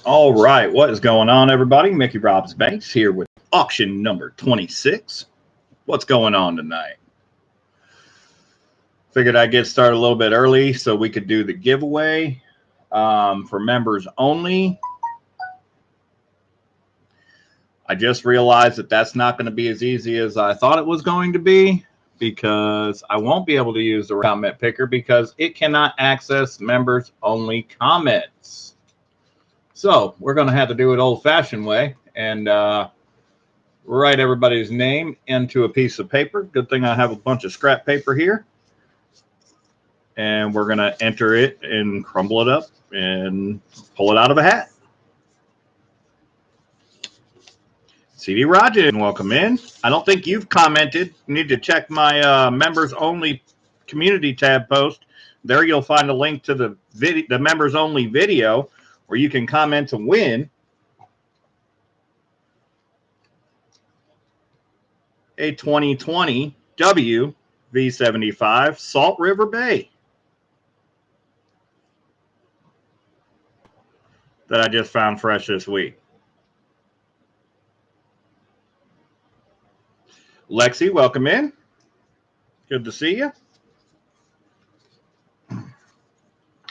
All right, what is going on, everybody? Mickey Robs Banks here with auction number 26. What's going on tonight? Figured I'd get started a little bit early so we could do the giveaway for members only. I just realized that that's not going to be as easy as I thought it was going to be, because I won't be able to use the comment picker because it cannot access members only comments. So we're going to have to do it old-fashioned way and write everybody's name into a piece of paper. Good thing I have a bunch of scrap paper here. And we're going to enter it and crumble it up and pull it out of a hat. CD Rajan, welcome in. I don't think you've commented. You need to check my members only community tab post. There you'll find a link to the members only video where you can comment to win a 2020 V75 Salt River Bay that I just found fresh this week. Lexi, welcome in. Good to see you.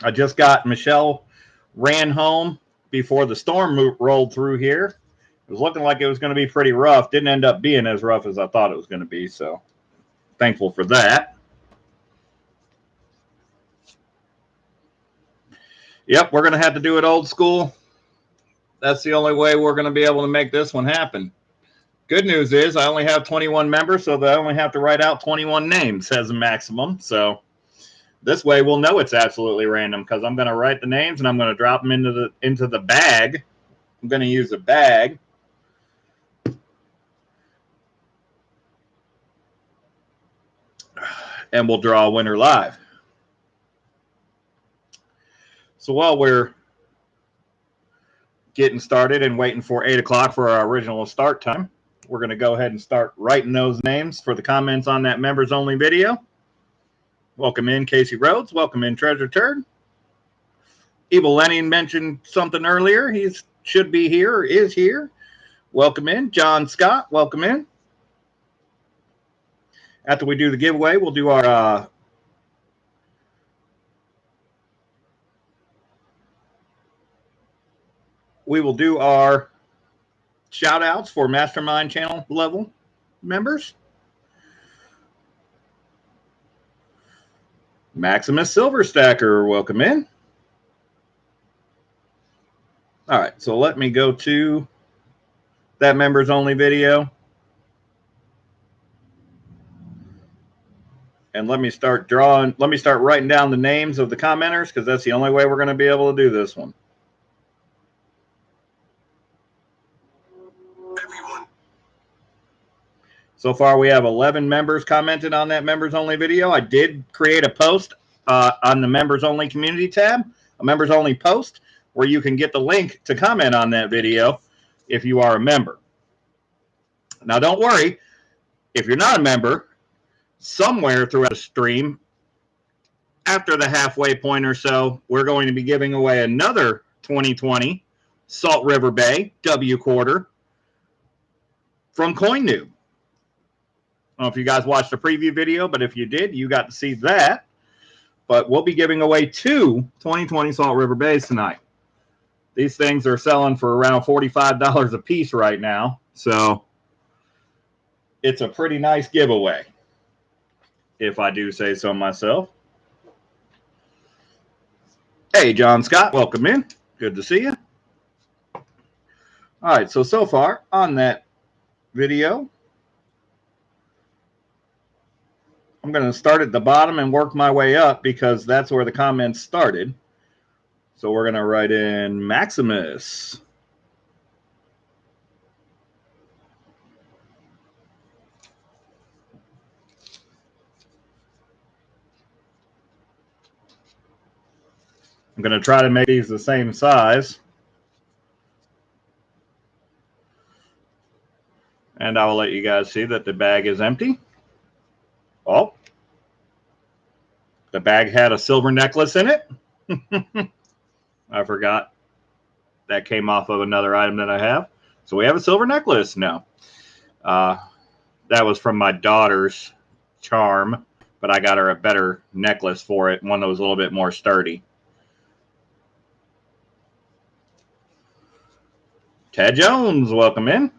I just got Michelle ran home before the storm rolled through here. It was looking like it was going to be pretty rough. Didn't end up being as rough as I thought it was going to be, so thankful for that. Yep, we're going to have to do it old school. That's the only way we're going to be able to make this one happen. Good news is I only have 21 members, so I only have to write out 21 names as a maximum. So this way we'll know it's absolutely random, because I'm going to write the names and I'm going to drop them into the bag. I'm going to use a bag. And we'll draw a winner live. So while we're getting started and waiting for 8 o'clock for our original start time, we're going to go ahead and start writing those names for the comments on that members only video. Welcome in, Casey Rhodes. Welcome in, Treasure Turd. Evil Lenny mentioned something earlier. He should be here or is here. Welcome in. John Scott, welcome in. After we do the giveaway, we'll do our shout outs for Mastermind channel level members. Maximus Silverstacker, welcome in. All right, so let me go to that members only video. And let me start writing down the names of the commenters, because that's the only way we're going to be able to do this one. So far, we have 11 members commented on that members only video. I did create a post on the members only community tab, a members only post, where you can get the link to comment on that video if you are a member. Now, don't worry, if you're not a member, somewhere throughout the stream, after the halfway point or so, we're going to be giving away another 2020 Salt River Bay W quarter from CoinNoob. I don't know if you guys watched the preview video, but if you did, you got to see that. But we'll be giving away 2 2020 Salt River Bays tonight. These things are selling for around $45 a piece right now. So it's a pretty nice giveaway, if I do say so myself. Hey, John Scott, welcome in. Good to see you. All right, so far on that video, I'm going to start at the bottom and work my way up, because that's where the comments started. So we're going to write in Maximus. I'm going to try to make these the same size. And I will let you guys see that the bag is empty. Oh, the bag had a silver necklace in it. I forgot that came off of another item that I have. So we have a silver necklace now. That was from my daughter's charm, but I got her a better necklace for it, one that was a little bit more sturdy. Ted Jones, welcome in.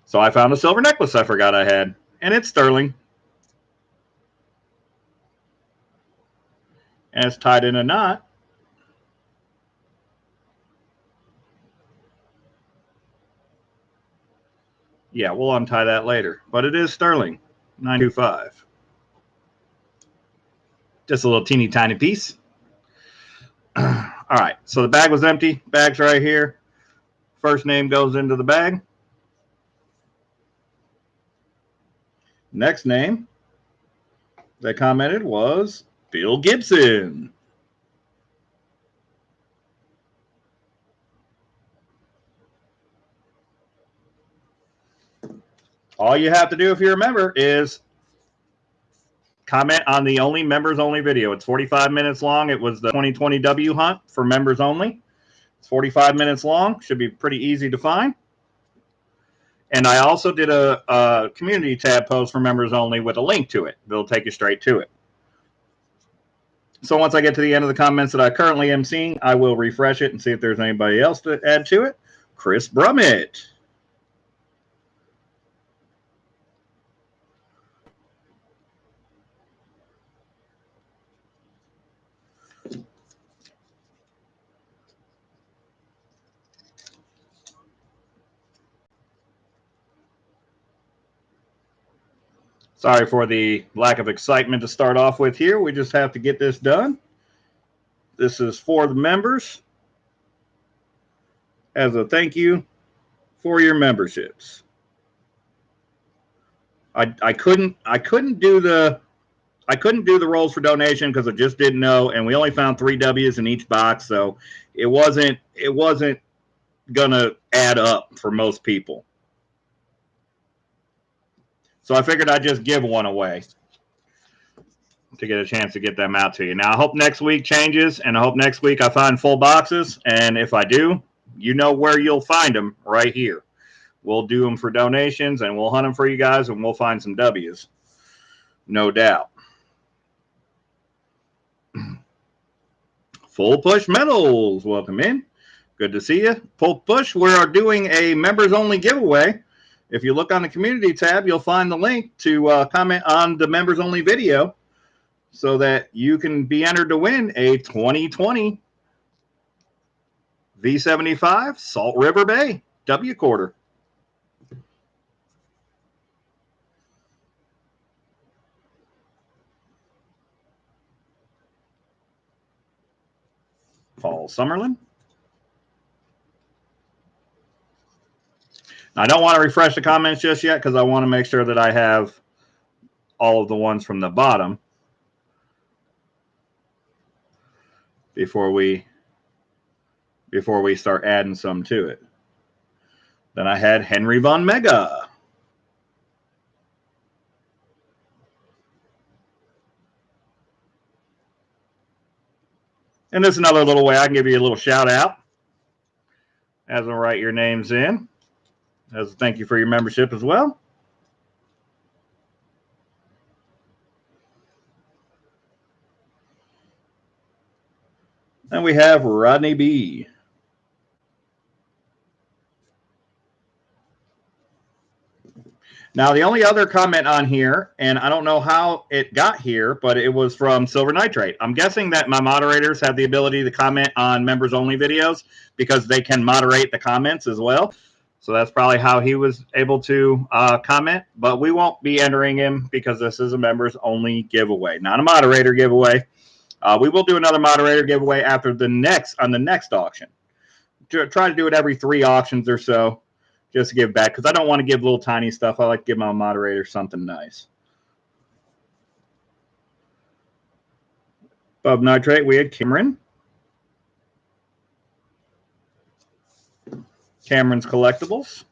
So I found a silver necklace I forgot I had, and it's sterling. And it's tied in a knot. Yeah, we'll untie that later, but it is sterling, 925. Just a little teeny tiny piece. All right, so the bag was empty. Bag's right here. First name goes into the bag. Next name that commented was Bill Gibson. All you have to do if you're a member is comment on the only members only video. It's 45 minutes long. It was the 2020 W hunt for members only. It's 45 minutes long. Should be pretty easy to find. And I also did a community tab post for members only with a link to it. It'll take you straight to it. So once I get to the end of the comments that I currently am seeing, I will refresh it and see if there's anybody else to add to it. Chris Brummett. Sorry for the lack of excitement to start off with here. We just have to get this done. This is for the members as a thank you for your memberships. I couldn't do the rolls for donation because I just didn't know, and we only found 3 W's in each box, so it wasn't gonna add up for most people. So I figured I'd just give one away to get a chance to get them out to you. Now, I hope next week changes, and I hope next week I find full boxes. And if I do, you know where you'll find them right here. We'll do them for donations, and we'll hunt them for you guys, and we'll find some W's. No doubt. Full Push Metals, welcome in. Good to see you. Full Push, we're doing a members-only giveaway. If you look on the community tab, you'll find the link to comment on the members-only video so that you can be entered to win a 2020 V75 Salt River Bay W quarter. Paul Summerlin. I don't want to refresh the comments just yet because I want to make sure that I have all of the ones from the bottom before we start adding some to it. Then I had Henry Von Mega. And there's another little way I can give you a little shout out as I write your names in. As a thank you for your membership as well. And we have Rodney B. Now, the only other comment on here, and I don't know how it got here, but it was from Silver Nitrate. I'm guessing that my moderators have the ability to comment on members-only videos because they can moderate the comments as well. So that's probably how he was able to comment. But we won't be entering him because this is a members-only giveaway, not a moderator giveaway. We will do another moderator giveaway after the next auction. Try to do it every 3 auctions or so. Just to give back, because I don't want to give little tiny stuff. I like to give my moderator something nice. Above Nitrate, we had Cameron. Cameron's Collectibles.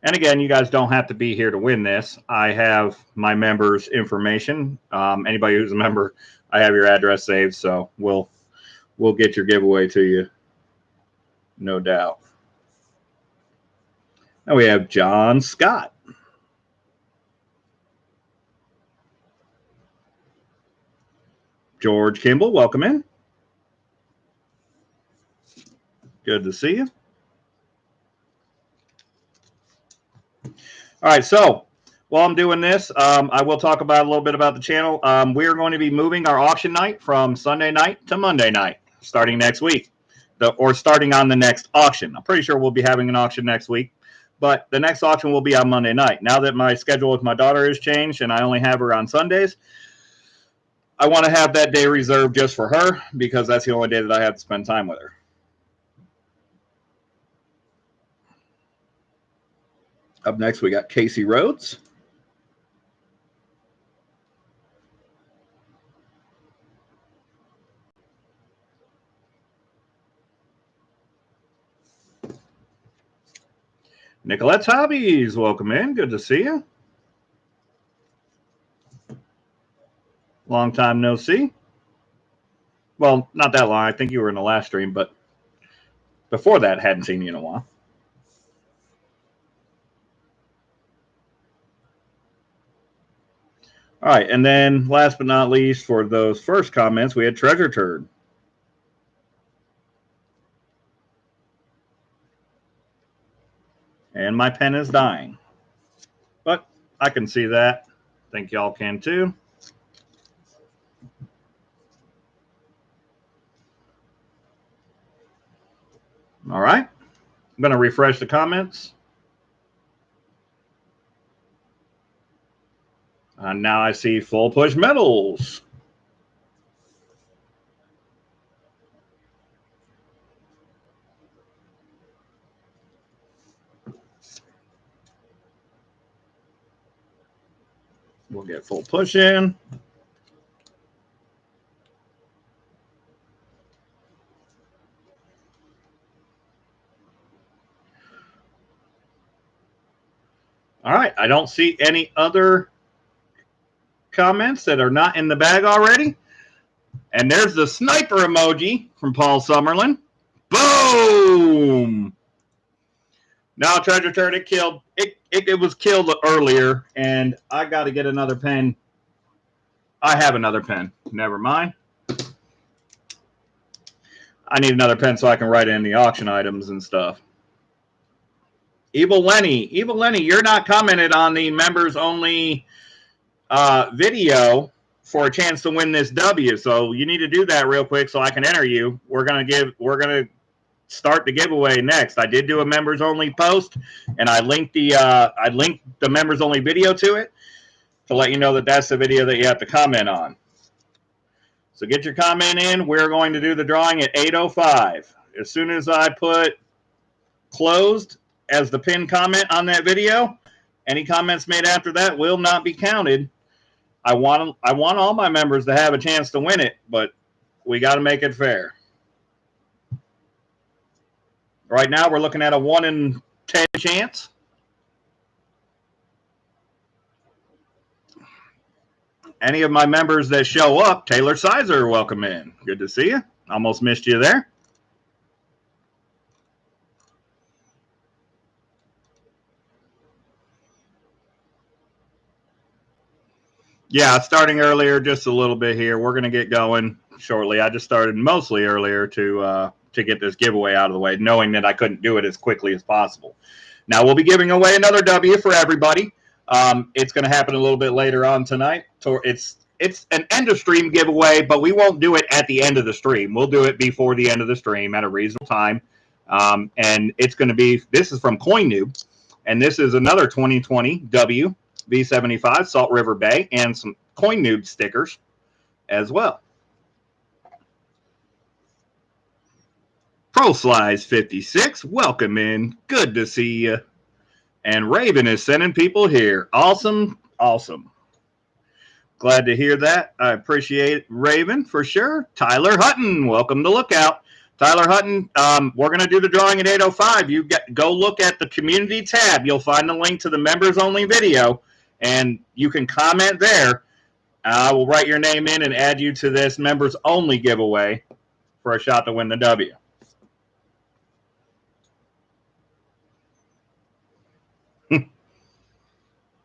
And again, you guys don't have to be here to win this. I have my members' information. Anybody who's a member, I have your address saved, so we'll get your giveaway to you, no doubt. Now we have John Scott. George Kimball, welcome in. Good to see you. All right, so while I'm doing this, I will talk about a little bit about the channel. We're going to be moving our auction night from Sunday night to Monday night, starting next week, or starting on the next auction. I'm pretty sure we'll be having an auction next week, but the next auction will be on Monday night. Now that my schedule with my daughter has changed and I only have her on Sundays, I want to have that day reserved just for her because that's the only day that I have to spend time with her. Up next, we got Casey Rhodes. Nicolette's Hobbies, welcome in. Good to see you. Long time no see. Well, not that long. I think you were in the last stream, but before that, hadn't seen you in a while. All right, and then last but not least, for those first comments, we had Treasure Turd. And my pen is dying. But I can see that. I think y'all can too. All right. I'm going to refresh the comments. And now I see Full Push Metals. We'll get Full Push in. All right. I don't see any other comments that are not in the bag already. And there's the sniper emoji from Paul Summerlin. Boom! Now Treasure Turd, it was killed earlier, and I got to get another pen. I have another pen. Never mind. I need another pen so I can write in the auction items and stuff. Evil Lenny, you're not commented on the members only video for a chance to win this W. So you need to do that real quick so I can enter you. We're gonna start the giveaway next. I did do a members only post, and I linked the members only video to it to let you know that that's the video that you have to comment on. So get your comment in. We're going to do the drawing at 8:05. As soon as I put closed as the pinned comment on that video, any comments made after that will not be counted. I want all my members to have a chance to win it, but we got to make it fair. Right now, we're looking at a 1 in 10 chance. Any of my members that show up, Taylor Sizer, welcome in. Good to see you. Almost missed you there. Yeah, starting earlier just a little bit here. We're going to get going shortly. I just started mostly earlier to get this giveaway out of the way, knowing that I couldn't do it as quickly as possible. Now, we'll be giving away another W for everybody. It's going to happen a little bit later on tonight. So it's an end of stream giveaway, but we won't do it at the end of the stream. We'll do it before the end of the stream at a reasonable time. And it's going to be, this is from CoinNoob, and this is another 2020 W V75 Salt River Bay and some CoinNoob stickers as well. ProSlice 56, welcome in. Good to see you. And Raven is sending people here. Awesome, awesome. Glad to hear that. I appreciate it, Raven, for sure. Tyler Hutton, welcome to Lookout. Tyler Hutton, we're going to do the drawing at 8:05. Go look at the community tab. You'll find the link to the members only video, and you can comment there. I will write your name in and add you to this members only giveaway for a shot to win the W.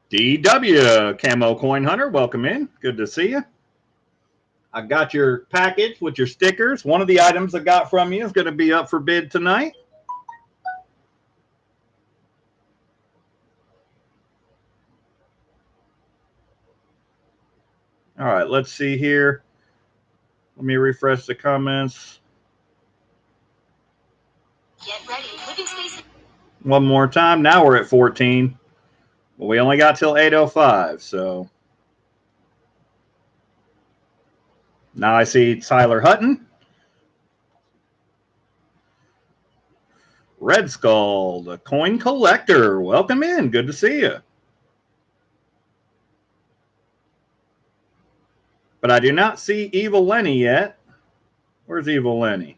DW Camo Coin Hunter, welcome in. Good to see you. I got your package with your stickers. One of the items I got from you is going to be up for bid tonight. All right, let's see here. Let me refresh the comments. Get ready. One more time. Now we're at 14. Well, we only got till 8:05, so now I see Tyler Hutton. Red Skull, the coin collector. Welcome in. Good to see you. But I do not see Evil Lenny yet. Where's Evil Lenny?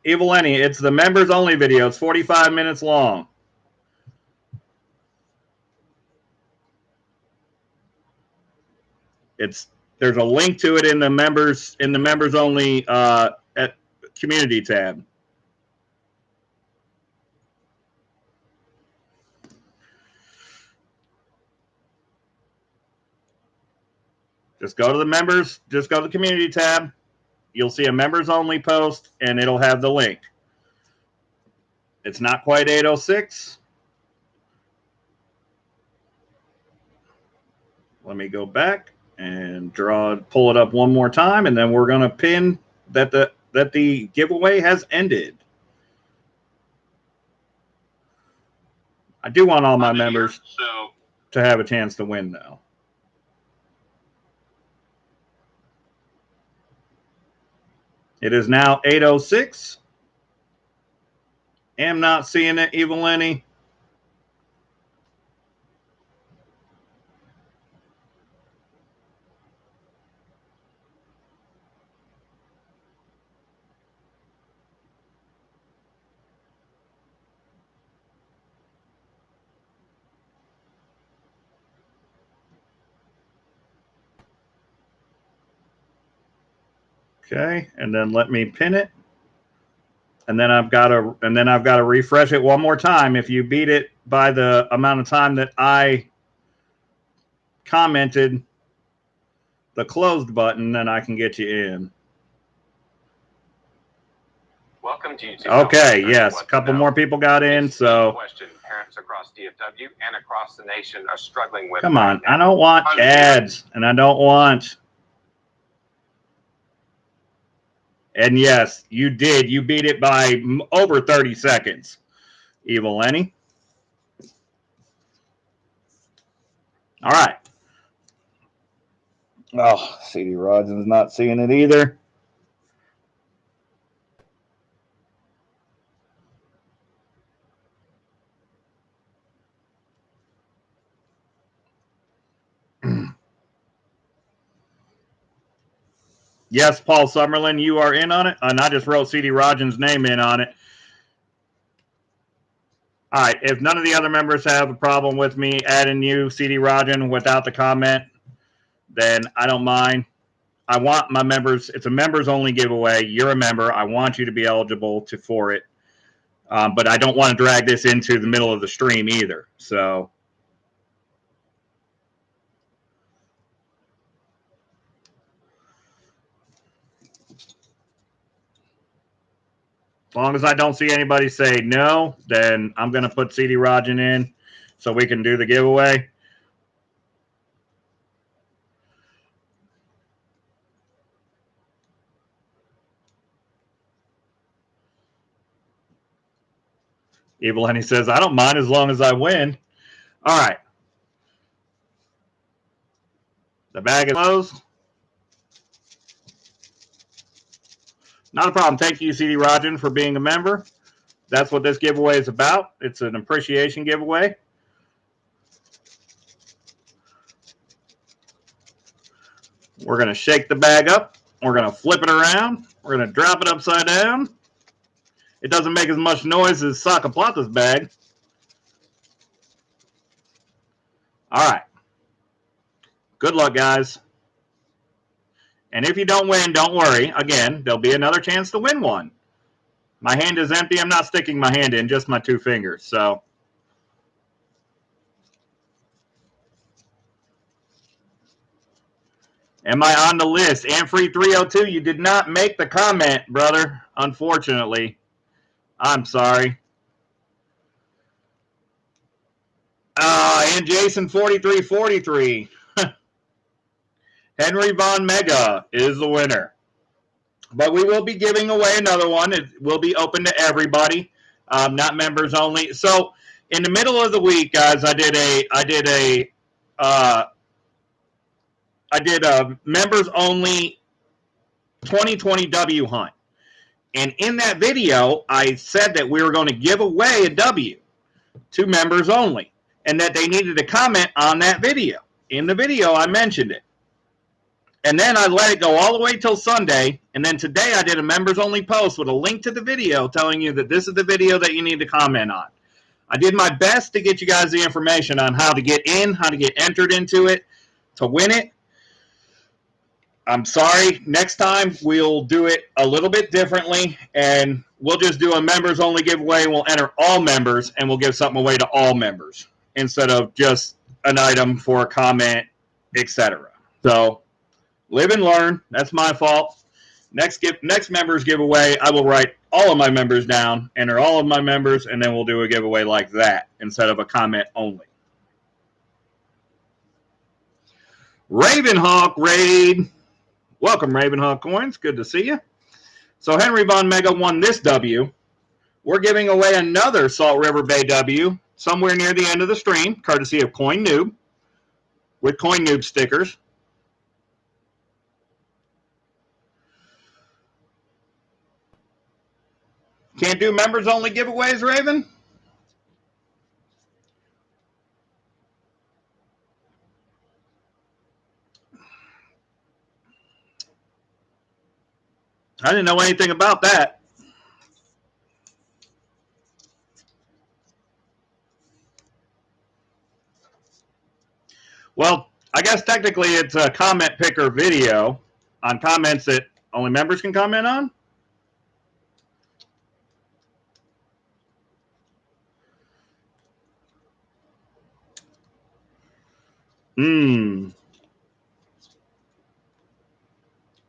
Evil Lenny, it's the members only video. It's 45 minutes long. There's a link to it in the members only at community tab. Just go to the members, just go to the community tab. You'll see a members only post and it'll have the link. It's not quite 8:06. Let me go back and pull it up one more time, and then we're going to pin that the giveaway has ended. I do want all my members to have a chance to win, though. It is now 8:06. Am not seeing it, Evil Lenny. Okay, and then let me pin it. And then I've got to refresh it one more time. If you beat it by the amount of time that I commented the closed button, then I can get you in. Welcome to YouTube. Okay, yes, a couple more people got in, so question parents across DFW and across the nation are struggling with. Come on, I don't want ads, and I don't want. And yes, you did. You beat it by over 30 seconds, Evil Lenny. All right. Oh, CD Rodson's not seeing it either. Yes, Paul Summerlin, you are in on it. And I just wrote CD Rodson's name in on it. All right. If none of the other members have a problem with me adding you, CD Rodson, without the comment, then I don't mind. I want my members. It's a members only giveaway. You're a member. I want you to be eligible for it. But I don't want to drag this into the middle of the stream either. So. As long as I don't see anybody say no, then I'm going to put CD Rodson in so we can do the giveaway. Evil Lenny says, I don't mind as long as I win. All right. The bag is closed. Not a problem. Thank you, CD Rodson, for being a member. That's what this giveaway is about. It's an appreciation giveaway. We're going to shake the bag up We're going to flip it around. We're going to drop it upside down. It doesn't make as much noise as Sacaplata's bag. All right. Good luck, guys. And if you don't win, don't worry. Again, there'll be another chance to win one. My hand is empty. I'm not sticking my hand in, just my 2 fingers. So, am I on the list? Amfree 302, you did not make the comment, brother, unfortunately. I'm sorry. And Jason 4343. Henry Von Mega is the winner. But we will be giving away another one. It will be open to everybody, not members only. So in the middle of the week, guys, I did a members only 2020 W hunt. And in that video, I said that we were going to give away a W to members only, and that they needed to comment on that video. In the video, I mentioned it. And then I let it go all the way till Sunday. And then today I did a members only post with a link to the video telling you that this is the video that you need to comment on. I did my best to get you guys the information on how to get in, how to get entered into it, to win it. I'm sorry. Next time we'll do it a little bit differently, and we'll just do a members only giveaway. We'll enter all members, and we'll give something away to all members instead of just an item for a comment, etc. So live and learn. That's my fault. Next members giveaway, I will write all of my members down, enter all of my members, and then we'll do a giveaway like that instead of a comment only. Ravenhawk Raid. Welcome, Ravenhawk Coins. Good to see you. So Henry Von Mega won this W. We're giving away another Salt River Bay W somewhere near the end of the stream, courtesy of Coin Noob, with Coin Noob stickers. Can't do members only giveaways, Raven? I didn't know anything about that. Well, I guess technically it's a comment picker video on comments that only members can comment on.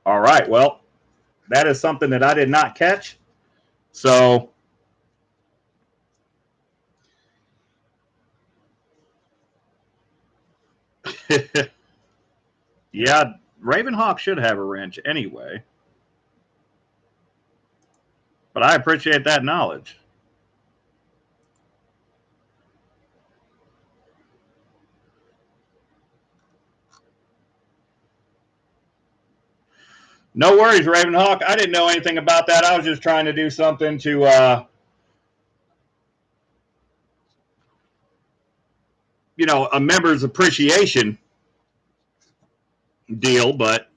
All right. Well, that is something that I did not catch. So yeah, Ravenhawk should have a wrench anyway. But I appreciate that knowledge. No worries, Ravenhawk. I didn't know anything about that. I was just trying to do something to, you know, a members appreciation deal. But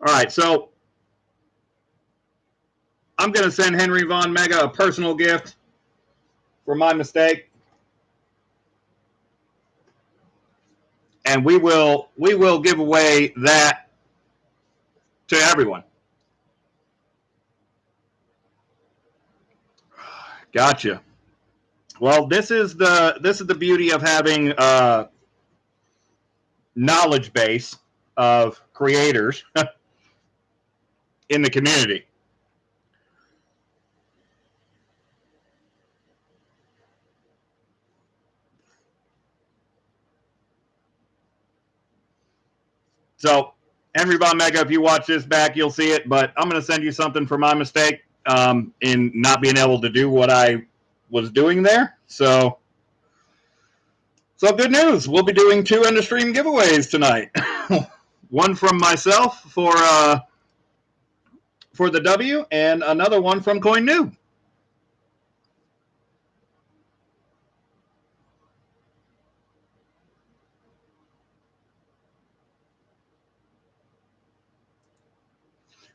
all right, so I'm going to send Henry Von Mega a personal gift for my mistake. And we will give away that to everyone. Gotcha. Well, this is the beauty of having a knowledge base of creators in the community. So, Henry Von Mega, if you watch this back, you'll see it. But I'm going to send you something for my mistake in not being able to do what I was doing there. So good news. We'll be doing 2 end of stream giveaways tonight. One from myself for the W, and another one from Coin Noob.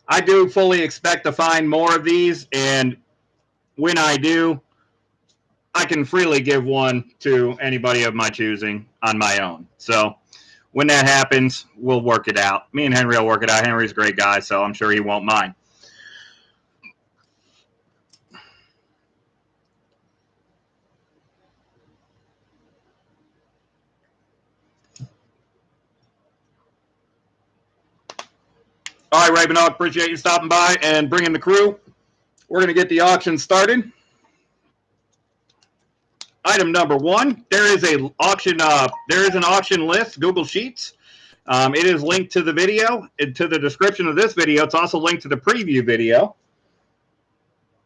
I do fully expect to find more of these, and when I do, I can freely give one to anybody of my choosing on my own. So when that happens, we'll work it out. Me and Henry will work it out. Henry's a great guy, so I'm sure he won't mind. All right, Ravenhawk, appreciate you stopping by and bringing the crew. We're going to get the auction started. Item number one, there is an auction list, Google Sheets. It is linked to the video, to the description of this video. It's also linked to the preview video.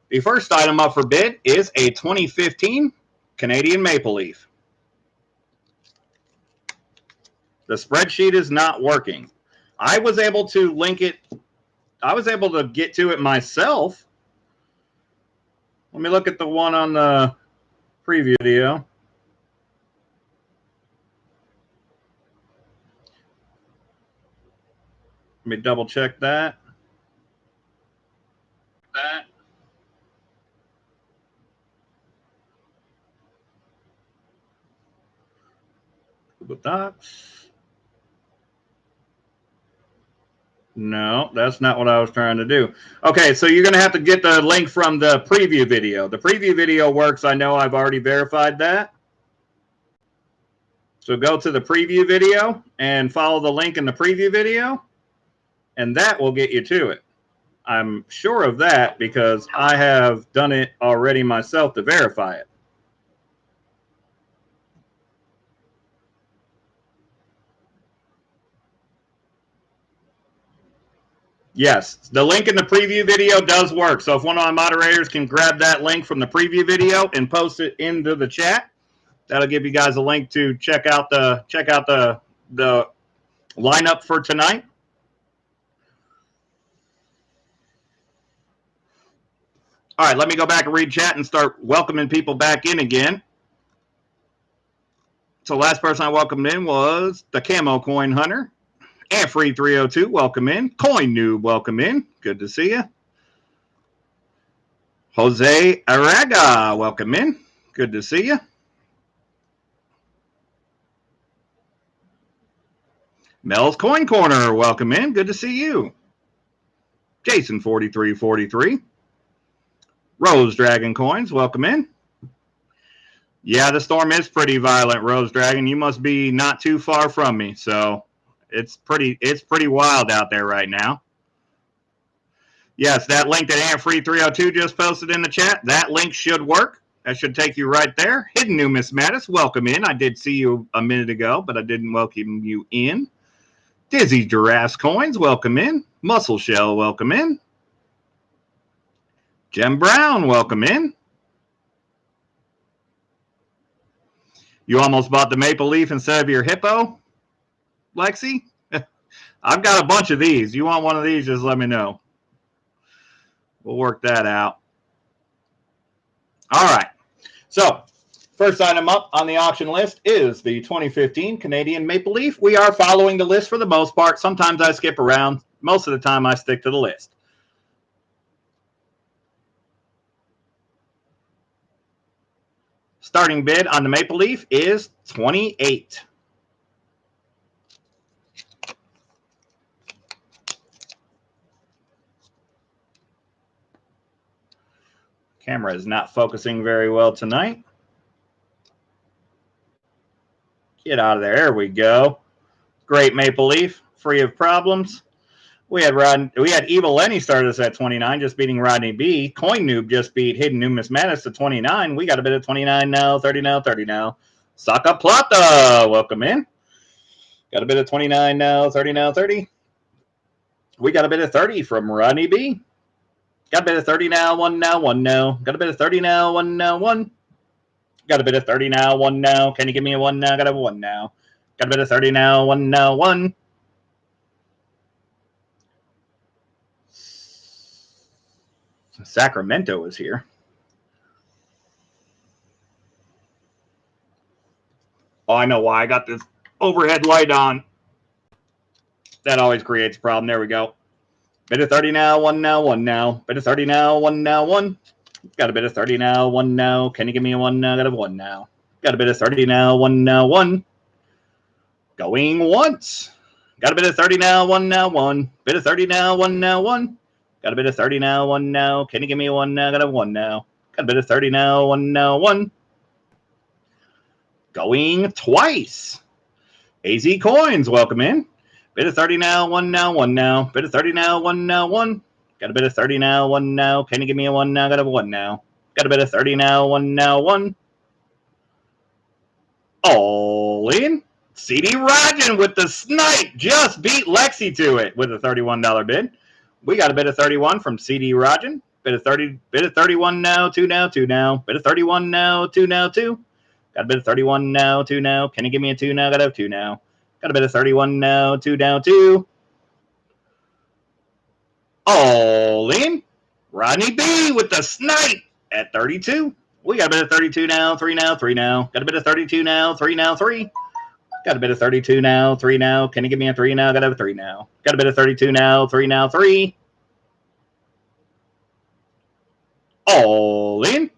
The first item up for bid is a 2015 Canadian Maple Leaf. The spreadsheet is not working. I was able to link it. I was able to get to it myself. Let me look at the one on the preview video. Let me double check that. Google Docs. No, that's not what I was trying to do. Okay, so you're going to have to get the link from the preview video. The preview video works. I know I've already verified that. So go to the preview video and follow the link in the preview video, and that will get you to it. I'm sure of that because I have done it already myself to verify it. Yes, the link in the preview video does work. So if one of my moderators can grab that link from the preview video and post it into the chat, that'll give you guys a link to check out the lineup for tonight. All right, let me go back and read chat and start welcoming people back in again. So last person I welcomed in was the Camo Coin Hunter. Free 302, welcome in. Coin Noob, welcome in. Good to see you. Jose Araga, welcome in. Good to see you. Mel's Coin Corner, welcome in. Good to see you. Jason 4343. Rose Dragon Coins, welcome in. Yeah, the storm is pretty violent, Rose Dragon. You must be not too far from me, so it's pretty wild out there right now. Yes, that link that Free 302 just posted in the chat, that link should work. That should take you right there. Hidden Numismatis, welcome in. I did see you a minute ago, but I didn't welcome you in. Dizzy Giraffes Coins, welcome in. Muscle Shell, welcome in. Jem Brown, welcome in. You almost bought the Maple Leaf instead of your Hippo, Lexi? I've got a bunch of these. You want one of these, just let me know. We'll work that out. All right. So, first item up on the auction list is the 2015 Canadian Maple Leaf. We are following the list for the most part. Sometimes I skip around. Most of the time I stick to the list. Starting bid on the Maple Leaf is $28. Camera is not focusing very well tonight. Get out of there. There we go. Great Maple Leaf, free of problems. We had Evil Lenny started us at 29, just beating Rodney B. Coin Noob just beat Hidden Numismatis to 29. We got a bit of 29 now, 30 now, 30 now. Saka Plata, welcome in. Got a bit of 29 now, 30 now, 30. We got a bit of 30 from Rodney B. Got a bit of 30 now, 1 now, 1 now. Got a bit of 30 now, 1 now, 1. Got a bit of 30 now, 1 now. Can you give me a 1 now? Got a 1 now. Got a bit of 30 now, 1 now, 1. Sacramento is here. Oh, I know why. I got this overhead light on. That always creates a problem. There we go. Bid of 30 now, one now, one now. Bid of 30 now, one now, one. Got a bid of 30 now, one now. Can you give me a one now? Got a one now. Got a bid of 30 now, one now, one. Going once. Got a bid of 30 now, one now, one. Bid of 30 now, one now, one. Got a bid of 30 now, one now. Can you give me a one now? Got a one now. Got a bid of 30 now, one now, one. Going twice. AZ Coins, welcome in. Bid of 30 now, one now, one now. Bid of 30 now, one now, one. Got a bid of 30 now, one now. Can you give me a one now? Got a one now. Got a bid of 30 now, one now, one. All in. CD Rajan with the snipe just beat Lexi to it with a $31 bid. We got a bid of 31 from CD Rajan. Bid of 31 now, two now, two now. Bid of 31 now, two now, two. Got a bid of 31 now, two now. Can you give me a two now? Got a two now. Got a bid of 31 now, two now, two. All in. Rodney B with the snipe at 32. We got a bit of 32 now, three now, three now. Got a bit of 32 now, three now, three. Got a bit of 32 now, three now. Can you give me a three now? Got a three now. Got a bit of 32 now, three now, three. All in.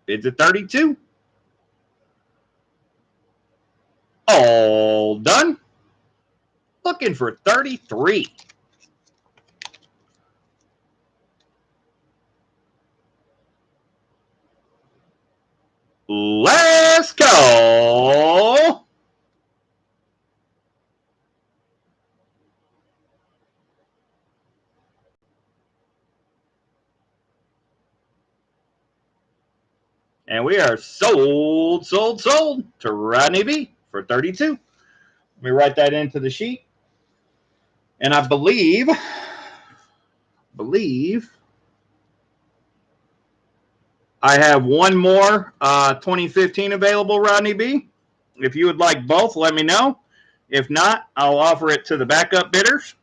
Bids at 32. All done. Looking for 33. Let's go. And we are sold to Rodney B for 32. Let me write that into the sheet. And I believe I have one more 2015 available, Rodney B. If you would like both, let me know. If not, I'll offer it to the backup bidders.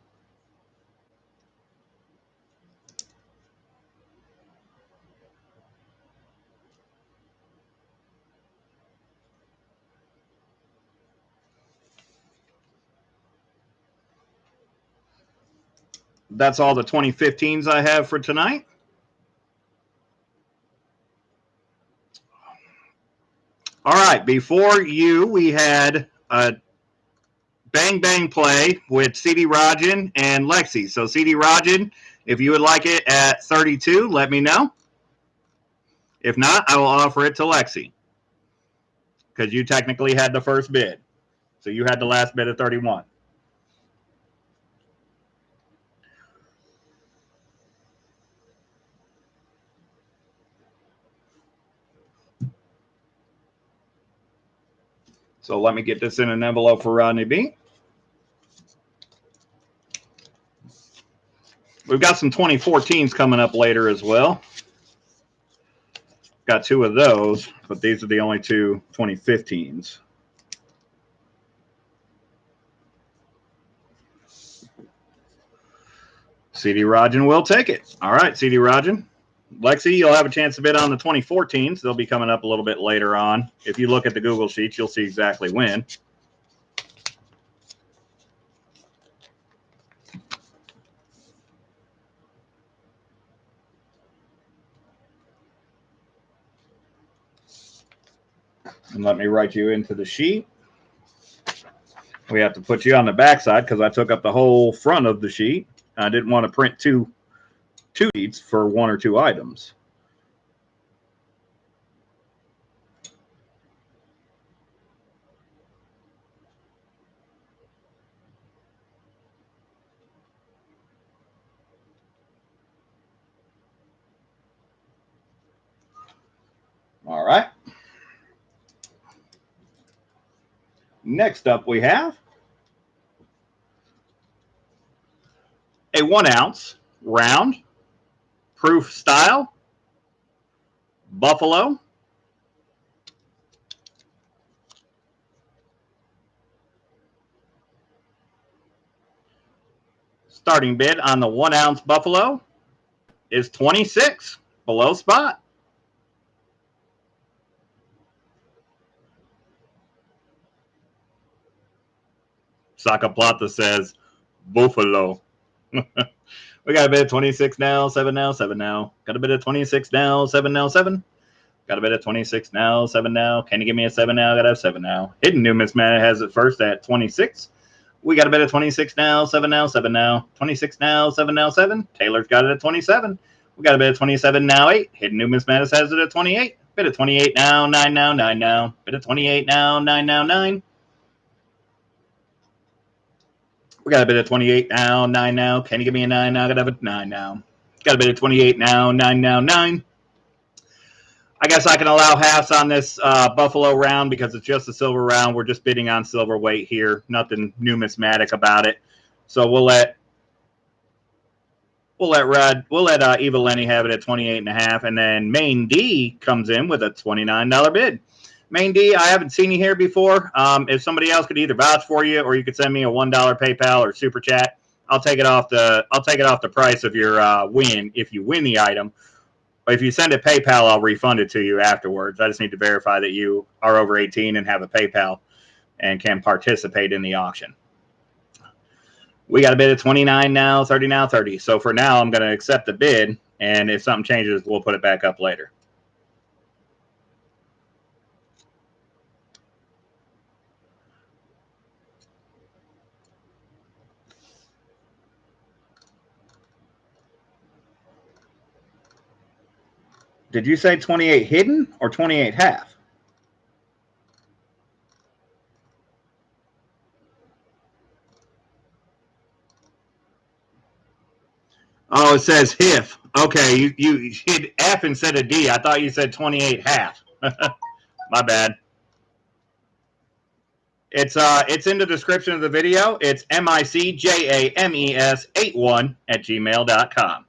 That's all the 2015s I have for tonight. All right, before you, we had a bang bang play with CD Rajan and Lexi. So CD Rajan, if you would like it at 32, let me know. If not, I will offer it to Lexi because you technically had the first bid. So you had the last bid of 31. So let me get this in an envelope for Rodney B. We've got some 2014s coming up later as well. Got two of those, but these are the only two 2015s. CD Rajan will take it. All right, CD Rajan. Lexi, you'll have a chance to bid on the 2014s. They'll be coming up a little bit later on. If you look at the Google Sheets, you'll see exactly when. And let me write you into the sheet. We have to put you on the back side because I took up the whole front of the sheet. I didn't want to print two sheets for one or two items. All right. Next up, we have a 1 ounce round proof style buffalo. Starting bid on the 1 ounce buffalo is 26 below spot. Saka Plata says buffalo. We got a bid of 26 now, 7 now, 7 now. Got a bid of 26 now, 7 now, 7. Got a bid of 26 now, 7 now. Can you give me a 7 now? Got to have 7 now. Hidden Numismatic has it first at 26. We got a bid of 26 now, 7 now, 7 now. 26 now, 7 now, 7. Taylor's got it at 27. We got a bid of 27 now, 8. Hidden Numismatic has it at 28. Bid of 28 now, 9 now, 9 now. Bid of 28 now, 9 now, 9. We got a bid of 28 now, 9 now. Can you give me a 9 now? Got to have a 9 now. Got a bid of 28 now, 9 now, 9. I guess I can allow halves on this Buffalo round because it's just a silver round. We're just bidding on silver weight here. Nothing numismatic about it. So we'll let Eva Lenny have it at 28.5, and then Main D comes in with a $29 bid. Main D, I haven't seen you here before. If somebody else could either vouch for you, or you could send me a $1 PayPal or super chat, I'll take it off the price of your win if you win the item. But if you send it PayPal, I'll refund it to you afterwards. I just need to verify that you are over 18 and have a PayPal and can participate in the auction. We got a bid of 29 now, 30 now, 30. So for now, I'm going to accept the bid, and if something changes, we'll put it back up later. Did you say 28 hidden or 28 half? Oh, it says HIF. Okay, you hit F instead of D. I thought you said 28 half. My bad. It's in the description of the video. It's micjames81@gmail.com.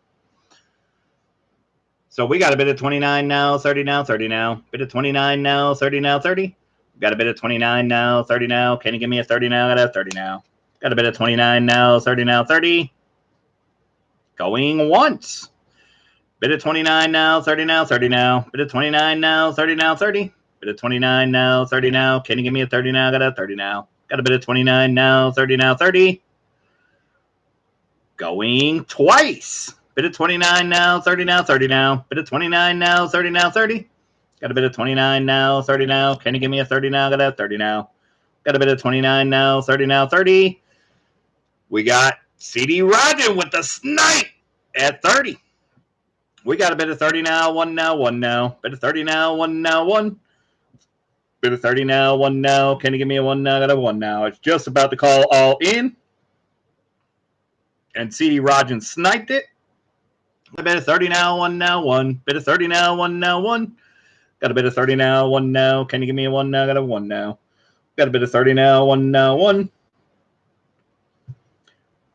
So we got a bit of 29 now, 30 now, 30 now. Bit of 29 now, 30 now, 30. Got a bit of 29 now, 30 now. Can you give me a 30 now? Got a 30 now. Got a bit of 29 now, 30 now, 30. Going once. Bit of 29 now, 30 now, 30 now. Bit of 29 now, 30 now, 30. Bit of 29 now, 30 now. Can you give me a 30 now? Got a 30 now. Got a bit of 29 now, 30 now, 30. Going twice. Bit of 29 now, 30 now, 30 now. Bit of 29 now, 30 now, 30. Got a bit of 29 now, 30 now. Can you give me a 30 now? Got a 30 now. Got a bit of 29 now, 30 now, 30. We got CD Roger with the snipe at 30. We got a bit of 30 now, 1 now, 1 now. Bit of 30 now, 1 now, 1. Bit of 30 now, 1 now. Can you give me a 1 now? Got a 1 now. It's just about to call all in. And CD Roger sniped it. A bit of 30 now, 1 now, 1. Bit of 30 now, 1 now, 1. Got a bit of 30 now, 1 now. Can you give me a 1 now? Got a 1 now. Got a bit of 30 now, 1 now, 1.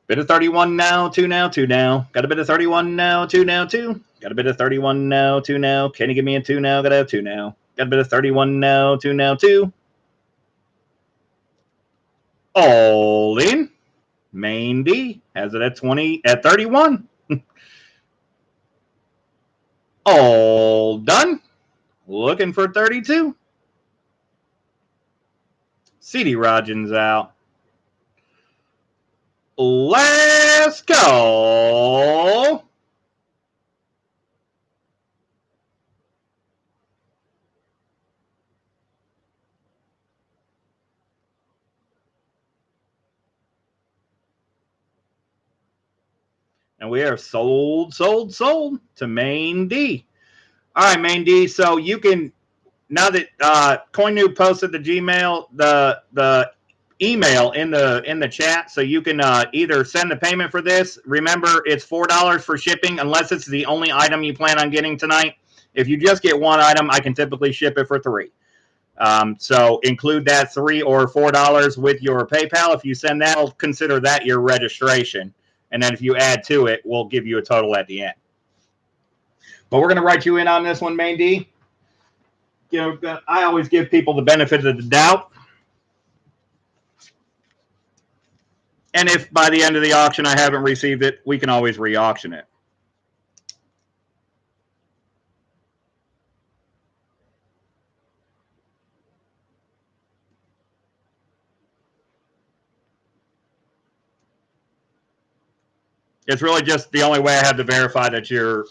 Bit of 31 now, 2 now, 2 now. Got a bit of 31 now, 2 now, 2. Got a bit of 31 now, 2 now. Can you give me a 2 now? Got a 2 now. Got a bit of 31 now, 2 now, 2. All in. Main D has it at 31. All done. Looking for 32. CD Rogin's out. Let's go. And we are sold to Main D. All right, Main D. So you can, now that CoinNoob posted the Gmail, the email in the chat, so you can either send the payment for this. Remember, it's $4 for shipping unless it's the only item you plan on getting tonight. If you just get one item, I can typically ship it for $3. So include that $3 or $4 with your PayPal. If you send that, I'll consider that your registration. And then if you add to it, we'll give you a total at the end. But we're going to write you in on this one, Main D. You know, I always give people the benefit of the doubt. And if by the end of the auction I haven't received it, we can always re-auction it. It's really just the only way I have to verify that you're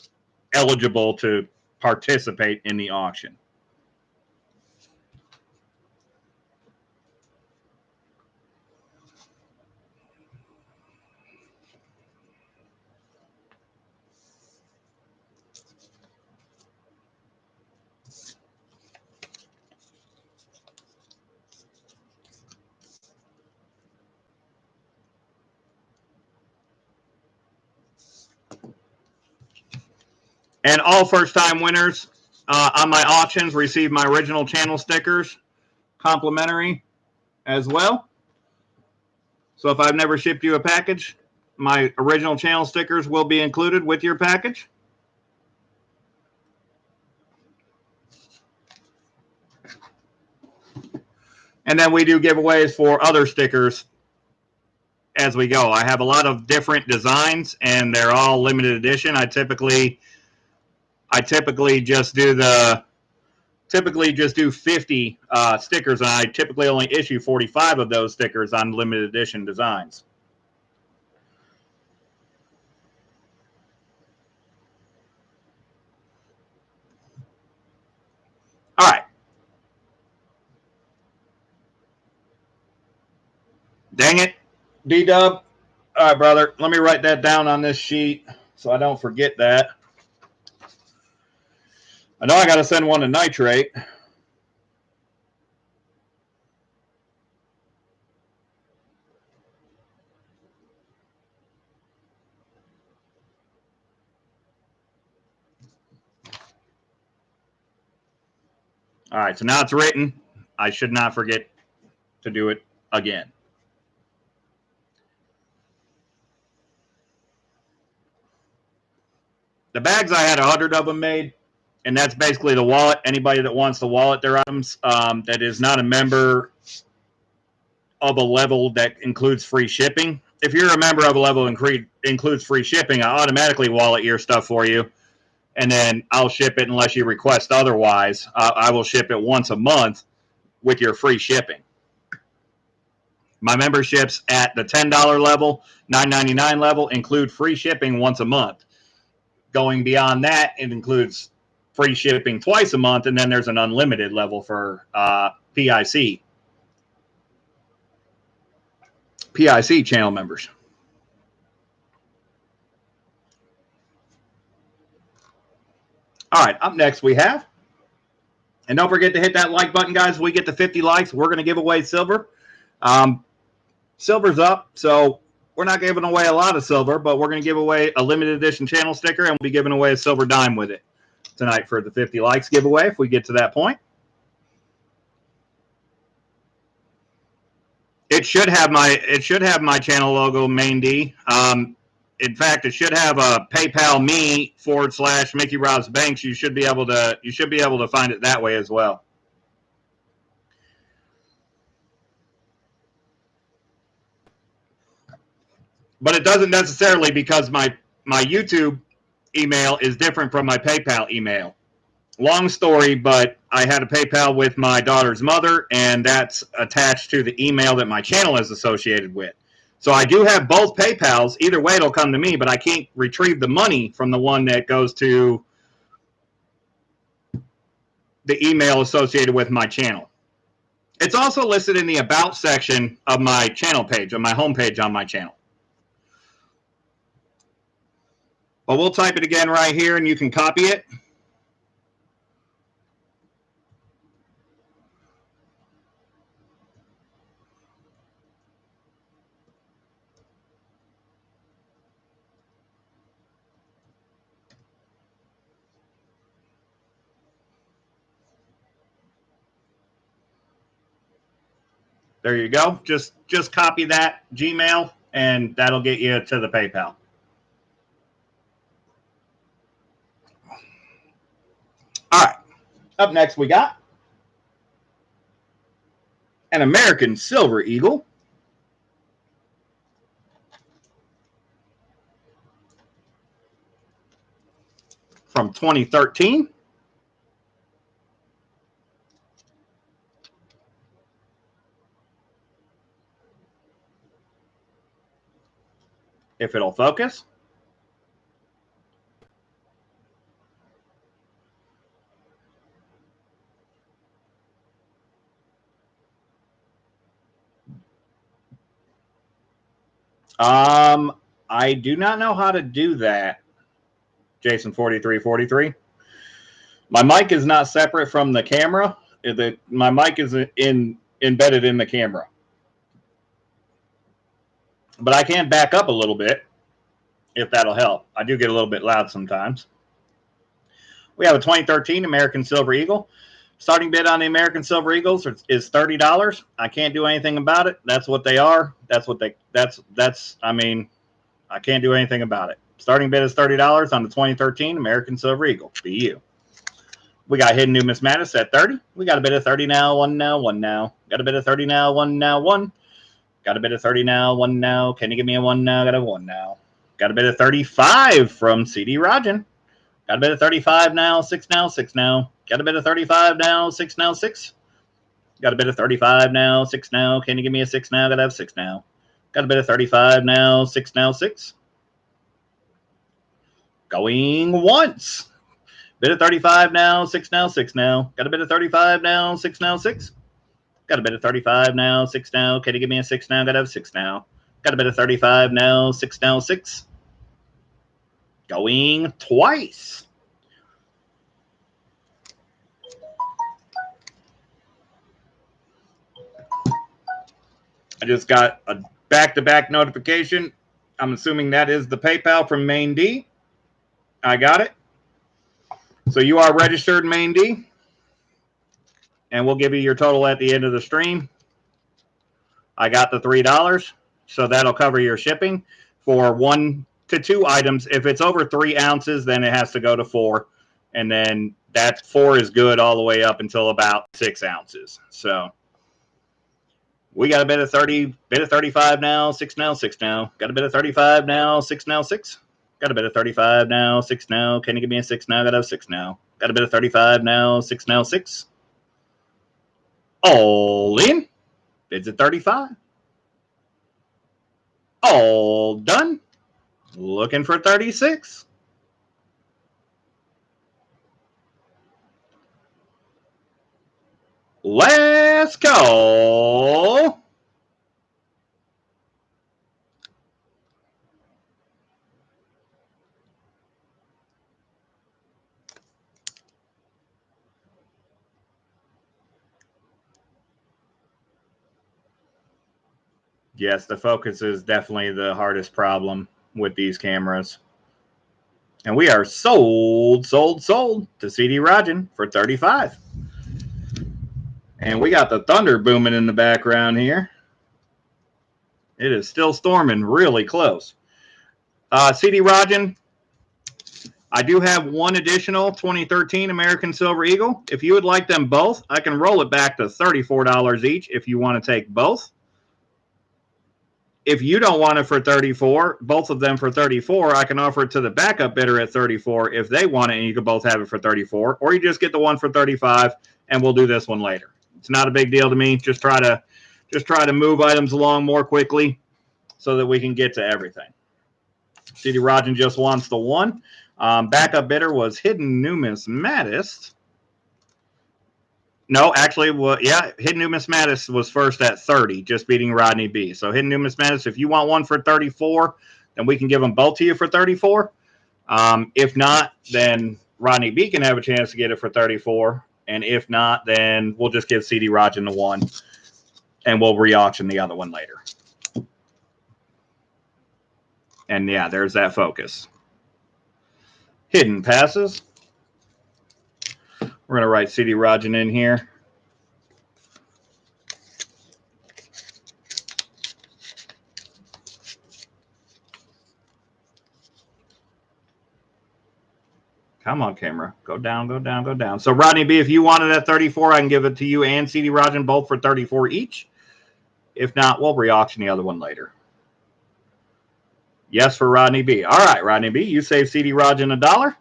eligible to participate in the auction. And all first-time winners on my auctions receive my original channel stickers complimentary as well. So if I've never shipped you a package, my original channel stickers will be included with your package. And then we do giveaways for other stickers as we go. I have a lot of different designs, and they're all limited edition. I typically just do 50 stickers, and I typically only issue 45 of those stickers on limited edition designs. All right. Dang it, D-Dub. All right, brother. Let me write that down on this sheet so I don't forget that. I know I got to send one to Nitrate. All right, so now it's written. I should not forget to do it again. The bags, I had 100 of them made, and that's basically the wallet. Anybody that wants to wallet their items that is not a member of a level that includes free shipping. If you're a member of a level that includes free shipping, I automatically wallet your stuff for you, and then I'll ship it unless you request otherwise. I will ship it once a month with your free shipping. My memberships at the $10 level, $9.99 level include free shipping once a month. Going beyond that, it includes free shipping twice a month, and then there's an unlimited level for PIC channel members. All right, up next we have, and don't forget to hit that like button, guys. We get to 50 likes, we're going to give away silver. Silver's up, so we're not giving away a lot of silver, but we're going to give away a limited edition channel sticker, and we'll be giving away a silver dime with it tonight for the 50 likes giveaway if we get to that point. It should have my channel logo, Main D. In fact, it should have a PayPal me / Mickey Rouse Banks. You should be able to find it that way as well. But it doesn't necessarily, because my YouTube email is different from my PayPal email. Long story, but I had a PayPal with my daughter's mother, and that's attached to the email that my channel is associated with. So I do have both PayPals. Either way, it'll come to me, but I can't retrieve the money from the one that goes to the email associated with my channel. It's also listed in the About section of my channel page, on my homepage on my channel. But we'll type it again right here, and you can copy it. There you go. Just copy that Gmail, and that'll get you to the PayPal. All right. Up next, we got an American Silver Eagle from 2013. If it'll focus. I do not know how to do that. Jason 4343. My mic is not separate from the camera. My mic is embedded in the camera. But I can back up a little bit if that'll help. I do get a little bit loud sometimes. We have a 2013 American Silver Eagle. Starting bid on the American Silver Eagles is $30. I can't do anything about it. That's what they are. I mean, I can't do anything about it. Starting bid is $30 on the 2013 American Silver Eagle. Be you. We got hidden numismatics at 30. We got a bid of 30 now, 1 now, 1 now. Got a bid of 30 now, 1 now, 1. Got a bid of 30 now, 1 now. Can you give me a 1 now? Got a 1 now. Got a bid of 35 from CD Rogen. Got a bid of 35 now, 6 now, 6 now. Got a bid of 35 now, 6 now, 6. Got a bid of 35 now, 6 now. Can you give me a 6 now? Got to have 6 now. Got a bid of 35 now, 6 now, 6. Going once. Bid of 35 now, 6 now, 6 now. Got a bid of 35 now, 6 now, 6. Got a bid of 35 now, 6 now. Can you give me a 6 now? Got to have 6 now. Got a bid of 35 now, 6 now, 6. Going twice. I just got a back-to-back notification. I'm assuming that is the PayPal from Main D. I got it. So you are registered, Main D. And we'll give you your total at the end of the stream. I got the $3. So that'll cover your shipping for 1 to 2 items. If it's over 3 ounces, then it has to go to 4. And then that 4 is good all the way up until about 6 ounces. So we got a bid of 35 now, 6 now, 6 now. Got a bid of 35 now, 6 now, 6. Got a bid of 35 now, 6 now. Can you give me a 6 now? Got to have 6 now. Got a bid of 35 now, 6 now, 6. All in. Bids at 35. All done. Looking for 36. Last call. Yes, the focus is definitely the hardest problem with these cameras. And we are sold to CD Rogen for 35. And we got the thunder booming in the background here. It is still storming really close. CD Rogen, I do have one additional 2013 American Silver Eagle. If you would like them both, I can roll it back to $34 each if you want to take both. If you don't want it for 34, both of them for 34, I can offer it to the backup bidder at 34 if they want it, and you can both have it for 34. Or you just get the one for 35, and we'll do this one later. It's not a big deal to me. Just try to move items along more quickly so that we can get to everything. CD Rogen just wants the one. Backup bidder was Hidden Numismatist. No, actually, well, yeah, Hidden Numismatist was first at 30, just beating Rodney B. So Hidden Numismatist, if you want one for 34, then we can give them both to you for 34. If not, then Rodney B can have a chance to get it for 34. And if not, then we'll just give CD Rogen the one, and we'll re-auction the other one later. And yeah, there's that focus. Hidden passes. We're going to write CD Rogen in here. Come on, camera. Go down, go down, go down. So, Rodney B, if you want it at 34, I can give it to you and CD Rogen both for 34 each. If not, we'll re-auction the other one later. Yes for Rodney B. All right, Rodney B, you save CD Rogen $1.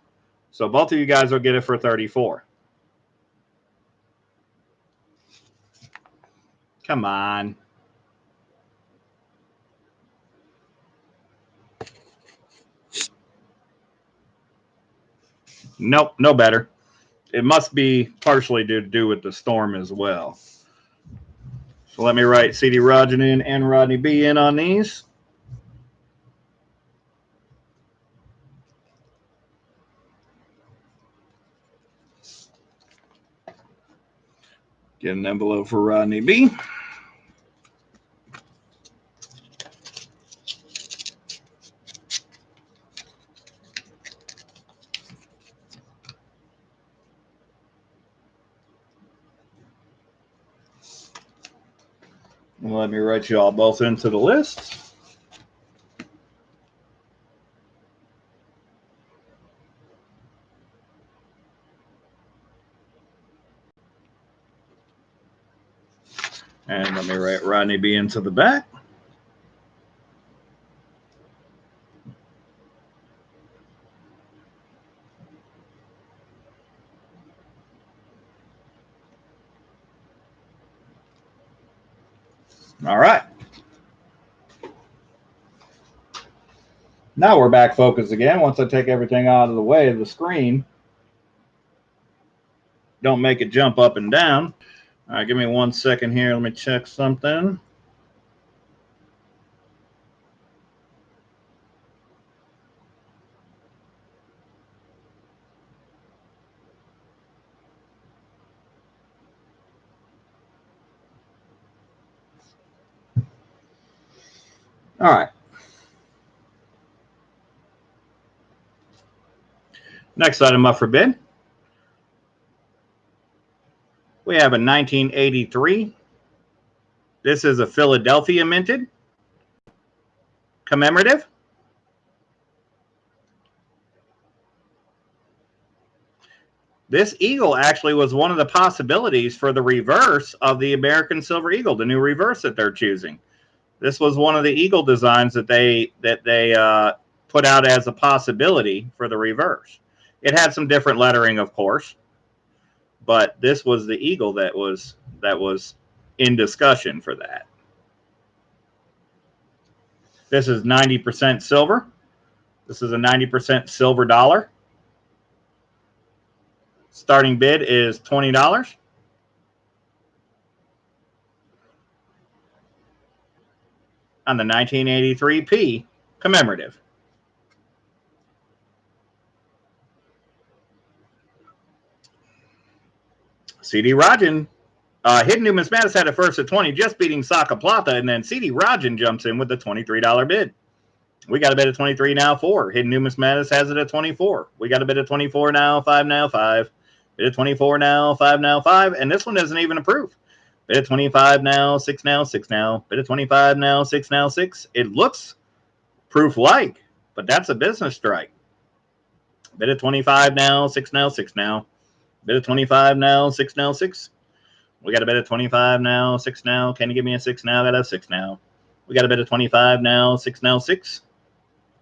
So both of you guys will get it for 34. Come on. Nope, no better. It must be partially to do with the storm as well. So let me write CD Rogen in and Rodney B in on these. Get an envelope for Rodney B. Let me write you all both into the list. And let me write Rodney B into the back. All right. Now we're back focused again. Once I take everything out of the way of the screen, don't make it jump up and down. All right, give me 1 second here. Let me check something. All right. Next item up for bid. We have a 1983. This is a Philadelphia minted commemorative. This eagle actually was one of the possibilities for the reverse of the American Silver Eagle, the new reverse that they're choosing. This was one of the eagle designs that they put out as a possibility for the reverse. It had some different lettering, of course, but this was the eagle that was in discussion for that. This is 90% silver. This is a 90% silver dollar. Starting bid is $20. On the 1983P commemorative. CD Rajan, Hidden Numismatics had it first at 20, just beating Saca Plata, and then CD Rajan jumps in with the $23 bid. We got a bid at 23 now, 4. Hidden Numismatics has it at 24. We got a bid at 24 now, 5 now, 5. Bid at 24 now, 5 now, 5. And this one isn't even approved. Bid at 25 now, 6 now, 6 now. Bid at 25 now, 6 now, 6. It looks proof-like, but that's a business strike. Bid at 25 now, 6 now, 6 now. Bid at 25 now, 6 now, 6. We got a bid at 25 now, 6 now. Can you give me a 6 now? Got a 6 now. We got a bid at 25 now, 6 now, 6.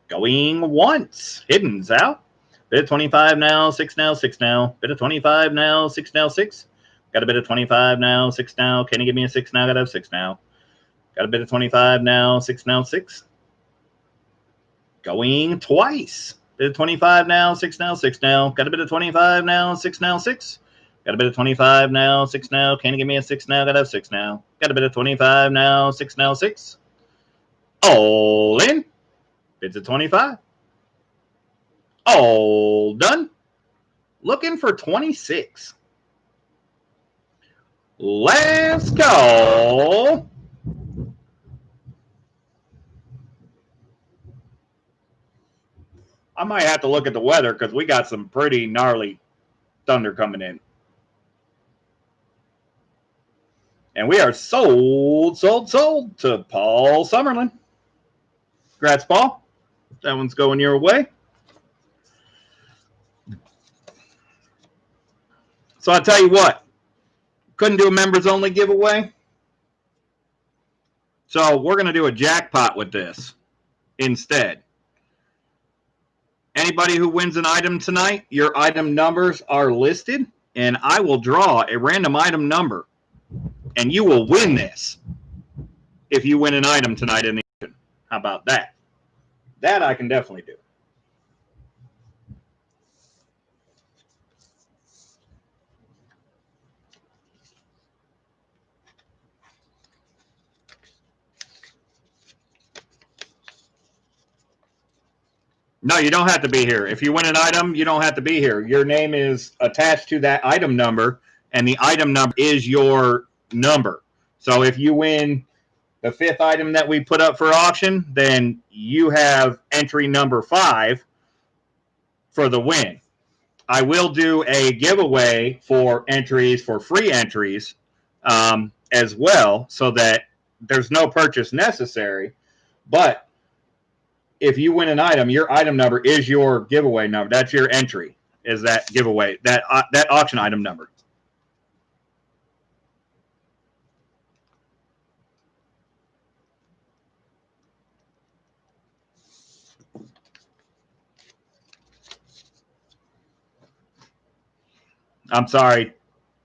Going once. Hidden's out. Bid at 25 now, 6 now, 6 now. Bid at 25 now, 6 now, 6. Got a bid at 25 now, 6 now. Can you give me a 6 now? Got a 6 now. Got a bid at 25 now, 6 now, 6. Going twice. Bid at 25 now, 6 now, 6 now. Got a bid at 25 now, 6 now, 6. Got a bid at 25 now, 6 now. Can you give me a 6 now? Got a 6 now. Got a bid at 25 now, 6 now, 6. All in. Bids at 25. All done. Looking for 26. Let's go. I might have to look at the weather because we got some pretty gnarly thunder coming in. And we are sold to Paul Summerlin. Congrats, Paul. That one's going your way. So I'll tell you what. Couldn't do a members only giveaway. So we're going to do a jackpot with this instead. Anybody who wins an item tonight, your item numbers are listed, and I will draw a random item number, and you will win this if you win an item tonight in the auction. How about that? That I can definitely do. No, you don't have to be here. If you win an item, you don't have to be here. Your name is attached to that item number, and the item number is your number. So if you win the 5th item that we put up for auction, then you have entry number 5 for the win. I will do a giveaway for entries, for free entries, as well, so that there's no purchase necessary. But if you win an item, your item number is your giveaway number. That's your entry, is that giveaway, that auction item number. I'm sorry.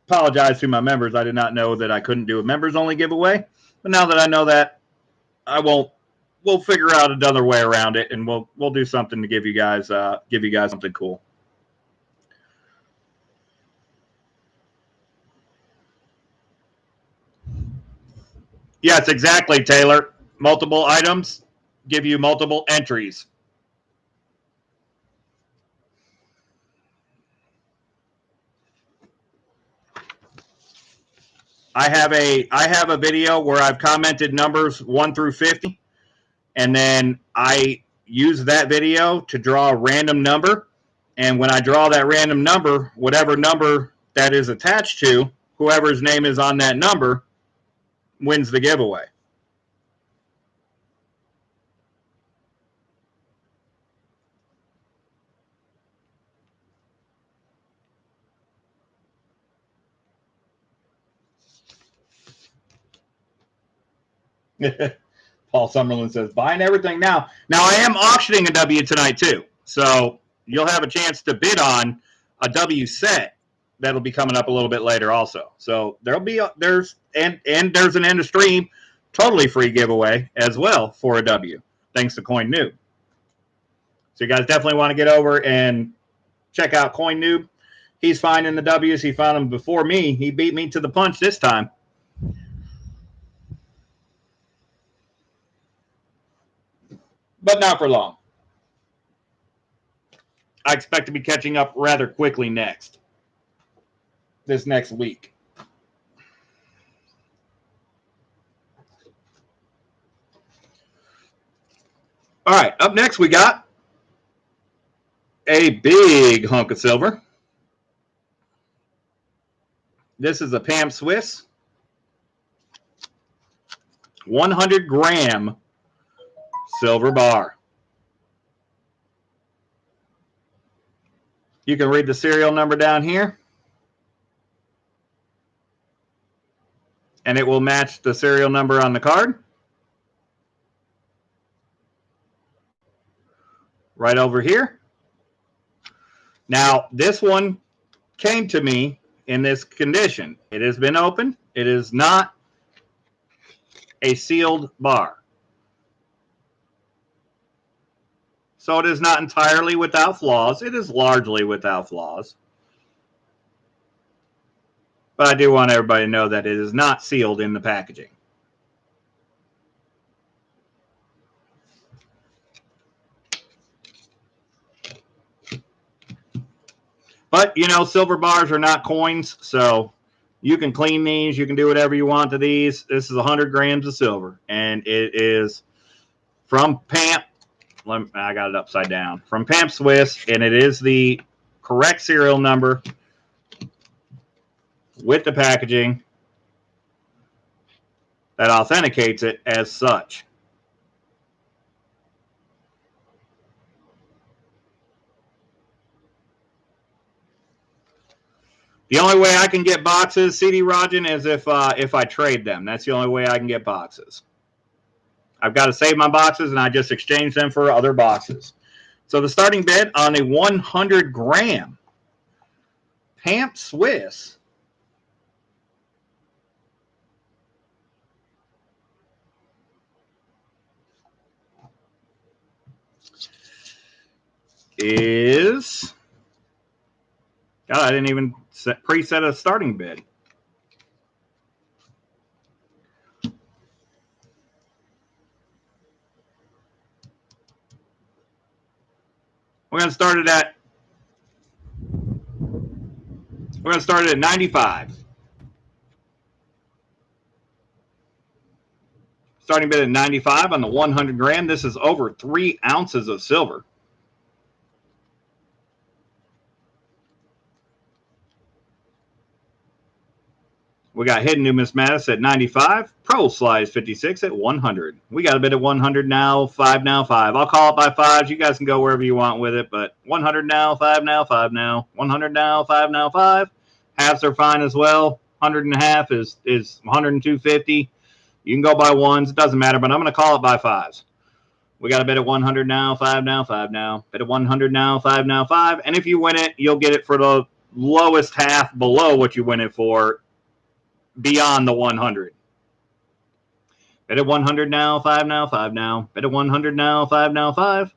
Apologize to my members. I did not know that I couldn't do a members only giveaway. But now that I know that, I won't. We'll figure out another way around it, and we'll do something to give you guys something cool. Yes, exactly, Taylor. Multiple items give you multiple entries. I have a video where I've commented numbers 1 through 50, and then I use that video to draw a random number. And when I draw that random number, whatever number that is attached to, whoever's name is on that number wins the giveaway. Paul Summerlin says, buying everything now. Now, I am auctioning a W tonight, too. So you'll have a chance to bid on a W set that'll be coming up a little bit later also. So there's an end of stream totally free giveaway as well for a W, thanks to Coin Noob. So you guys definitely want to get over and check out Coin Noob. He's finding the W's. He found them before me. He beat me to the punch this time. But not for long. I expect to be catching up rather quickly this next week. All right, up next we got a big hunk of silver. This is a Pam Swiss 100-gram silver bar. You can read the serial number down here, and it will match the serial number on the card. Right over here. Now, this one came to me in this condition. It has been opened. It is not a sealed bar. So it is not entirely without flaws. It is largely without flaws. But I do want everybody to know that it is not sealed in the packaging. But, you know, silver bars are not coins, so you can clean these. You can do whatever you want to these. This is 100 grams of silver, and it is from Pam. I got it upside down. From Pam Swiss, and it is the correct serial number with the packaging that authenticates it as such. The only way I can get boxes, CD Rajan, is if I trade them. That's the only way I can get boxes. I've got to save my boxes, and I just exchange them for other boxes. So the starting bid on a 100-gram Pam Swiss is... God, I didn't even preset a starting bid. We're going to start it at 95. Starting bid at 95 on the 100 gram. This is over 3 ounces of silver. We got Hidden Numismatics at 95. Pro Slice 56 at 100. We got a bid at 100 now, 5 now, 5. I'll call it by 5s. You guys can go wherever you want with it, but 100 now, 5 now, 5 now. 100 now, 5 now, 5. Halves are fine as well. 100 and a half is 102.50. You can go by 1s. It doesn't matter, but I'm going to call it by 5s. We got a bid at 100 now, 5 now, 5 now. Bid at 100 now, 5 now, 5. And if you win it, you'll get it for the lowest half below what you win it for, beyond the 100. Bid at 100 now, 5 now, 5 now. Bid at 100 now, 5 now, 5.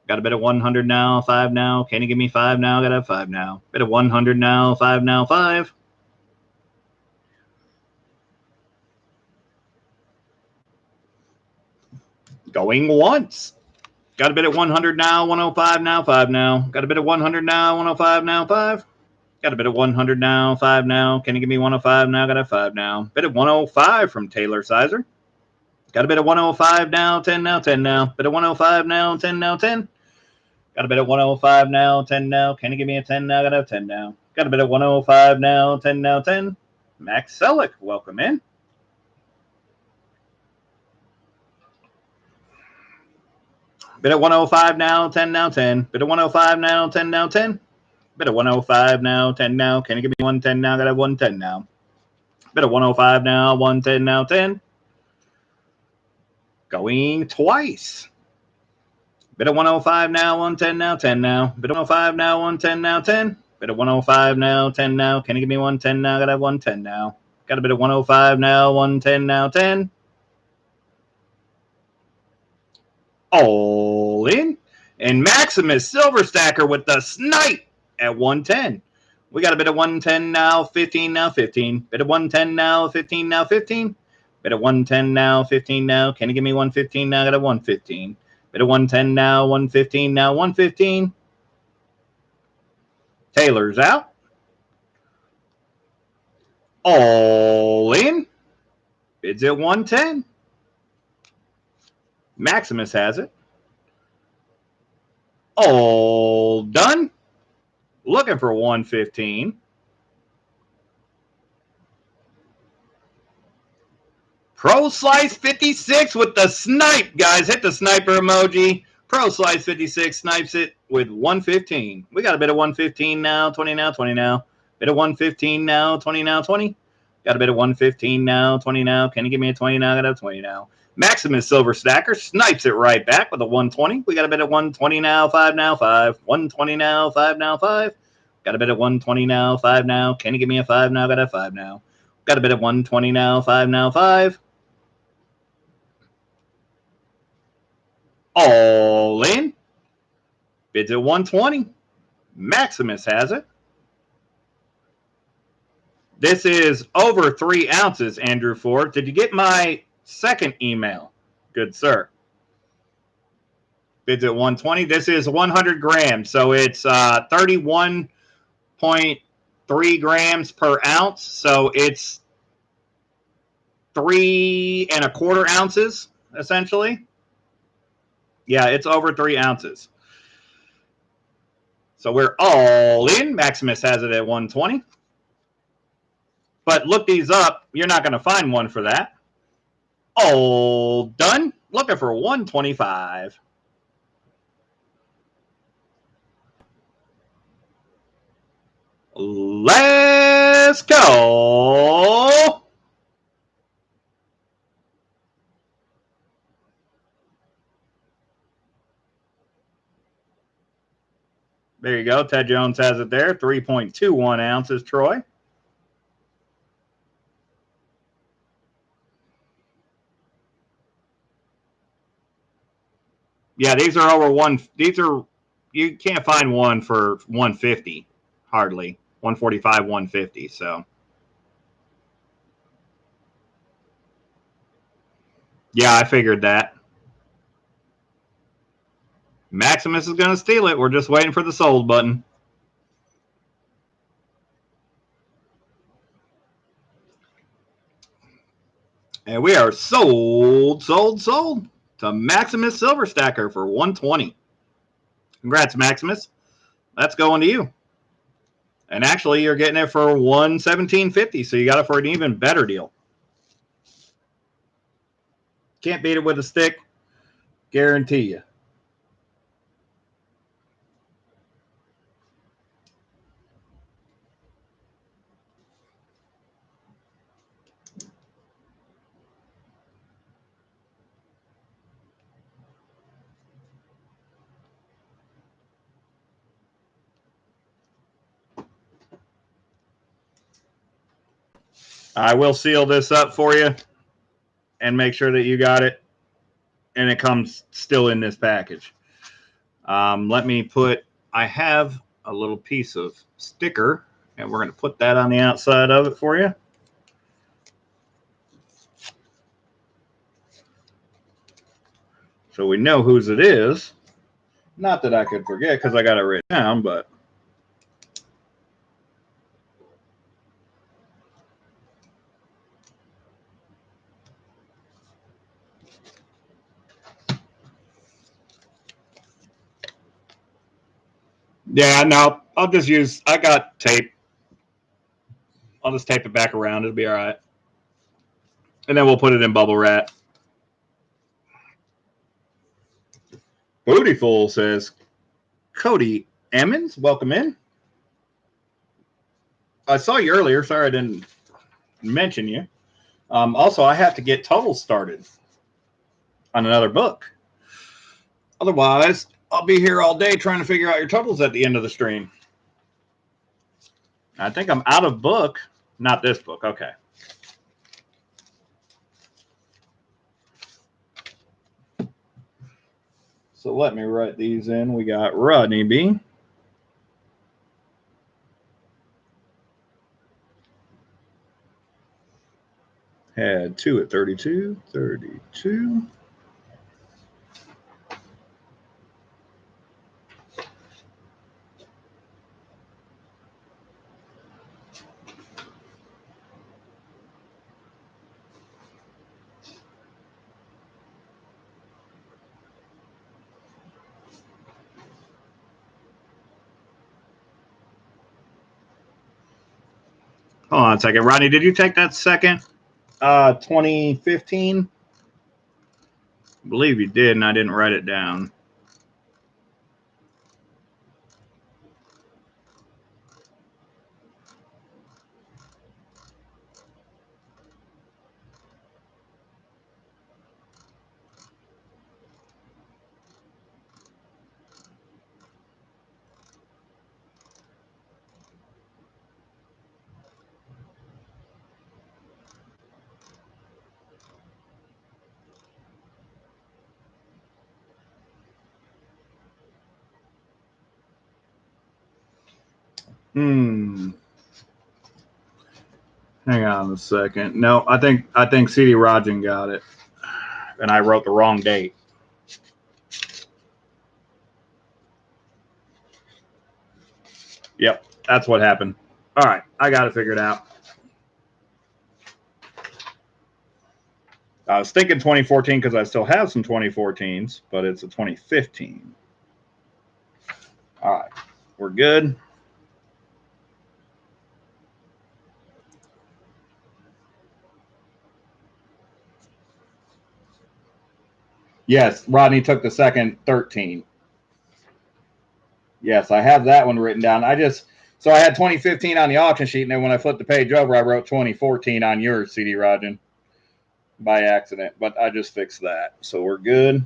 Got a bid at 100 now, 5 now. Can you give me 5 now? Got to have 5 now. Bid at 100 now, 5 now, 5. Going once. Got a bid at 100 now, 105 now, 5 now. Got a bid at 100 now, 105 now, 5. Got a bid at 100 now, 5 now. Can you give me 105 now? Got a 5 now. Bid at 105 from Taylor Sizer. Got a bid at 105 now, 10 now, 10 now. Bid at 105 now, 10 now, 10. Got a bid at 105 now, 10 now. Can you give me a 10 now? Got a 10 now. Got a bid at 105 now, 10 now, 10. Max Selleck, welcome in. Bid at 105 now, 10 now, 10. Bid at 105 now, 10 now, 10. Bid at 105 now, 10 now. Can you give me 110 now? Got a 110 now. Bid at 105 now, 110 now, 10. Going twice. Bid at 105 now, 110 now, 10 now. Bid at 105 now, 110 now, 10. Bid at 105 now, 10 now. Can you give me 110 now? Got a 110 now. Got a bid at 105 now, 110 now, 10. All in. And Maximus Silver Stacker with the snipe at 110. We got a bid at 110 now, 15 now, 15. Bid at 110 now, 15 now, 15. Bid at 110 now, 15 now. Can you give me 115 now? Got a 115. Bid at 110 now, 115 now, 115. Taylor's out. All in. Bids at 110. Maximus has it. All done. Looking for 115. Pro Slice 56 with the snipe, guys. Hit the sniper emoji. Pro Slice 56 snipes it with 115. We got a bit of 115 now, 20 now, 20 now. Bit of 115 now, 20 now, 20. Got a bit of 115 now, 20 now. Can you give me a 20 now? Got a 20 now. Maximus Silver Stacker snipes it right back with a 120. We got a bit of 120 now, 5 now, 5. 120 now, 5 now, 5. Got a bit of 120 now, 5 now. Can you give me a 5 now? Got a 5 now. Got a bit of 120 now, 5 now, 5. All in. Bids at 120. Maximus has it. This is over 3 ounces, Andrew Ford. Did you get my second email? Good, sir. Bids at 120. This is 100 grams, so it's 31.3 grams per ounce. So it's 3 1/4 ounces, essentially. Yeah, it's over 3 ounces. So we're all in. Maximus has it at 120. But look these up. You're not going to find one for that. All done. Looking for 125. Let's go. There you go. Ted Jones has it there. 3.21 ounces, Troy. Yeah, these are over one. These are, you can't find one for 150, hardly. 145, 150. So, yeah, I figured that. Maximus is going to steal it. We're just waiting for the sold button. And we are sold to Maximus Silver Stacker for 120. Congrats, Maximus. That's going to you. And actually, you're getting it for $117.50, so you got it for an even better deal. Can't beat it with a stick. Guarantee you. I will seal this up for you and make sure that you got it. And it comes still in this package. Let me put, I have a little piece of sticker, and we're going to put that on the outside of it for you. So we know whose it is. Not that I could forget because I got it written down, but. Yeah, no, I'll just use, I got tape. I'll just tape it back around. It'll be all right. And then we'll put it in bubble wrap. Bootyful says, Cody Emmons, welcome in. I saw you earlier. Sorry I didn't mention you. Also, I have to get totals started on another book. Otherwise, I'll be here all day trying to figure out your totals at the end of the stream. I think I'm out of book. Not this book. Okay. So let me write these in. We got Rodney B. Had 2 at 32. 32. Hold on a second. Rodney, did you take that second 2015? I believe you did, and I didn't write it down. Hang on a second. No, I think CD Rajan got it, and I wrote the wrong date. Yep, that's what happened. All right, I got it figured out. I was thinking 2014 because I still have some 2014s, but it's a 2015. All right, we're good. Yes, Rodney took the second 13. Yes, I have that one written down. So I had 2015 on the auction sheet, and then when I flipped the page over, I wrote 2014 on yours, CD Rajan, by accident. But I just fixed that, so we're good.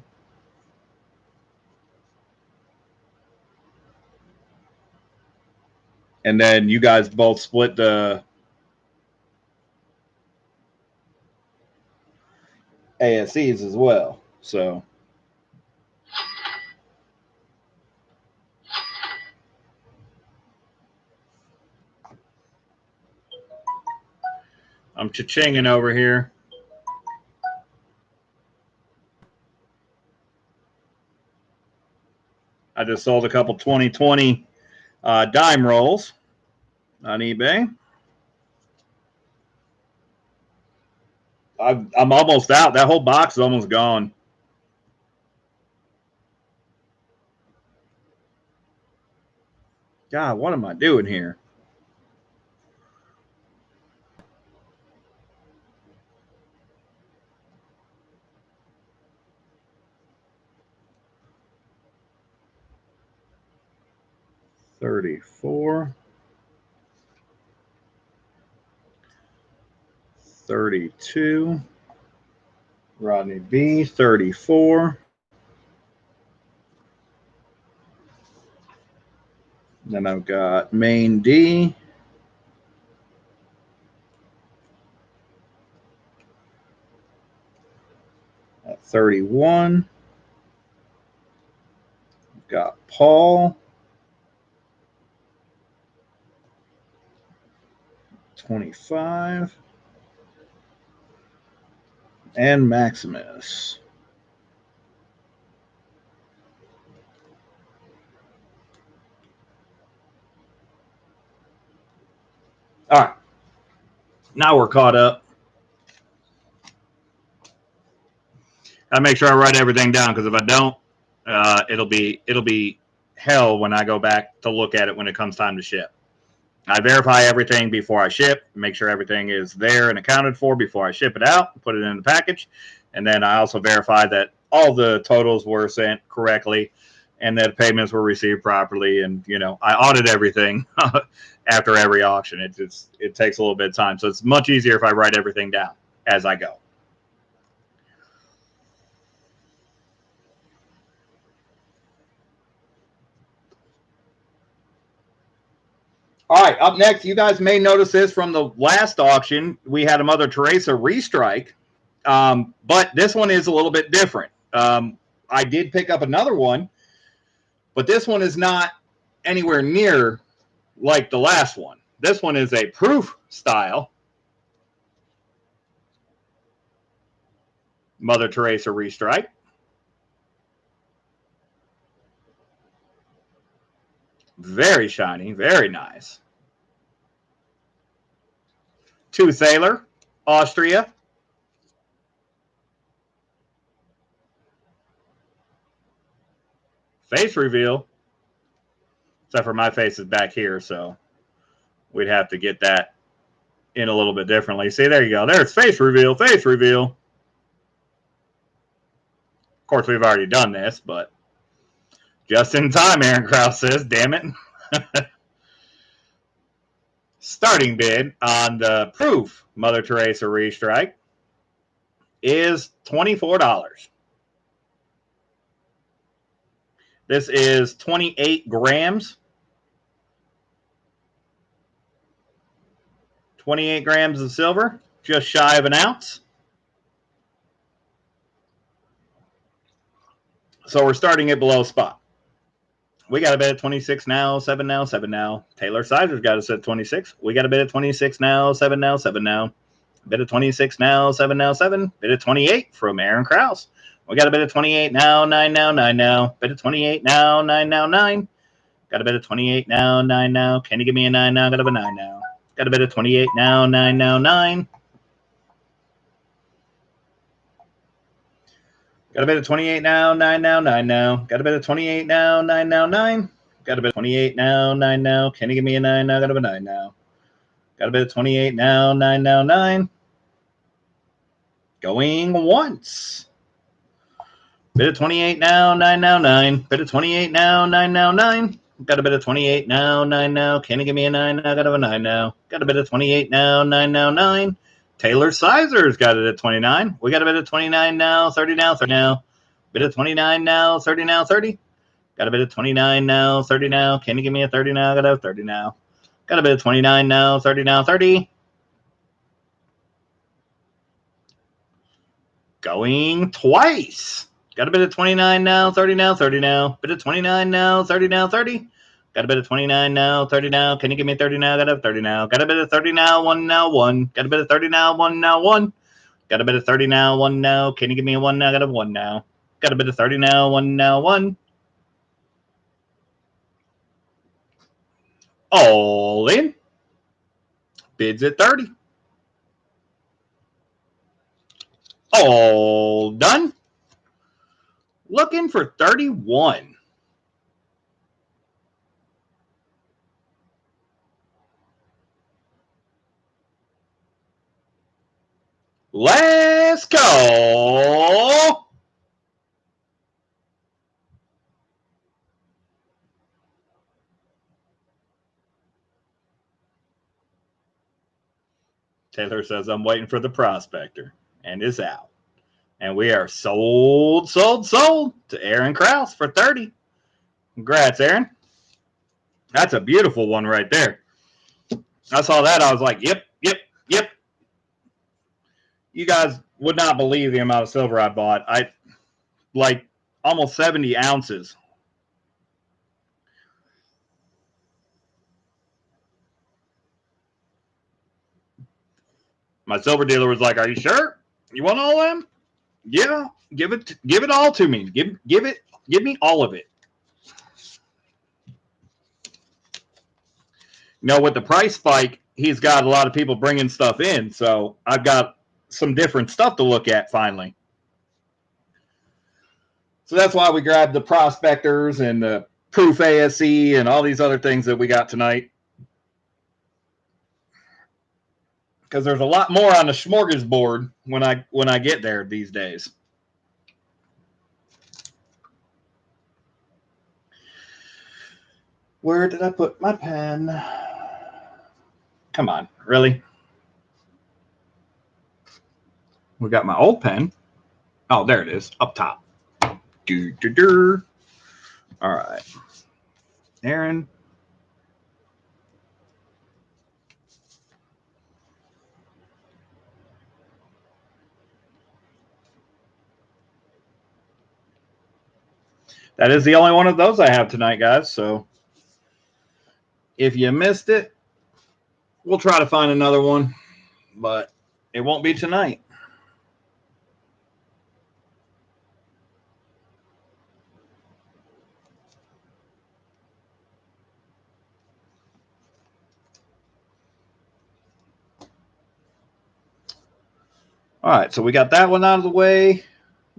And then you guys both split the ASCs as well. So I'm cha-chinging over here. I just sold a couple 2020 dime rolls on eBay. I'm almost out. That whole box is almost gone. God, what am I doing here? $34, $32, Rodney B, $34. Then I've got Main D. At 31. I've got Paul. 25. And Maximus. All right. Now we're caught up. I make sure I write everything down, because if I don't, it'll be hell when I go back to look at it when it comes time to ship. I verify everything before I ship, make sure everything is there and accounted for before I ship it out, put it in the package, and then I also verify that all the totals were sent correctly and that payments were received properly. And I audit everything after every auction. It takes a little bit of time, so it's much easier if I write everything down as I go. All right, up next, you guys may notice this from the last auction. We had a Mother Teresa restrike, but this one is a little bit different. I did pick up another one, but this one is not anywhere near like the last one. This one is a proof style Mother Teresa restrike. Very shiny, very nice. To Thaler, Austria. Face reveal. Except for my face is back here, so we'd have to get that in a little bit differently. See, there you go. There's face reveal, face reveal. Of course, we've already done this, but just in time, Aaron Krause says, damn it. Starting bid on the proof Mother Teresa restrike is $24. This is 28 grams. 28 grams of silver, just shy of an ounce. So we're starting it below spot. We got a bid at 26 now, 7 now, 7 now. Taylor Sizer's got us at 26. We got a bid at 26 now, 7 now, 7 now. Bid at 26 now, 7 now, 7. Bid at 28 from Aaron Krause. We got a bid at 28 now, 9 now, 9 now. Bid at 28 now, 9 now, 9. Got a bid at 28 now, 9 now. Can you give me a 9 now? Got a bid 9 now. Got a bid at 28 now, 9 now, 9. Got a bid at 28 now, 9 now, 9 now. Got a bid at 28 now, 9 now, 9. Got a bid at 28 now, 9 now. Can you give me a 9 now? Got a bid 9 now. Got a bid at 28 now, 9 now, 9. Going once. Bid at 28 now, 9 now, 9. Bid at 28 now, 9 now, 9. Got a bid at 28 now, 9 now. Can you give me a 9 now? Got a 9 now. Got a bid at 28 now, 9 now, 9. Taylor Sizer's got it at 29. We got a bid at 29 now, 30 now, 30 now. Bid at 29 now, 30 now, 30. Got a bid at 29 now, 30 now. Can you give me a 30 now? Got a 30 now. Got a bid at 29 now, 30 now, 30. Going twice. Got a bid at 29 now, 30 now, 30 now. Bid at 29 now, 30 now, 30. Got a bid at 29 now, 30 now. Can you give me 30 now? Got a 30 now. Got a bid at 30 now, 1 now, 1. Got a bid at 30 now, 1 now, 1. Got a bid at 30 now, 1 now. Can you give me a 1 now? Got a 1 now. Got a bid at 30 now, 1 now, 1. All in. Bids at 30. All done. Looking for 31. Let's go. Taylor says, I'm waiting for the prospector, and is out. And we are sold to Aaron Krause for 30. Congrats, Aaron. That's a beautiful one right there. I saw that. I was like, yep. You guys would not believe the amount of silver I bought. I like almost 70 ounces. My silver dealer was like, are you sure? You want all of them? Yeah, give it all to me. Give me all of it. You know, with the price spike, he's got a lot of people bringing stuff in, so I've got some different stuff to look at finally. So that's why we grabbed the prospectors and the proof ASE and all these other things that we got tonight. Because there's a lot more on the smorgasbord when I get there these days. Where did I put my pen? Come on, really? We got my old pen. Oh, there it is, up top. All right, Aaron. That is the only one of those I have tonight, guys. So if you missed it, we'll try to find another one, but it won't be tonight. All right, so we got that one out of the way.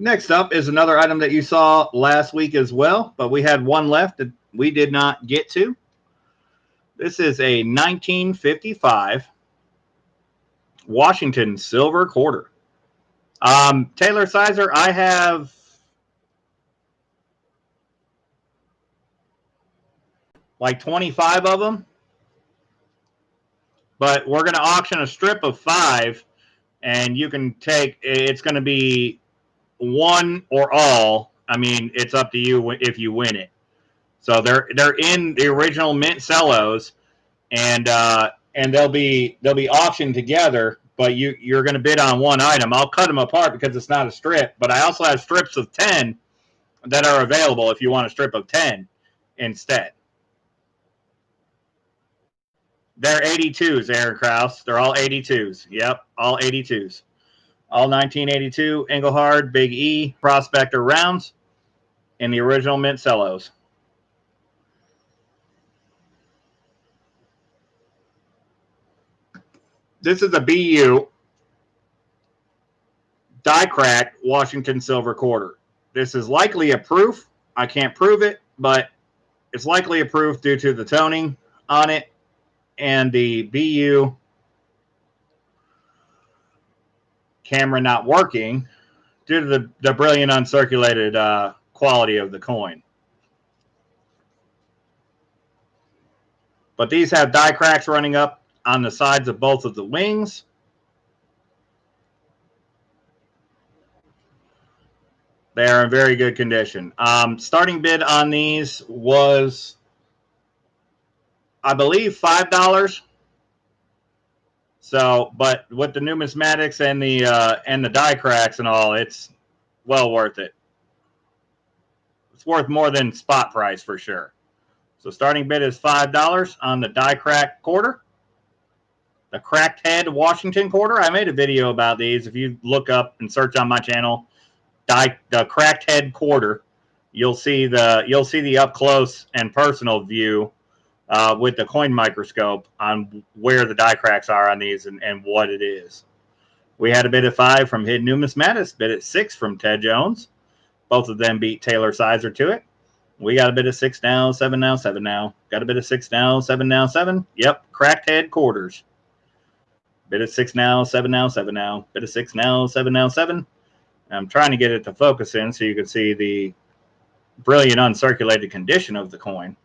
Next up is another item that you saw last week as well, but we had one left that we did not get to. This is a 1955 Washington silver quarter. Taylor Sizer, I have like 25 of them, but we're going to auction a strip of 5, and you can take, it's going to be one or all. I mean, it's up to you if you win it. So they're in the original mint cellos, and they'll be auctioned together. But you're going to bid on one item. I'll cut them apart because it's not a strip. But I also have strips of 10 that are available if you want a strip of 10 instead. They're 82s, Aaron Krause. They're all 82s. Yep, all 82s. All 1982 Engelhard Big E Prospector rounds in the original mint cellos. This is a BU die crack Washington silver quarter. This is likely a proof. I can't prove it, but it's likely a proof due to the toning on it and the BU camera not working due to the brilliant uncirculated quality of the coin. But these have die cracks running up on the sides of both of the wings. They are in very good condition. Starting bid on these was, I believe, $5. So, but with the numismatics and the die cracks and all, it's well worth it. It's worth more than spot price for sure. So starting bid is $5 on the die crack quarter. The cracked head Washington quarter. I made a video about these. If you look up and search on my channel, the cracked head quarter, you'll see the up close and personal view with the coin microscope on where the die cracks are on these and what it is. We had a bid at 5 from Hidden Numismatist, bid at 6 from Ted Jones. Both of them beat Taylor Sizer to it. We got a bid of 6 now, 7 now, 7 now. Got a bid of 6 now, 7 now, 7. Yep, cracked head quarters. Bid of 6 now, 7 now, 7 now. Bid of 6 now, 7 now, 7. I'm trying to get it to focus in so you can see the brilliant uncirculated condition of the coin.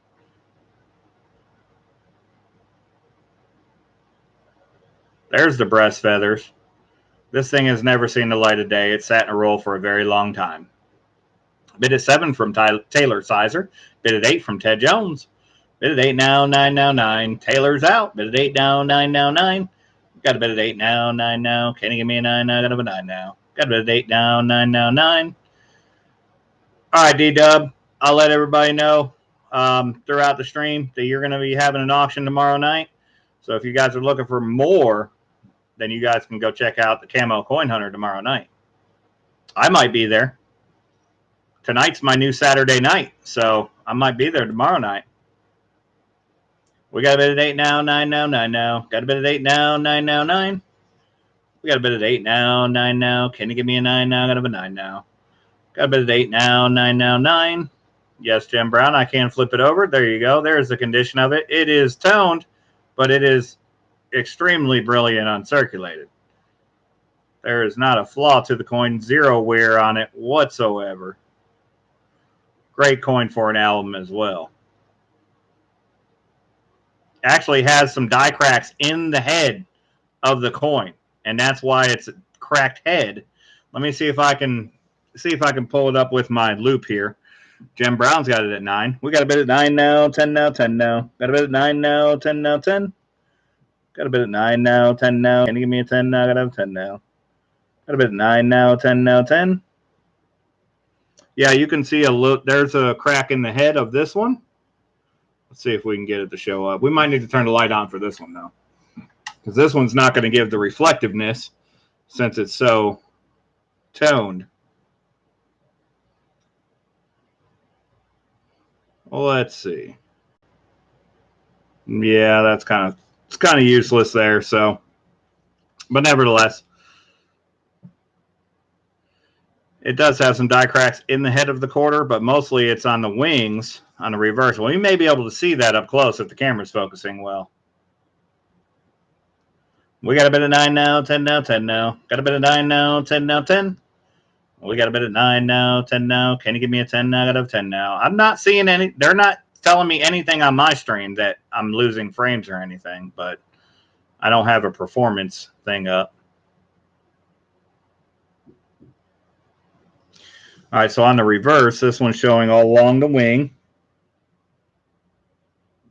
There's the breast feathers. This thing has never seen the light of day. It sat in a roll for a very long time. Bid at 7 from Taylor Sizer. Bid at 8 from Ted Jones. Bid at 8 now, 9 now, 9. Taylor's out. Bid at 8 now, 9 now, 9. Got a bid at 8 now, 9 now. Can you give me a 9 now? Got a 9 now. Got a bid at 8 now, 9 now, 9. All right, D-Dub. I'll let everybody know throughout the stream that you're going to be having an auction tomorrow night. So if you guys are looking for more, then you guys can go check out the Camo Coin Hunter tomorrow night. I might be there. Tonight's my new Saturday night, so I might be there tomorrow night. We got a bid at 8 now, 9 now, 9 now. Got a bid at 8 now, 9 now, 9. We got a bid at 8 now, 9 now. Can you give me a 9 now? Got a 9 now. Got a bid at 8 now, 9 now, 9. Yes, Jim Brown, I can flip it over. There you go. There's the condition of it. It is toned, but it is extremely brilliant uncirculated. There is not a flaw to the coin, zero wear on it whatsoever. Great coin for an album as well. Actually has some die cracks in the head of the coin, and that's why it's a cracked head. Let me see if I can pull it up with my loop here. Jim Brown's got it at 9. We got a bid at 9 now, 10 now, 10 now. Got a bid at 9 now, 10 now, 10. Got a bid at 9 now, 10 now. Can you give me a 10 now? Got a 10 now. Got a bid at 9 now, 10 now, 10. Yeah, you can see there's a crack in the head of this one. Let's see if we can get it to show up. We might need to turn the light on for this one, though, because this one's not going to give the reflectiveness since it's so toned. Well, let's see. Yeah, it's kind of useless there. So, but nevertheless, it does have some die cracks in the head of the quarter, but mostly it's on the wings on the reverse. Well, you may be able to see that up close if the camera's focusing well. We got a bit of 9 now, 10 now, 10 now. Got a bit of 9 now, 10 now, 10. We got a bit of 9 now, 10 now. Can you give me a 10 now? Got a 10 now. I'm not seeing any. They're not telling me anything on my stream that I'm losing frames or anything, but I don't have a performance thing up. All right, so on the reverse, this one's showing all along the wing.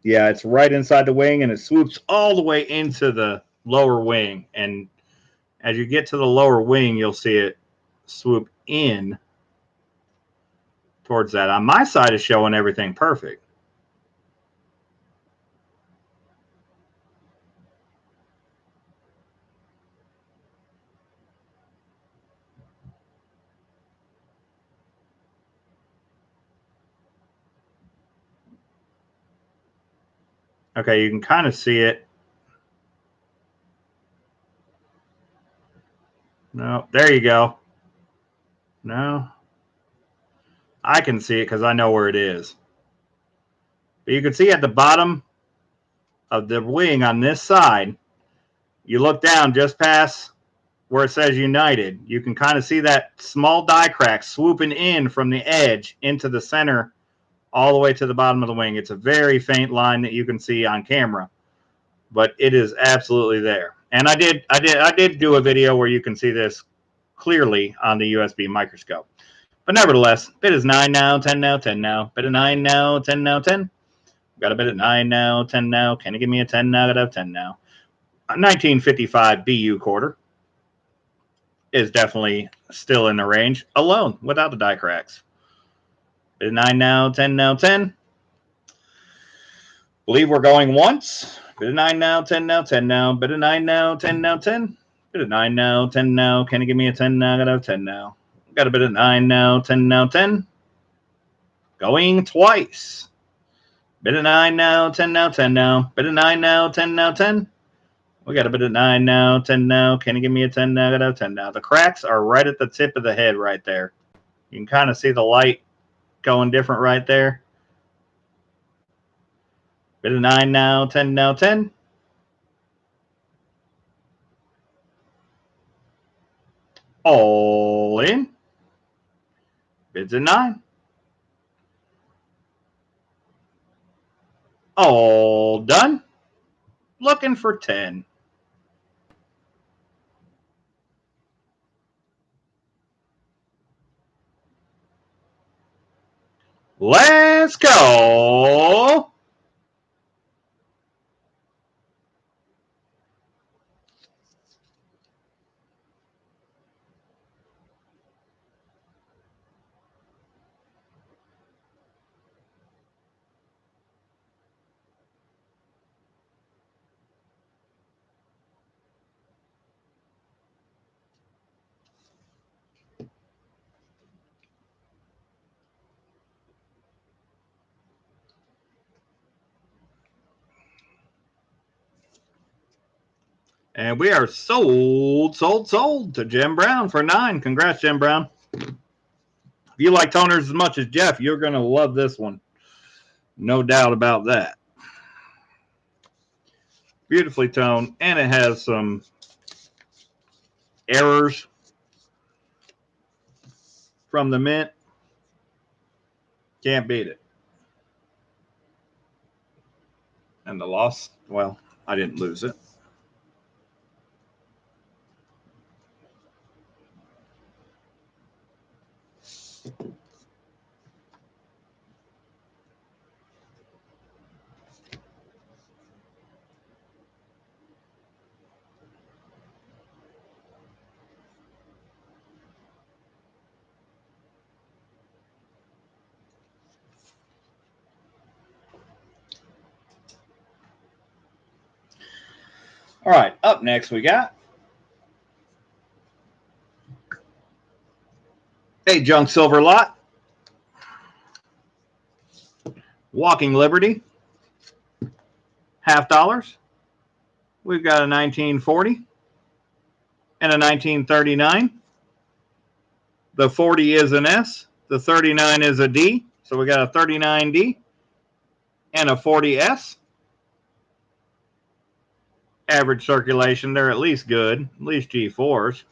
Yeah, it's right inside the wing, and it swoops all the way into the lower wing. And as you get to the lower wing, you'll see it swoop in towards that. On my side is showing everything perfect. Okay, you can kind of see it. No, there you go. No. I can see it because I know where it is. But you can see at the bottom of the wing on this side, you look down just past where it says United. You can kind of see that small die crack swooping in from the edge into the center all the way to the bottom of the wing. It's a very faint line that you can see on camera, but it is absolutely there. And I did do a video where you can see this clearly on the USB microscope. But nevertheless, bid is 9 now, 10 now, 10 now. Bid of 9 now, 10 now, 10. Got a bid at 9 now, 10 now. Can you give me a 10 now? Got to have 10 now. A 1955 BU quarter is definitely still in the range, alone, without the die cracks. Bid of 9 now, 10 now, 10. Believe we're going once. Bid of 9 now, 10 now, 10 now. Bid of 9 now, 10 now, 10. Bid of 9 now, 10 now. Can you give me a 10 now? Got to have 10 now. Got a bid of 9 now, 10 now, 10. Going twice. Bid of 9 now, 10 now, 10 now. Bid of 9 now, 10 now, 10. We got a bid at 9 now, 10 now. Can you give me a 10 now? Got a 10 now. The cracks are right at the tip of the head right there. You can kind of see the light going different right there. Bid at 9 now, 10 now, 10. All in. Bids at 9. All done. Looking for 10. Let's go. And we are sold to Jim Brown for 9. Congrats, Jim Brown. If you like toners as much as Jeff, you're going to love this one. No doubt about that. Beautifully toned, and it has some errors from the mint. Can't beat it. And the loss, well, I didn't lose it. All right, up next we got a junk silver lot. Walking Liberty. $50. We've got a 1940 and a 1939. The 40 is an S. The 39 is a D. So we got a 39D and a 40S. Average circulation, they're at least good, at least G4s.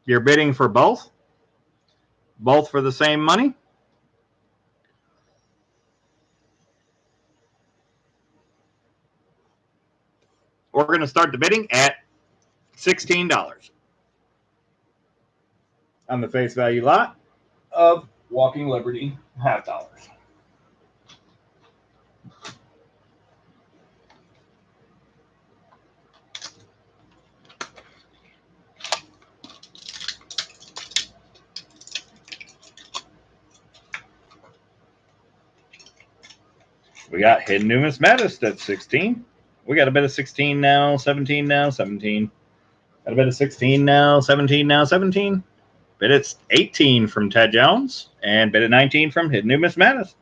You're bidding for both? Both for the same money? We're going to start the bidding at $16 on the face value lot of Walking Liberty, $50. We got Hidden Numismatist at 16. We got a bid of 16 now, 17 now, 17. Got a bid of 16 now, 17 now, 17. Bid at 18 from Ted Jones, and bid at 19 from Hidden Numismatist.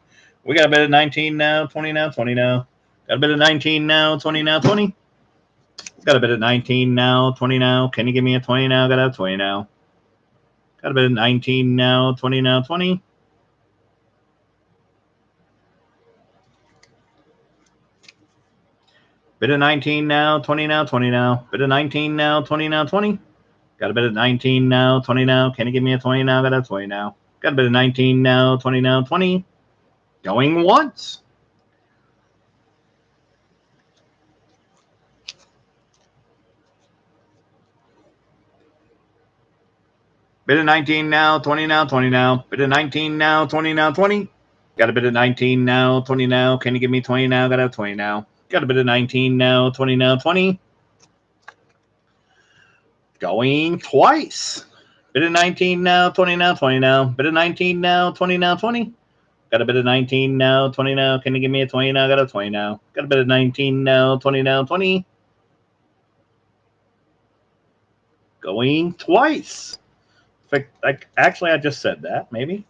We got a bid at 19 now, 20 now, 20 now. Got a bid at 19 now, 20 now, 20. Got a bid at 19 now, 20 now. Can you give me a 20 now? Got a 20 now. Got a bid at 19 now, 20 now, 20. Bid at 19 now, 20 now, 20 now. Bid at 19 now, 20 now, 20. Got a bid at 19 now, 20 now. Can you give me a 20 now? Got a 20 now. Got a bid at 19 now, 20 now, 20. Going once. Bid at 19 now, 20 now, 20 now. Bid at 19 now, 20 now, 20. Got a bid at 19 now, 20 now. Can you give me 20 now? Got a 20 now. Got a bid at 19 now, 20 now, 20. Going twice. Bid at 19 now, 20 now, 20 now. Bid at 19 now, 20 now, 20. Got a bid at 19 now, 20 now. Can you give me a 20 now? Got a 20 now. Got a bid at 19 now, 20 now, 20. Going twice. Actually, I just said that, maybe.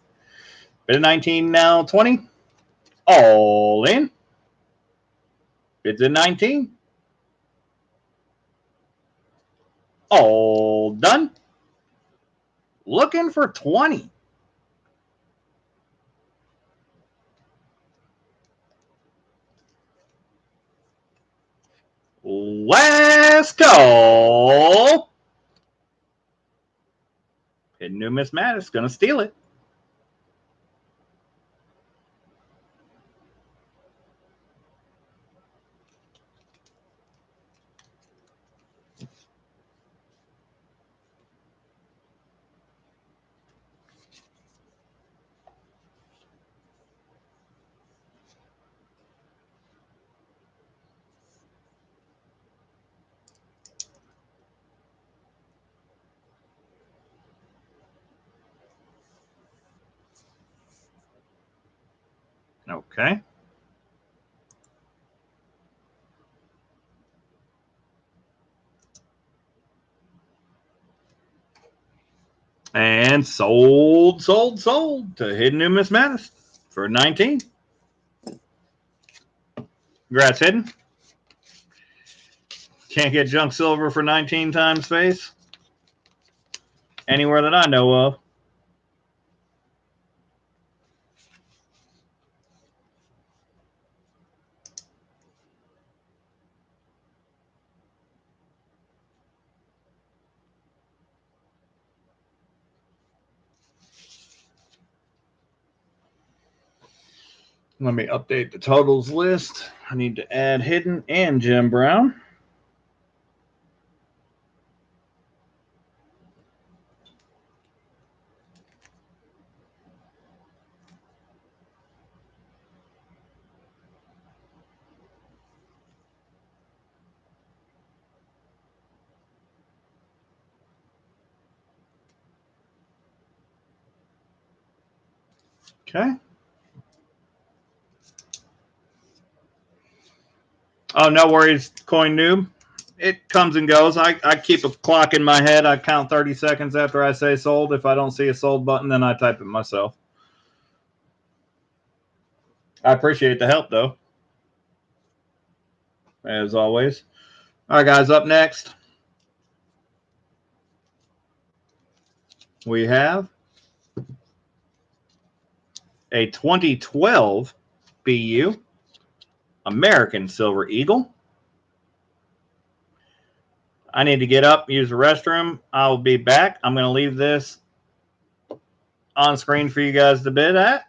Bid at 19 now, 20. All in. It's in 19. All done. Looking for 20. Last call. Hidden numismatist going to steal it. Okay. And sold to Hidden Numismatist for 19. Congrats, Hidden. Can't get junk silver for 19 times face anywhere that I know of. Let me update the totals list. I need to add Hidden and Jim Brown. Okay. Oh, no worries, Coin Noob. It comes and goes. I keep a clock in my head. I count 30 seconds after I say sold. If I don't see a sold button, then I type it myself. I appreciate the help, though, as always. All right, guys, up next, we have a 2012 BU American Silver Eagle. I need to get up, use the restroom. I'll be back. I'm going to leave this on screen for you guys to bid at.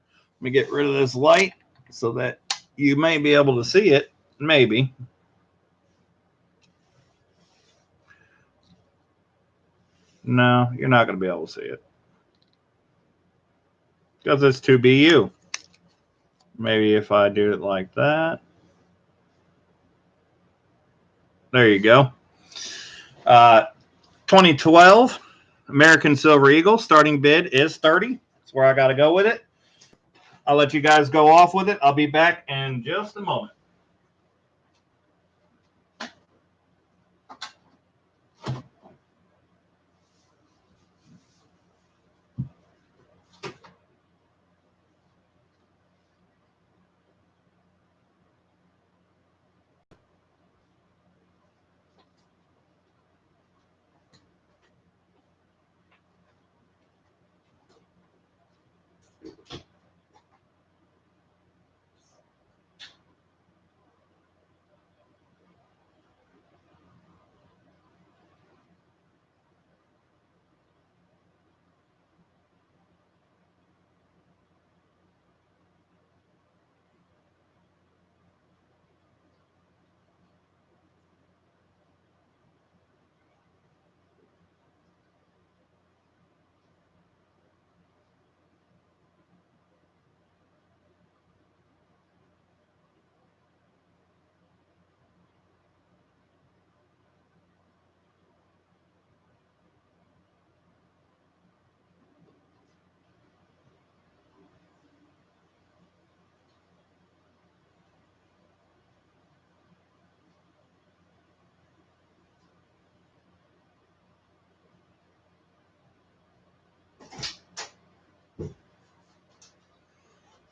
Let me get rid of this light so that you may be able to see it. Maybe. No, you're not going to be able to see it. Because it's 2BU. Maybe if I do it like that. There you go. 2012 American Silver Eagle. Starting bid is 30. That's where I got to go with it. I'll let you guys go off with it. I'll be back in just a moment.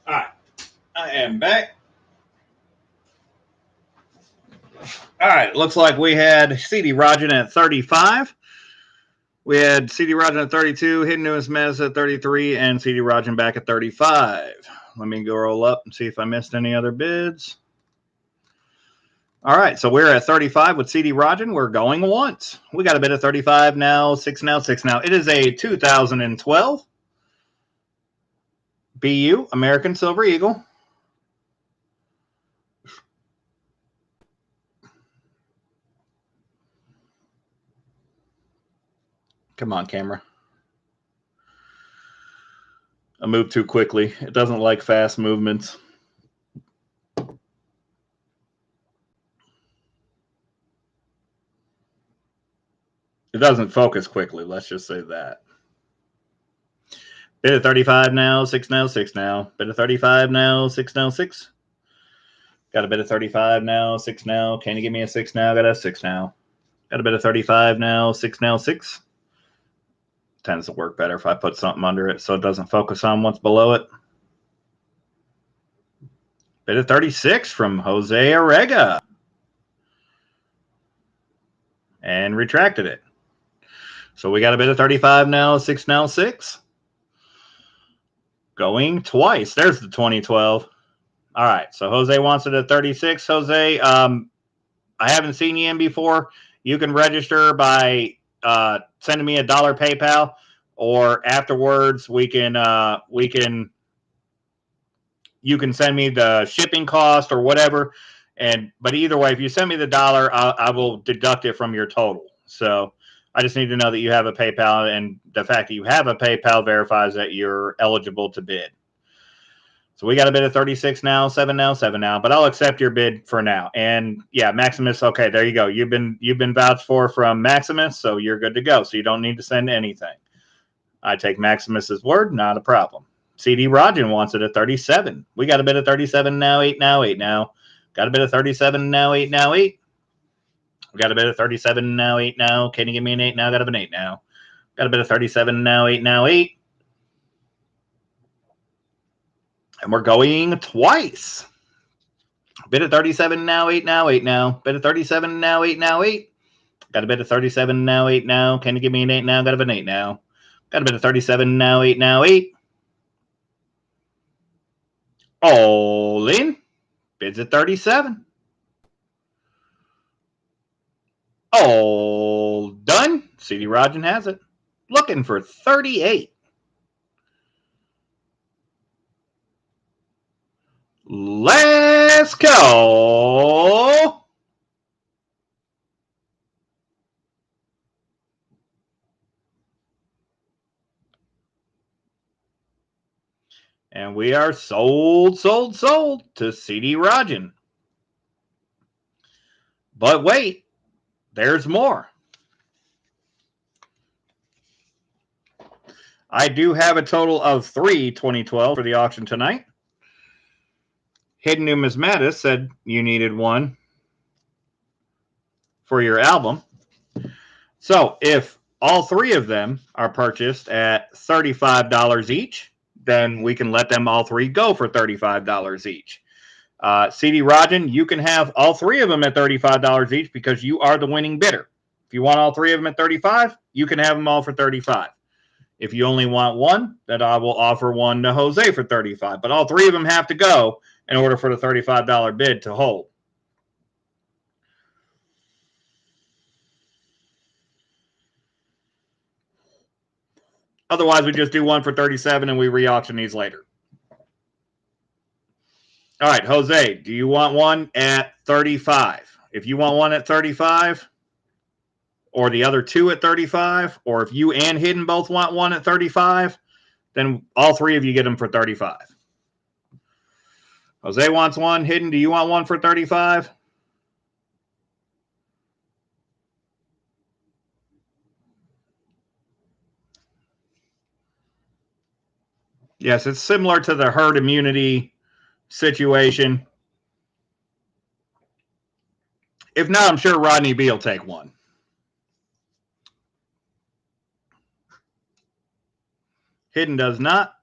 All right. I am back. All right, looks like we had CD Rogen at 35. We had CD Rogen at 32, Hidden Newest Mez at 33, and CD Rogen back at 35. Let me go roll up and see if I missed any other bids. All right, so we're at 35 with CD Rogen. We're going once. We got a bid of 35 now, 6 now, 6 now. It is a 2012 BU American Silver Eagle. Come on, camera. I moved too quickly. It doesn't like fast movements. It doesn't focus quickly. Let's just say that. Bid of 35 now, 6 now, 6 now. Bid of 35 now, 6 now, 6. Got a bid of 35 now, 6 now. Can you give me a 6 now? Got a 6 now. Got a bid of 35 now, 6 now, 6. Tends to work better if I put something under it so it doesn't focus on what's below it. Bid of 36 from Jose Arrega. And retracted it. So we got a bid of 35 now, 6 now, 6. Going twice. There's the 2012. All right, so Jose wants it at 36. Jose, I haven't seen you in before. You can register by sending me $1 PayPal, or afterwards you can send me the shipping cost or whatever. But either way, if you send me the $1, I will deduct it from your total. So I just need to know that you have a PayPal, and the fact that you have a PayPal verifies that you're eligible to bid. So we got a bid of 36 now, 7 now, 7 now, but I'll accept your bid for now. And yeah, Maximus, okay, there you go. You've been vouched for from Maximus, so you're good to go. So you don't need to send anything. I take Maximus's word, not a problem. CD Rogen wants it at 37. We got a bid of 37 now, 8 now, 8 now. Got a bid of 37 now, 8 now, 8. We got a bid of 37 now, 8 now. Can you give me an 8 now? Got a bid of 8 now. Got a bid of 37 now, 8 now, 8. And we're going twice. Bid of 37 now, 8 now, 8 now. Bid of 37 now, 8 now, 8. Got a bid of 37 now, 8 now. Can you give me an 8 now? Got a bid of 8 now. Got a bid of 37 now, 8 now, 8. All in. Bids at 37. All done. CD Rogen has it. Looking for 38. Let's go. And we are sold to CD Rogen. But wait, there's more. I do have a total of 3 2012 for the auction tonight. Hidden Numismatus said you needed one for your album. So if all 3 of them are purchased at $35 each, then we can let them all 3 go for $35 each. CD Rogen, you can have all 3 of them at $35 each because you are the winning bidder. If you want all 3 of them at $35, you can have them all for $35. If you only want one, then I will offer one to Jose for $35. But all 3 of them have to go in order for the $35 bid to hold. Otherwise, we just do one for 37 and we re-auction these later. All right, Jose, do you want one at 35? If you want one at 35, or the other 2 at 35, or if you and Hidden both want one at 35, then all 3 of you get them for 35. Jose wants one. Hidden, do you want one for 35? Yes, it's similar to the herd immunity situation. If not, I'm sure Rodney B will take one. Hidden does not.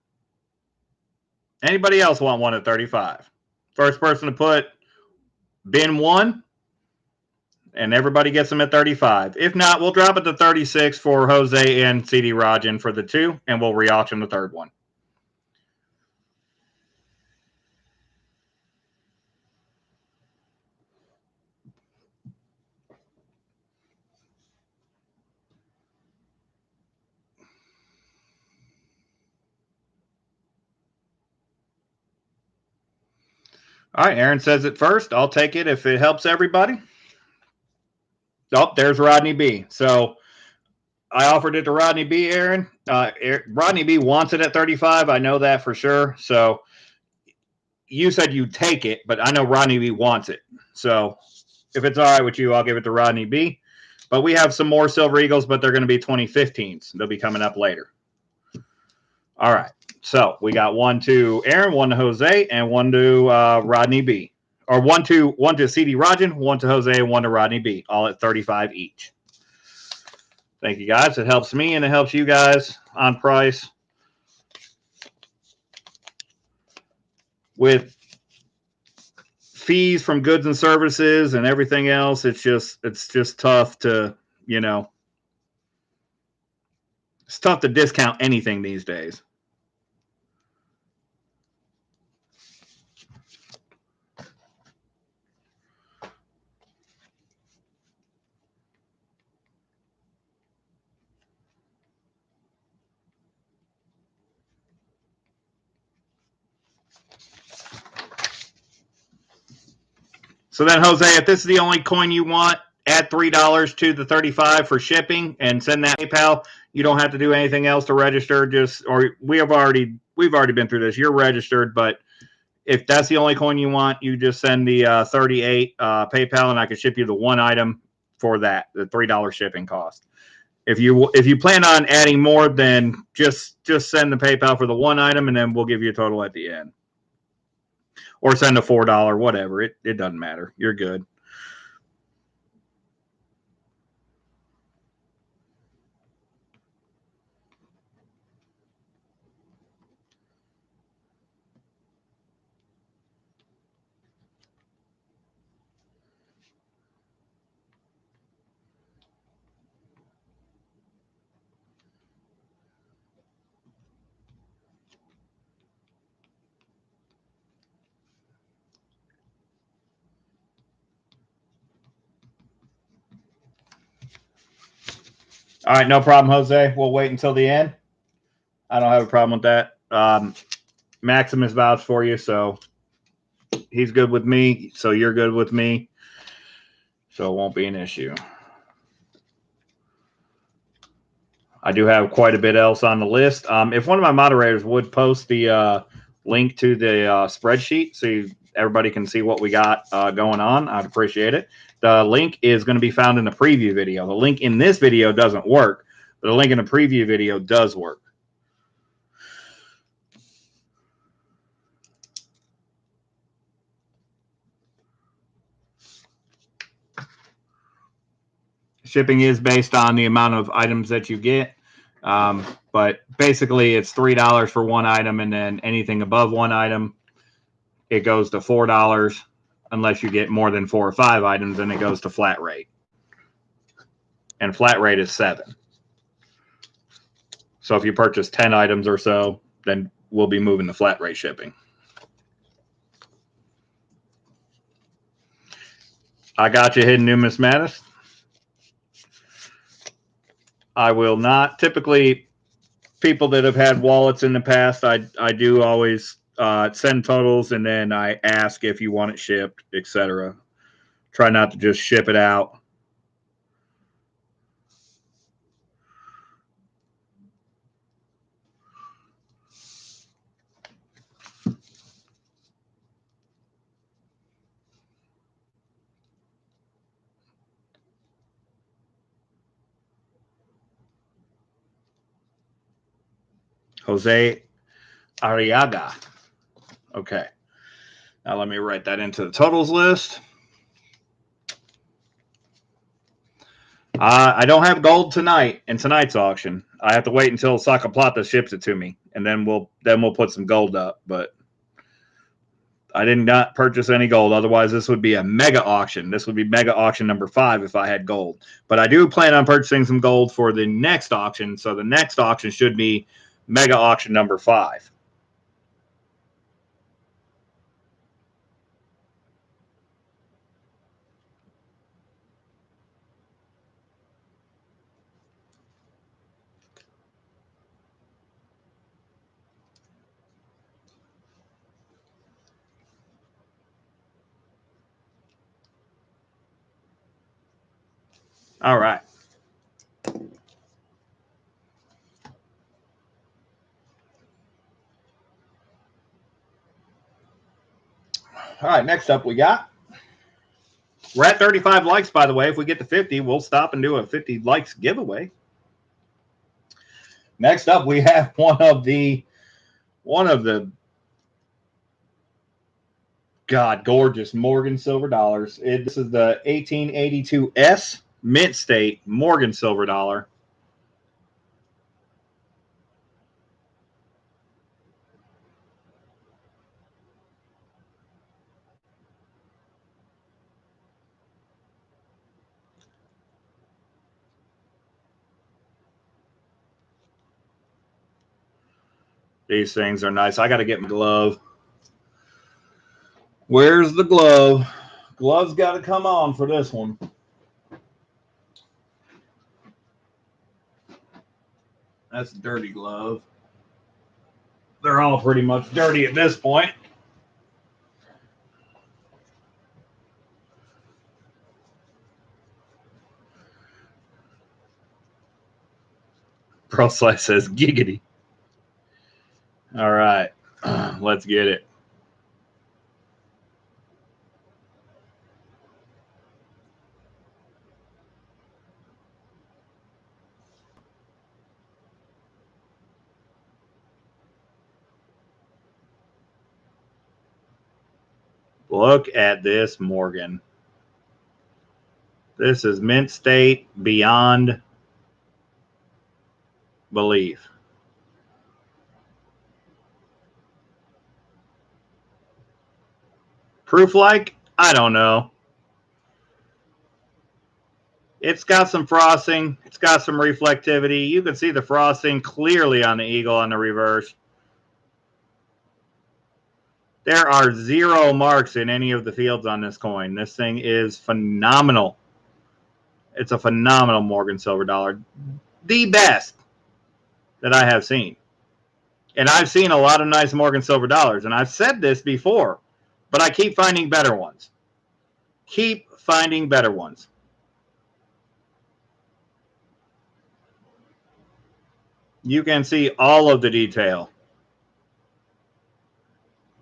Anybody else want one at 35? First person to put bin 1 and everybody gets them at 35. If not, we'll drop it to 36 for Jose and CD Rajan for the 2, and we'll re-auction the 3rd one. All right, Aaron says it first. I'll take it if it helps everybody. Oh, there's Rodney B. So I offered it to Rodney B, Aaron. Rodney B wants it at 35. I know that for sure. So you said you take it, but I know Rodney B wants it. So if it's all right with you, I'll give it to Rodney B. But we have some more Silver Eagles, but they're going to be 2015s. They'll be coming up later. All right. So we got 1 to Aaron, 1 to Jose, and 1 to Rodney B. Or 1 to CD Rajan, 1 to Jose, and 1 to Rodney B. All at 35 each. Thank you, guys. It helps me and it helps you guys on price. With fees from goods and services and everything else, it's just tough to, you know, it's tough to discount anything these days. So then, Jose, if this is the only coin you want, add $3 to the 35 for shipping and send that PayPal. You don't have to do anything else to register. We've already been through this. You're registered, but if that's the only coin you want, you just send the 38 PayPal, and I can ship you the 1 item for that, the $3 shipping cost. If you plan on adding more, then just send the PayPal for the 1 item, and then we'll give you a total at the end. Or send a $4, whatever. It doesn't matter. You're good. All right, no problem, Jose. We'll wait until the end. I don't have a problem with that. Maximus vouched for you, so he's good with me, so you're good with me. So it won't be an issue. I do have quite a bit else on the list. If one of my moderators would post the link to the spreadsheet so everybody can see what we got going on, I'd appreciate it. The link is going to be found in the preview video. The link in this video doesn't work, but the link in the preview video does work. Shipping is based on the amount of items that you get. But basically it's $3 for 1 item, and then anything above 1 item, it goes to $4. Unless you get more than 4 or 5 items, then it goes to flat rate. And flat rate is 7. So if you purchase 10 items or so, then we'll be moving to flat rate shipping. I got you, Hidden Numismatist. I will not. Typically, people that have had wallets in the past, I do always send totals, and then I ask if you want it shipped, etc. Try not to just ship it out. Jose Arriaga. Okay. Now let me write that into the totals list. I don't have gold tonight in tonight's auction. I have to wait until Saca Plata ships it to me, and then we'll put some gold up. But I did not purchase any gold. Otherwise, this would be a mega auction. This would be mega auction number 5 if I had gold. But I do plan on purchasing some gold for the next auction. So the next auction should be mega auction number 5. All right. All right, next up we're at 35 likes, by the way. If we get to 50, we'll stop and do a 50 likes giveaway. Next up, we have one of the gorgeous Morgan silver dollars. This is the 1882S Mint State Morgan silver dollar. These things are nice. I got to get my glove. Where's the glove? Glove's got to come on for this one. That's a dirty glove. They're all pretty much dirty at this point. Pro Slice says giggity. All right, let's get it. Look at this Morgan. This is Mint State beyond belief. Proof like? I don't know. It's got some frosting. It's got some reflectivity. You can see the frosting clearly on the eagle on the reverse. There are 0 marks in any of the fields on this coin. This thing is phenomenal. It's a phenomenal Morgan silver dollar. The best that I have seen. And I've seen a lot of nice Morgan silver dollars. And I've said this before, but I keep finding better ones. Keep finding better ones. You can see all of the detail.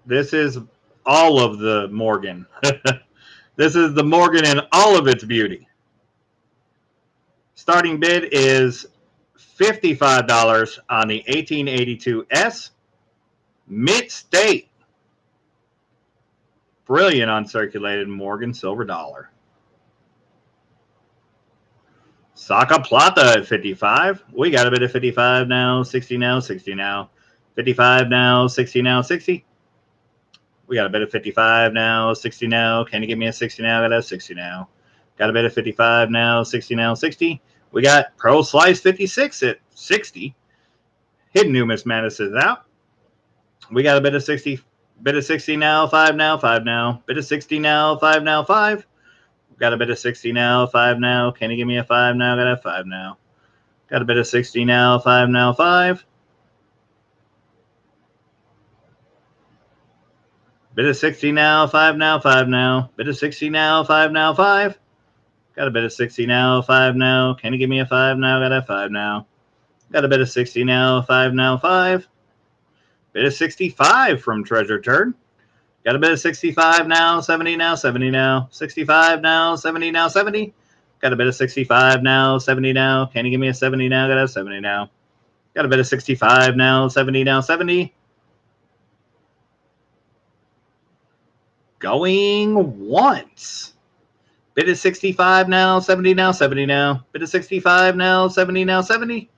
This is all of the Morgan. This is the Morgan in all of its beauty. Starting bid is $55 on the 1882S Mint State. Brilliant uncirculated Morgan silver dollar. Saca Plata at 55. We got a bid of 55 now, 60 now, 60 now. 55 now, 60 now, 60. We got a bid of 55 now, 60 now. Can you give me a 60 now? Got a 60 now. Got a bid of 55 now, 60 now, 60. We got Pro Slice 56 at 60. Hidden Numismatist is out. We got a bid of 60. Bid of 60 now, 5 now, 5 now. Bid of 60 now, 5 now, 5. Got a bid of 60 now, 5 now. Can you give me a 5 now? Got a 5 now. Got a bid of 60 now, 5 now, 5. Bid of 60 now, 5 now, 5 now. Bid of 60 now, 5 now, 5. Got a bid of 60 now, 5 now. Can you give me a 5 now? Got a 5 now. Got a bid of 60 now, 5 now, 5. Bid of 65 from Treasure Turd. Got a bid of 65 now, 70 now, 70 now. 65 now, 70 now, 70. Got a bid of 65 now, 70 now. Can you give me a 70 now? Got a 70 now. Got a bid of 65 now, 70 now, 70. Going once. Bid of 65 now, 70 now, 70 now. Bid of 65 now, 70 now, 70.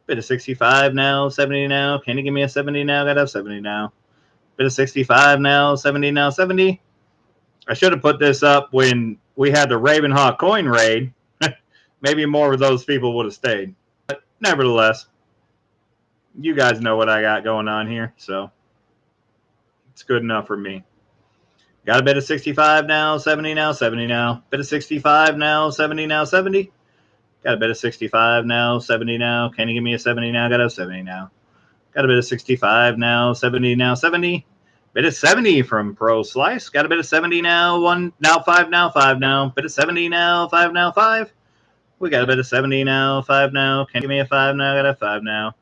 Bid of 65 now, 70 now. Can you give me a 70 now? Got a 70 now. Bid of 65 now, 70 now, 70. I should have put this up when we had the Ravenhawk coin raid. Maybe more of those people would have stayed. But nevertheless, you guys know what I got going on here, so it's good enough for me. Got a bid of 65 now, 70 now, 70 now. Bid of 65 now, 70 now, 70. Got a bid of 65 now, 70 now. Can you give me a 70 now? Got a 70 now. Got a bit of 65 now, 70 now, 70. Bit of 70 from Pro Slice. Got a bit of 70 now, 1 now, 5 now, 5 now. Bit of 70 now, 5 now, 5. We got a bit of 70 now, 5 now. Can you give me a 5 now? Got a 5 now.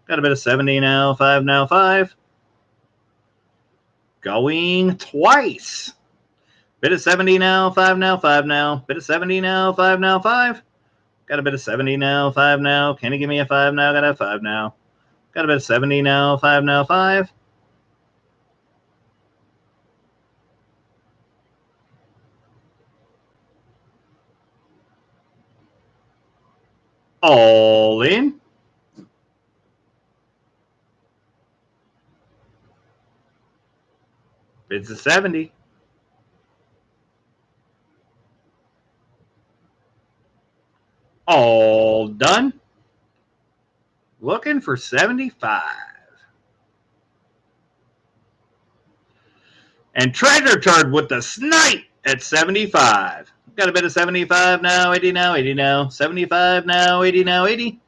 Got a bit of 70 now, 5 now, 5. Going twice. Bit of 70 now, 5 now, 5 now. Bit of 70 now, 5 now, 5. Got a bit of 70 now, 5 now. Can you give me a 5 now? Got a 5 now. Got a bit of 70 now, 5 now, 5. All in. Bids of 70. All done. Looking for 75. And Treasure Turd with the snipe at 75. Got a bit of 75 now, 80 now, 80 now. 75 now, 80 now, 80.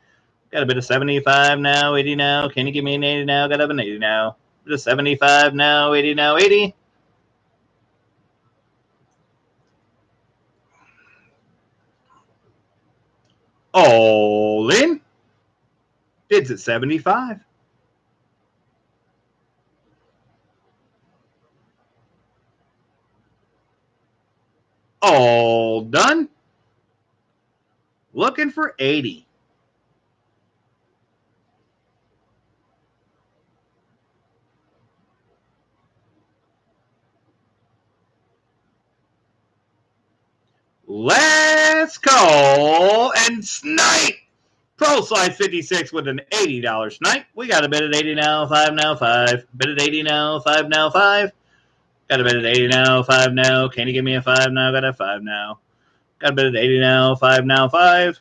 Got a bit of 75 now, 80 now. Can you give me an 80 now? Got an 80 now. Bit of 75 now, 80 now, 80. All in. Bids at 75. All done. Looking for 80. Let's call and snipe. Pro Slice 56 with an $80 snipe. We got a bid at 80 now, 5 now, 5. Bid at 80 now, 5 now, 5. Got a bid at 80 now, 5 now. Can you give me a 5 now? Got a 5 now. Got a bid at 80 now, 5 now, 5.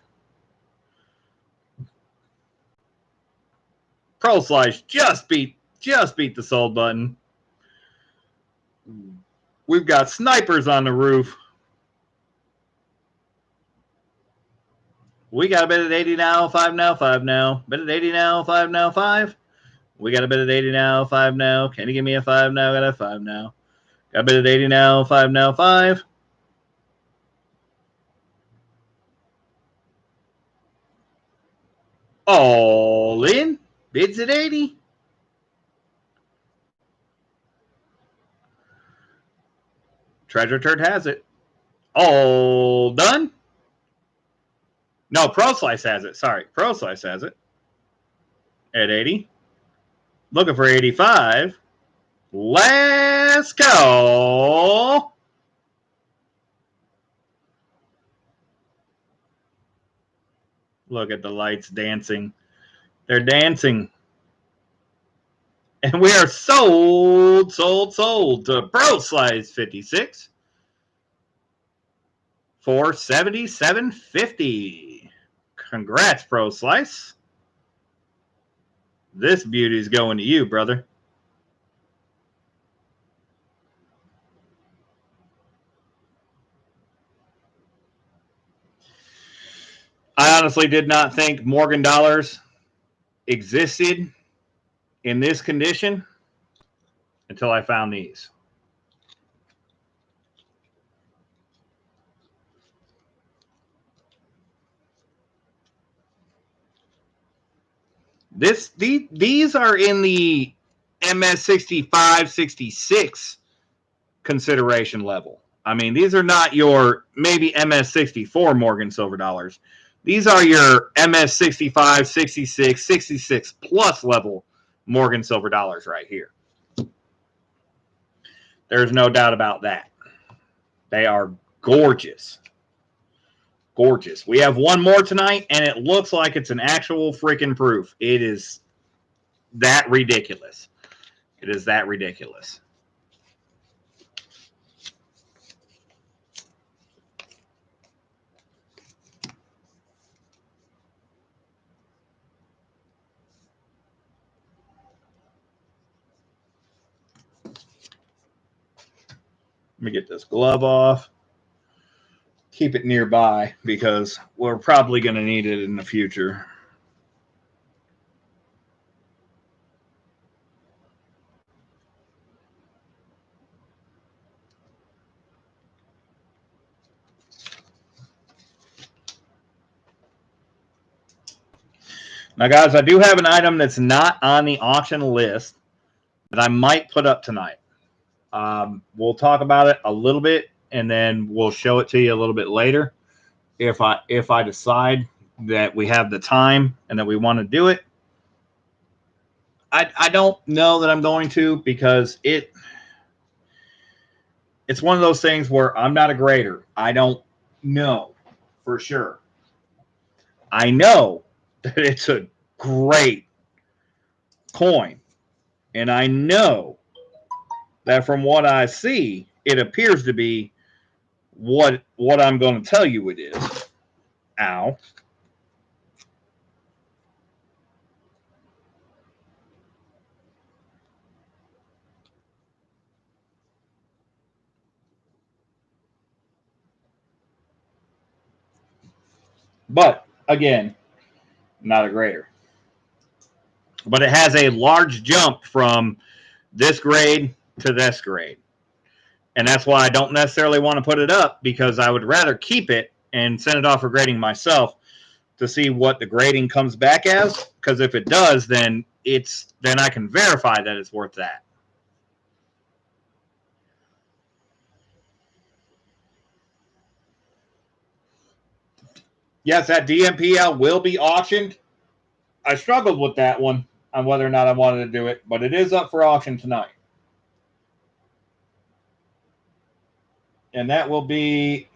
Pro Slice just beat the sold button. We've got snipers on the roof. We got a bid at 80 now, 5 now, 5 now. Bid at 80 now, 5 now, 5. We got a bid at 80 now, 5 now. Can you give me a 5 now? Got a 5 now. Got a bid at 80 now, 5 now, 5. All in. Bids at 80. Treasure Turd has it. All done. No, Pro Slice has it. Sorry, Pro Slice has it. At 80. Looking for 85. Let's go. Look at the lights dancing. They're dancing. And we are sold to Pro Slice 56 for $77.50. Congrats, Pro Slice. This beauty's going to you, brother. I honestly did not think Morgan dollars existed in this condition until I found these. These are in the MS65, 66 consideration level. I mean, these are not your maybe MS64 Morgan silver dollars. These are your MS65, 66, 66 plus level Morgan silver dollars right here. There's no doubt about that. They are gorgeous. Gorgeous. We have one more tonight, and it looks like it's an actual freaking proof. It is that ridiculous. It is that ridiculous. Let me get this glove off. Keep it nearby because we're probably going to need it in the future. Now, guys, I do have an item that's not on the auction list that I might put up tonight. We'll talk about it a little bit, and then we'll show it to you a little bit later. If I decide that we have the time and that we want to do it, I don't know that I'm going to, because it's one of those things where I'm not a grader. I don't know for sure. I know that it's a great coin, and I know that from what I see, it appears to be what I'm going to tell you it is. Ow. But again, not a grader. But it has a large jump from this grade to this grade. And that's why I don't necessarily want to put it up, because I would rather keep it and send it off for grading myself to see what the grading comes back as. Because if it does, then I can verify that it's worth that. Yes, that DMPL will be auctioned. I struggled with that one on whether or not I wanted to do it, but it is up for auction tonight. And that will be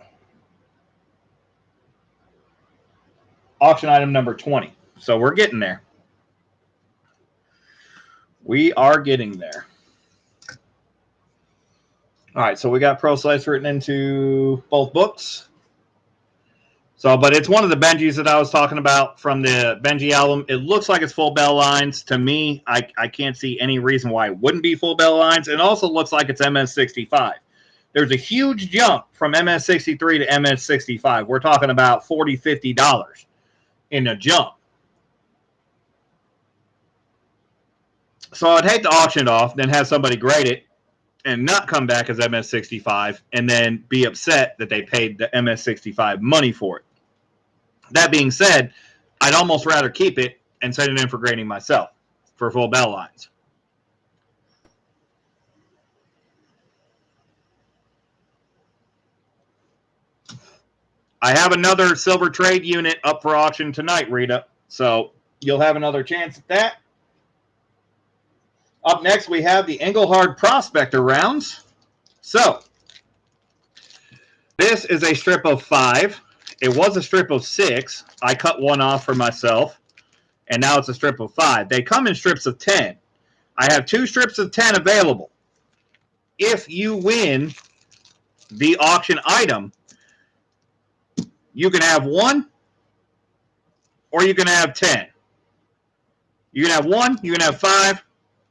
auction item number 20. So we're getting there. We are getting there. All right, so we got Pro Slice written into both books. So, but it's one of the Benjis that I was talking about from the Benji album. It looks like it's full bell lines. To me, I can't see any reason why it wouldn't be full bell lines. It also looks like it's MS65. There's a huge jump from MS63 to MS65. We're talking about $40, $50 in a jump. So I'd hate to auction it off, then have somebody grade it and not come back as MS65 and then be upset that they paid the MS65 money for it. That being said, I'd almost rather keep it and send it in for grading myself for full bell lines. I have another silver trade unit up for auction tonight, Rita. So you'll have another chance at that. Up next, we have the Engelhard Prospector rounds. So this is a strip of 5. It was a strip of 6. I cut one off for myself, and now it's a strip of 5. They come in strips of 10. I have 2 strips of 10 available. If you win the auction item, you can have 1 or you can have 10. You can have 1, you can have 5,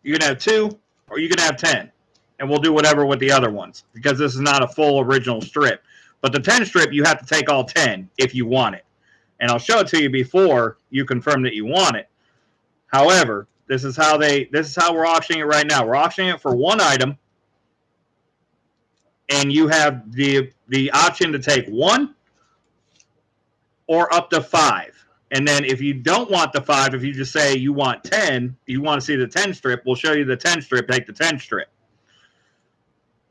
you can have 2, or you can have 10. And we'll do whatever with the other ones, because this is not a full original strip. But the 10 strip, you have to take all 10 if you want it. And I'll show it to you before you confirm that you want it. However, this is how we're auctioning it right now. We're auctioning it for 1 item, and you have the option to take 1 or up to 5. And then if you don't want the 5, if you just say you want 10, you want to see the 10 strip, we'll show you the 10 strip, take the 10 strip.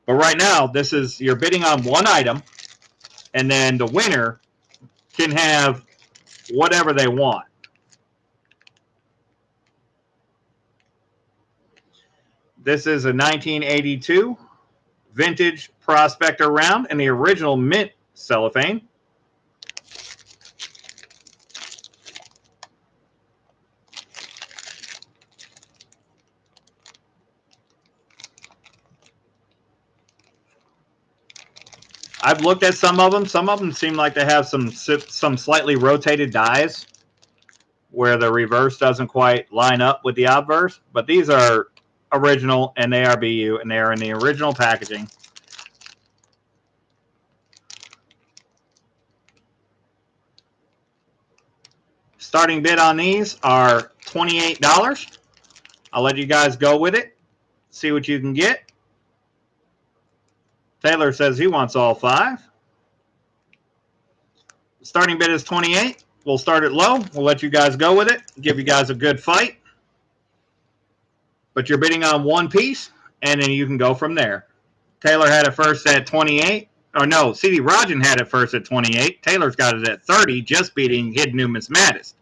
But right now, you're bidding on 1 item, and then the winner can have whatever they want. This is a 1982 vintage Prospector round in the original mint cellophane. I've looked at some of them. Some of them seem like they have some slightly rotated dies where the reverse doesn't quite line up with the obverse. But these are original, and they are BU, and they are in the original packaging. Starting bid on these are $28. I'll let you guys go with it. See what you can get. Taylor says he wants all 5. Starting bid is $28. We'll start it low. We'll let you guys go with it. Give you guys a good fight. But you're bidding on one piece, and then you can go from there. Taylor had it first at 28. Or no, CD Rajan had it first at 28. Taylor's got it at 30, just beating Hidden Numismatist.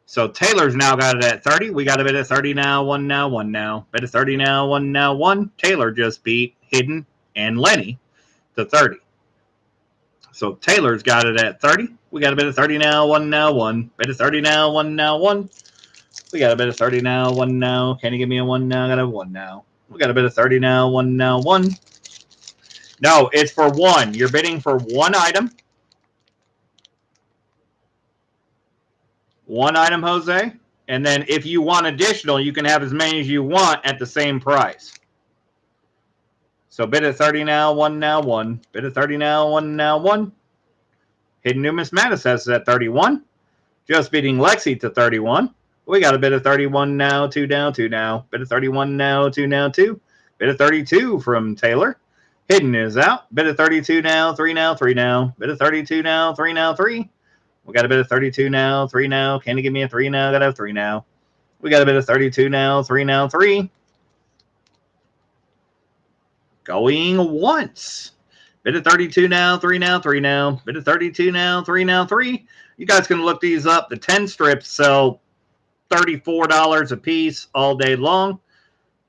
So Taylor's now got it at 30. We got a bid at 30 now, 1 now, 1 now. Bid at 30 now, 1 now, 1. Taylor just beat Hidden and Lenny to 30. So Taylor's got it at 30. We got a bid at 30 now, 1 now, 1. Bid at 30 now, 1 now, 1. We got a bid at 30 now, 1 now. Can you give me a 1 now? Got a 1 now. We got a bid at 30 now, 1 now, 1. No, it's for 1. You're bidding for 1 item. 1 item, Jose. And then if you want additional, you can have as many as you want at the same price. So bid at 30 now, 1 now, 1. Bid at 30 now, 1 now, 1. Hidden Numismatist has it at 31. Just beating Lexi to 31. We got a bid at 31 now, 2 now, 2 now. Bid at 31 now, 2 now, 2. Bid at 32 from Taylor. Hidden is out. Bid at 32 now, 3 now, 3 now. Bid at 32 now, 3 now, 3. We got a bid at 32 now, 3 now. Can you give me a 3 now? Got to have 3 now. We got a bid at 32 now, 3 now, 3. Going once. Bid at 32 now, 3 now, 3 now. Bid at 32 now, 3 now, 3. You guys can look these up. The 10 strips sell $34 a piece all day long.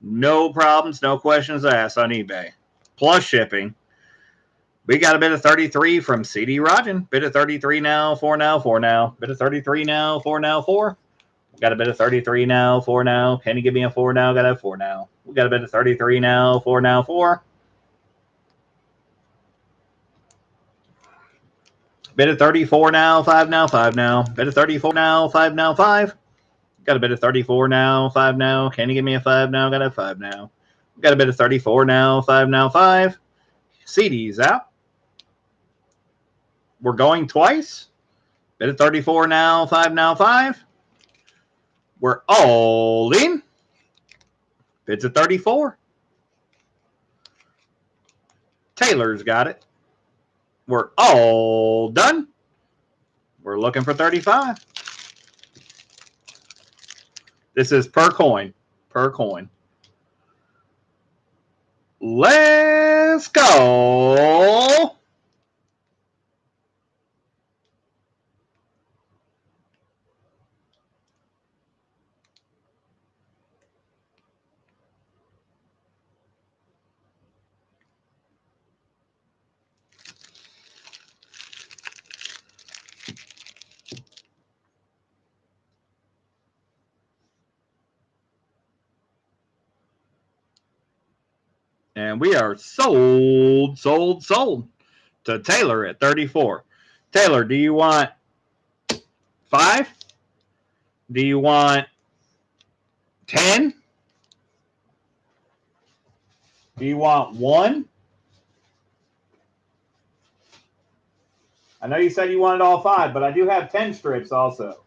No problems, no questions asked on eBay. Plus shipping. We got a bid of 33 from CD Rajan. Bid of 33 now, 4 now, 4 now. Bid of 33 now, 4 now, 4. We got a bid of 33 now, 4 now. Can you give me a 4 now? Got a 4 now. We got a bid of 33 now, 4 now, 4. Bid of 34 now, 5 now, 5 now. Bid of 34 now, 5 now, 5. Got a bid of 34 now, 5 now. Can you give me a 5 now? Got a 5 now. We got a bid of 34 now, 5 now, 5. CD's out. We're going twice. Bid of 34 now, 5 now, 5. We're all in. Bids at 34. Taylor's got it. We're all done. We're looking for 35. This is per coin. Per coin. Let's go. And we are sold to Taylor at 34. Taylor, do you want 5? Do you want 10? Do you want 1? I know you said you wanted all 5, but I do have 10 strips also.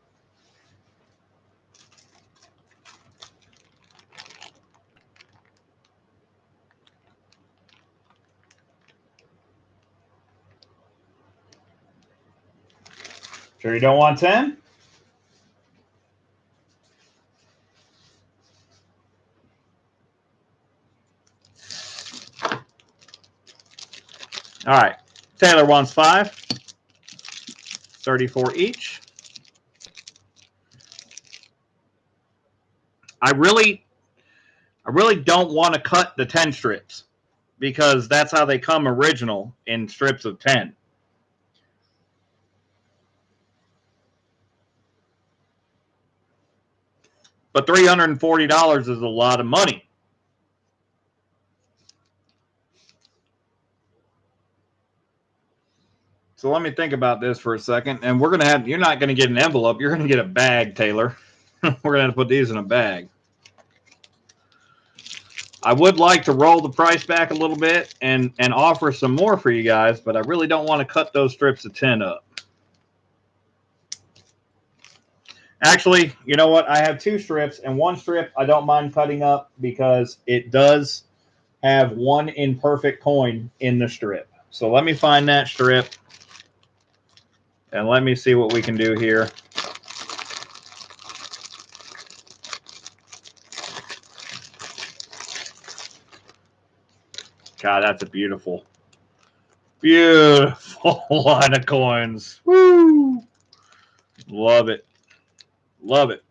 Sure you don't want 10? All right. Taylor wants 5. 34 each. I really don't want to cut the 10 strips because that's how they come original in strips of 10. But $340 is a lot of money. So let me think about this for a second. And we're going to have, you're not going to get an envelope. You're going to get a bag, Taylor. We're going to have to put these in a bag. I would like to roll the price back a little bit and offer some more for you guys, but I really don't want to cut those strips of 10 up. Actually, you know what? I have 2 strips, and 1 strip I don't mind cutting up because it does have 1 imperfect coin in the strip. So let me find that strip, and let me see what we can do here. God, that's a beautiful, beautiful line of coins. Woo! Love it. Love it.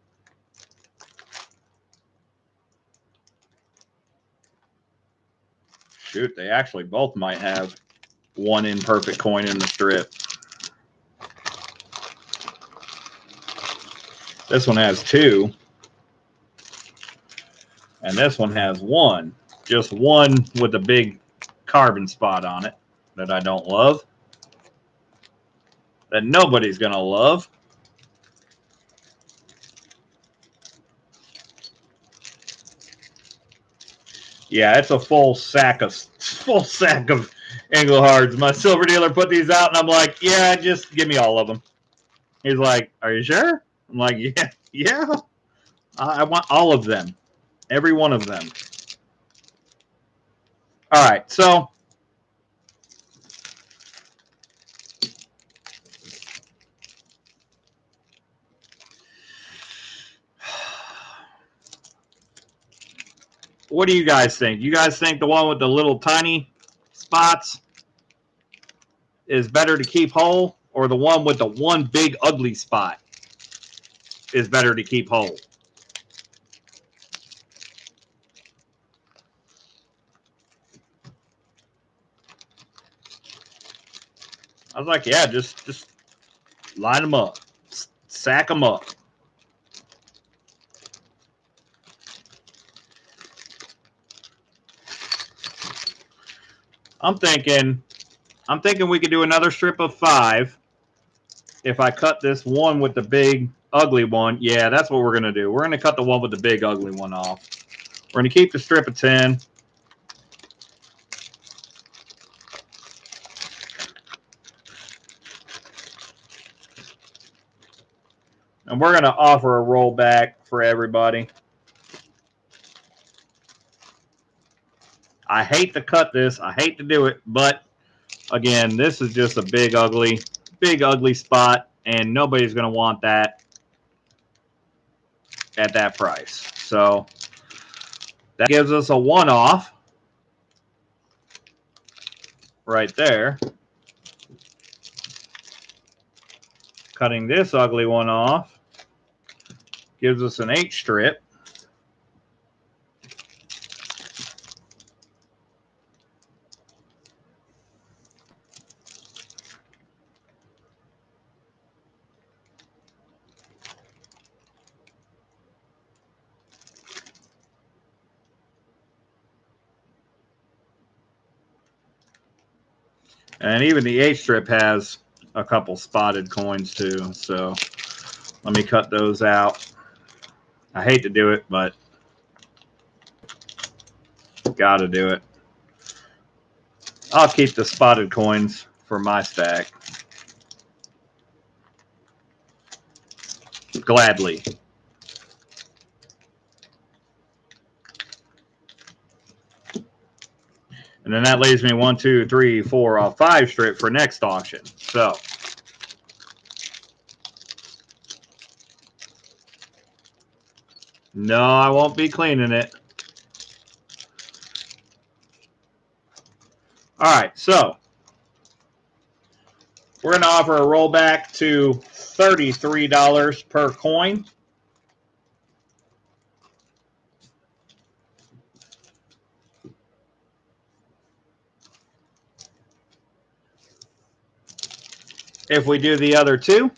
Shoot, they actually both might have 1 imperfect coin in the strip. This one has 2. And this one has 1. Just 1 with a big carbon spot on it that I don't love. That nobody's going to love. Yeah, it's a full sack of Englehards. My silver dealer put these out, and I'm like, yeah, just give me all of them. He's like, are you sure? I'm like, yeah. I want all of them. Every one of them. All right, so what do you guys think? You guys think the one with the little tiny spots is better to keep whole, or the one with the 1 big ugly spot is better to keep whole? I was like, yeah, just line them up, sack them up. I'm thinking we could do another strip of 5. If I cut this one with the big ugly one, yeah, that's what we're gonna do. We're gonna cut the one with the big ugly one off. We're gonna keep the strip of 10. And we're going to offer a rollback for everybody. I hate to cut this. I hate to do it. But, again, this is just a big, ugly spot. And nobody's going to want that at that price. So, that gives us a 1 off right there. Cutting this ugly one off gives us an 8 strip. And even the 8 strip has a couple spotted coins too. So let me cut those out. I hate to do it, but gotta do it. I'll keep the spotted coins for my stack. Gladly. And then that leaves me 1, 2, 3, 4, 5 strip for next auction. So no, I won't be cleaning it. All right, so we're going to offer a rollback to $33 per coin. If we do the other 2,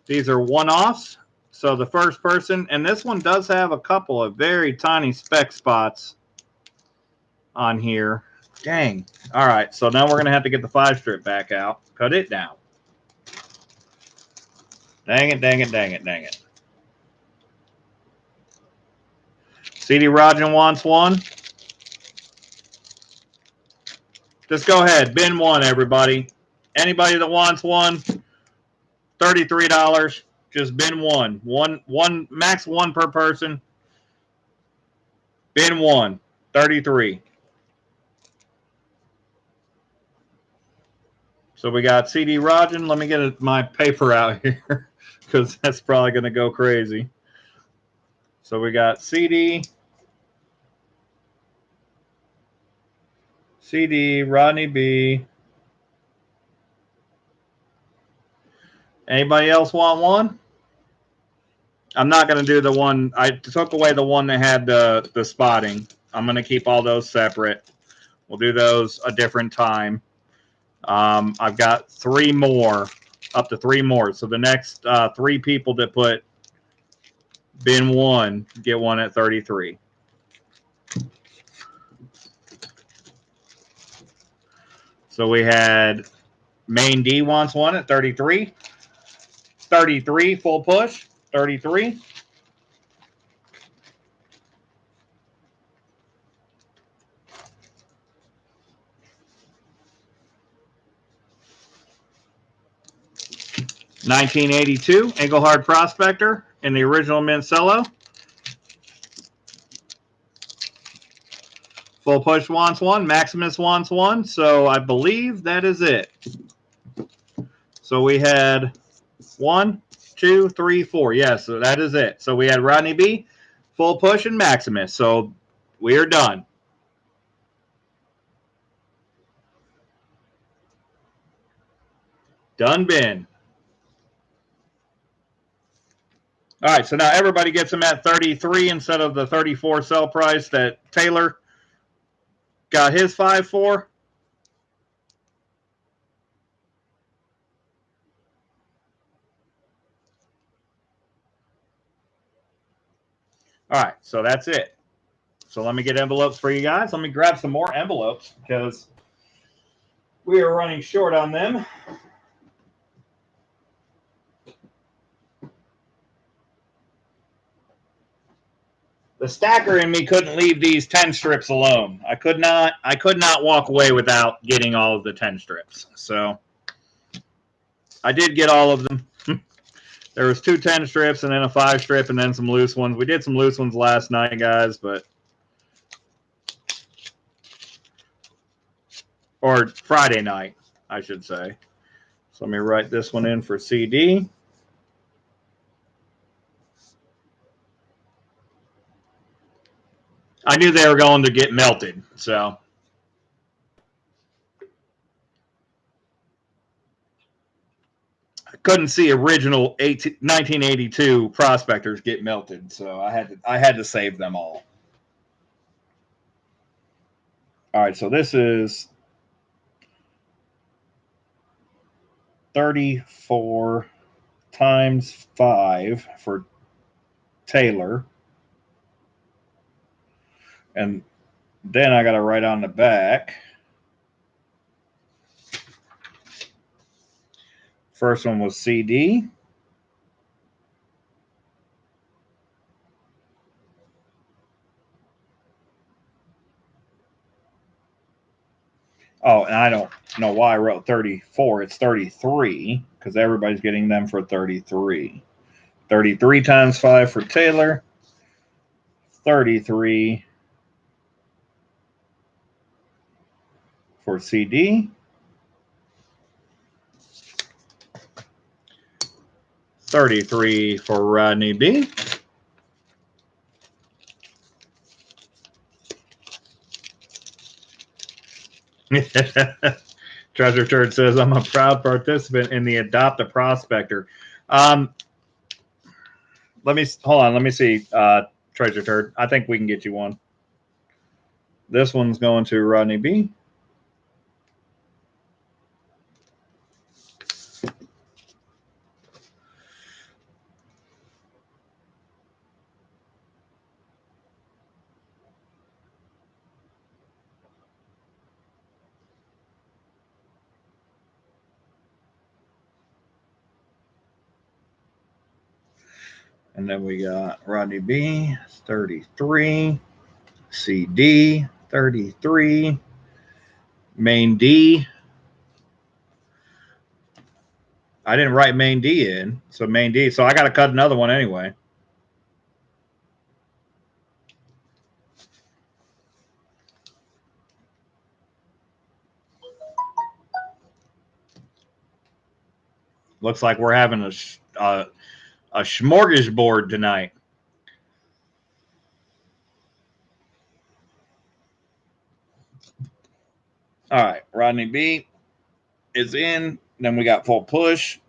these are one-offs. So the first person, and this one does have a couple of very tiny speck spots on here. Dang. All right, so now we're going to have to get the 5-strip back out. Cut it down. Dang it, dang it, dang it, dang it. CD Rogen wants one. Just go ahead. Bin one, everybody. Anybody that wants one, $33. Just bin one. One max one per person. Bin one. 33. So we got CD Rogen. Let me get my paper out here because that's probably going to go crazy. So we got CD, Rodney B. Anybody else want one? I'm not going to do the one. I took away the one that had the spotting. I'm going to keep all those separate. We'll do those a different time. I've got 3 more, up to 3 more. So the next 3 people that put bin 1 get one at 33. So we had Main D wants one at 33. 33 full push. 33. $19.82 Engelhard Prospector in the original Mincello. Full push wants one. Maximus wants one. So I believe that is it. So we had 1, 2, 3, 4. Yes, so that is it. So we had Rodney B, full push, and Maximus. So we are done. Done bin. All right, so now everybody gets them at 33 instead of the 34 sell price that Taylor got his 5 for. All right, so that's it. So let me get envelopes for you guys. Let me grab some more envelopes because we are running short on them. The stacker in me couldn't leave these 10 strips alone. I could not walk away without getting all of the 10 strips. So I did get all of them. There was 2 10 strips and then a 5 strip and then some loose ones. We did some loose ones last night, guys, or Friday night, I should say. So let me write this one in for CD. I knew they were going to get melted, so. I couldn't see original 1982 prospectors get melted, so I had to save them all. All right, so this is 34 times 5 for Taylor. And then I got to write on the back. First one was CD. Oh, and I don't know why I wrote 34. It's 33 because everybody's getting them for 33. 33 times 5 for Taylor. 33 for CD. 33 for Rodney B. Treasure Turd says, I'm a proud participant in the Adopt a Prospector. Let me see, Treasure Turd. I think we can get you one. This one's going to Rodney B. And then we got Rodney B, 33. CD, 33. Main D. I didn't write main D in, so main D. So I got to cut another one anyway. Looks like we're having a smorgasbord tonight. All right, Rodney B is in. Then we got full push.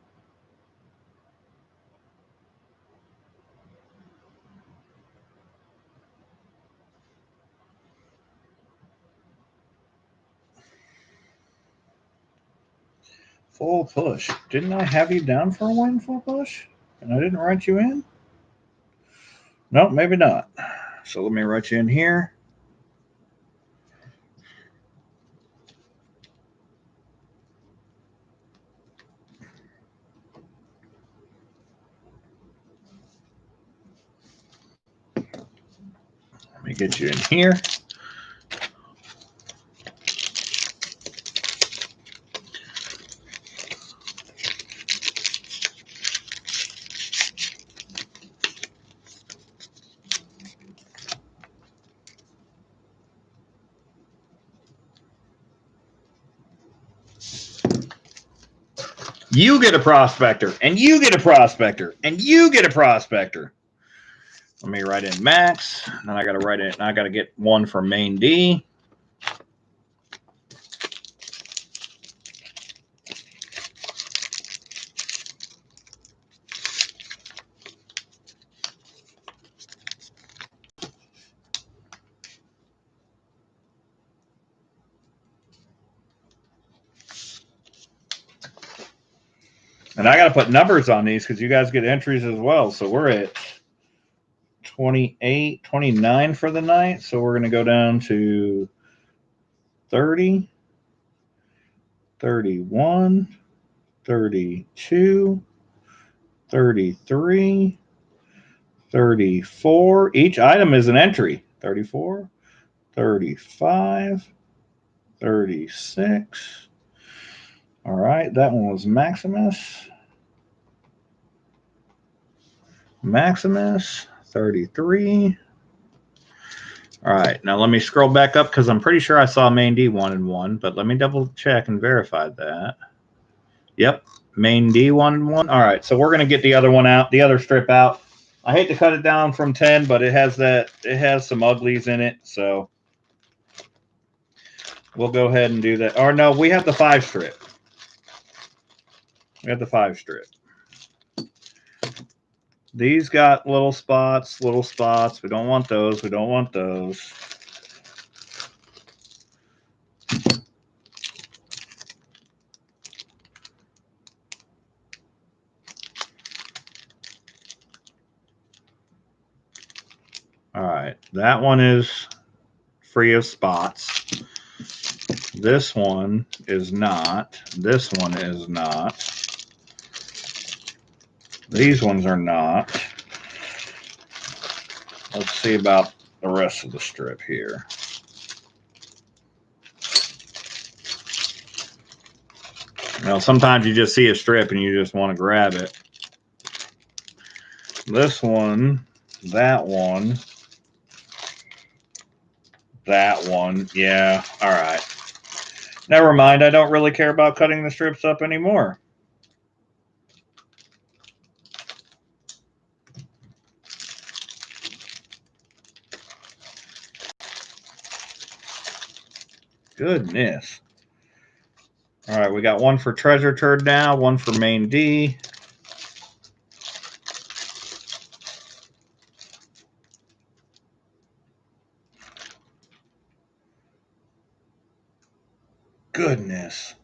Full push. Didn't I have you down for a win, full push? And I didn't write you in? No, maybe not. So let me write you in here. Let me get you in here. You get a prospector, and you get a prospector, and you get a prospector. Let me write in max. Then I got to write it. I got to get one for main D. And I got to put numbers on these because you guys get entries as well. So we're at 28, 29 for the night. So we're going to go down to 30, 31, 32, 33, 34. Each item is an entry. 34, 35, 36. All right, that one was Maximus. Maximus, 33. All right, now let me scroll back up because I'm pretty sure I saw main D 1 and 1, but let me double check and verify that. Yep, main D 1 and 1. All right, so we're gonna get the other one out, the other strip out. I hate to cut it down from 10, but it has some uglies in it, so we'll go ahead and do that. Or no, we have the 5 strip. We have the 5 strip. These got little spots, little spots. We don't want those. We don't want those. All right, that one is free of spots. This one is not. This one is not. These ones are not. Let's see about the rest of the strip here. You know, sometimes you just see a strip and you just want to grab it. This one, that one, that one. Yeah, all right. Never mind. I don't really care about cutting the strips up anymore. Goodness. All right, we got one for Treasure Turd now, one for main D. Goodness.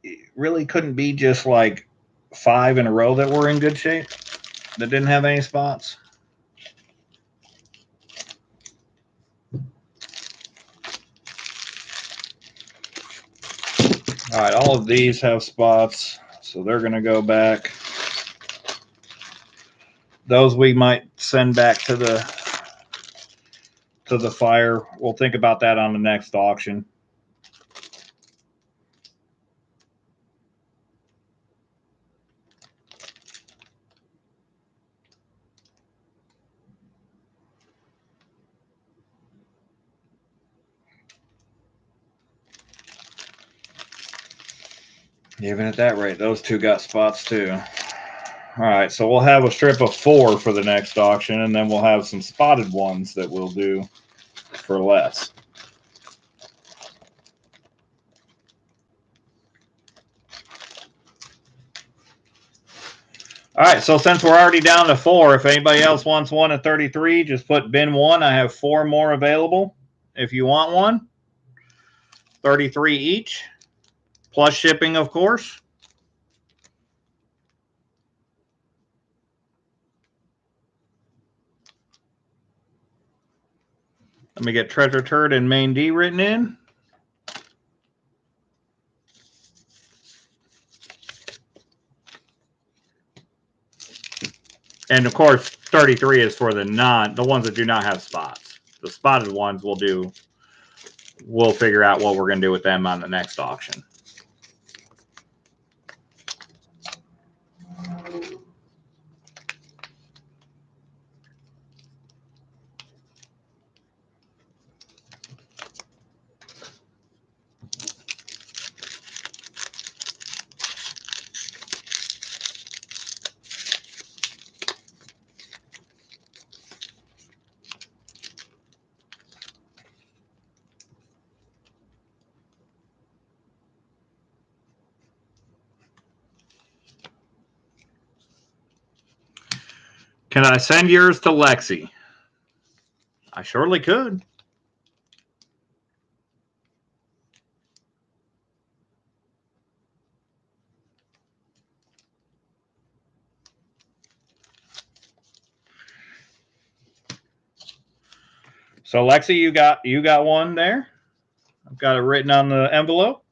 It really couldn't be just like 5 in a row that were in good shape, that didn't have any spots. All right, all of these have spots, so they're going to go back. those we might send back to the fire. We'll think about that on the next auction. Even at that rate, those two got spots too. All right, so we'll have a strip of 4 for the next auction, and then we'll have some spotted ones that we'll do for less. All right, so since we're already down to 4, if anybody else wants one at 33, just put bin 1. I have 4 more available if you want one. 33 each, plus shipping, of course. Let me get Treasure Turd and Main D written in. And of course, 33 is for the ones that do not have spots. The spotted ones we'll figure out what we're going to do with them on the next auction. Can I send yours to Lexi? I surely could. So Lexi, you got one there. I've got it written on the envelope.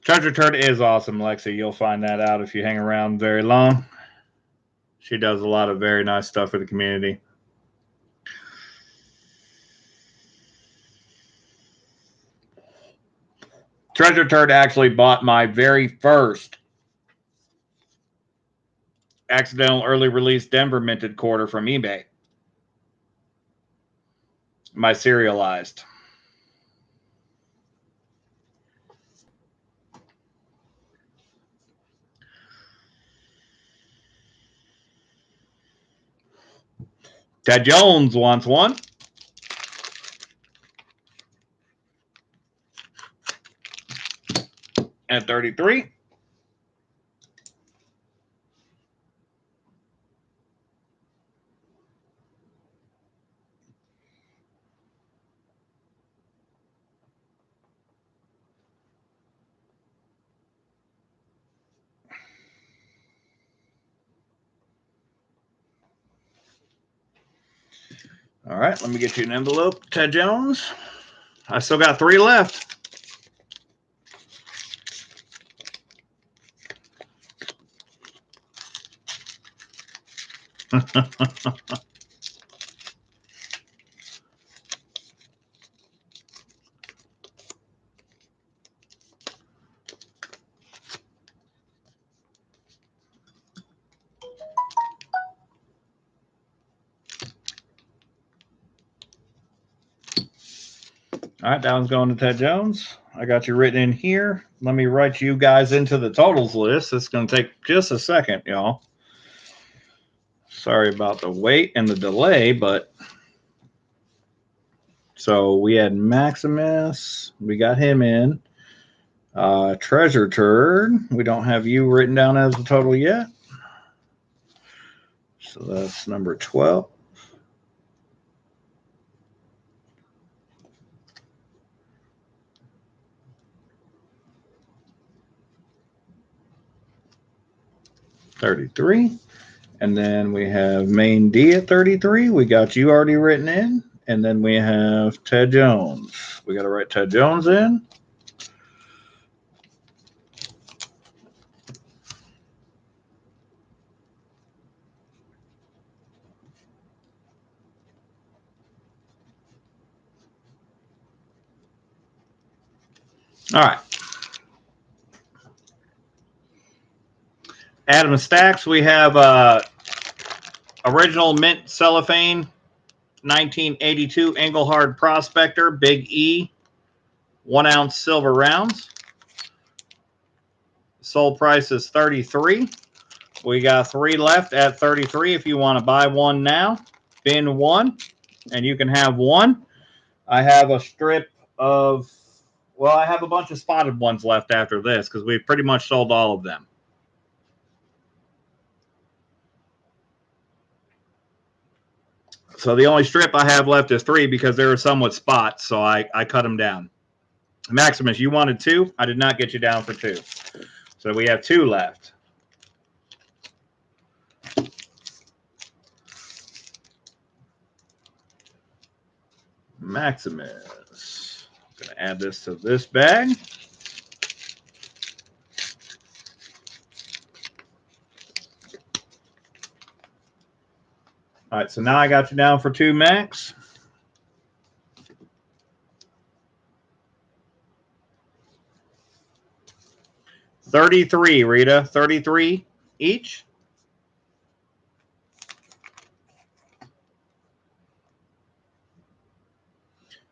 Treasure Turd is awesome, Lexi. You'll find that out if you hang around very long. She does a lot of very nice stuff for the community. Treasure Turd actually bought my very first accidental early release Denver minted quarter from eBay. My serialized. Ted Jones wants one. At 33. All right, let me get you an envelope, Ted Jones. I still got 3 left. All right, that one's going to Ted Jones. I got you written in here. Let me write you guys into the totals list. It's going to take just a second, y'all. Sorry about the wait and the delay, but so we had Maximus. We got him in. Treasure Turd. We don't have you written down as the total yet. So that's number 12. $33. And then we have Main D at 33. We got you already written in. And then we have Ted Jones. We got to write Ted Jones in. All right. Adam Stacks, we have original mint cellophane 1982 Engelhard Prospector, Big E, 1 ounce silver rounds. Sold price is $33. We got 3 left at $33 if you want to buy one now. Bin 1, and you can have one. I have a strip of, well, I have a bunch of spotted ones left after this because we've pretty much sold all of them. So the only strip I have left is 3 because there are some with spots, so I cut them down. Maximus, you wanted 2. I did not get you down for 2. So we have 2 left. Maximus. I'm going to add this to this bag. All right, so now I got you down for 2, Max. $33, Rita. $33 each.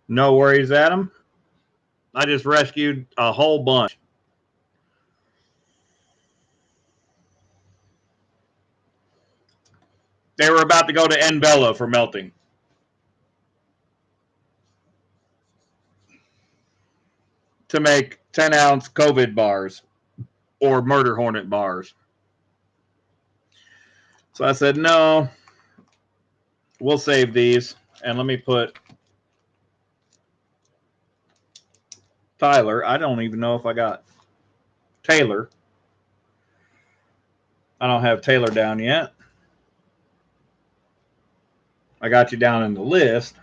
No worries, Adam. I just rescued a whole bunch. They were about to go to Enbella for melting. To make 10-ounce COVID bars or murder hornet bars. So I said, no, we'll save these. And let me put Tyler. I don't even know if I got Taylor. I don't have Taylor down yet. I got you down in the list.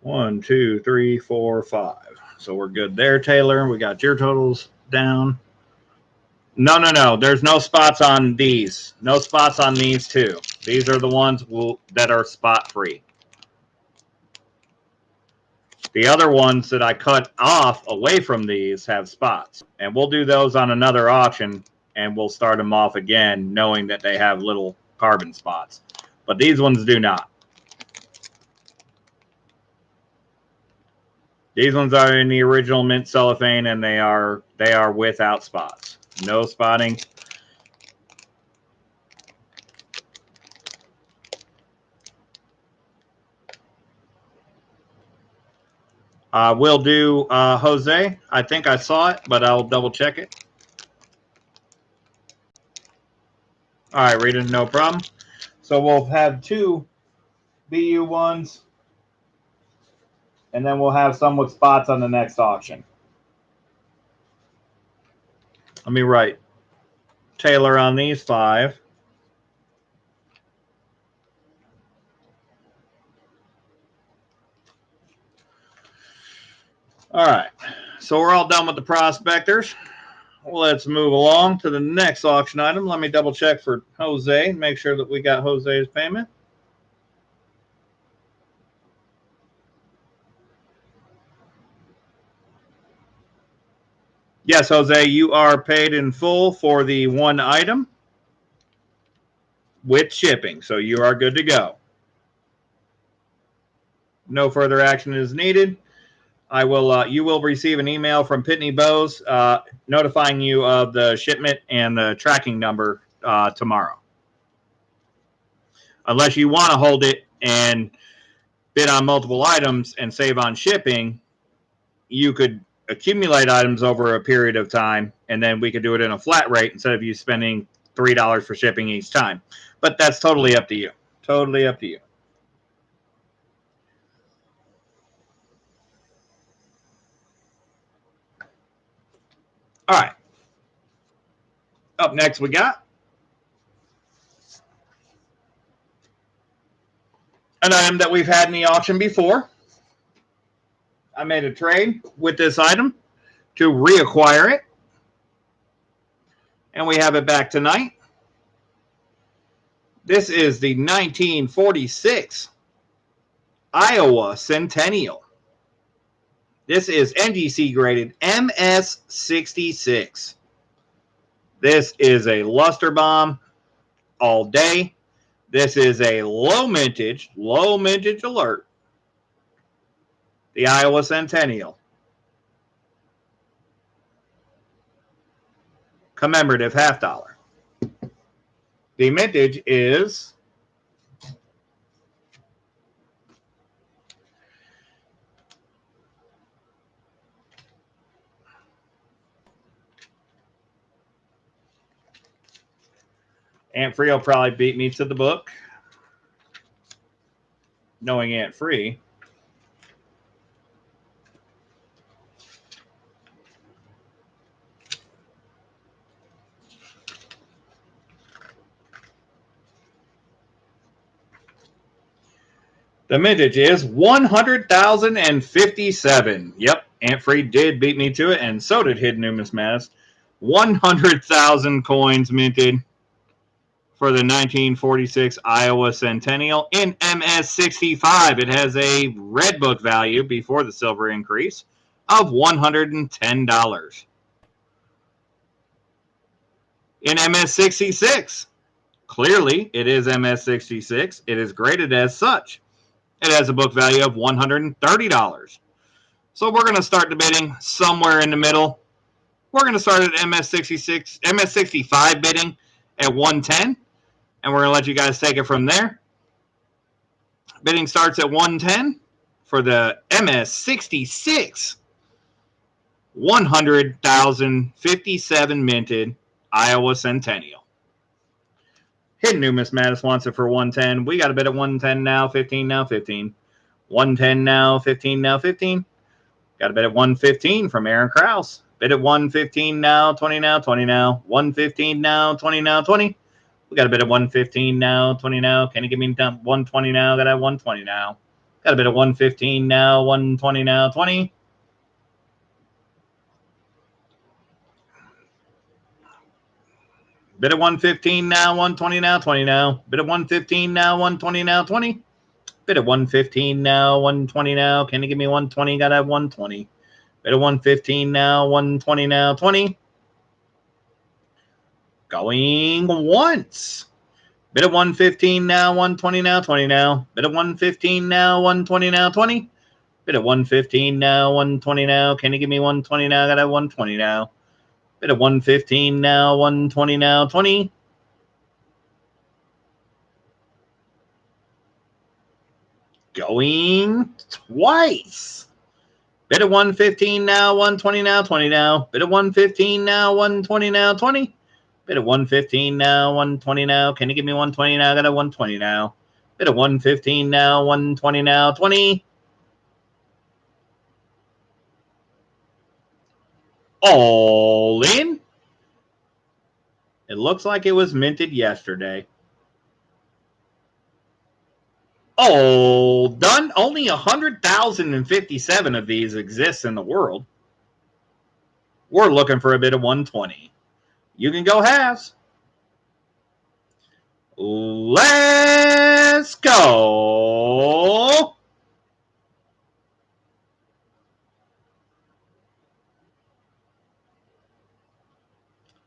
One, two, three, four, 5. So we're good there, Taylor. We got your totals down. No. There's no spots on these. No spots on these 2. These are the ones that are spot free. The other ones that I cut off away from these have spots. And we'll do those on another auction, and we'll start them off again, knowing that they have little carbon spots. But these ones do not. These ones are in the original mint cellophane, and they are without spots. No spotting. We'll do Jose. I think I saw it, but I'll double check it. All right, Rita, no problem. So we'll have 2 BU ones, and then we'll have some with spots on the next auction. Let me write Taylor on these 5. All right, so we're all done with the prospectors. Let's move along to the next auction item. Let me double check for Jose and make sure that we got Jose's payment. Yes, Jose, you are paid in full for the one item with shipping, so you are good to go. No further action is needed. I will. You will receive an email from Pitney Bowes notifying you of the shipment and the tracking number tomorrow. Unless you want to hold it and bid on multiple items and save on shipping, you could accumulate items over a period of time, and then we could do it in a flat rate instead of you spending $3 for shipping each time. But that's totally up to you. Totally up to you. All right. Up next, we got an item that we've had in the auction before. I made a trade with this item to reacquire it, and we have it back tonight. This is the 1946 Iowa Centennial. This is NGC graded MS66. This is a luster bomb all day. This is a low mintage alert. The Iowa Centennial. Commemorative $50. The mintage is Aunt Free will probably beat me to the book. Knowing Aunt Free. The mintage is 100,057. Yep, Aunt Free did beat me to it, and so did Hidden Numismatist. 100,000 coins minted for the 1946 Iowa Centennial in MS65. It has a red book value before the silver increase of $110. In MS66, clearly it is MS66. It is graded as such. It has a book value of $130. So we're going to start the bidding somewhere in the middle. We're going to start at MS65 bidding at 110, and we're going to let you guys take it from there. Bidding starts at 110 for the MS66 100,057 minted Iowa Centennial. Hidden Numismatist wants it for 110. We got a bid at 110 now, 15 now, 15. 110 now, 15 now, 15. Got a bid at 115 from Aaron Krause. Bid at 115 now, 20 now, 20 now. 115 now, 20 now, 20. We got a bid at 115 now, 20 now. Can you give me 120 now? Got a 120 now. Got a bid at 115 now, 120 now, 20. Bid at 115 now, 120 now, 20 now. Bid at 115 now, 120 now, 20. Bid at 115 now, 120 now. Can you give me 120? Got to have 120. Bid at 115 now, 120 now, 20. Going once. Bid at 115 now, 120 now, 20 now. Bid at 115 now, 120 now, 20. Bid at 115 now, 120 now. Can you give me 120 now? Got to have 120 now. Bid at 115 now, 120 now, 20. Going twice. Bid at 115 now, 120 now, 20 now. Bid at 115 now, 120 now, 20. Bid at 115 now, 120 now. Can you give me 120 now? I got a 120 now. Bid at 115 now, 120 now, 20. All in. It looks like it was minted yesterday. All done. Only 100,057 of these exist in the world. We're looking for a bid of 120. You can go halves. Let's go.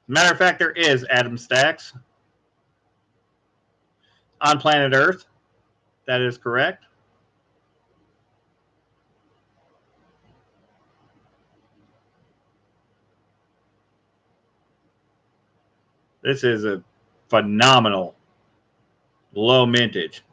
Matter of fact, there is Adam Stacks on planet Earth. That is correct. This is a phenomenal low mintage.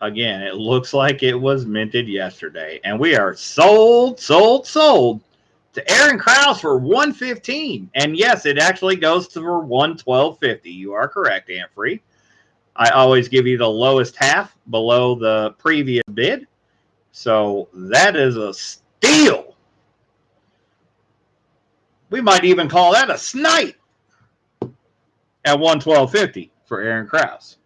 Again, it looks like it was minted yesterday. And we are sold to Aaron Krause for $115. And yes, it actually goes to for $112.50. You are correct, Amfrey. I always give you the lowest half below the previous bid. So that is a steal. We might even call that a snipe at $112.50 for Aaron Krause.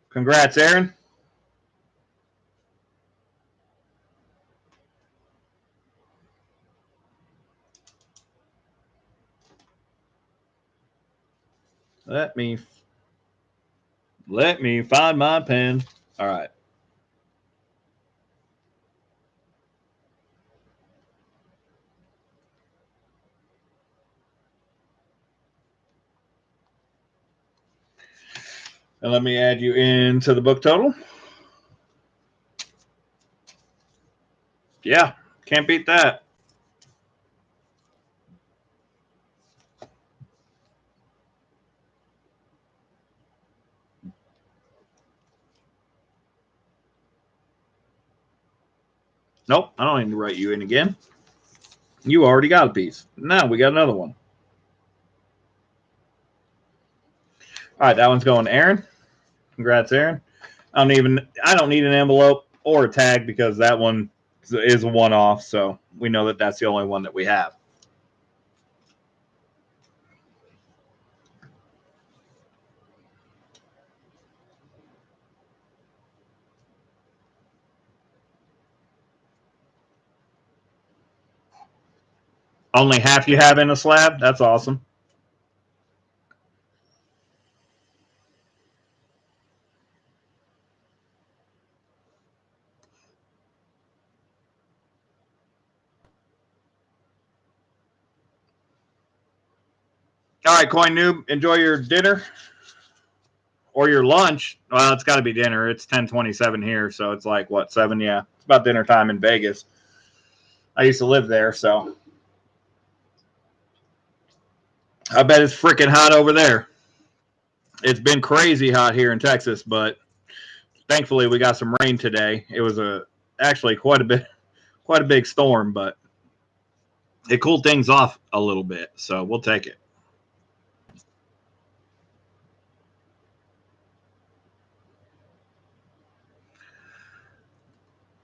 Congrats, Aaron. Let me find my pen. All right. And let me add you into the book total. Yeah, can't beat that. Nope, I don't need to write you in again. You already got a piece. Now we got another one. All right, that one's going to Aaron. Congrats, Aaron. I don't need an envelope or a tag because that one is a one-off, so we know that that's the only one that we have. Only half you have in a slab? That's awesome. All right, Coin Noob, enjoy your dinner or your lunch. Well, it's got to be dinner. It's 10:27 here, so it's like, what, 7? Yeah, it's about dinner time in Vegas. I used to live there, so I bet it's freaking hot over there. It's been crazy hot here in Texas, but thankfully we got some rain today. It was actually quite a big storm, but it cooled things off a little bit, so we'll take it.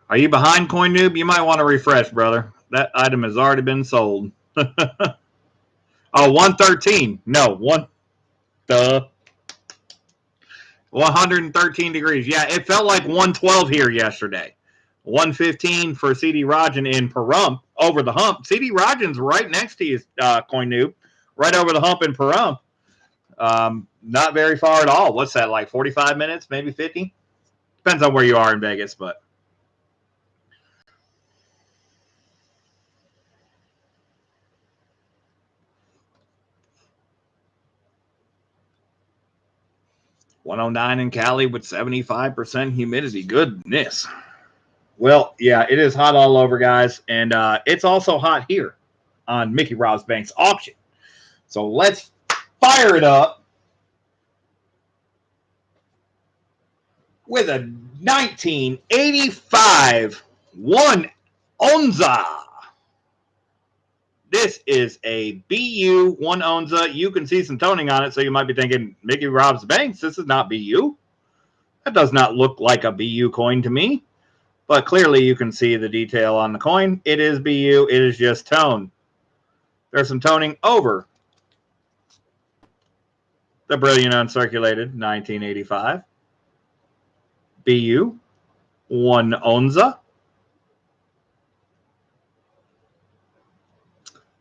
Are you behind, Coin Noob? You might want to refresh, brother. That item has already been sold. Oh, 113. No, 113 degrees. Yeah, it felt like 112 here yesterday. 115 for CD Rajan in Pahrump over the hump. CD Rajan's right next to you, Coin Noob. Right over the hump in Pahrump. Not very far at all. What's that, like 45 minutes, maybe 50? Depends on where you are in Vegas, but. $109 in Cali with 75% humidity. Goodness. Well, yeah, it is hot all over, guys. And it's also hot here on Mickey Rob's Banks Auction. So let's fire it up with a 1985 1 Onza. This is a BU 1 Onza. You can see some toning on it, so you might be thinking, Mickey Rob's Banks, this is not BU. That does not look like a BU coin to me. But clearly you can see the detail on the coin. It is BU. It is just tone. There's some toning over the Brilliant Uncirculated 1985. BU 1 Onza.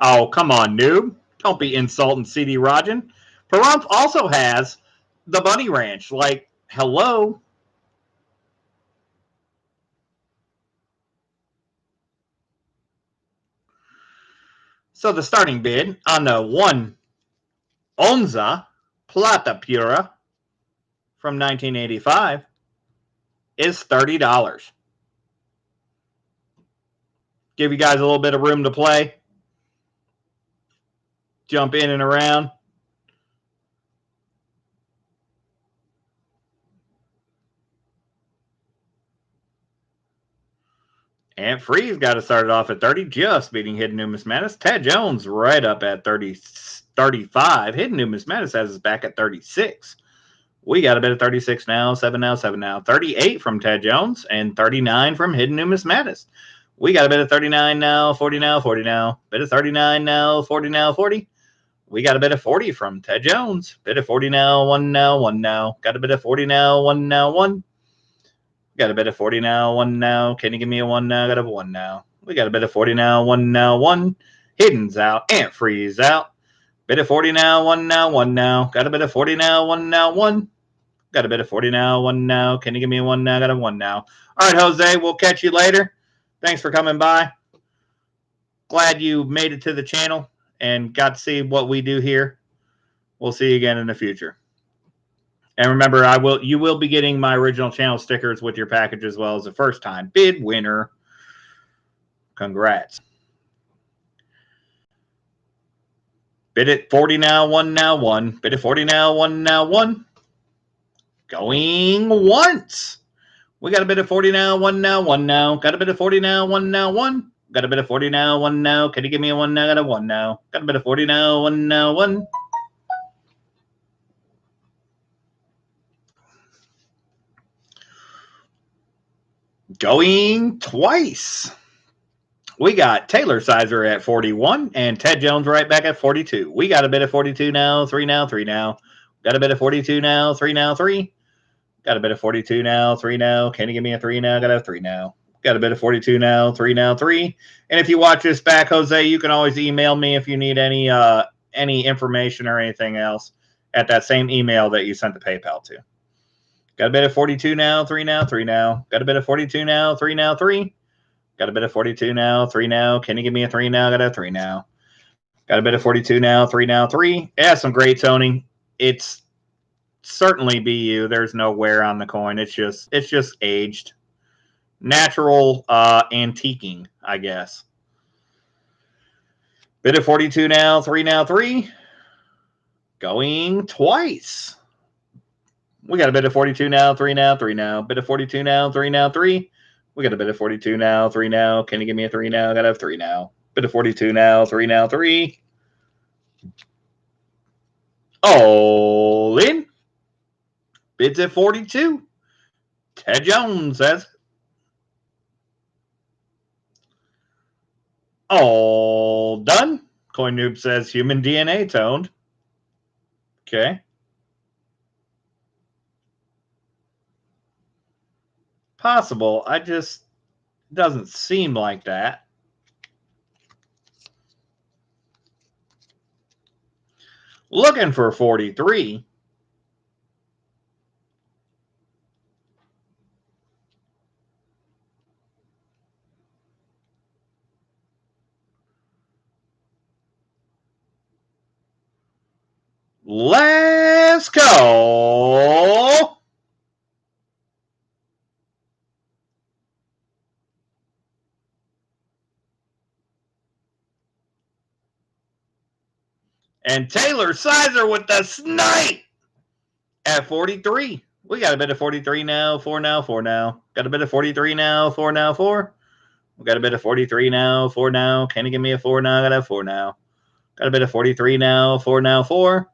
Oh, come on, noob. Don't be insulting CD Rajan. Pahrump also has the Bunny Ranch. Like, hello. So the starting bid on the 1 Onza Plata Pura from 1985 is $30. Give you guys a little bit of room to play. Jump in and around. And Freeze got to start it off at 30, just beating Hidden Numismatis. Ted Jones right up at 35. Hidden Numismatis has us back at 36. We got a bit of 36 now, 7 now, 7 now. 38 from Ted Jones and 39 from Hidden Numismatis. We got a bit of 39 now, 40 now, 40 now. Bit of 39 now, 40 now, 40. We got a bit of 40 from Ted Jones. Bit of 40 now, 1 now, 1 now. Got a bit of 40 now, 1 now, 1. Got a bit of 40 now, 1 now. Can you give me a 1 now? Got a 1 now. We got a bit of 40 now, 1 now, 1. Hidden's out. Ant Freeze out. Bit of 40 now, 1 now, 1 now. Got a bit of 40 now, 1 now, 1. Got a bit of 40 now, 1 now. Can you give me a 1 now? Got a 1 now. All right, Jose, we'll catch you later. Thanks for coming by. Glad you made it to the channel and got to see what we do here. We'll see you again in the future. And remember, you will be getting my original channel stickers with your package as well as the first time bid winner. Congrats. Bid it 40 now, 1 now, 1. Bid it 40 now, 1 now, 1. Going once. We got a bit of 40 now, 1 now, 1 now. Got a bit of 40 now, 1 now, 1. Got a bit of 40 now, 1 now. Can you give me a 1 now? Got a 1 now. Got a bit of 40 now, 1 now, 1. Going twice. We got Taylor Sizer at 41 and Ted Jones right back at 42. We got a bit of 42 now, 3 now, 3 now. Got a bit of 42 now, 3 now, 3. Got a bit of 42 now, 3 now. Can you give me a 3 now? Got a 3 now. Got a bit of 42 now, 3 now, 3. And if you watch this back, Jose, you can always email me if you need any information or anything else at that same email that you sent the PayPal to. Got a bit of 42 now, 3 now, 3 now. Got a bit of 42 now, 3 now, 3. Got a bit of 42 now, 3 now. Can you give me a 3 now? Got a 3 now. Got a bit of 42 now, 3 now, 3. It has some great toning. It's certainly BU. There's no wear on the coin. It's just aged. Natural antiquing, I guess. Bit of 42 now, 3 now, 3. Going twice. We got a bit of 42 now, 3 now, 3 now. Bit of 42 now, 3 now, 3. We got a bit of 42 now, 3 now. Can you give me a 3 now? Got a 3 now. Bit of 42 now, 3 now, 3. All in. Bids at 42. Ted Jones says. All done. Coin Noob says human DNA toned. Okay. Possible. I just doesn't seem like that. Looking for 43. Let's go. And Taylor Sizer with the snipe at 43. We got a bit of 43 now, 4 now, 4 now. Got a bit of 43 now, 4 now, 4. We got a bit of 43 now, 4 now. Can you give me a 4 now? Got a 4 now. Got a bit of 43 now, 4 now, 4.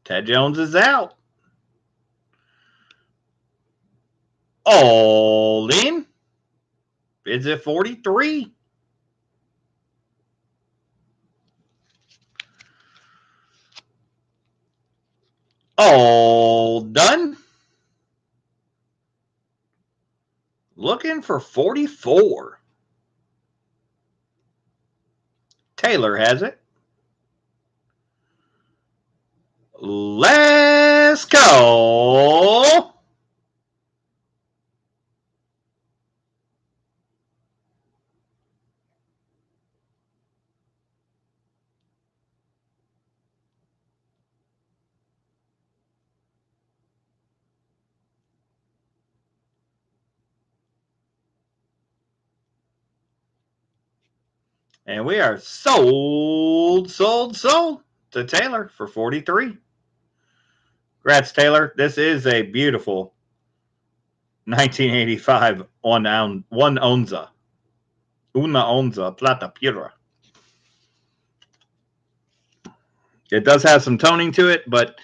Ted Jones is out. All in. Bids at 43. All done. Looking for 44. Taylor has it. Let's go. And we are sold to Taylor for 43. Congrats, Taylor. This is a beautiful 1985 one onza. Una onza plata pura. It does have some toning to it, but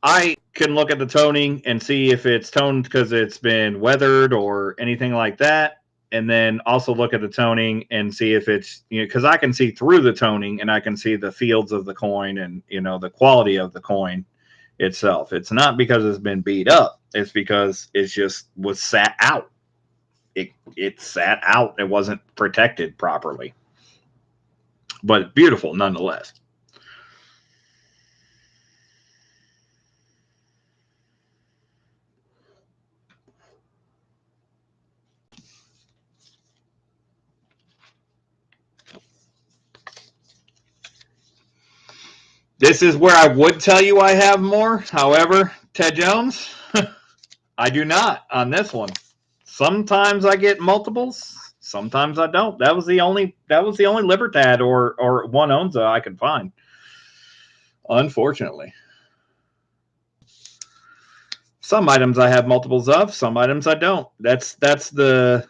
I can look at the toning and see if it's toned because it's been weathered or anything like that. And then also look at the toning and see if it's, because I can see through the toning and I can see the fields of the coin and, the quality of the coin itself. It's not because it's been beat up. It's because it just was sat out. It sat out. It wasn't protected properly. But beautiful nonetheless. This is where I would tell you I have more. However, Ted Jones, I do not on this one. Sometimes I get multiples. Sometimes I don't. That was the only Libertad or one Onza I could find. Unfortunately. Some items I have multiples of, some items I don't. That's the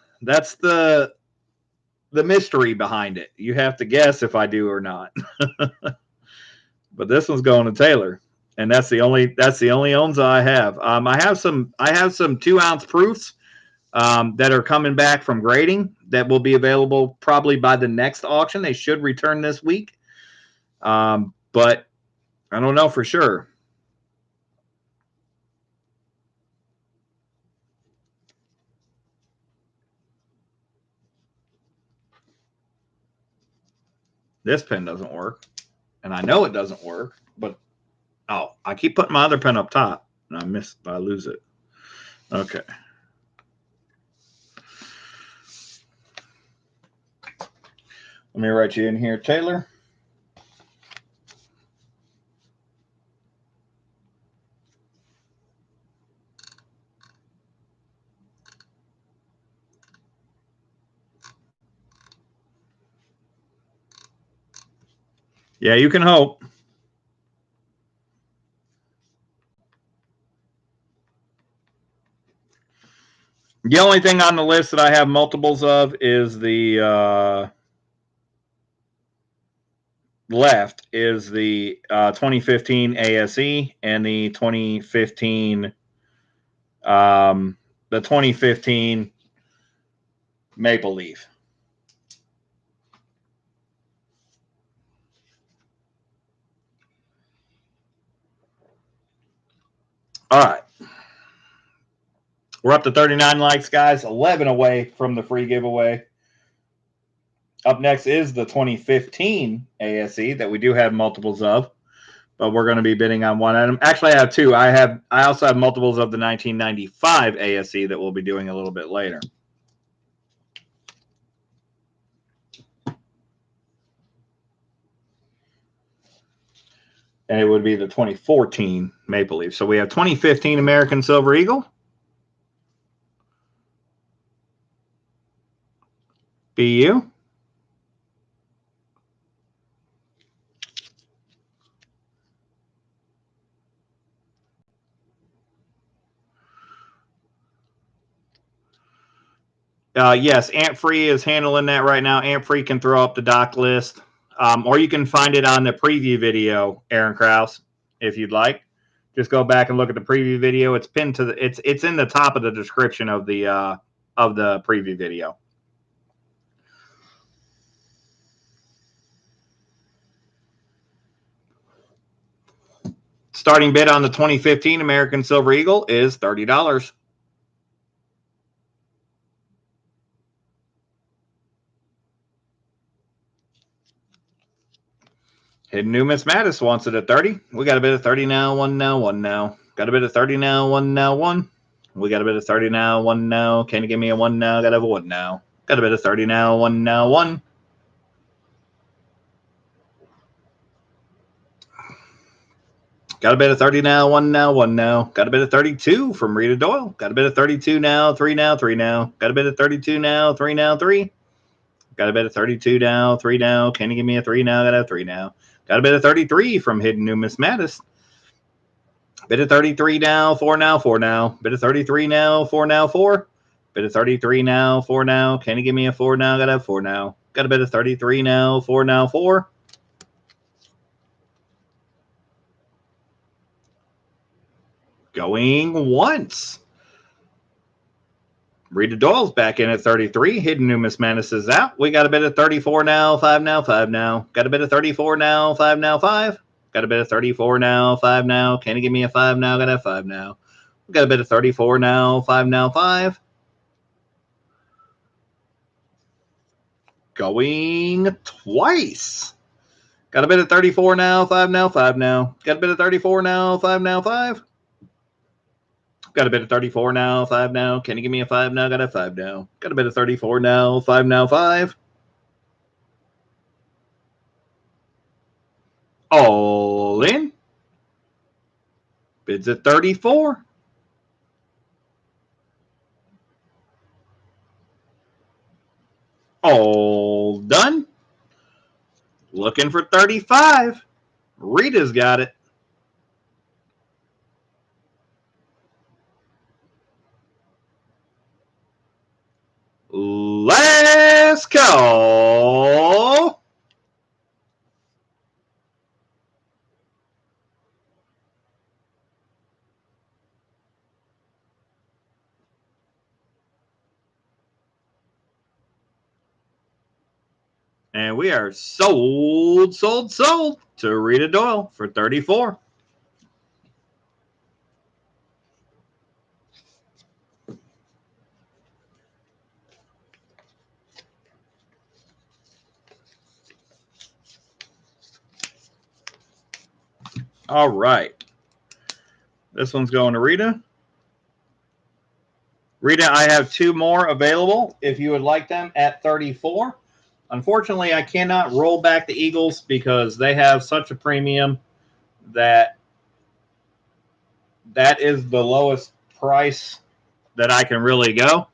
mystery behind it. You have to guess if I do or not. But this one's going to Taylor, and that's the only Onza I have. I have some 2-ounce proofs that are coming back from grading that will be available probably by the next auction. They should return this week, but I don't know for sure. This pen doesn't work, and I know it doesn't work, but I keep putting my other pen up top, and I lose it. Okay. Let me write you in here, Taylor. Yeah, you can hope. The only thing on the list that I have multiples of is the left is the 2015 ASE and the 2015 Maple Leaf. All right. We're up to 39 likes, guys. 11 away from the free giveaway. Up next is the 2015 ASE that we do have multiples of, but we're going to be bidding on one item. Actually, I have two. I also have multiples of the 1995 ASE that we'll be doing a little bit later. And it would be the 2014 Maple Leaf. So we have 2015 American Silver Eagle. BU. Yes, Ant-Free is handling that right now. Ant-Free can throw up the doc list. Or you can find it on the preview video, Aaron Krause, if you'd like. Just go back and look at the preview video. It's pinned to it's in the top of the description of the preview video. Starting bid on the 2015 American Silver Eagle is $30. Hidden Numis Mattis wants it at 30. We got a bid of 30 now, 1 now, 1 now. Got a bid of 30 now, 1 now, 1. We got a bid of 30 now, 1 now. Can you give me a 1 now? Got to have a 1 now. Got a bid of 30 now, 1 now, 1. Got a bid of 30 now, 1 now, 1 now. Got a bid of 32 from Rita Doyle. Got a bid of 32 now, 3 now, 3 now. Got a bid of 32 now, 3 now, 3. Got a bid of 32 now, 3 now. Can you give me a 3 now? Got a 3 now. Got a bid of 33 from Hidden Numismatist. Bid of 33 now, 4 now, 4 now. Bid of 33 now, 4 now, 4. Bid of 33 now, 4 now. Can you give me a 4 now? Got a 4 now. Got a bid of 33 now, 4 now, 4. Going once. Rita Doyle's back in at 33. Hidden Numismatist is out. We got a bit of 34 now, 5 now, 5 now. Got a bit of 34 now, 5 now, 5. Got a bit of 34 now, 5 now. Can you give me a 5 now? Got a 5 now. Got a bit of 34 now, 5 now, 5. Going twice. Got a bit of 34 now, 5 now, 5 now. Got a bit of 34 now, 5 now, 5. Got a bit of 34 now, 5 now. Can you give me a 5 now? Got a 5 now. Got a bit of 34 now, 5 now, 5. All in. Bids at 34. All done. Looking for 35. Rita's got it. Last call. And we are sold to Rita Doyle for 34. All right. This one's going to Rita. Rita, I have 2 more available if you would like them at 34. Unfortunately, I cannot roll back the Eagles because they have such a premium that is the lowest price that I can really go.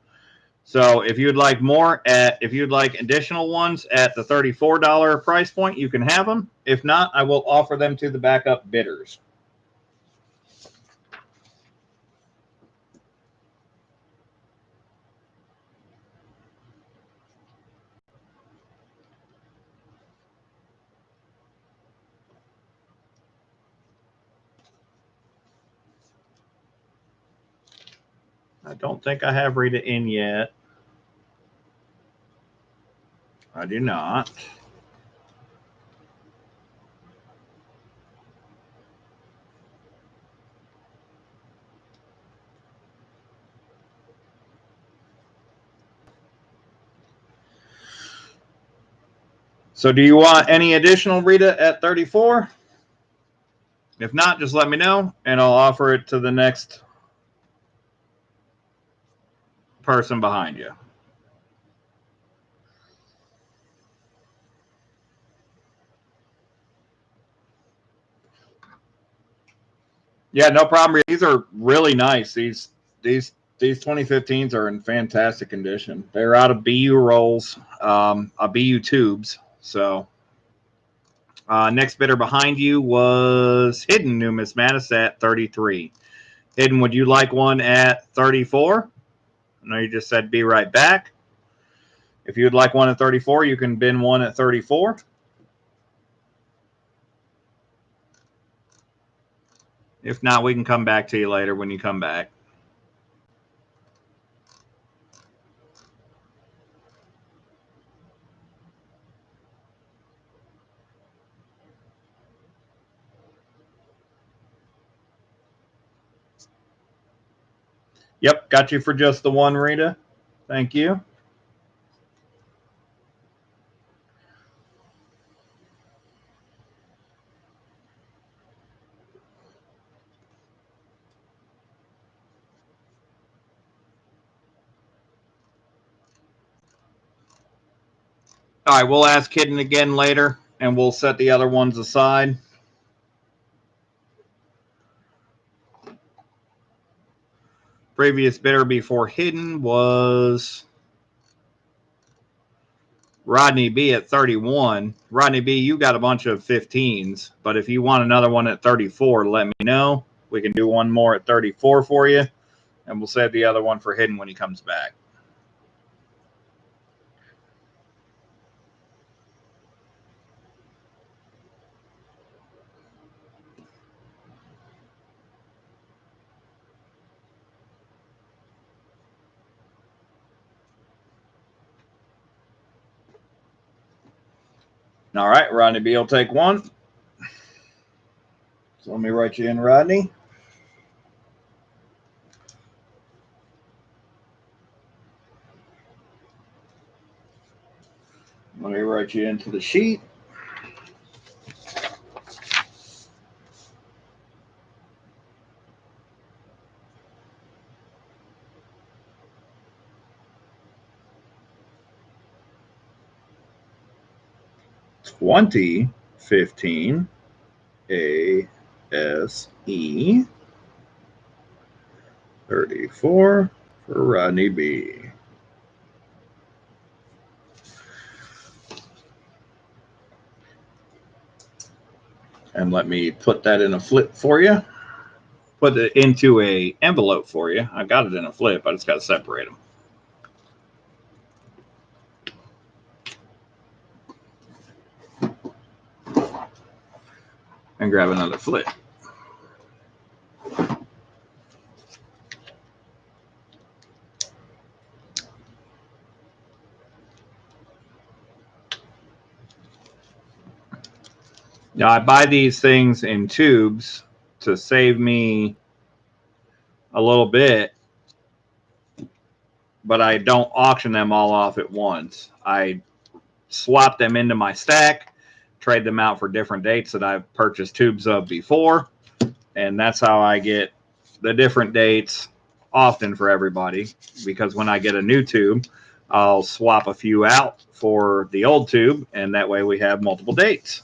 So if you'd like if you'd like additional ones at the $34 price point, you can have them. If not, I will offer them to the backup bidders. I don't think I have Rita in yet. I do not. So do you want any additional Rita at 34? If not, just let me know, and I'll offer it to the next person behind you. Yeah, no problem. These are really nice. These 2015s are in fantastic condition. They're out of BU rolls, BU tubes. So next bidder behind you was Hidden Numismatist at 33. Hidden, would you like one at 34? I know you just said be right back. If you would like one at 34, you can bin one at 34. If not, we can come back to you later when you come back. Yep, got you for just the one, Rita. Thank you. All right, we'll ask Hidden again later, and we'll set the other ones aside. Previous bidder before Hidden was Rodney B at 31. Rodney B, you got a bunch of 15s, but if you want another one at 34, let me know. We can do one more at 34 for you, and we'll save the other one for Hidden when he comes back. All right, Rodney B will take one. So let me write you in, Rodney. Let me write you into the sheet. $20.15 ASE 34 for Rodney B. And let me put that in a flip for you. Put it into a envelope for you. I got it in a flip. I just got to separate them. And grab another flip. Now, I buy these things in tubes to save me a little bit, but I don't auction them all off at once. I swap them into my stack, trade them out for different dates that I've purchased tubes of before, and that's how I get the different dates often for everybody, because when I get a new tube, I'll swap a few out for the old tube, and that way we have multiple dates.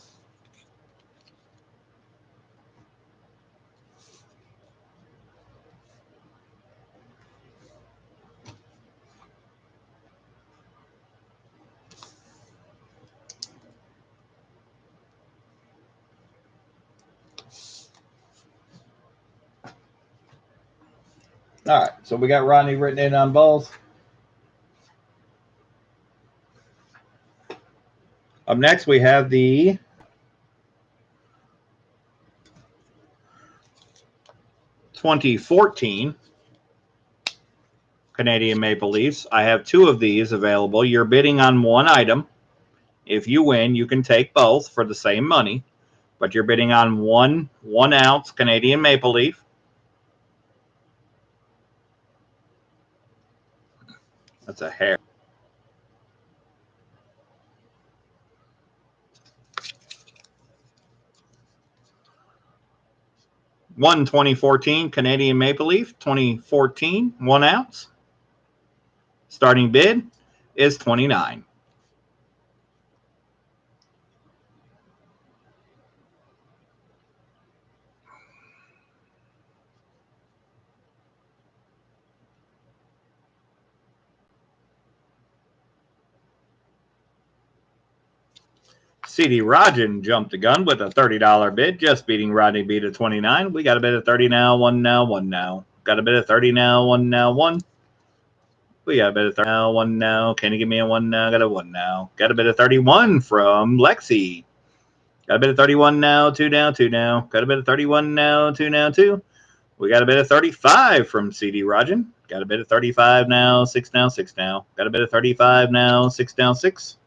All right, so we got Rodney written in on both. Up next, we have the (2014) Canadian Maple Leafs. I have two of these available. You're bidding on one item. If you win, you can take both for the same money, but you're bidding on one 1 ounce Canadian Maple Leaf. That's a hair. One 2014 Canadian Maple Leaf, 2014, 1 ounce. Starting bid is $29. CD Rajan jumped the gun with a $30 bid, just beating Rodney B to 29. We got a bid of 30 now, 1 now, 1 now. Got a bid of 30 now, 1 now, 1. We got a bit of 30 now, 1 now. Can you give me a 1 now? Got a 1 now. Got a bit of 31 from Lexi. Got a bit of 31 now, 2 now, 2 now. Got a bit of 31 now, 2 now, 2. We got a bit of 35 from CD Rajan. Got a bit of 35 now, 6 now, 6 now. Got a bit of 35 now, 6 now, 6.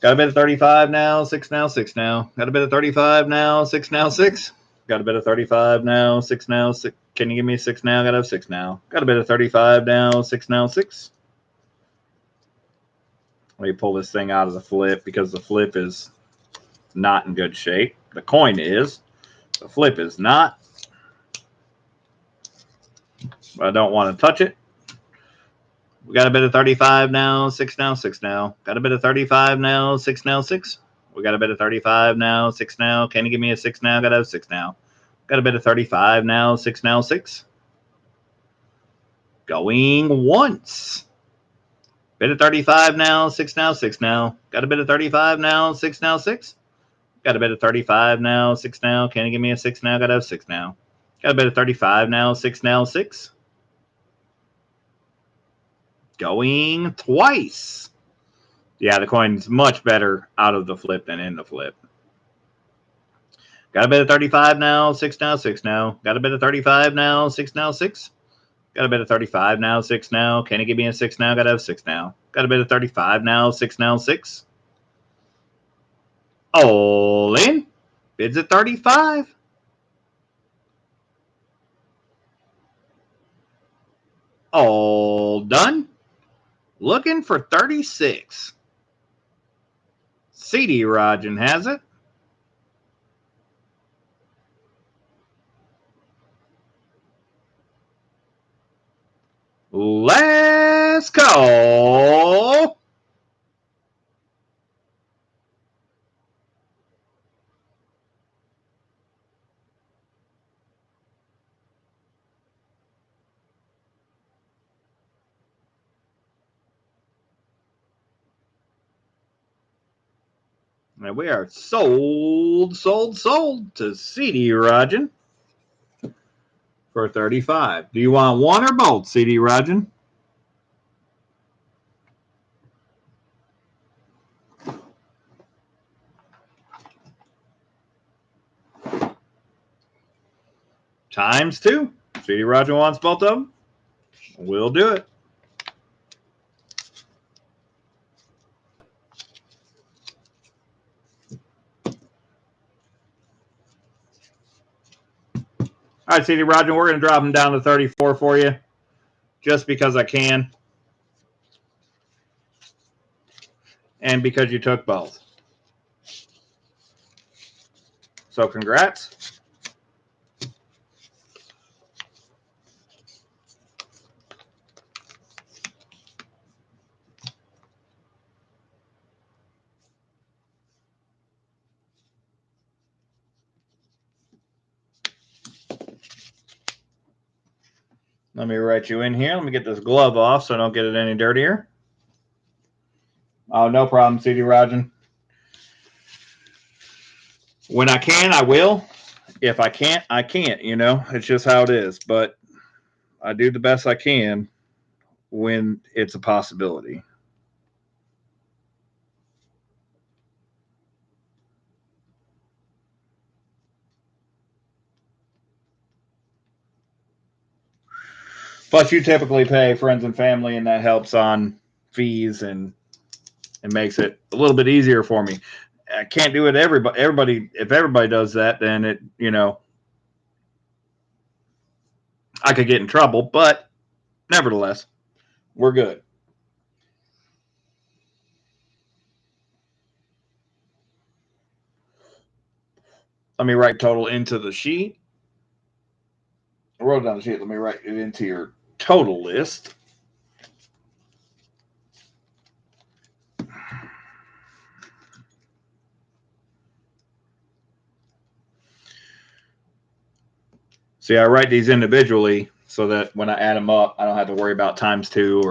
Got a bit of 35 now, 6 now, 6 now. Got a bit of 35 now, 6 now, 6. Got a bit of 35 now, 6 now, 6. Can you give me 6 now? Got a 6 now. Got a bit of 35 now, 6 now, 6. Let me pull this thing out of the flip because the flip is not in good shape. The coin is. The flip is not. I don't want to touch it. We got a bit of 35 now, 6 now, 6 now. Got a bit of 35 now, 6 now, 6. We got a bit of 35 now, 6 now. Can you give me a 6 now? Got a 6 now. Got a bit of 35 now, 6 now, 6. Going once. Bid at 35 now, 6 now, 6 now. Got a bid at 35 now, 6 now, 6. Got a bid at 35 now, 6 now. Can you give me a 6 now? Got to have 6 now. Got a bid at 35 now, 6 now, 6. Going twice. Yeah, the coin's much better out of the flip than in the flip. Got a bid at 35 now, 6 now, 6 now. Got a bid at 35 now, 6 now, 6. Got a bid at 35 now, 6 now. Can you give me a 6 now? Got to have 6 now. Got a bid at 35 now, 6 now, 6. All in. Bids at 35. All done. Looking for 36. CD Rajan has it. Last call. And we are sold to CD Rajan for 35. Do you want one or both, CD Rajan? Times 2. CD Rajan wants both of them. We'll do it. All right, CD Rajan, we're going to drop them down to 34 for you just because I can and because you took both. So congrats. Let me write you in here. Let me get this glove off so I don't get it any dirtier. Oh, no problem, CD Rajan. When I can, I will. If I can't, I can't, you know. It's just how it is. But I do the best I can when it's a possibility. Plus, you typically pay friends and family, and that helps on fees and it makes it a little bit easier for me. I can't do it everybody. If everybody does that, then it, you know, I could get in trouble. But nevertheless, we're good. Let me write total into the sheet. I wrote it down the sheet. Let me write it into your total list. See, I write these individually so that when I add them up, I don't have to worry about times 2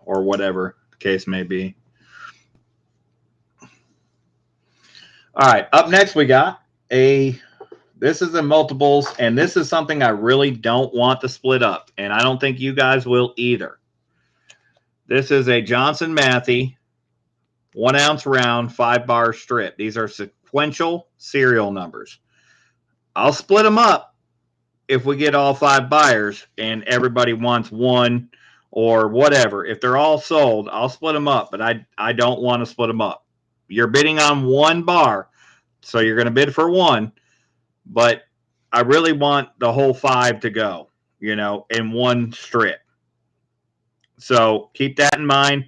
or whatever the case may be. All right, up next we got this is in multiples, and this is something I really don't want to split up, and I don't think you guys will either. This is a Johnson Matthey 1 ounce round 5-bar strip. These are sequential serial numbers. I'll split them up if we get all 5 buyers and everybody wants one or whatever. If they're all sold, I'll split them up, but I don't want to split them up. You're bidding on 1 bar, so you're going to bid for 1, but I really want the whole 5 to go, you know, in 1 strip. So keep that in mind.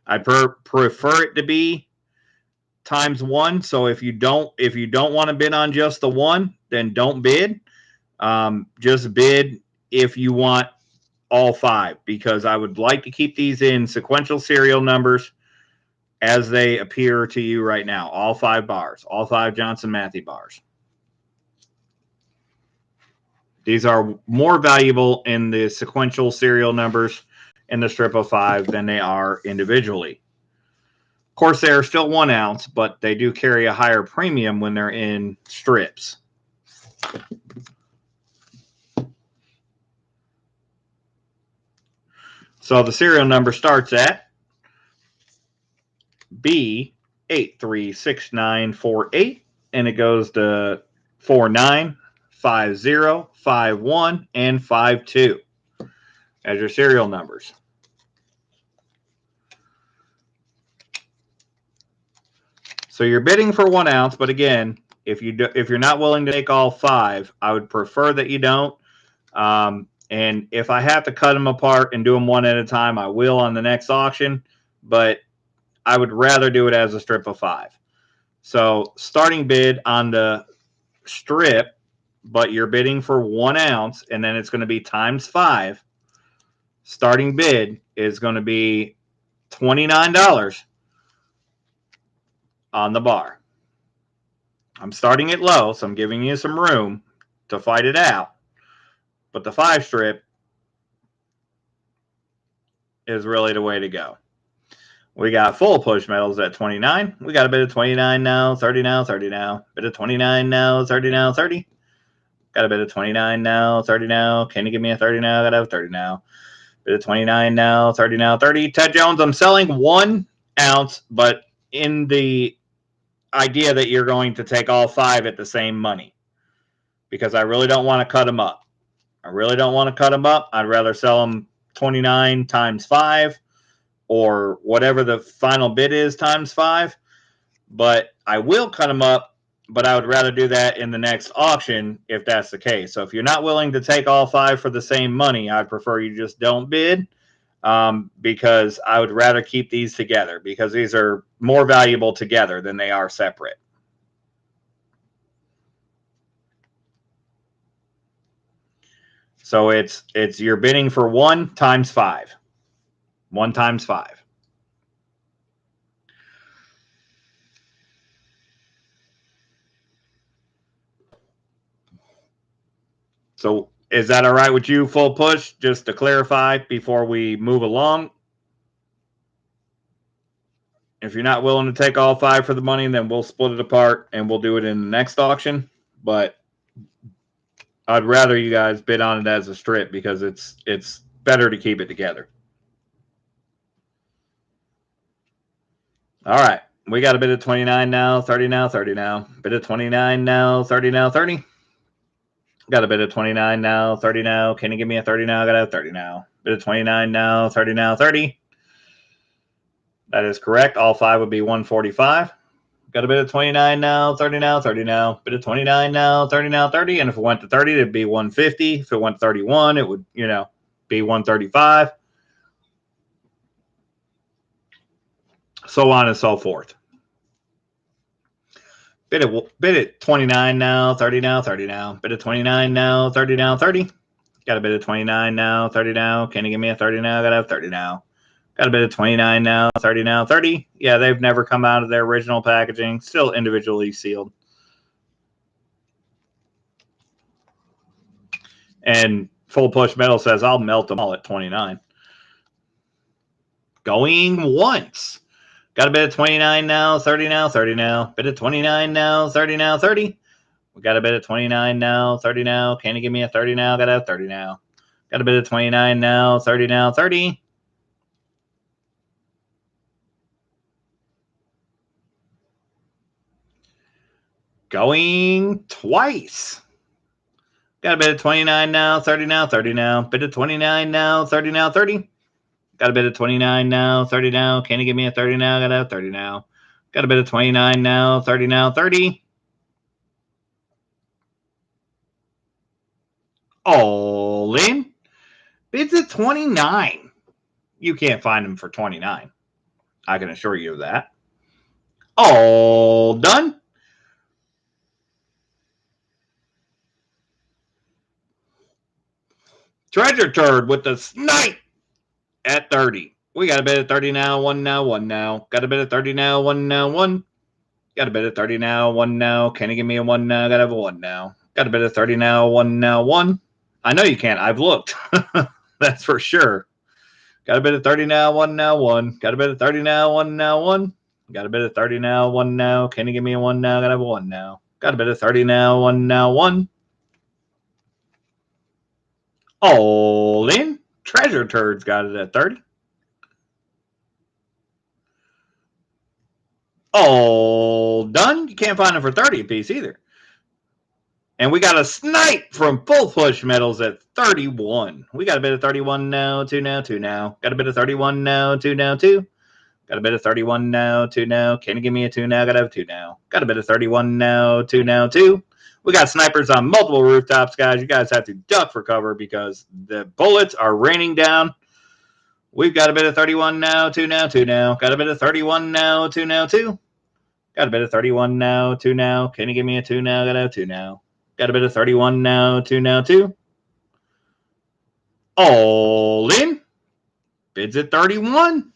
I prefer it to be times 1. So if you don't want to bid on just the 1, then don't bid. Just bid if you want all 5, because I would like to keep these in sequential serial numbers as they appear to you right now. All 5 bars, all 5 Johnson Matthey bars. These are more valuable in the sequential serial numbers in the strip of 5 than they are individually. Of course, they are still 1 ounce, but they do carry a higher premium when they're in strips. So the serial number starts at B836948, and it goes to 49, 50, 51, and 52 as your serial numbers. So you're bidding for 1 ounce, but again, if you're not willing to take all 5, I would prefer that you don't. And if I have to cut them apart and do them one at a time, I will on the next auction, but I would rather do it as a strip of 5. So starting bid on the strip, but you're bidding for 1 ounce, and then it's going to be times 5. Starting bid is going to be $29 on the bar. I'm starting it low, so I'm giving you some room to fight it out. But the 5 strip is really the way to go. We got full push metals at 29. We got a bid of 29 now, 30 now, 30 now. Bid of 29 now, 30 now, 30. Got a bid of 29 now, 30 now. Can you give me a 30 now? Gotta have 30 now. Bid of 29 now, 30 now, 30. Ted Jones, I'm selling 1 ounce, but in the idea that you're going to take all 5 at the same money, because I really don't want to cut them up. I really don't want to cut them up. I'd rather sell them 29 times 5 or whatever the final bid is times 5. But I will cut them up, but I would rather do that in the next auction if that's the case. So if you're not willing to take all 5 for the same money, I'd prefer you just don't bid, because I would rather keep these together, because these are more valuable together than they are separate. So it's you're bidding for 1 times 5. 1 times 5. So is that all right with you, full push? Just to clarify before we move along. If you're not willing to take all 5 for the money, then we'll split it apart and we'll do it in the next auction. But I'd rather you guys bid on it as a strip, because it's better to keep it together. All right. We got a bid of 29 now, 30 now, 30 now. Bid of 29 now, 30 now, 30. Got a bid of 29 now, 30 now. Can you give me a 30 now? I gotta have 30 now. Bid of 29 now, 30 now, 30. That is correct. All 5 would be 145. Got a bid of 29 now, 30 now, 30 now. Bid of 29 now, 30 now, 30. And if it went to 30, it'd be 150. If it went to 31, it would, be 135. So on and so forth. Bid at 29 now, 30 now, 30 now. Bid at 29 now, 30 now, 30. Got a bid of 29 now, 30 now. Can you give me a 30 now? Gotta have 30 now. Got a bid of 29 now, 30 now, 30. Yeah, they've never come out of their original packaging. Still individually sealed. And Full Push Metal says, I'll melt them all at 29. Going once. Got a bid of 29 now, 30 now, 30 now. Bid of 29 now, 30 now, 30. We got a bid of 29 now, 30 now. Can you give me a 30 now? Gotta have 30 now. Got a bid of 29 now, 30 now, 30. Going twice. Got a bid of 29 now, 30 now, 30 now. Bid of 29 now, 30 now, 30. Got a bid of 29 now, 30 now. Can you give me a 30 now? Gotta have 30 now. Got a bid of 29 now, 30 now, 30. All in. Bids at 29. You can't find them for 29. I can assure you of that. All done. Treasure Turd with the snipe at 30. We got a bid of 30 now, 1 now, 1 now. Got a bid of 30 now, 1 now, 1. Got a bid of 30 now, 1 now. Can you give me a 1 now? Gotta have a 1 now. Got a bid of 30 now, 1 now, 1. I know you can't. I've looked. That's for sure. Got a bid of 30 now, 1 now, 1. Got a bid of 30 now, 1 now, 1. Got a bid of 30 now, 1 now. Can you give me a 1 now? Gotta have a 1 now. Got a bid of 30 now, 1 now, 1. All in. Treasure Turds got it at 30. All done. You can't find them for 30 a piece either. And we got a snipe from Full Push Metals at 31. We got a bit of 31 now, 2 now, 2 now. Got a bit of 31 now, 2 now, 2. Got a bit of 31 now, 2 now. Can you give me a 2 now? Got to have a 2 now. Got a bit of 31 now, 2 now, 2. We got snipers on multiple rooftops, guys. You guys have to duck for cover because the bullets are raining down. We've got a bit of 31 now, 2 now, 2 now. Got a bit of 31 now, 2 now, 2. Got a bit of 31 now, 2 now. Can you give me a 2 now? Got to have 2 now. Got a bit of 31 now, 2 now, 2. All in. Bids at 31.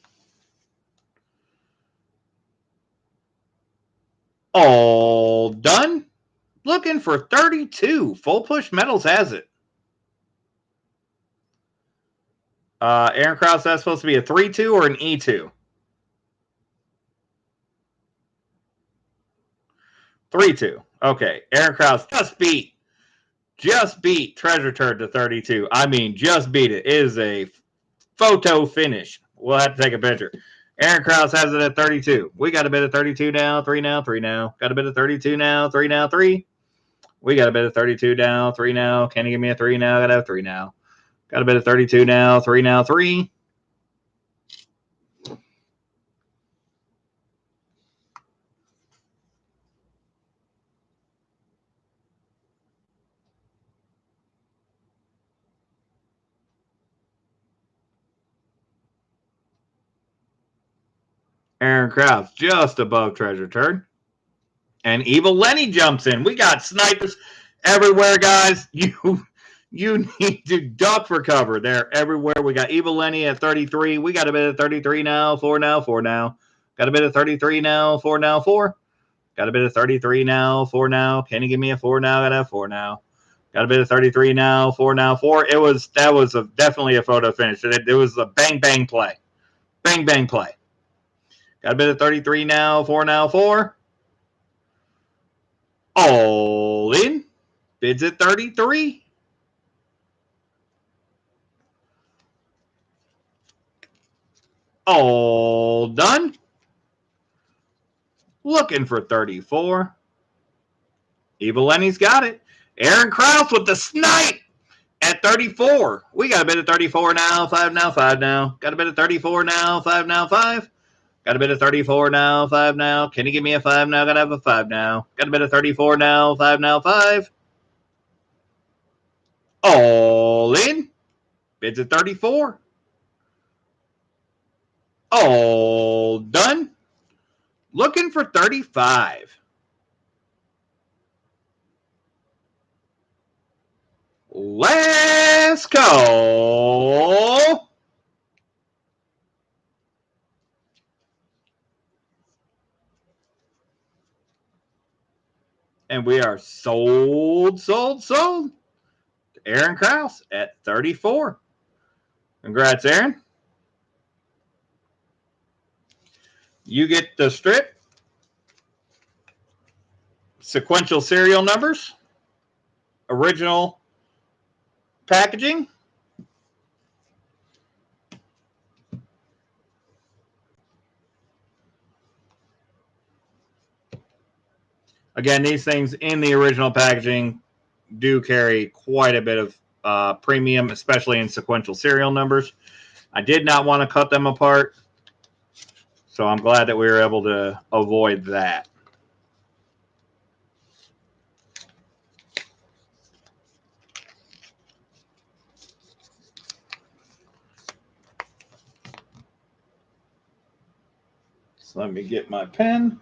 All done. Looking for 32. Full Push Metals has it. Aaron Krause, that's supposed to be a 3-2 or an E2? 3-2. Okay. Aaron Krause just beat Treasure Turd to 32. I mean, just beat it. It is a photo finish. We'll have to take a picture. Aaron Krause has it at 32. We got a bit of 32 now, 3 now, 3 now. Got a bit of 32 now, 3 now, 3. We got a bit of 32 now, 3 now. Can you give me a 3 now? Gotta have 3 now. Got a bit of 32 now, 3 now, 3. Aaron Krause just above Treasure Turd. And Evil Lenny jumps in. We got snipers everywhere, guys. You need to duck for cover. They're everywhere. We got Evil Lenny at 33. We got a bit of 33 now, 4 now, 4 now. Got a bit of 33 now, 4 now, 4. Got a bit of 33 now, 4 now. Can you give me a 4 now? Gotta have 4 now. Got a bit of 33 now, 4 now, 4. That was definitely a photo finish. It was a bang bang play. Bang bang play. Got a bit of 33 now, 4 now, 4. All in. Bids at 33. All done. Looking for 34. Evil Lenny's got it. Aaron Krause with the snipe at 34. We got a bit of 34 now, 5 now, 5 now. Got a bit of 34 now, 5 now, 5. Got a bit of 34 now, 5 now. Can you give me a 5 now? Gotta have a 5 now. Got a bit of 34 now, 5 now, 5. All in. Bids at 34. All done. Looking for 35. Let's go. And we are sold. Aaron Krause at 34. Congrats, Aaron. You get the strip, sequential serial numbers, original packaging. Again, these things in the original packaging do carry quite a bit of premium, especially in sequential serial numbers. I did not want to cut them apart, so I'm glad that we were able to avoid that. So let me get my pen.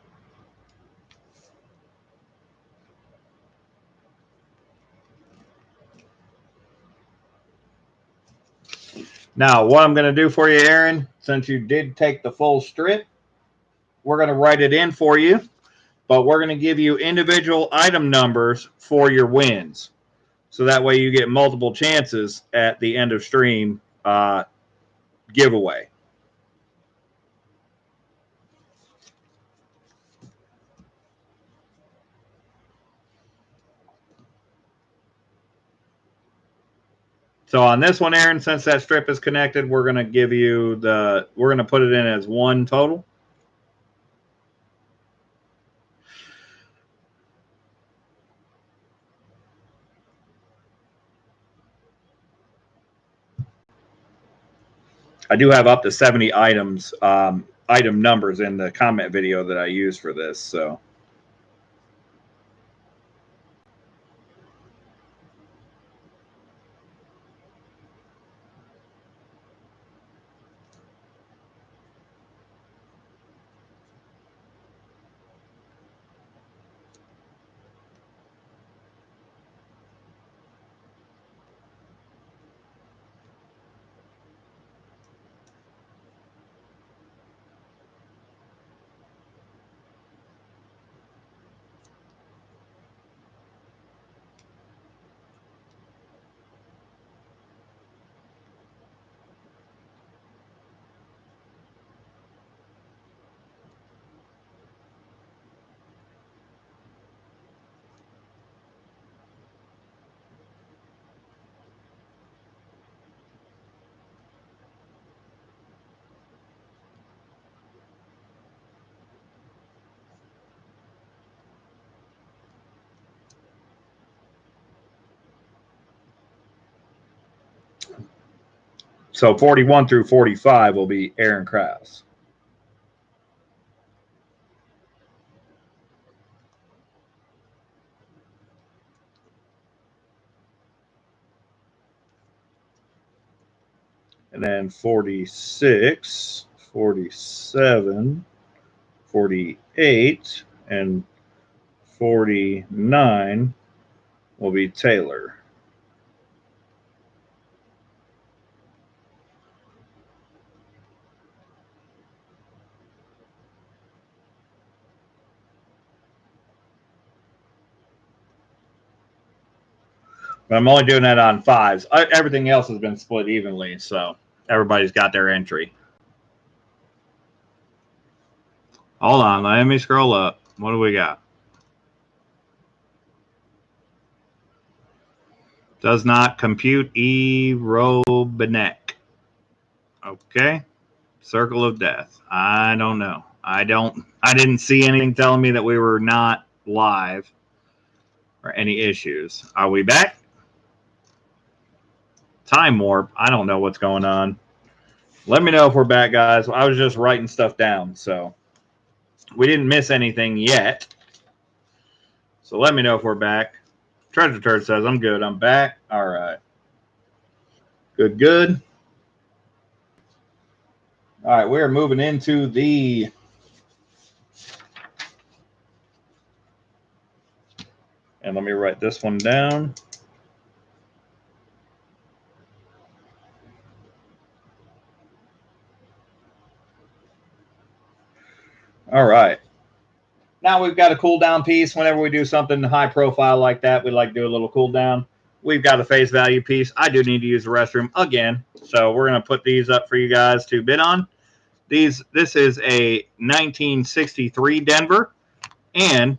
Now, what I'm going to do for you, Aaron, since you did take the full strip, we're going to write it in for you, but we're going to give you individual item numbers for your wins. So that way you get multiple chances at the end of stream giveaway. So on this one, Aaron, since that strip is connected, we're going to give you we're going to put it in as one total. I do have up to 70 items, item numbers in the comment video that I used for this. So. So 41 through 45 will be Aaron Krause. And then 46, 47, 48, and 49 will be Taylor. But I'm only doing that on fives. Everything else has been split evenly, so everybody's got their entry. Hold on, let me scroll up. What do we got? Does not compute Robinek. Okay. Circle of Death. I don't know. I didn't see anything telling me that we were not live or any issues. Are we back? Time warp. I don't know what's going on. Let me know if we're back, guys. I was just writing stuff down, so we didn't miss anything yet. So let me know if we're back. Treasure Turd says, I'm good. I'm back. All right. Good, good. All right, we're moving into the and let me write this one down. All right. Now we've got a cool down piece. Whenever we do something high profile like that, we like to do a little cool down. We've got a face value piece. I do need to use the restroom again, so we're going to put these up for you guys to bid on. This is a 1963 Denver and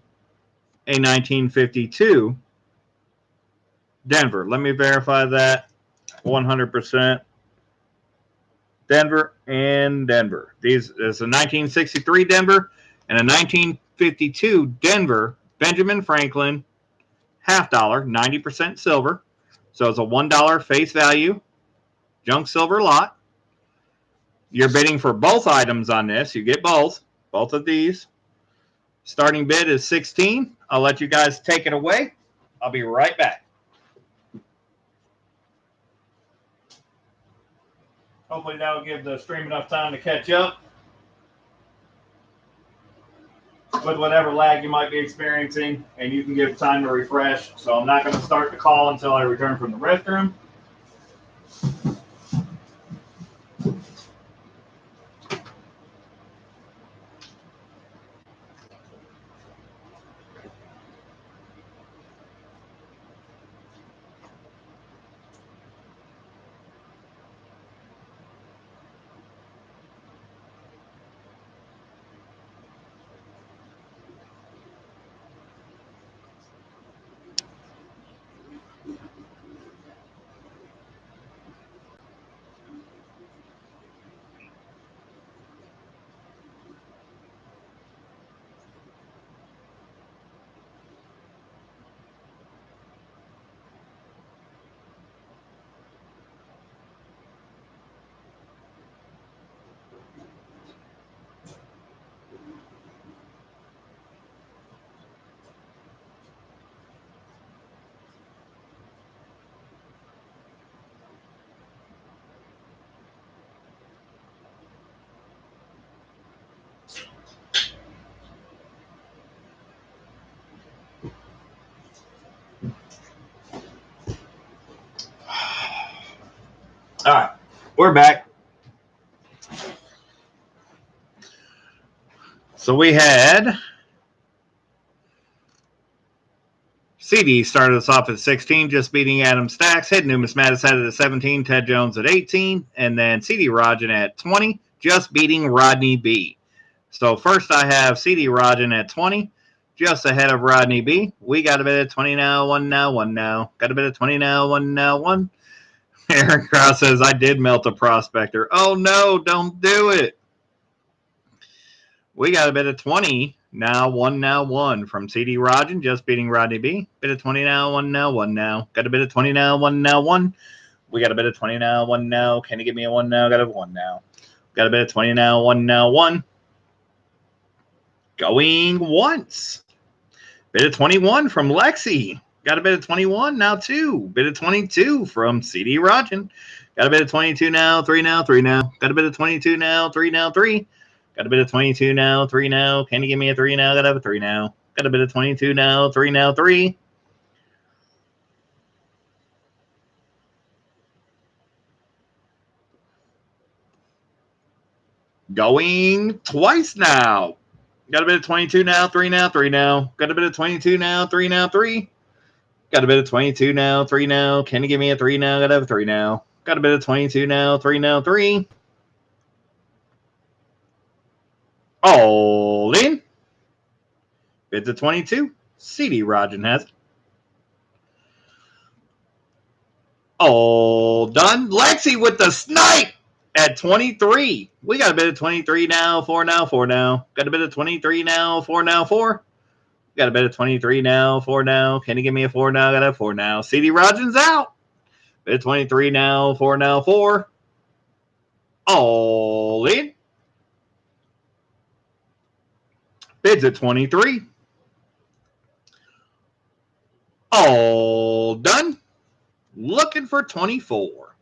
a 1952 Denver. Let me verify that 100%. Denver and Denver. This is a 1963 Denver and a 1952 Denver Benjamin Franklin half dollar, 90% silver. So it's a $1 face value junk silver lot. You're bidding for both items on this. You get both of these. Starting bid is 16. I'll let you guys take it away. I'll be right back. Hopefully that'll give the stream enough time to catch up with whatever lag you might be experiencing, and you can give time to refresh. So I'm not going to start the call until I return from the restroom. All right, we're back. So we had CD started us off at 16, just beating Adam Stacks. Hid Numismatis had it at 17, Ted Jones at 18, and then CD Rajan at 20, just beating Rodney B. So first I have CD Rajan at 20, just ahead of Rodney B. We got a bit of 20 now, 1 now, 1 now. Got a bit of 20 now, 1 now, 1. Aaron Krause says, I did melt a prospector. Oh no, don't do it. We got a bit of 20 now, 1 now, 1 from CD Rajan, just beating Rodney B. Bit of 20 now, 1 now, 1 now. Got a bit of 20 now, 1 now, 1. We got a bit of 20 now, 1 now. Can you give me a 1 now? Got a 1 now. Got a bit of 20 now, 1 now, 1. Going once. Bit of 21 from Lexi. Got a bit of 21 now, 2. Bit of 22 from CD Rajan. Got a bit of 22 now, 3 now, 3 now. Got a bit of 22 now, 3 now, 3. Got a bit of 22 now, 3 now. Can you give me a 3 now? Got to have a 3 now. Got a bit of 22 now, 3 now, 3. Going twice now. Got a bit of 22 now, 3 now, 3 now. Got a bit of 22 now, 3 now, 3. Got a bit of 22 now, 3 now. Can you give me a 3 now? Got to have a 3 now. Got a bit of 22 now, 3 now, 3. All in. Bids of 22. CD Rajan has it. All done. Lexi with the snipe at 23. We got a bit of 23 now, 4 now, 4 now. Got a bit of 23 now, 4 now, 4. Got a bit of 23 now, 4 now. Can you give me a 4 now? Got a 4 now. CD Rajan's out. Bit of 23 now, 4 now, 4. All in. Bids at 23. All done. Looking for 24.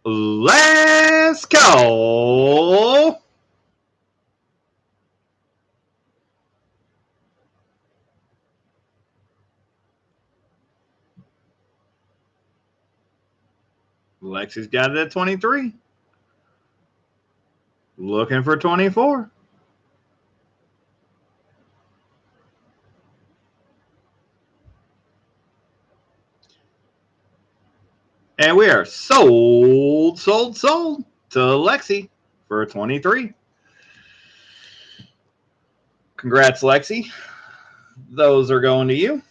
Let's go. Lexi's got it at 23. Looking for 24. And we are sold to Lexi for 23. Congrats, Lexi. Those are going to you.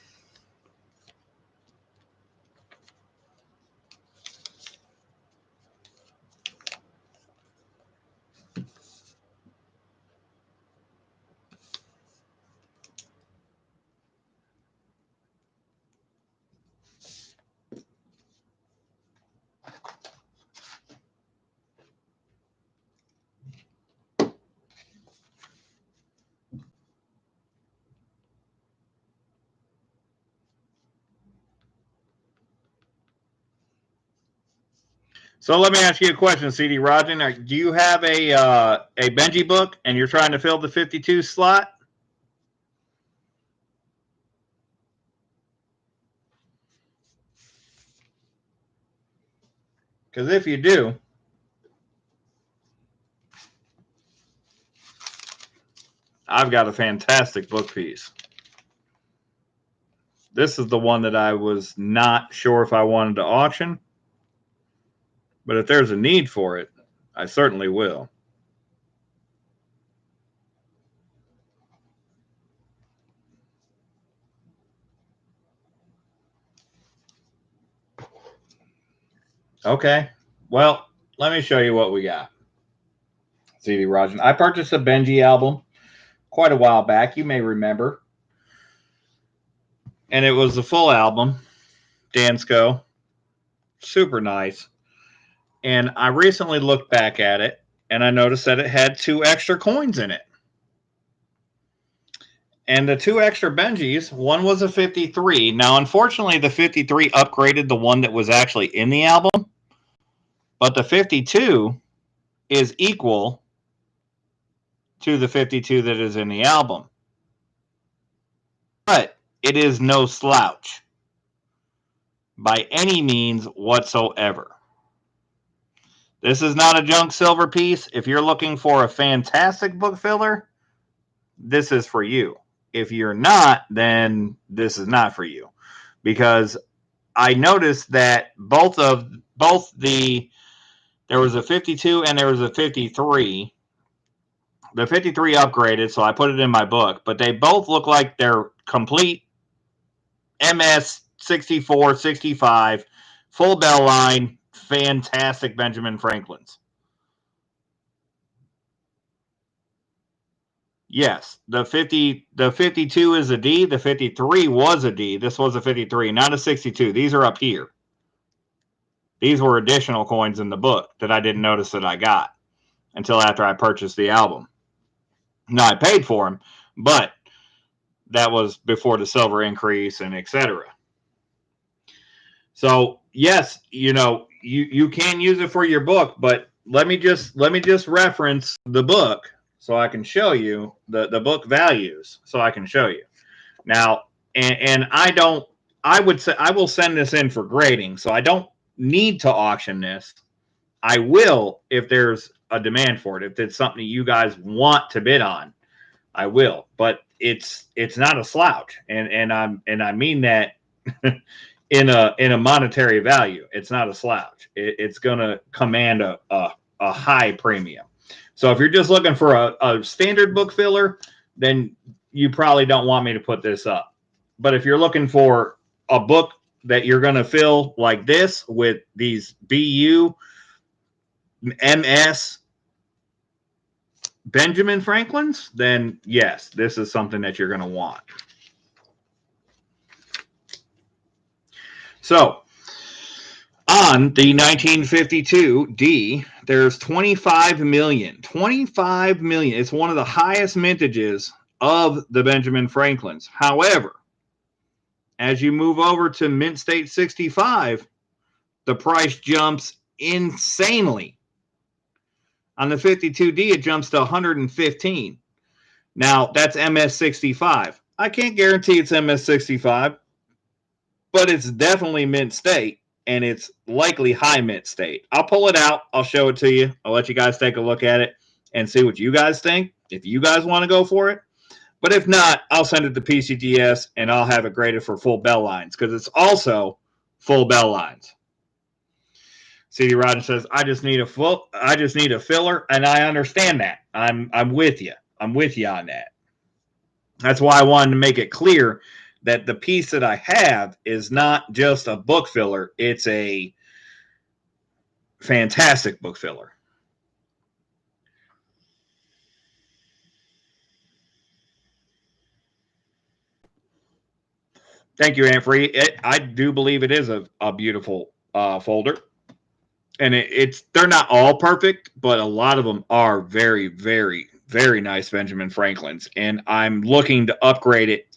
So let me ask you a question, CD Rajan. Do you have a Benji book and you're trying to fill the 52 slot? Because if you do, I've got a fantastic book piece. This is the one that I was not sure if I wanted to auction. But if there's a need for it, I certainly will. Okay. Well, let me show you what we got. CD Rajan. I purchased a Benji album quite a while back. You may remember. And it was the full album. Dansko. Super nice. And I recently looked back at it, and I noticed that it had 2 extra coins in it. And the 2 extra Benjis, one was a 53. Now, unfortunately, the 53 upgraded the one that was actually in the album. But the 52 is equal to the 52 that is in the album. But it is no slouch. by any means whatsoever. This is not a junk silver piece. If you're looking for a fantastic book filler, this is for you. If you're not, then this is not for you. Because I noticed that there was a 52 and there was a 53. The 53 upgraded, so I put it in my book, but they both look like they're complete MS 64, 65, full bell line, fantastic Benjamin Franklins. Yes, the 52 is a D, the 53 was a D. This was a 53, not a 62. These are up here. These were additional coins in the book that I didn't notice that I got until after I purchased the album. No, I paid for them, but that was before the silver increase and etc. So yes, you know, you can use it for your book, but let me just reference the book so I can show you the book values so I can show you. Now, and I would say I will send this in for grading, so I don't need to auction this. I will if there's a demand for it. If it's something you guys want to bid on, I will. But it's not a slouch, and I mean that in a monetary value. It's not a slouch. It's going to command a high premium. So if you're just looking for a standard book filler, then you probably don't want me to put this up. But if you're looking for a book that you're going to fill like this with these BU, MS, Benjamin Franklins, then yes, this is something that you're going to want. So on the 1952 D, there's 25 million. 25 million. It's one of the highest mintages of the Benjamin Franklins. However, as you move over to Mint State 65, the price jumps insanely. On the 52D, it jumps to 115. Now, that's MS65. I can't guarantee it's MS65, but it's definitely Mint State, and it's likely high Mint State. I'll pull it out. I'll show it to you. I'll let you guys take a look at it and see what you guys think, if you guys want to go for it. But if not, I'll send it to PCGS, and I'll have it graded for full bell lines, because it's also full bell lines. CD Roger says, I just need a filler, and I understand that. I'm with you. I'm with you on that. That's why I wanted to make it clear that the piece that I have is not just a book filler. It's a fantastic book filler. Thank you, Anfree. I do believe it is a beautiful folder. And they're not all perfect, but a lot of them are very, very, very nice Benjamin Franklins. And I'm looking to upgrade it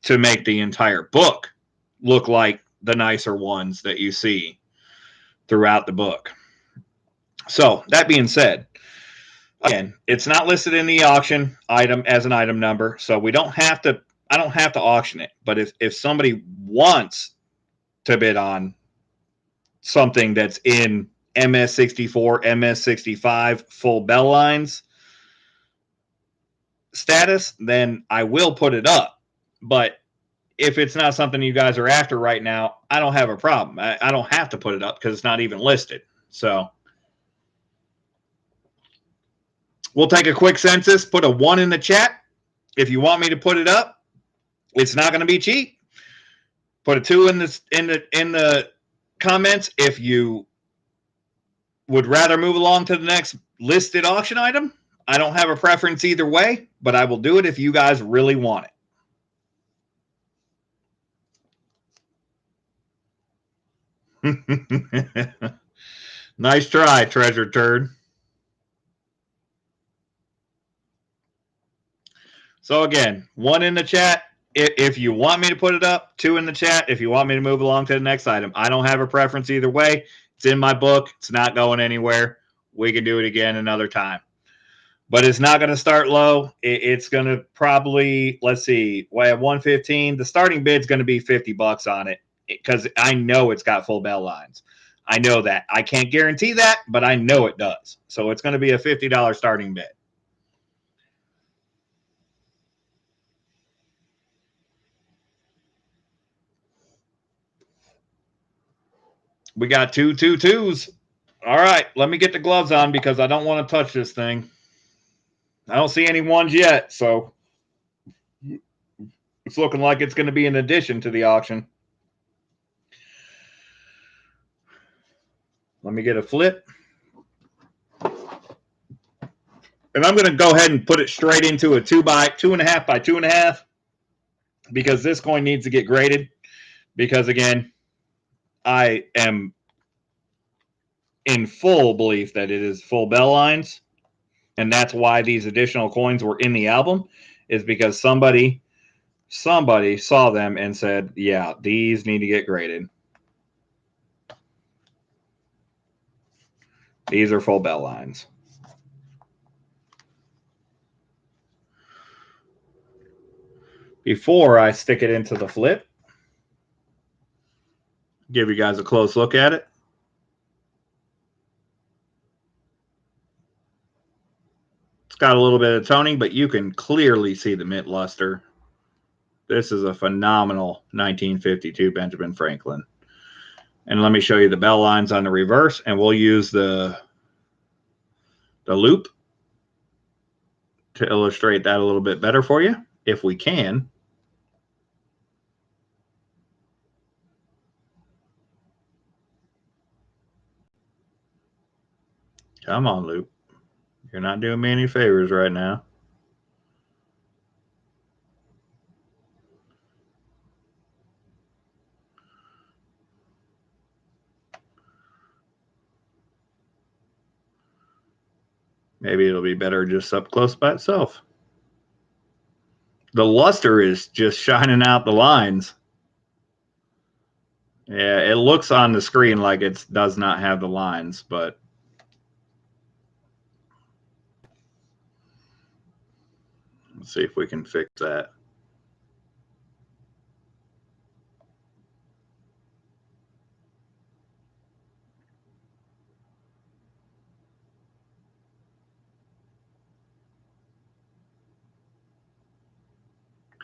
to make the entire book look like the nicer ones that you see throughout the book. So that being said, again, it's not listed in the auction item as an item number, so I don't have to auction it. But if somebody wants to bid on something that's in MS64, MS65 full bell lines status, then I will put it up. But if it's not something you guys are after right now, I don't have a problem. I don't have to put it up because it's not even listed. So we'll take a quick census, put a 1 in the chat if you want me to put it up. It's not going to be cheap. Put a 2 in the comments if you would rather move along to the next listed auction item. I don't have a preference either way, but I will do it if you guys really want it. Nice try, Treasure Turd. So again, 1 in the chat if you want me to put it up, 2 in the chat if you want me to move along to the next item. I don't have a preference either way. It's in my book. It's not going anywhere. We can do it again another time. But it's not going to start low. It's going to probably, let's see, weigh at 115. The starting bid's going to be $50 on it. because I know it's got full bell lines. I know that. I can't guarantee that, but I know it does. So it's going to be a $50 starting bid. We got 2 2-2s. All right, let me get the gloves on because I don't want to touch this thing. I don't see any ones yet, so it's looking like it's going to be an addition to the auction. Let me get a flip. And I'm going to go ahead and put it straight into a 2.5 by 2.5 because this coin needs to get graded. Because, again, I am in full belief that it is full bell lines. And that's why these additional coins were in the album, is because somebody saw them and said, yeah, these need to get graded. These are full bell lines. Before I stick it into the flip, give you guys a close look at it. It's got a little bit of toning, but you can clearly see the mint luster. This is a phenomenal 1952 Benjamin Franklin. And let me show you the bell lines on the reverse, and we'll use the loop to illustrate that a little bit better for you, if we can. Come on, loop. You're not doing me any favors right now. Maybe it'll be better just up close by itself. The luster is just shining out the lines. Yeah, it looks on the screen like it does not have the lines, but let's see if we can fix that.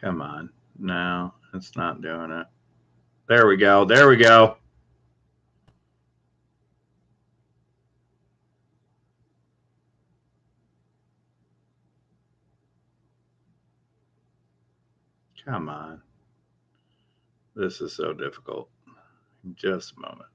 Come on. No, it's not doing it. There we go. There we go. Come on. This is so difficult. Just a moment.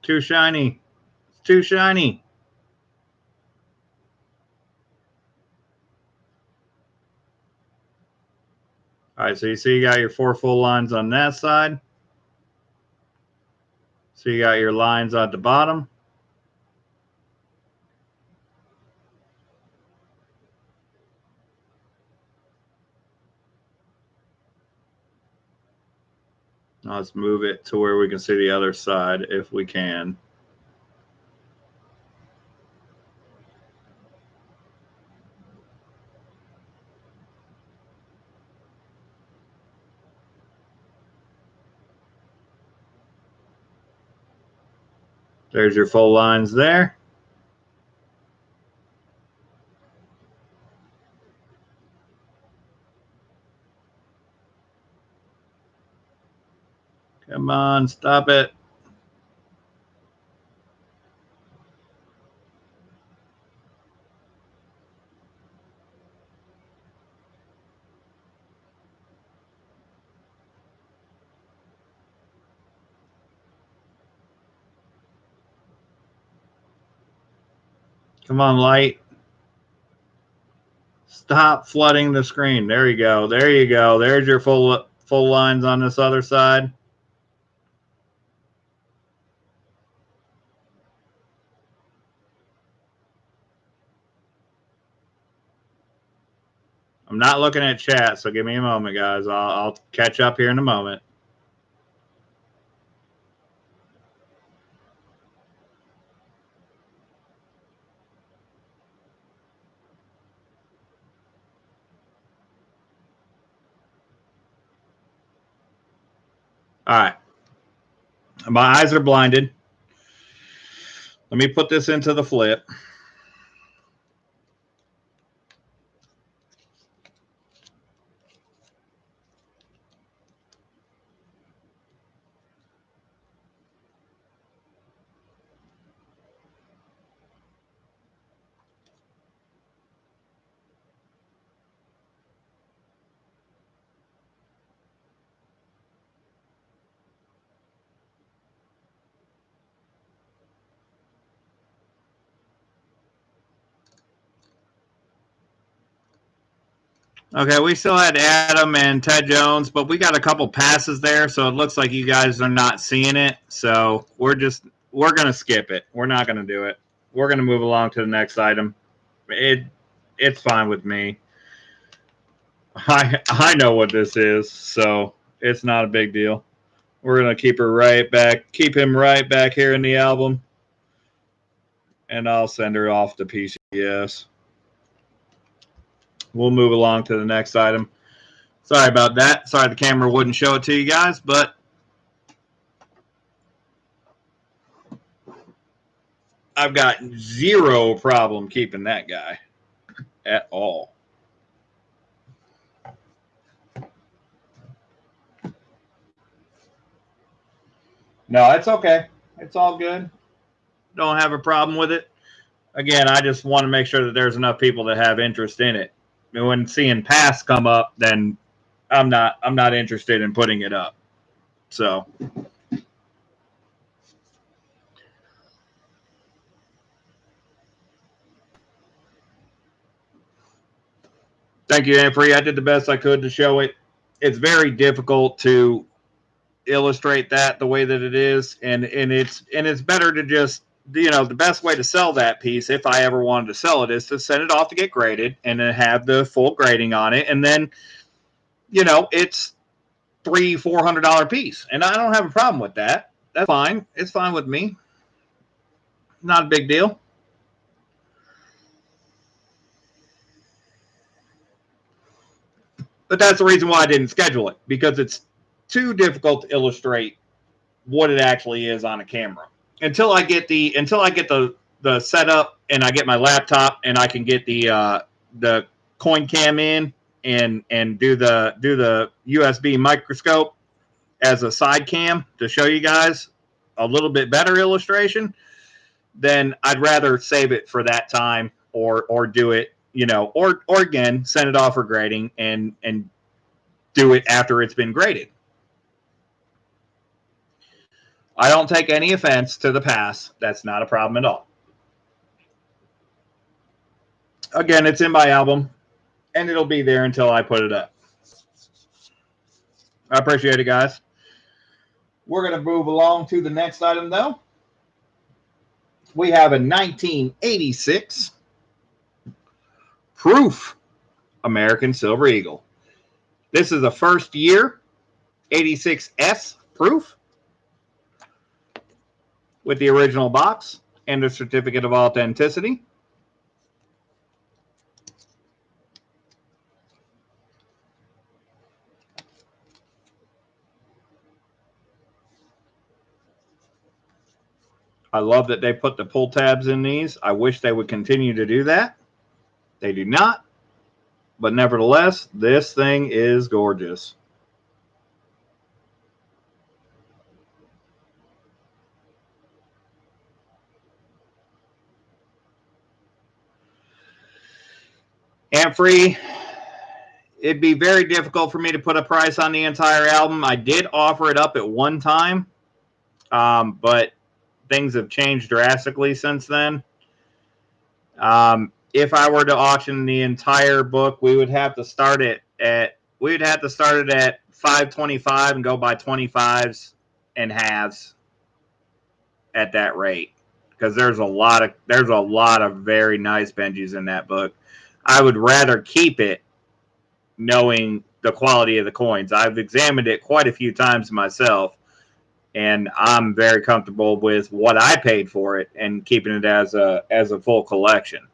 Too shiny. It's too shiny. All right, so you see you got your 4 full lines on that side. So you got your lines at the bottom. Now let's move it to where we can see the other side if we can. There's your full lines there. Come on, stop it. Come on, light. Stop flooding the screen. There you go. There you go. There's your full lines on this other side. I'm not looking at chat, so give me a moment, guys. I'll catch up here in a moment. All right. My eyes are blinded. Let me put this into the flip. Okay, we still had Adam and Ted Jones, but we got a couple passes there, so it looks like you guys are not seeing it. So we're going to skip it. We're not going to do it. We're going to move along to the next item. It's fine with me. I know what this is, so it's not a big deal. We're going to keep him right back here in the album, and I'll send her off to PCS. We'll move along to the next item. Sorry about that. Sorry the camera wouldn't show it to you guys, but I've got zero problem keeping that guy at all. No, it's okay. It's all good. Don't have a problem with it. Again, I just want to make sure that there's enough people that have interest in it. And when seeing pass come up, then I'm not interested in putting it up. So thank you, Anfrey. I did the best I could to show it. It's very difficult to illustrate that the way that it is, and it's better to just, you know, the best way to sell that piece, if I ever wanted to sell it, is to send it off to get graded and then have the full grading on it, and then, you know, it's $300-400 piece, and I don't have a problem with that. That's fine. It's fine with me. Not a big deal. But that's the reason why I didn't schedule it, because it's too difficult to illustrate what it actually is on a camera until I get the setup and I get my laptop and I can get the coin cam in and do the USB microscope as a side cam to show you guys a little bit better illustration. Then I'd rather save it for that time or do it, you know, or again send it off for grading and do it after it's been graded. I don't take any offense to the pass. That's not a problem at all. Again, it's in my album, and it'll be there until I put it up. I appreciate it, guys. We're going to move along to the next item, though. We have a 1986 Proof American Silver Eagle. This is a first year 86S Proof with the original box and a certificate of authenticity. I love that they put the pull tabs in these. I wish they would continue to do that. They do not. But nevertheless, this thing is gorgeous. Amp-free, it'd be very difficult for me to put a price on the entire album. I did offer it up at one time, but things have changed drastically since then. If I were to auction the entire book, we would have to start it at $525 and go by 25s and halves at that rate, because there's a lot of very nice Benjis in that book. I would rather keep it knowing the quality of the coins. I've examined it quite a few times myself, and I'm very comfortable with what I paid for it and keeping it as a full collection.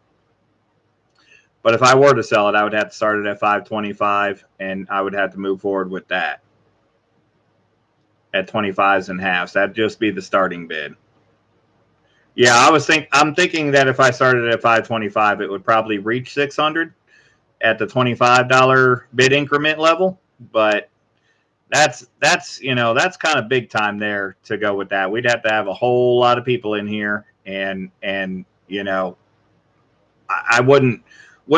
But if I were to sell it, I would have to start it at $525, and I would have to move forward with that. at 25s and halves. That'd just be the starting bid. Yeah, I'm thinking that if I started at 525, it would probably reach 600 at the $25 bid increment level. But that's kind of big time there to go with that. We'd have to have a whole lot of people in here, and I wouldn't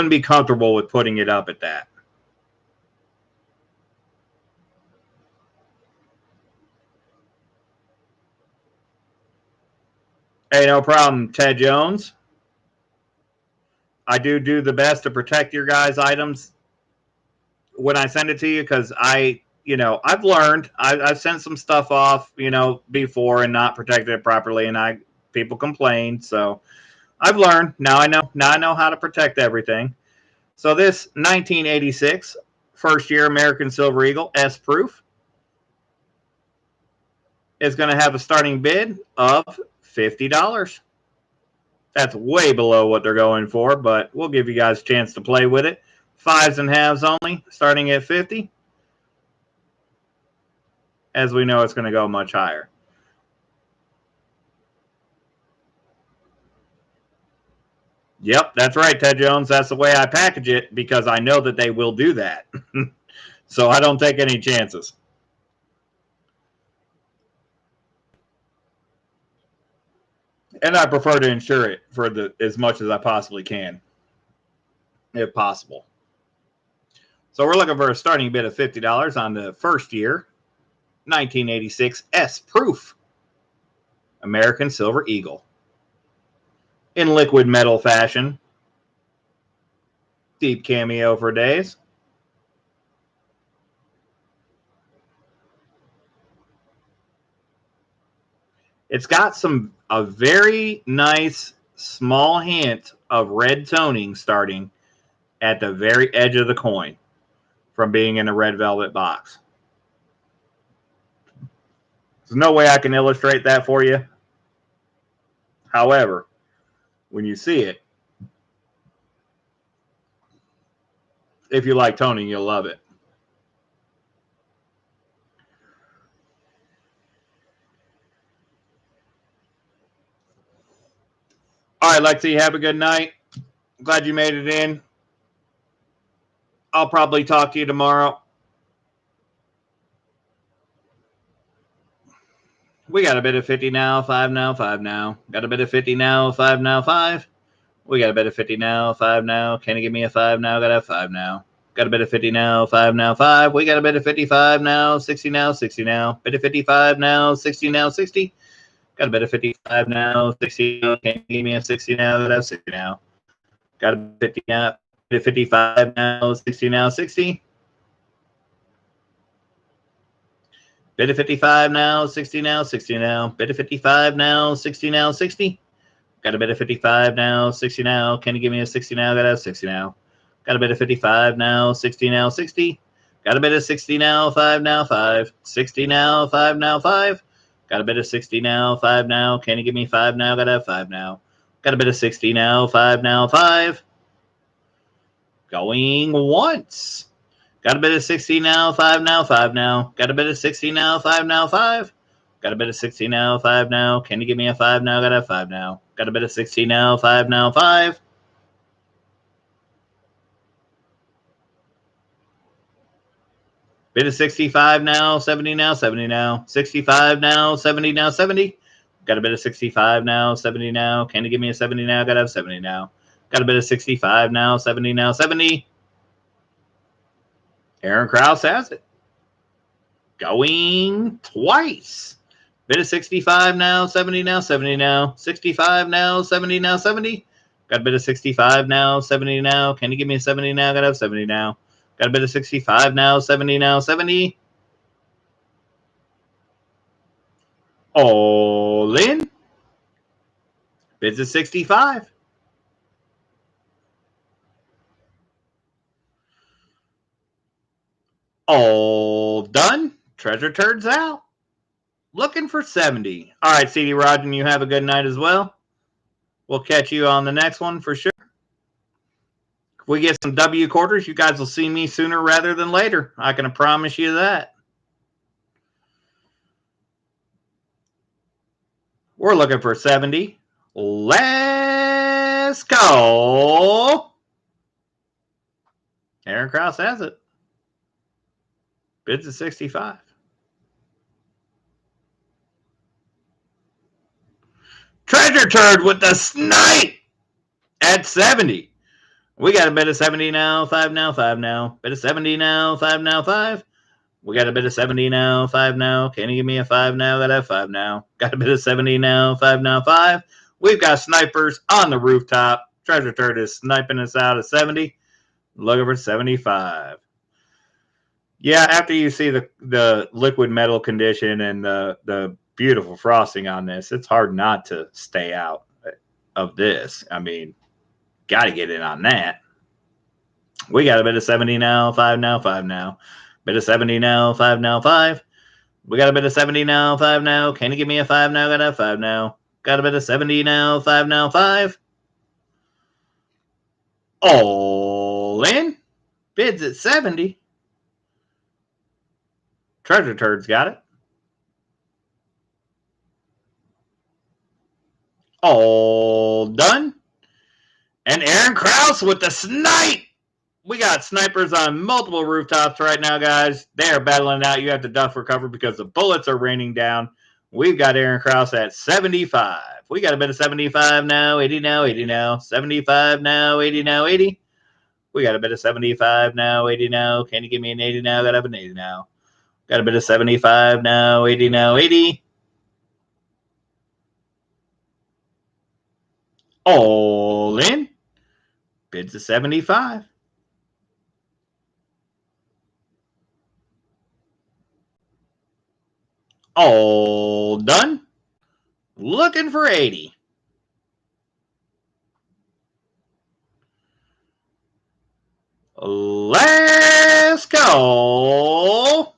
be comfortable with putting it up at that. Hey, no problem, Ted Jones. I do the best to protect your guys' items when I send it to you, because I've learned. I've sent some stuff off, before and not protected it properly, and people complain. So I've learned. Now I know how to protect everything. So this 1986 first year American Silver Eagle S proof is going to have a starting bid of $50. That's way below what they're going for, but we'll give you guys a chance to play with it. 5s and halves only, starting at 50. As we know, it's going to go much higher. Yep, that's right, Ted Jones. That's the way I package it, because I know that they will do that. So I don't take any chances. And I prefer to insure it for as much as I possibly can, if possible. So we're looking for a starting bid of $50 on the first year 1986 S proof American Silver Eagle in liquid metal fashion. Deep cameo for days. It's got a very nice small hint of red toning starting at the very edge of the coin from being in a red velvet box. There's no way I can illustrate that for you. However, when you see it, if you like toning, you'll love it. All right, Lexi, have a good night. Glad you made it in. I'll probably talk to you tomorrow. We got a bit of 50 now, 5 now, 5 now. Got a bit of 50 now, 5 now, 5. We got a bit of 50 now, 5 now. Can you give me a 5 now? Got a 5 now. Got a bit of 50 now, 5 now, 5. We got a bit of 55 now, 60 now, 60 now. Bit of 55 now, 60 now, 60. Got a bit of 55 now, 60 now. Can you give me a 60 now? Got a 60 now. Got a 50 now, bit of 55 now, 60 now, 60. Bit of 55 now, 60 now, 60 now. Bit of 55 now, 60 now, 60. Got a bit of 55 now, 60 now. Can you give me a 60 now? Got a 60 now. Got a bit of 55 now, 60 now, 60. Got a bit of 60 now, 5 now, 5. 60 now, 5 now, 5. Got a bit of 60 now, 5 now. Can you give me 5 now? Got a 5 now. Got a bit of 60 now, 5 now, 5. Going once. Got a bit of 60 now, 5 now, 5 now. Got a bit of 60 now, 5 now, 5. Got a bit of 60 now, 5 now. Can you give me a 5 now? Got a 5 now. Got a bit of 60 now, 5 now, 5. Bit of 65 now, 70 now, 70 now. 65 now, 70 now, 70. Got a bit of 65 now, 70 now. Can you give me a 70 now? Got a 70 now. Got a bit of 65 now, 70 now, 70. Aaron Krause has it. Going twice. Bit of 65 now, 70 now, 70 now. 65 now, 70 now, 70. Got a bit of 65 now, 70 now. Can you give me a 70 now? Got a 70 now. Got a bit of 65 now, 70 now, 70. All in. Bids of 65. All done. Treasure turns out. Looking for 70. All right, CD Rodden, you have a good night as well. We'll catch you on the next one for sure. If we get some W quarters, you guys will see me sooner rather than later. I can promise you that. We're looking for 70. Let's go. Aaron Krause has it. Bids at 65. Treasure Turd with the snipe at 70. We got a bid of 70 now, 5 now, 5 now. Bid of 70 now, 5 now, 5. We got a bid of 70 now, 5 now. Can you give me a 5 now? Got a 5 now. Got a bid of 70 now, 5 now, 5. We've got snipers on the rooftop. Treasure Turd is sniping us out at 70. Looking for 75. Yeah, after you see the liquid metal condition and the beautiful frosting on this, it's hard not to stay out of this. I mean, got to get in on that. We got a bit of 70 now, 5 now, 5 now. Bit of 70 now, 5 now, 5. We got a bit of 70 now, 5 now. Can you give me a 5 now? Got a 5 now. Got a bit of 70 now, 5 now, 5. All in. Bids at 70. Treasure Turd's got it. All done. And Aaron Krause with the snipe. We got snipers on multiple rooftops right now, guys. They are battling it out. You have to duck for cover because the bullets are raining down. We've got Aaron Krause at 75. We got a bit of 75 now, 80 now, 80 now. 75 now, 80 now, 80. We got a bit of 75 now, 80 now. Can you give me an 80 now? Got up an 80 now. Got a bit of 75 now, 80 now, 80. All in. Bids of 75. All done. Looking for 80. Let's go.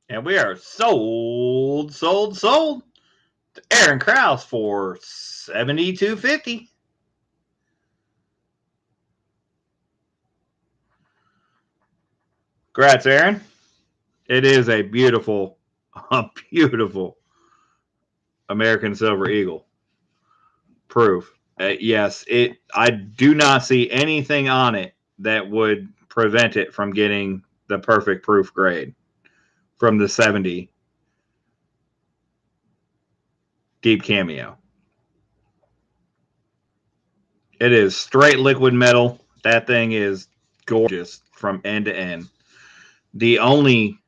And we are sold to Aaron Krause for $72.50. Congrats, Aaron. It is a beautiful American Silver Eagle proof. Yes, I do not see anything on it that would prevent it from getting the perfect proof grade from the 70 deep cameo. It is straight liquid metal. That thing is gorgeous from end to end. The only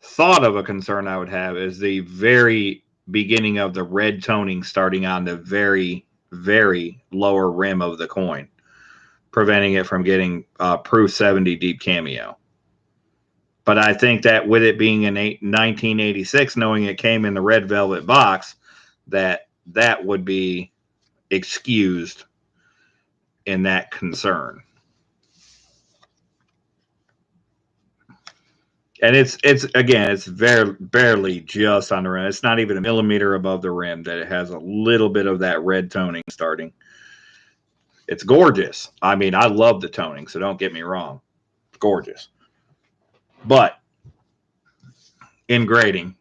thought of a concern I would have is the very beginning of the red toning starting on the very, very lower rim of the coin, preventing it from getting proof 70 deep cameo. But I think that with it being in 1986, knowing it came in the red velvet box, that would be excused in that concern. And it's again, it's very barely just on the rim. It's not even a millimeter above the rim that it has a little bit of that red toning starting. It's gorgeous. I mean, I love the toning, so don't get me wrong. It's gorgeous. But in grading,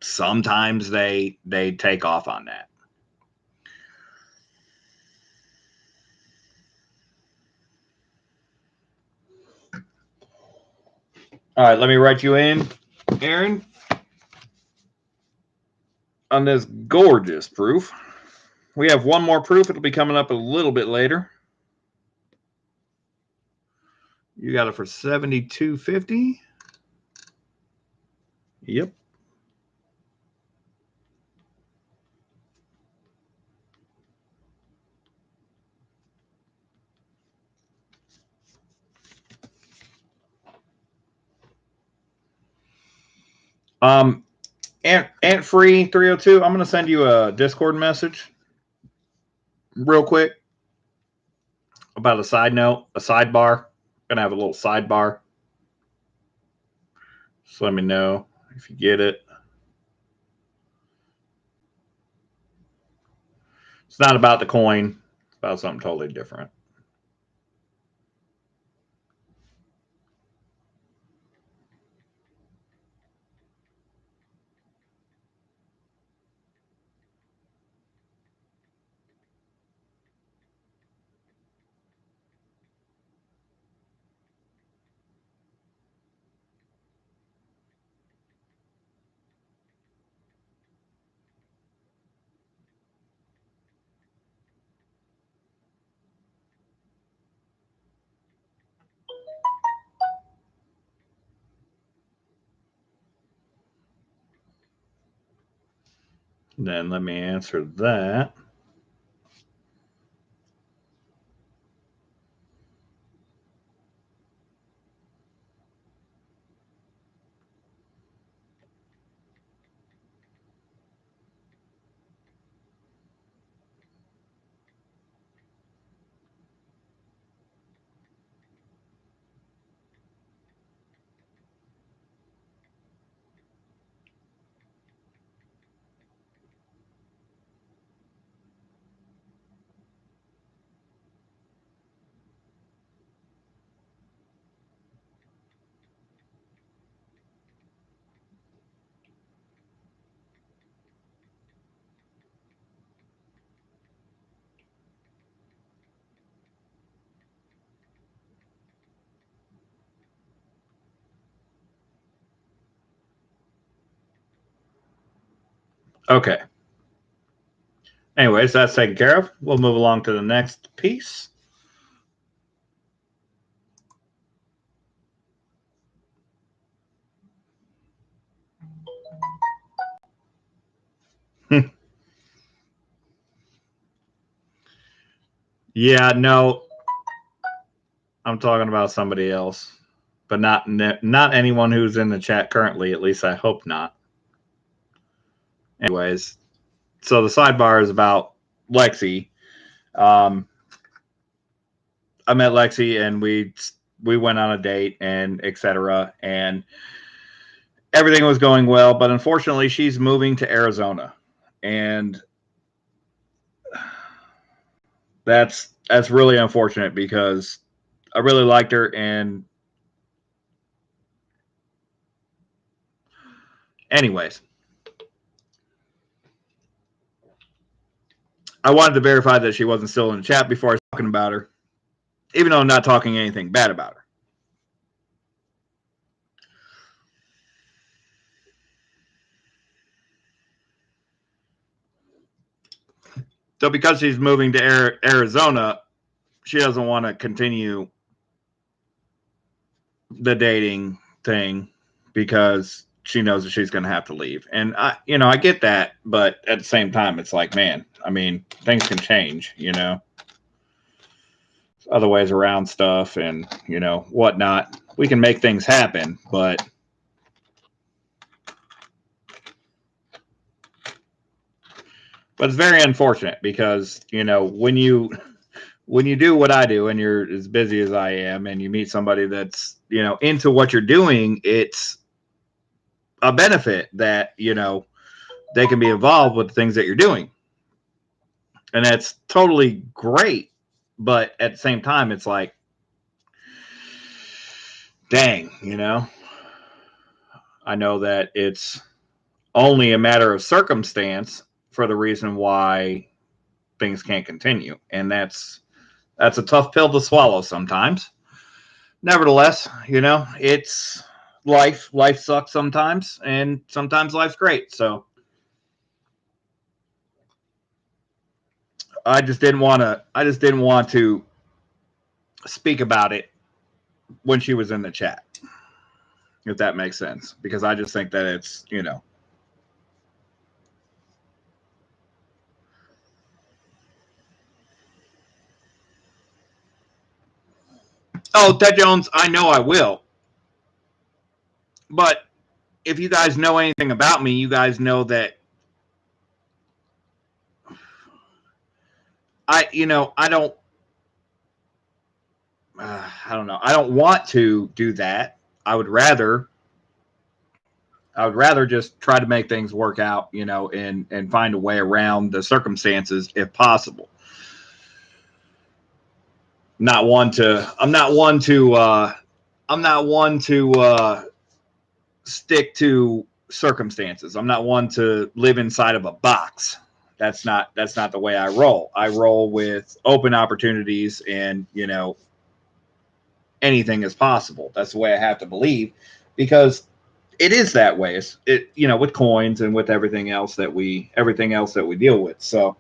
sometimes they take off on that. All right, let me write you in, Aaron, on this gorgeous proof. We have one more proof. It'll be coming up a little bit later. You got it for $72.50. Yep. Ant Free 302, I'm going to send you a Discord message real quick about a side note, a sidebar. I'm going to have a little sidebar. Just let me know if you get it. It's not about the coin. It's about something totally different. Then let me answer that. Okay. Anyways, that's taken care of. We'll move along to the next piece. Yeah, no, I'm talking about somebody else, but not anyone who's in the chat currently. At least I hope not. Anyways, so the sidebar is about Lexi. I met Lexi and we went on a date and etc. And everything was going well, but unfortunately, she's moving to Arizona, and that's really unfortunate because I really liked her. And anyways, I wanted to verify that she wasn't still in the chat before I was talking about her, even though I'm not talking anything bad about her. So because she's moving to Arizona, she doesn't want to continue the dating thing because she knows that she's going to have to leave. And I get that, but at the same time, it's like, man, I mean, things can change, other ways around stuff and, whatnot. We can make things happen, but it's very unfortunate because, when you do what I do and you're as busy as I am and you meet somebody that's, into what you're doing, it's a benefit that, they can be involved with the things that you're doing. And that's totally great. But at the same time, it's like, dang, I know that it's only a matter of circumstance for the reason why things can't continue. And that's a tough pill to swallow sometimes. Nevertheless, it's life. Life sucks sometimes, and sometimes life's great. So I just didn't want to speak about it when she was in the chat, if that makes sense, because I just think that it's, oh, Ted Jones, I know I will, but if you guys know anything about me, you guys know that I don't know. I don't want to do that. I would rather just try to make things work out, and find a way around the circumstances if possible. I'm not one to stick to circumstances. I'm not one to live inside of a box. That's not the way I roll. I roll with open opportunities, and anything is possible. That's the way I have to believe, because it is that way. It's with coins and with everything else that we deal with. So,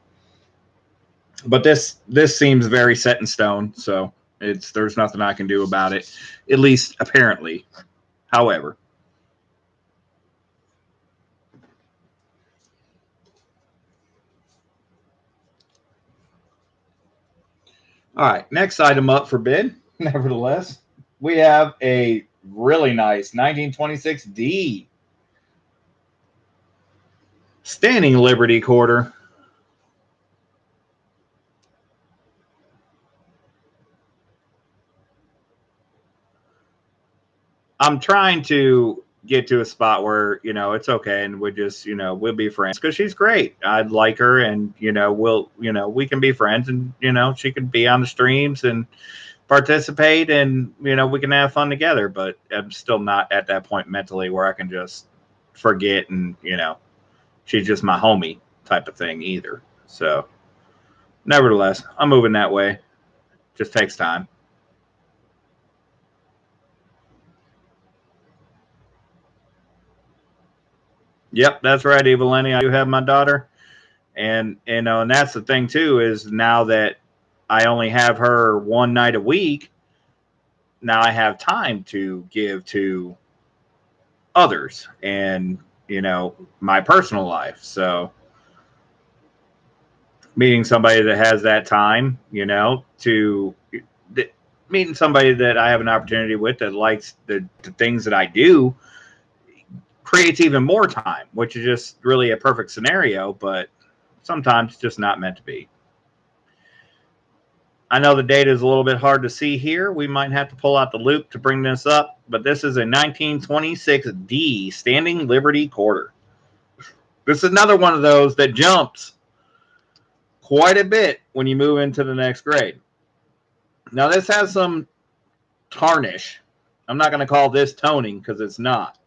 but this seems very set in stone. So there's nothing I can do about it, at least apparently. However, all right, next item up for bid. Nevertheless, we have a really nice 1926 D standing Liberty quarter. I'm trying to get to a spot where it's okay, and we just we'll be friends, because she's great. I'd like her, and we can be friends, and she can be on the streams and participate, and we can have fun together. But I'm still not at that point mentally where I can just forget, and she's just my homie type of thing either. So nevertheless, I'm moving that way. Just takes time. Yep, that's right, Evelyn. I do have my daughter, and and that's the thing too, is now that I only have her one night a week, now I have time to give to others and my personal life. So meeting somebody that has that time, meeting somebody that I have an opportunity with that likes the things that I do, creates even more time, which is just really a perfect scenario, but sometimes it's just not meant to be. I know the data is a little bit hard to see here. We might have to pull out the loop to bring this up, but this is a 1926 D standing Liberty quarter. This is another one of those that jumps quite a bit when you move into the next grade. Now, this has some tarnish. I'm not going to call this toning, because it's not.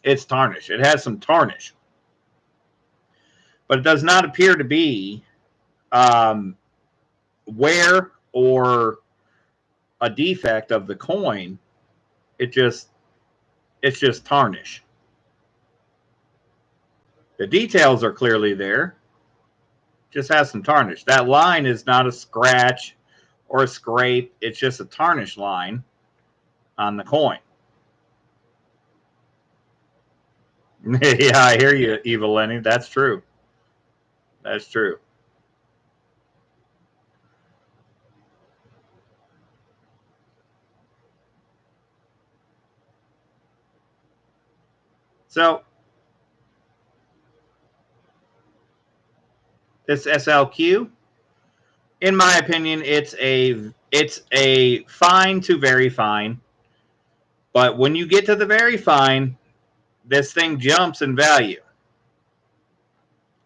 It's tarnish. It has some tarnish. But it does not appear to be wear or a defect of the coin. It's just tarnish. The details are clearly there. Just has some tarnish. That line is not a scratch or a scrape. It's just a tarnish line on the coin. Yeah, I hear you, Evil Lenny. That's true. That's true. So this SLQ, in my opinion, it's a fine to very fine. But when you get to the very fine, this thing jumps in value.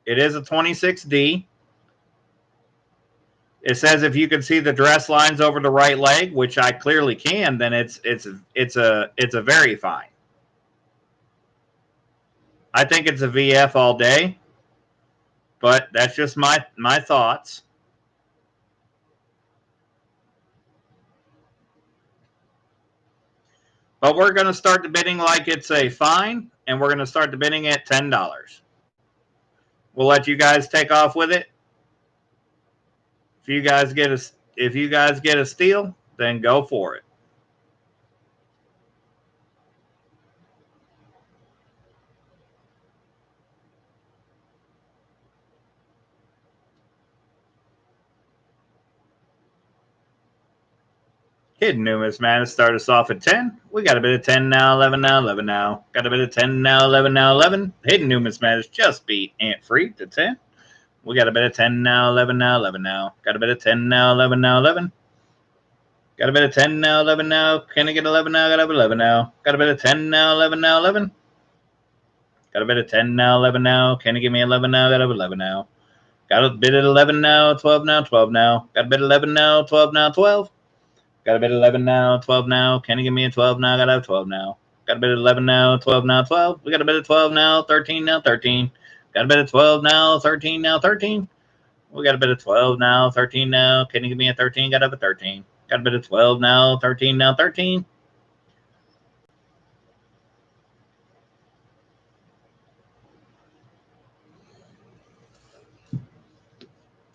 It is a 26D. It says if you can see the dress lines over the right leg, which I clearly can, then it's a very fine. I think it's a VF all day, but that's just my thoughts. But we're going to start the bidding like it's a fine, and we're going to start the bidding at $10. We'll let you guys take off with it. If you guys get a steal, then go for it. Hidden numismatics start us off at 10. We got a bit of 10 now, 11 now, 11 now. Got a bit of 10 now, 11 now, 11. Hidden numismatics just beat Ant Free to 10. We got a bit of 10 now, 11 now, 11 now. Got a bit of 10 now, 11 now, 11. Got a bit of 10 now, 11 now. Can I get 11 now? Got a bit of 11 now. Got a bit of 10 now, 11 now, 11. Got a bit of 10 now, 11 now. Can you give me 11 now? Got a bit of 11 now. Got a bit of 11 now, 12 now, 12 now. Got a bit of 11 now, 12 now, 12. Got a bit of 11 now, 12 now. Can you give me a 12 now? Got a 12 now. Got a bit of 11 now, 12 now, 12. We got a bit of 12 now, 13 now, 13. Got a bit of 12 now, 13 now, 13. We got a bit of 12 now, 13 now. Can you give me a 13? Got a bit of 13. Got a bit of 12 now, 13 now, 13.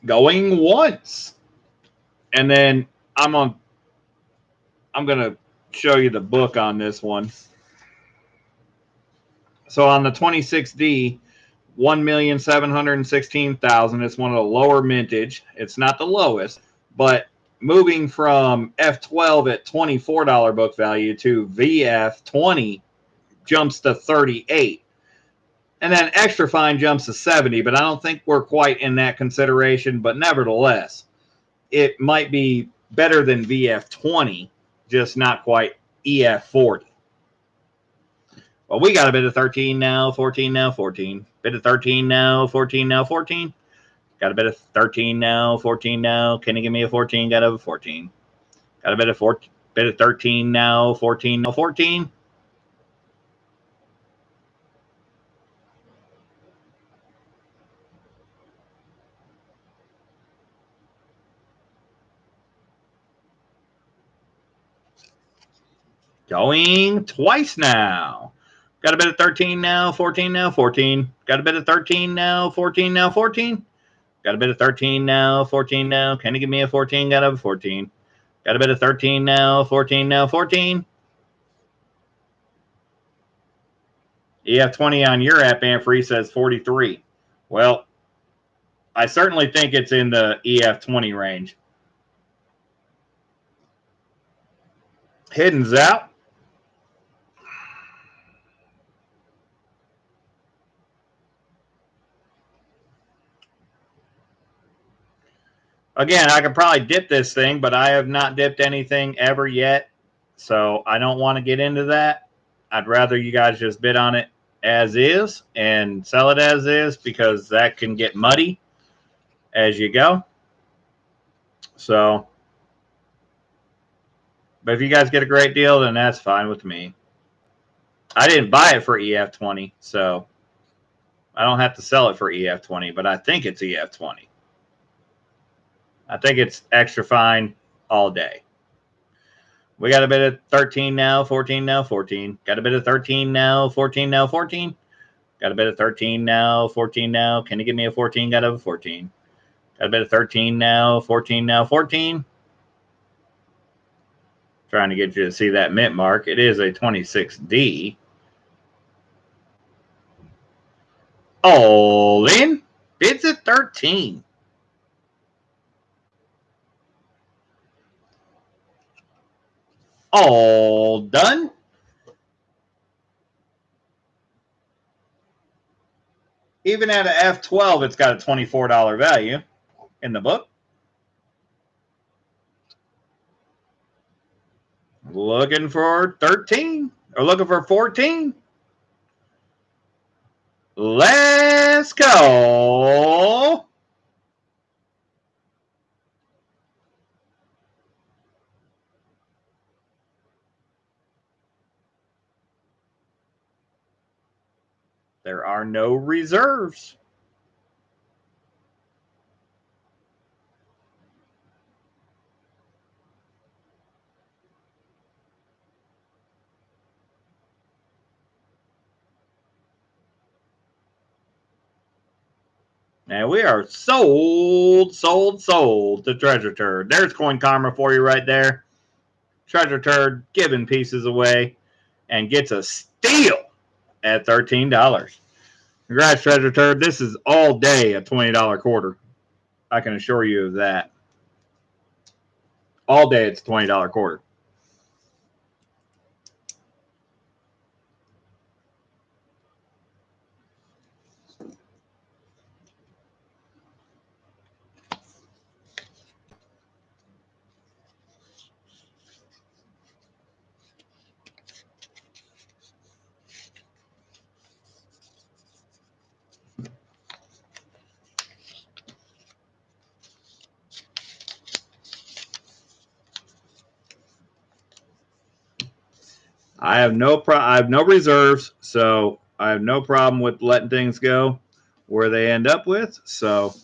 Going once. And then I'm going to show you the book on this one. So on the 26D, 1,716,000. It's one of the lower mintage. It's not the lowest, but moving from F12 at $24 book value to VF20 jumps to 38. And then extra fine jumps to 70, but I don't think we're quite in that consideration. But nevertheless, it might be better than VF20, just not quite EF40. Well, we got a bit of 13 now, 14 now, 14. Bit of 13 now, 14 now, 14. Got a bit of 13 now, 14 now. Can you give me a 14? Got a 14. Got a bit of 13 now, 14 now, 14. Going twice now. Got a bit of 13 now, 14 now, 14. Got a bit of 13 now, 14 now, 14. Got a bit of 13 now, 14 now. Can you give me a 14? Got a 14. Got a bit of 13 now, 14 now, 14. EF20 on your app, Amfree, says 43. Well, I certainly think it's in the EF20 range. Hidden's out. Again, I could probably dip this thing, but I have not dipped anything ever yet. So I don't want to get into that. I'd rather you guys just bid on it as is and sell it as is, because that can get muddy as you go. So, but if you guys get a great deal, then that's fine with me. I didn't buy it for EF20, so I don't have to sell it for EF20, but I think it's EF20. I think it's extra fine all day. We got a bit of 13 now, 14 now, 14. Got a bit of 13 now, 14 now, 14. Got a bit of 13 now, 14 now. Can you give me a 14? Got a 14. Got a bit of 13 now, 14 now, 14. Trying to get you to see that mint mark. It is a 26D. All in. Bids at 13. All done. Even at a F12, it's got a $24 value in the book. Looking for 13 or looking for 14. Let's go. There are no reserves. And we are sold to Treasure Turd. There's Coin Karma for you right there. Treasure Turd giving pieces away and gets a steal at $13. Congrats, Treasure Turd. This is all day a $20 quarter. I can assure you of that. All day it's a $20 quarter. I have no reserves, so I have no problem with letting things go where they end up with. So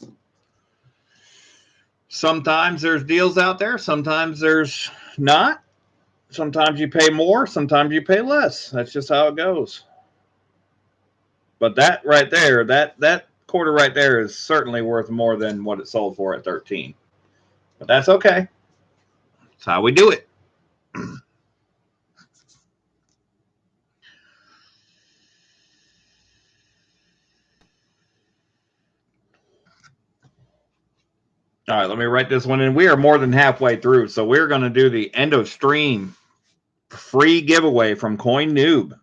sometimes there's deals out there, sometimes there's not. Sometimes you pay more, sometimes you pay less. That's just how it goes. But that right there, that quarter right there is certainly worth more than what it sold for at 13. But that's okay. That's how we do it. All right, let me write this one in. We are more than halfway through, so we're going to do the end of stream free giveaway from Coin Noob.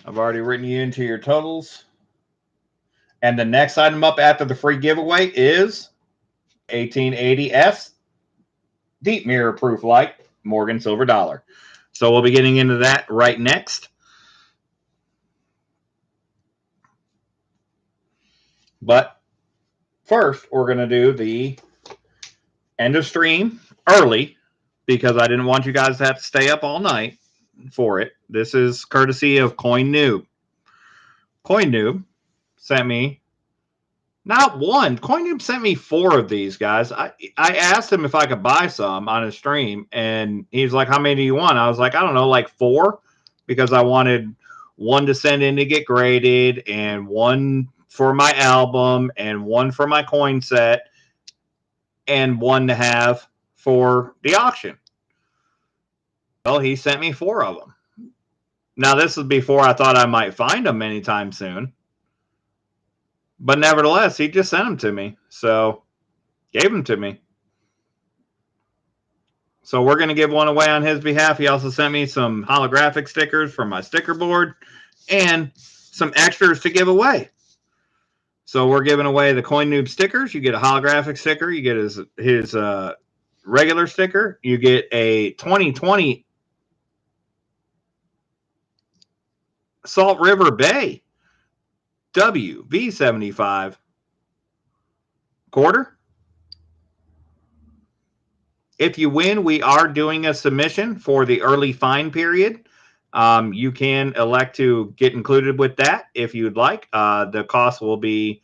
I've already written you into your totals. And the next item up after the free giveaway is 1880S Deep Mirror Proof Light Morgan Silver Dollar. So we'll be getting into that right next. But first, we're going to do the end of stream early because I didn't want you guys to have to stay up all night for it. This is courtesy of Coin Noob. Coin Noob sent me not one. Coin Noob sent me 4 of these, guys. I asked him if I could buy some on his stream, and he's like, how many do you want? I was like, I don't know, like 4, because I wanted one to send in to get graded, and one for my album, and one for my coin set, and one to have for the auction. Well, he sent me 4 of them. Now, this is before I thought I might find them anytime soon. But nevertheless, he just sent them to me. So, gave them to me. So, we're going to give one away on his behalf. He also sent me some holographic stickers from my sticker board and some extras to give away. So, we're giving away the Coin Noob stickers. You get a holographic sticker. You get his regular sticker. You get a 2020 Salt River Bay WV75 quarter. If you win, we are doing a submission for the early fine period. You can elect to get included with that if you'd like. The cost will be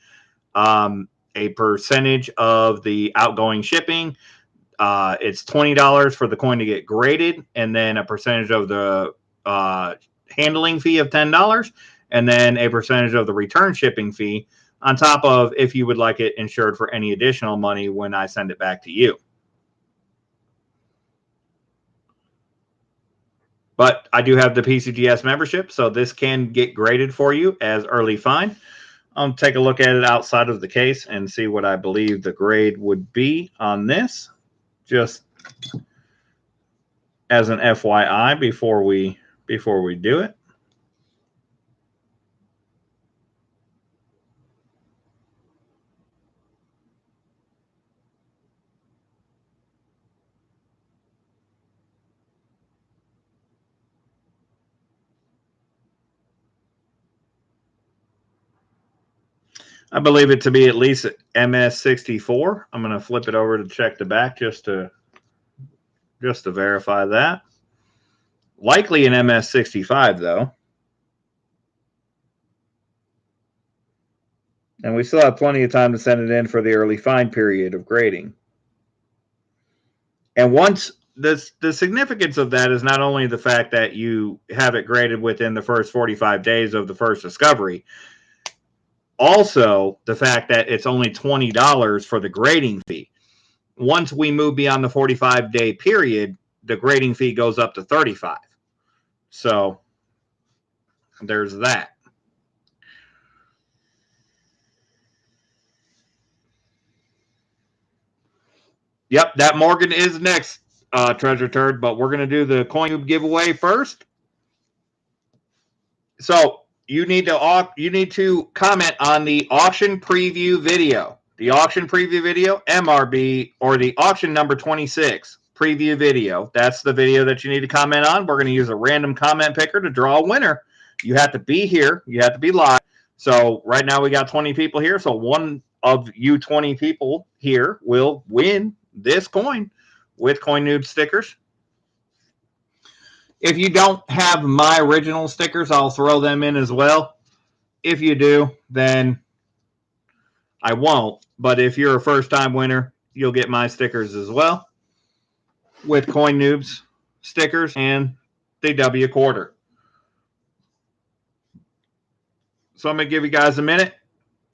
a percentage of the outgoing shipping. It's $20 for the coin to get graded, and then a percentage of the handling fee of $10, and then a percentage of the return shipping fee on top of if you would like it insured for any additional money when I send it back to you. But I do have the PCGS membership, so this can get graded for you as early fine. I'll take a look at it outside of the case and see what I believe the grade would be on this, just as an FYI before we do it. I believe it to be at least MS64. I'm going to flip it over to check the back just to verify that. Likely an MS65 though. And we still have plenty of time to send it in for the early fine period of grading. And once the significance of that is not only the fact that you have it graded within the first 45 days of the first discovery, also the fact that it's only $20 for the grading fee. Once we move beyond the 45-day period, the grading fee goes up to $35. So there's that. Yep, that Morgan is next, Treasure Turd, but we're going to do the Coin Noob giveaway first. So you need to comment on the auction preview video. The auction preview video, MRB, or the auction number 26 preview video. That's the video that you need to comment on. We're going to use a random comment picker to draw a winner. You have to be here. You have to be live. So right now we got 20 people here. So one of you 20 people here will win this coin with Coin Noob stickers. If you don't have my original stickers, I'll throw them in as well. If you do, then I won't. But if you're a first-time winner, you'll get my stickers as well with Coin Noob's stickers and the W quarter. So I'm going to give you guys a minute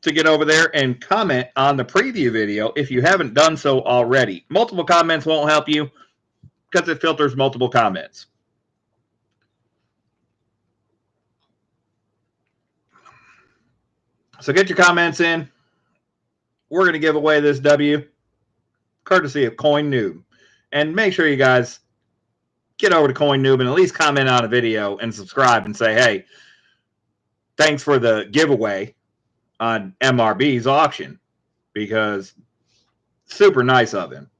to get over there and comment on the preview video if you haven't done so already. Multiple comments won't help you because it filters multiple comments. So get your comments in. We're going to give away this W courtesy of Coin Noob. And make sure you guys get over to Coin Noob and at least comment on a video and subscribe and say, hey, thanks for the giveaway on MRB's auction, because super nice of him.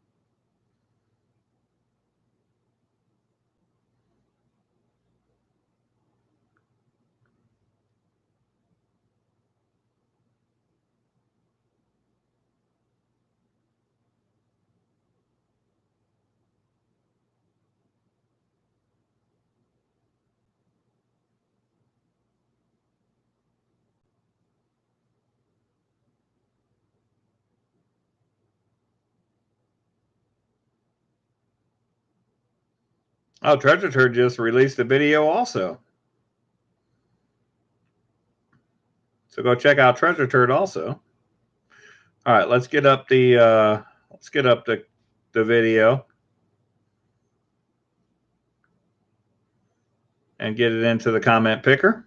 Oh, Treasure Turd just released a video also. So go check out Treasure Turd also. All right, let's get up the video and get it into the comment picker.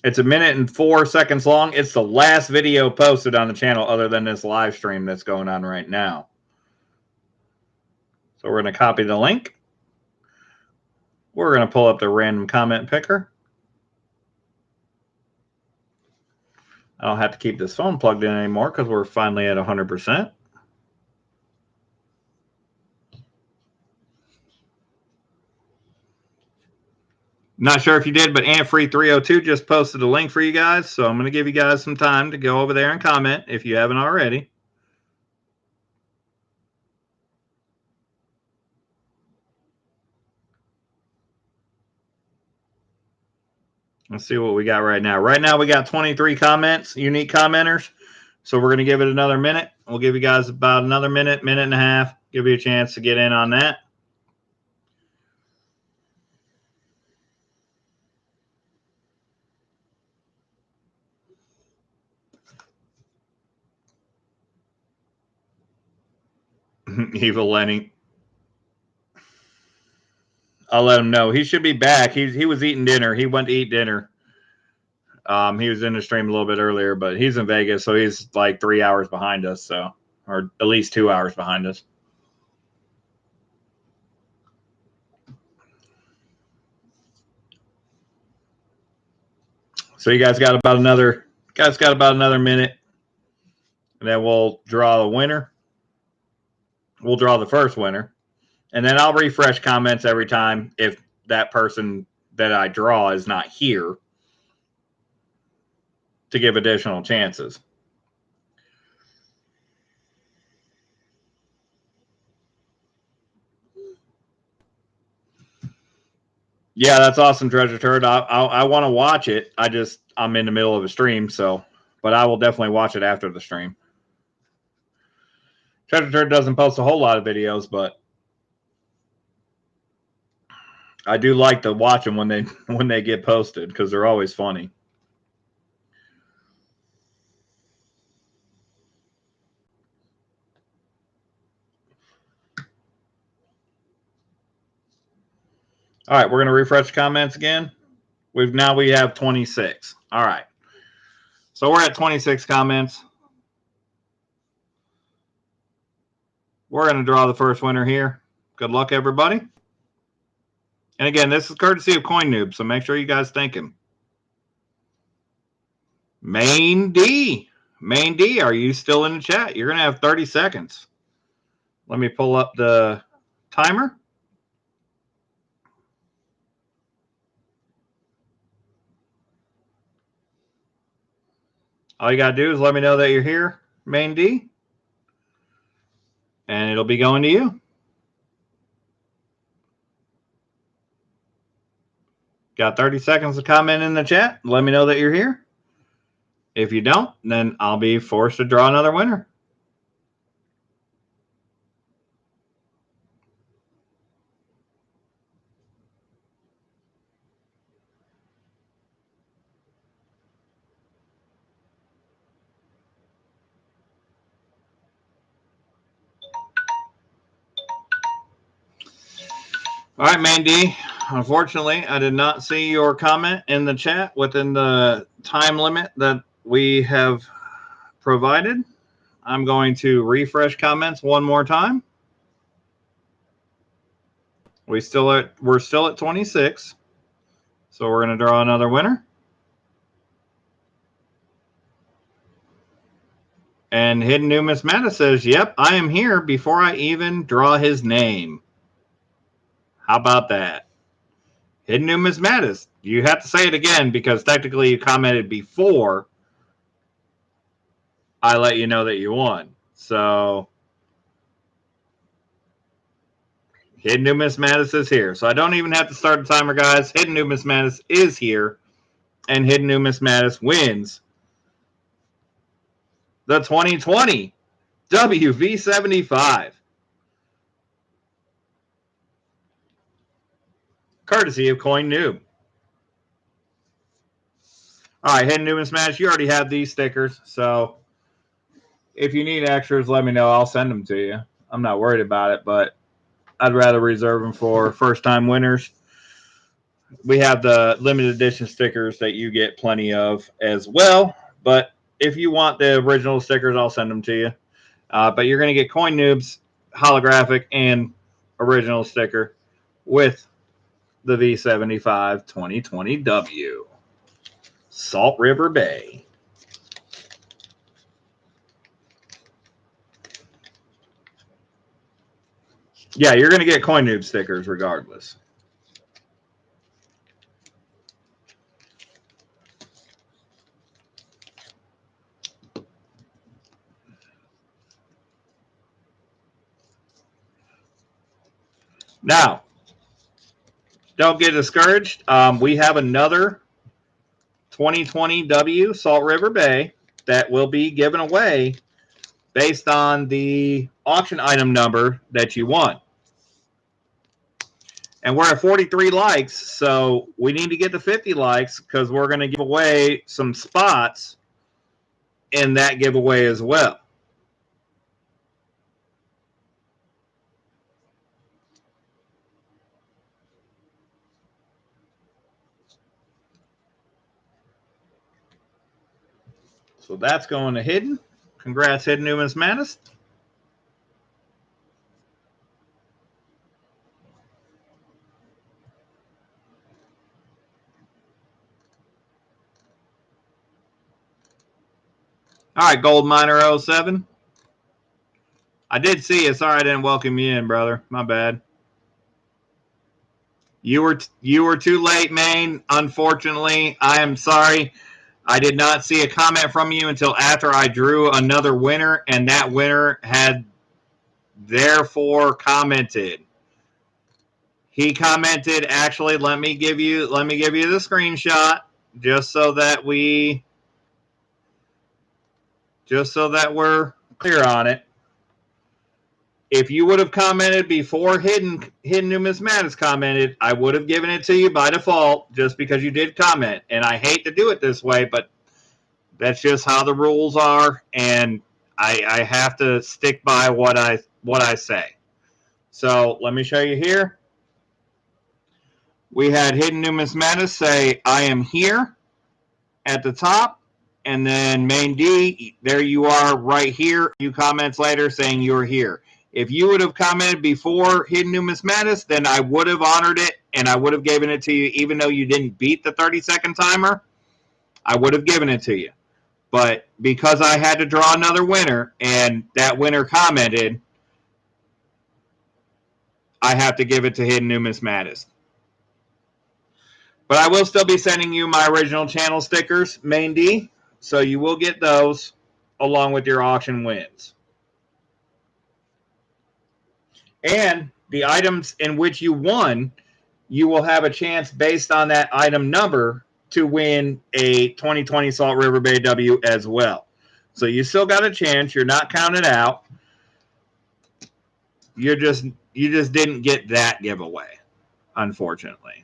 It's 1 minute and 4 seconds long. It's the last video posted on the channel other than this live stream that's going on right now. So we're going to copy the link. We're going to pull up the random comment picker. I don't have to keep this phone plugged in anymore because we're finally at 100%. Not sure if you did, but Antfree302 just posted a link for you guys. So I'm going to give you guys some time to go over there and comment if you haven't already. Let's see what we got right now. Right now we got 23 comments, unique commenters. So we're going to give it another minute. We'll give you guys about another minute, minute and a half. Give you a chance to get in on that. Evil Lenny. I'll let him know. He should be back. He was eating dinner. He went to eat dinner. He was in the stream a little bit earlier, but he's in Vegas, so he's like 3 hours behind us, so, or at least 2 hours behind us. So you guys got about another minute, and then we'll draw the winner. We'll draw the first winner, and then I'll refresh comments every time if that person that I draw is not here to give additional chances. Yeah, that's awesome, Treasure Turd. I want to watch it. I'm in the middle of a stream, so, but I will definitely watch it after the stream. Treasure Turd doesn't post a whole lot of videos, but I do like to watch them when they get posted because they're always funny. All right, we're going to refresh comments again. We have 26. All right. So we're at 26 comments. We're going to draw the first winner here. Good luck, everybody. And again, this is courtesy of Coin Noob, so make sure you guys thank him. Main D. Main D, are you still in the chat? You're going to have 30 seconds. Let me pull up the timer. All you got to do is let me know that you're here, Main D, and it'll be going to you. Got 30 seconds to comment in the chat. Let me know that you're here. If you don't, then I'll be forced to draw another winner. All right, Mandy. Unfortunately, I did not see your comment in the chat within the time limit that we have provided. I'm going to refresh comments one more time. We're still at 26. So we're going to draw another winner. And Hidden Numismatist says, yep, I am here before I even draw his name. How about that? Hidden Numismatist. You have to say it again because technically you commented before I let you know that you won. So Hidden Numismatist is here. So I don't even have to start the timer, guys. Hidden Numismatist is here. And Hidden Numismatist wins the 2020 WV75. Courtesy of Coin Noob. All right, Hidden Numismatist, you already have these stickers. So if you need extras, let me know. I'll send them to you. I'm not worried about it, but I'd rather reserve them for first-time winners. We have the limited edition stickers that you get plenty of as well. But if you want the original stickers, I'll send them to you. But you're going to get Coin Noob's holographic and original sticker with the V75 2020W. Salt River Bay. Yeah, you're going to get Coin Noob stickers regardless. Now, don't get discouraged. We have another 2020W Salt River Bay that will be given away based on the auction item number that you won. And we're at 43 likes, so we need to get to 50 likes because we're going to give away some spots in that giveaway as well. So that's going to Hidden. Congrats, Hidden Numismatist. All right, Gold Miner 07. I did see you. Sorry I didn't welcome you in, brother. My bad. You were too late, Maine. Unfortunately, I am sorry. I did not see a comment from you until after I drew another winner, and that winner had therefore commented. He commented, actually, let me give you the screenshot just so that we're clear on it. If you would have commented before Hidden Numismatist commented, I would have given it to you by default just because you did comment. And I hate to do it this way, but that's just how the rules are, and I have to stick by what I say. So let me show you here. We had Hidden Numismatist say, I am here at the top. And then Main D, there you are right here. A few comments later saying you're here. If you would have commented before Hidden Numismatist, then I would have honored it and I would have given it to you, even though you didn't beat the 30-second timer. I would have given it to you. But because I had to draw another winner and that winner commented, I have to give it to Hidden Numismatist. But I will still be sending you my original channel stickers, Main D. So you will get those along with your auction wins. And the items in which you won, you will have a chance based on that item number to win a 2020 Salt River Bay W as well. So you still got a chance. You're not counted out. You just didn't get that giveaway, unfortunately.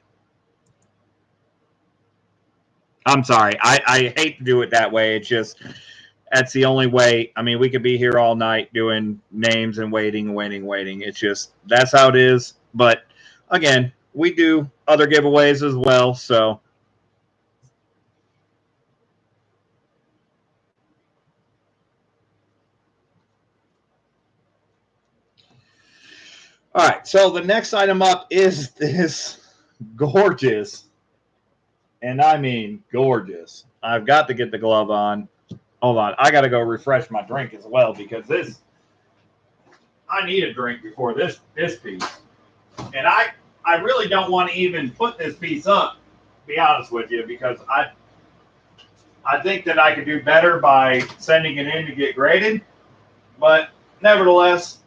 I'm sorry. I hate to do it that way. It's just that's the only way. I mean, we could be here all night doing names and waiting. It's just that's how it is. But again, we do other giveaways as well. So all right. So the next item up is this gorgeous, and I mean gorgeous. I've got to get the glove on. Hold on. I got to go refresh my drink as well because I need a drink before this piece. And I really don't want to even put this piece up, to be honest with you, because I think that I could do better by sending it in to get graded. But nevertheless,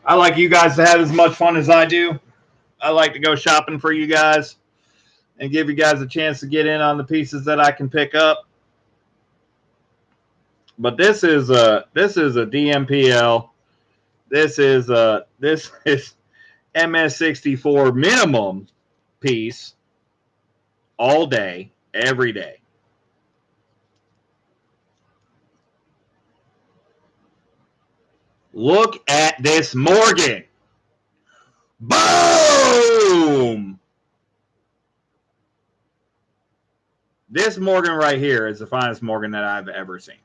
I like you guys to have as much fun as I do. I like to go shopping for you guys and give you guys a chance to get in on the pieces that I can pick up. But this is a DMPL. This is MS64 minimum piece all day, every day. Look at this Morgan. Boom! This Morgan right here is the finest Morgan that I've ever seen.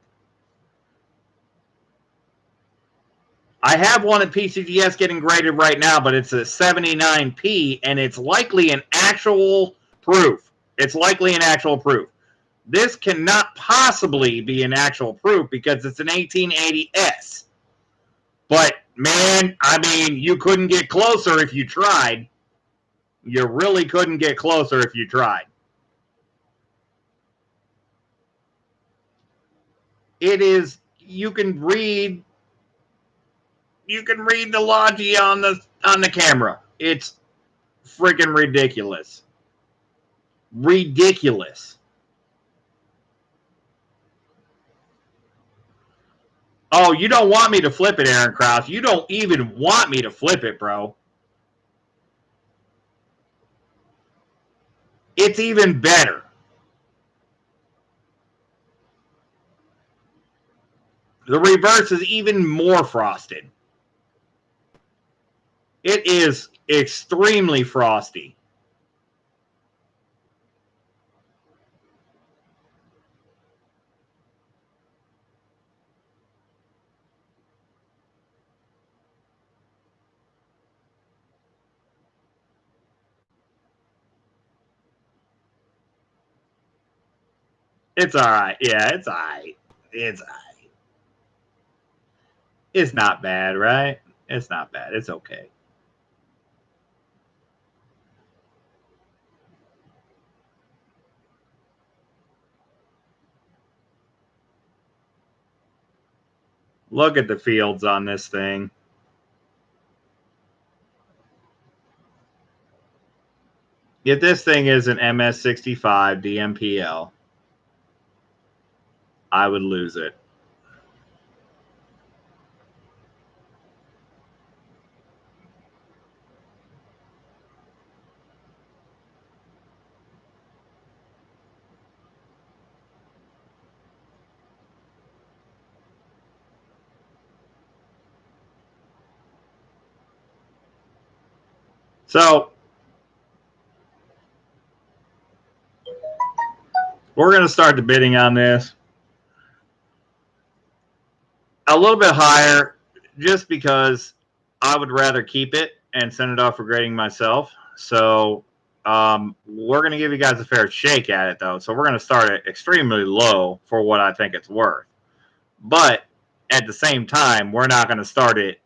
I have one at PCGS getting graded right now, but it's a 79P, and it's likely an actual proof. It's likely an actual proof. This cannot possibly be an actual proof because it's an 1880S. But, man, I mean, you couldn't get closer if you tried. You really couldn't get closer if you tried. It is, you can read the logi on the camera. It's freaking ridiculous. Ridiculous. Oh, you don't want me to flip it, Aaron Krause. You don't even want me to flip it, bro. It's even better. The reverse is even more frosted. It is extremely frosty. It's all right. Yeah, it's all right. It's all right. It's not bad, right? It's not bad. It's okay. Look at the fields on this thing. If this thing is an MS65 DMPL, I would lose it. So we're going to start the bidding on this a little bit higher just because I would rather keep it and send it off for grading myself. So we're going to give you guys a fair shake at it, though. So we're going to start it extremely low for what I think it's worth. But at the same time, we're not going to start it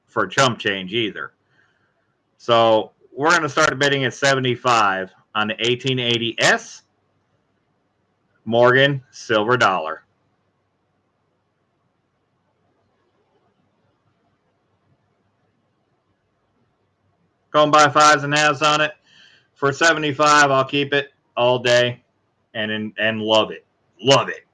for chump change either. So we're going to start bidding at 75 on the 1880S Morgan, silver dollar. Going by 5s and halves on it. For 75, I'll keep it all day and love it. Love it.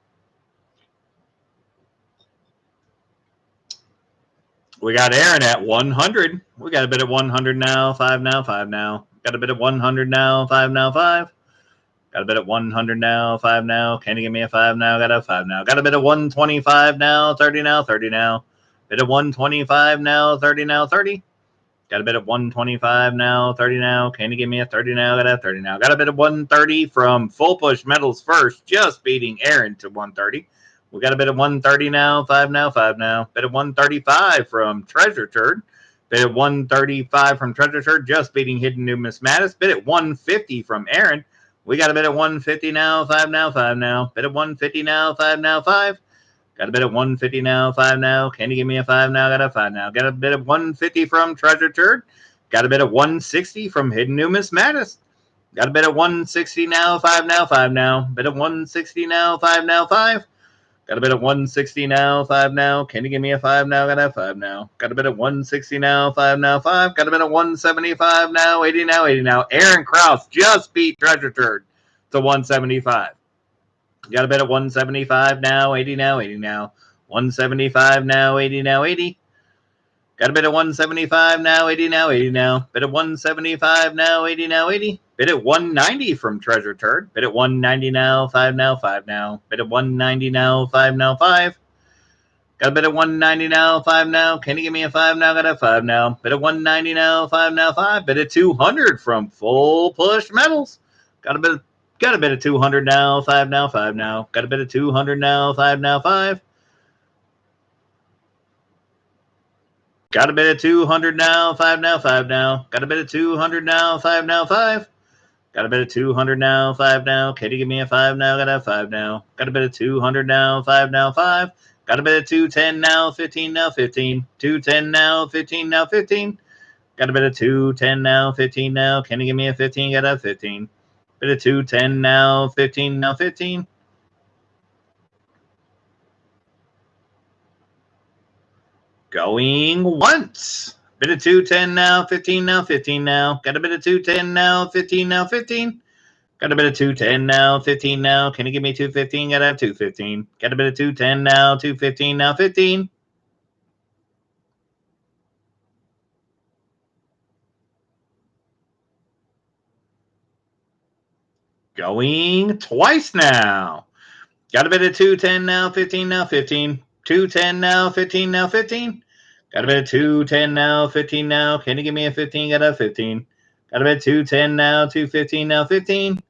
We got Aaron at 100. We got a bit at 100 now. 5 now, 5 now. Got a bit at 100 now. 5 now, 5. Got a bit at 100 now. 5 now. Can you give me a 5 now? Got a 5 now. Got a bit at 125 now. 30 now, 30 now. Bit at 125 now. 30 now, 30. Got a bit at 125 now. 30 now. Can you give me a 30 now? Got a 30 now. Got a bit at 130 from Full Push Metals First, just beating Aaron to 130. We got a bit of 130 now, 5 now, 5 now. Bit of 135 from Treasure Turd. Bit of 135 from Treasure Turd, just beating Hidden Numismatist. Bit at 150 from Aaron. We got a bit of 150 now, 5 now, 5 now. Bit of 150 now, 5 now, 5. Got a bit of 150 now, 5 now. Can you give me a 5 now? Got a 5 now. Got a bit of 150 from Treasure Turd. Got a bit of 160 from Hidden Numismatist. Got a bit of 160 now, 5 now, 5 now. Bit of 160 now, 5 now, 5. Got a bit of 160 now, 5 now. Can you give me a 5 now? Got a 5 now. Got a bit of 160 now, 5 now, 5. Got a bit of 175 now, 80 now, 80 now. Aaron Krause just beat Treasure Turd to 175. Got a bit of 175 now, 80 now, 80 now. 175 now, 80 now, 80. Got a bit of 175 now, 80 now, 80 now. Bit of 175 now, 80 now, 80. Bit at 190 from Treasure Turd. Bit at 190 now, 5 now, 5 now. Bit at 190 now, 5 now, 5. Got a bit of 190 now, 5 now. Can you give me a 5 now? Got a 5 now. Bit of 190 now, 5 now, 5. Bit of 200 from Full Push Metals. Got a bit of 200 now, 5 now, 5 now. Got a bit of 200 now, 5 now, 5. Got a bit of 200 now, 5 now, 5 now. Got a bit of 200 now, 5 now, 5. Got a bit of 200 now, 5 now. Can you give me a 5 now? Got a 5 now. Got a bit of 200 now, 5 now, 5. Got a bit of 210 now, 15 now, 15. 210 now, 15 now, 15. Got a bit of 210 now, 15 now. Can you give me a 15? Got a 15. Bit of 210 now, 15 now, 15. Going once. Bit of 210 now, 15 now, 15 now. Got a bit of 210 now, 15 now, 15. Got a bit of 210 now, 15 now. Can you give me 215? Got a 215. Got a bit of 210 now, 215 now, 15. Going twice now. Got a bit of 210 now, 15 now, 15. 210 now, 15 now, 15. Got a bit of 210 now, 15 now. Can you give me a 15? Got a 15. Got a bit of 210 now, 215 now, 15.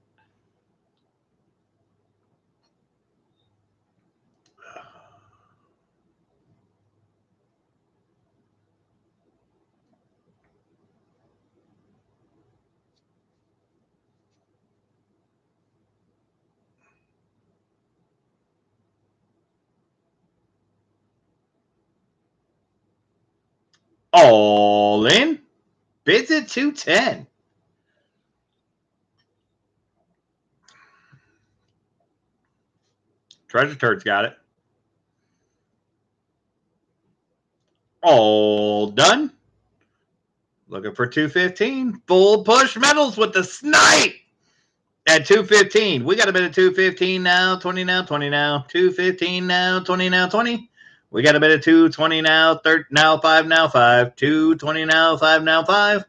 All in. Bids at 210. Treasure Turd's got it. All done. Looking for 215. Full Push Metals with the snipe at 215. We got a bit of 215 now, 20 now, 20 now. 215 now, 20 now, 20. We got a bit of 220 now, 30 now, 5 now, 5. 220 now, 5 now, 5.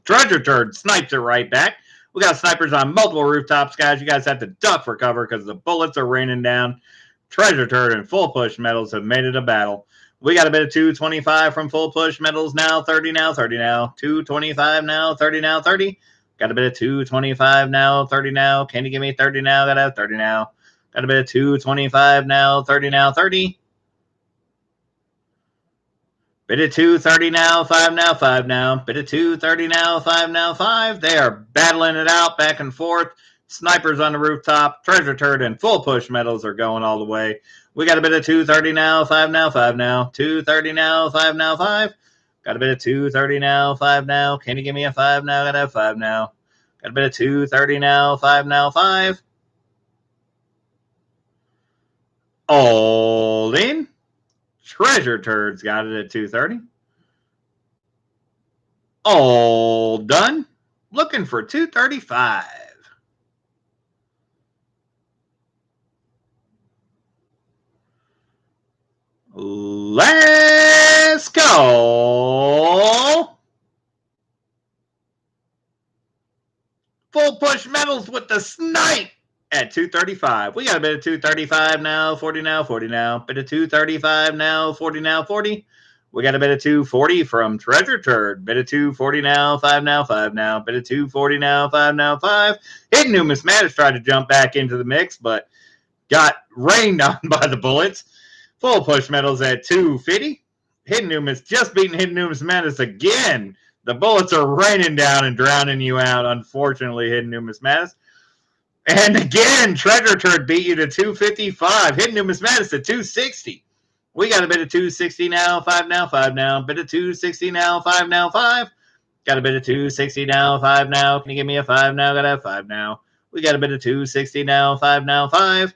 Treasure Turd snipes it right back. We got snipers on multiple rooftops, guys. You guys have to duck for cover because the bullets are raining down. Treasure Turd and Full Push Metals have made it a battle. We got a bit of 225 from Full Push Metals now, 30 now, 30 now. 225 now, 30 now, 30. Got a bit of 225 now, 30 now. Can you give me 30 now? Got a 30 now. Got a bit of 225 now, 30 now, 30. Bit of 230 now, 5 now, 5 now. Bit of 230 now, 5 now, 5. They are battling it out back and forth. Snipers on the rooftop. Treasure Turd and Full Push Metals are going all the way. We got a bit of 230 now, 5 now, 5 now. 230 now, 5 now, 5. Got a bit of 230 now, 5 now. Can you give me a 5 now? Got a 5 now. Got a bit of 230 now, 5 now, 5. All in. Treasure Turd's got it at 230. All done. Looking for 235. Let's go. Full push metals with the snipe at 235. We got a bit of 235 now, 40 now, 40 now. Bit of 235 now, 40 now, 40. We got a bit of 240 from Treasure Turd. Bit of 240 now, 5 now, 5 now. Bit of 240 now, 5 now, 5. Hidden Numismatist tried to jump back into the mix, but got rained on by the bullets. Full push metals at 250. Hidden Numis just beating Hidden Numismatist again. The bullets are raining down and drowning you out, unfortunately, Hidden Numismatist. And again, Treasure Turd beat you to 255. Hidden Numismatist at 260. We got a bit of 260 now, 5 now, 5 now. Bit of 260 now, 5 now, 5. Got a bit of 260 now, 5 now. Can you give me a 5 now? Got a 5 now. We got a bit of 260 now, 5 now, 5.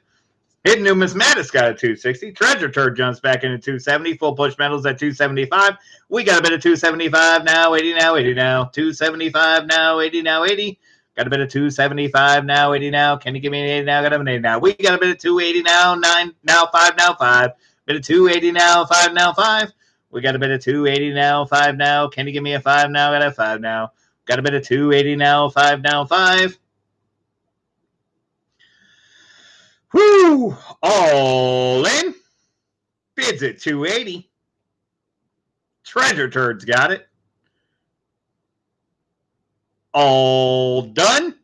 Hidden Numismatist got a 260. Treasure Turd jumps back into 270. Full push metals at 275. We got a bit of 275 now, 80 now, 80 now. 275 now, 80 now, 80. Got a bit of 275 now, 80 now. Can you give me an 80 now? Got an 80 now. We got a bit of 280 now, 9 now, 5 now, 5. Bit of 280 now, 5 now, 5. We got a bit of 280 now, 5 now. Can you give me a 5 now? Got a 5 now. Got a bit of 280 now, 5 now, 5. Whoo! All in. Bids at 280. Treasure Turd's got it. All done.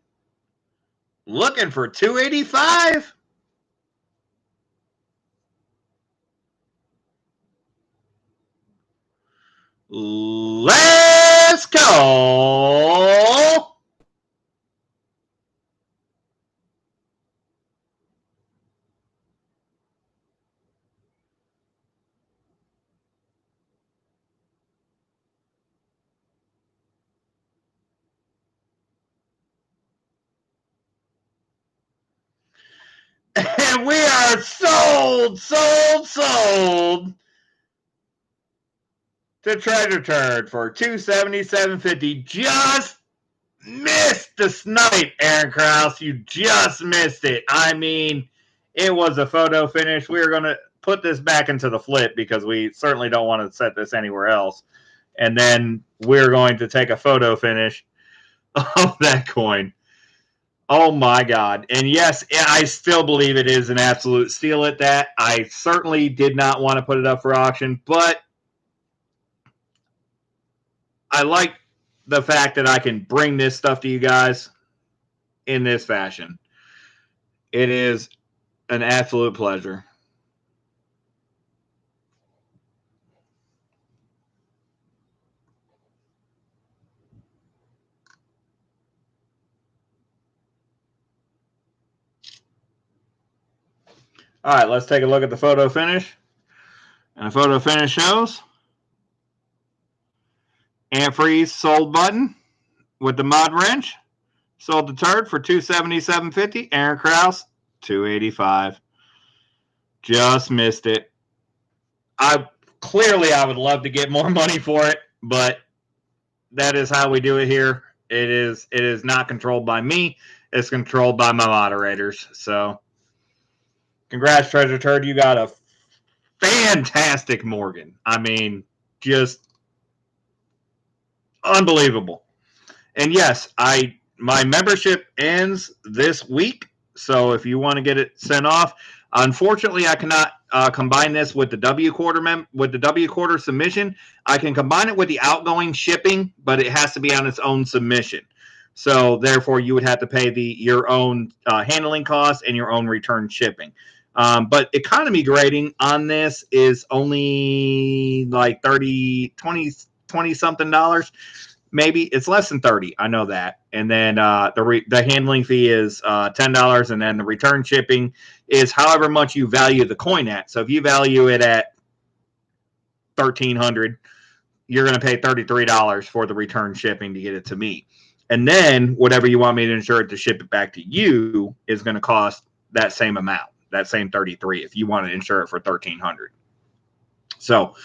Looking for 285. Let's go. And we are sold to Treasure Turd for $277.50. Just missed the snipe, Aaron Krause. You just missed it. I mean, it was a photo finish. We are going to put this back into the flip because we certainly don't want to set this anywhere else. And then we're going to take a photo finish of that coin. Oh, my God. And, yes, I still believe it is an absolute steal at that. I certainly did not want to put it up for auction, but I like the fact that I can bring this stuff to you guys in this fashion. It is an absolute pleasure. All right, let's take a look at the photo finish. And the photo finish shows antifreeze sold button with the mod wrench. Sold the Turd for $277.50. Aaron Krause, $285. Just missed it. I would love to get more money for it, but that is how we do it here. It is not controlled by me. It's controlled by my moderators. So congrats, Treasure Turd. You got a fantastic Morgan. I mean, just unbelievable. And yes, my membership ends this week. So if you want to get it sent off, unfortunately, I cannot combine this with the W quarter submission. I can combine it with the outgoing shipping, but it has to be on its own submission. So therefore, you would have to pay your own handling costs and your own return shipping. But economy grading on this is only like $20 something dollars. Maybe it's less than 30. I know that. And then the handling fee is $10, and then the return shipping is however much you value the coin at. So if you value it at $1,300, you're going to pay $33 for the return shipping to get it to me. And then whatever you want me to insure it to ship it back to you is going to cost that same amount. that same 33 if you want to insure it for $1,300. So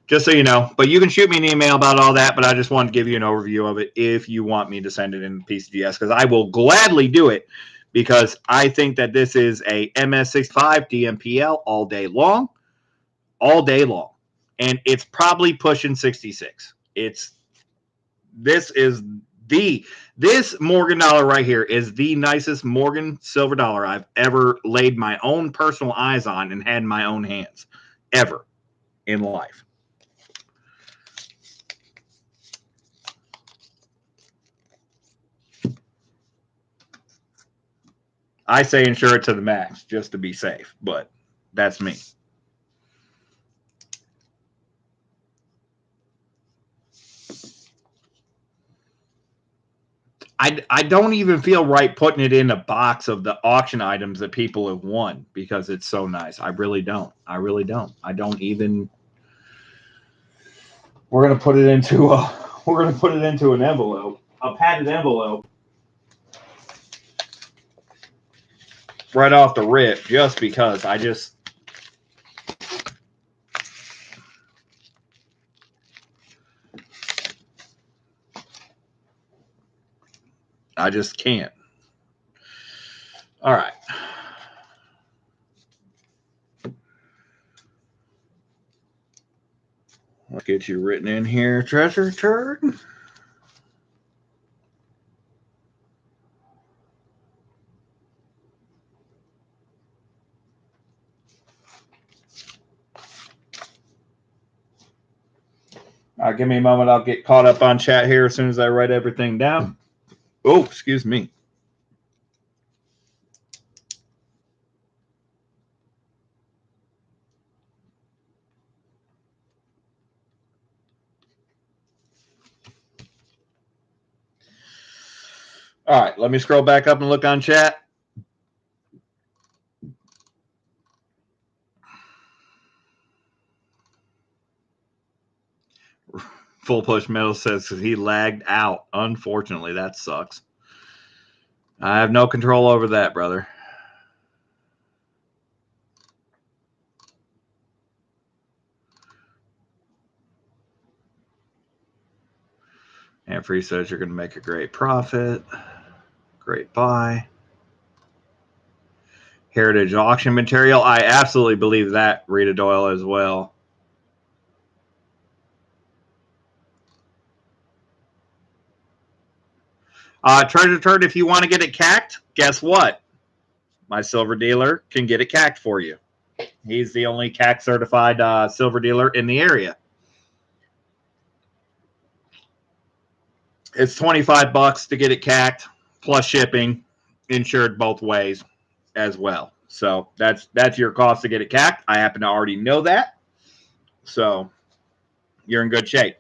just so you know, but you can shoot me an email about all that, but I just wanted to give you an overview of it if you want me to send it in PCGS, because I will gladly do it, because I think that this is a MS65 DMPL all day long, and it's probably pushing 66. This Morgan dollar right here is the nicest Morgan silver dollar I've ever laid my own personal eyes on and had in my own hands ever in life. I say insure it to the max just to be safe, but that's me. I don't even feel right putting it in a box of the auction items that people have won because it's so nice. I really don't. I don't even. We're gonna put it into an envelope, a padded envelope, right off the rip, just because I just can't. All right. Let's get you written in here, treasure turd. All right, give me a moment. I'll get caught up on chat here as soon as I write everything down. Oh, excuse me. All right, let me scroll back up and look on chat. Full Push Metal says he lagged out. Unfortunately, that sucks. I have no control over that, brother. And Free says you're going to make a great profit. Great buy. Heritage auction material. I absolutely believe that, Rita Doyle, as well. Treasure Turd, if you want to get it cacked, guess what? My silver dealer can get it cacked for you. He's the only CAC certified silver dealer in the area. It's $25 to get it cacked, plus shipping, insured both ways as well. So that's your cost to get it cacked. I happen to already know that. So you're in good shape.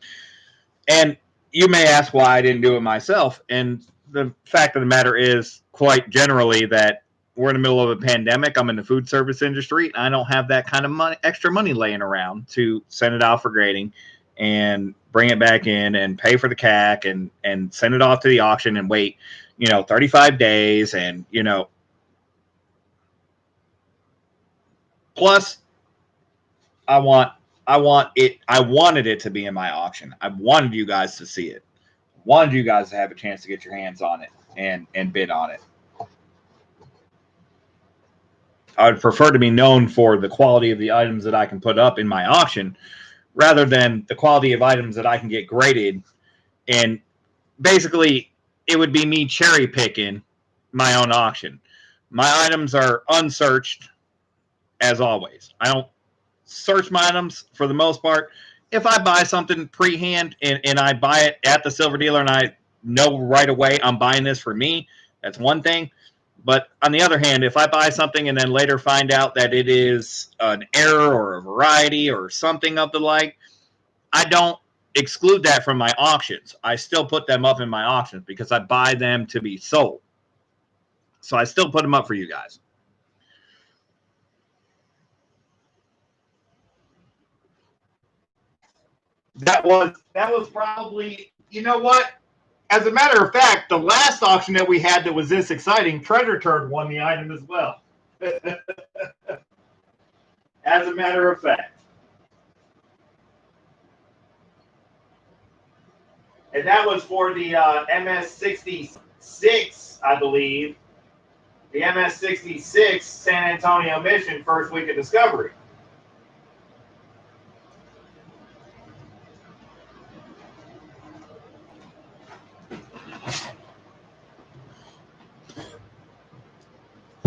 And you may ask why I didn't do it myself. And the fact of the matter is, quite generally, that we're in the middle of a pandemic. I'm in the food service industry. I don't have that kind of money, extra money laying around to send it out for grading and bring it back in and pay for the CAC and send it off to the auction and wait, 35 days. And, plus I wanted it to be in my auction. I wanted you guys to see it. Wanted you guys to have a chance to get your hands on it and bid on it. I would prefer to be known for the quality of the items that I can put up in my auction rather than the quality of items that I can get graded. And basically, it would be me cherry picking my own auction. My items are unsearched, as always. I don't search my items for the most part. If I buy something pre-hand and I buy it at the silver dealer and I know right away I'm buying this for me, that's one thing. But on the other hand, if I buy something and then later find out that it is an error or a variety or something of the like, I don't exclude that from my auctions. I still put them up in my auctions because I buy them to be sold. So I still put them up for you guys. That was probably, you know what? As a matter of fact, the last auction that we had that was this exciting, Treasure Turd won the item as well. As a matter of fact. And that was for the MS-66, I believe. The MS-66 San Antonio mission, first week of discovery.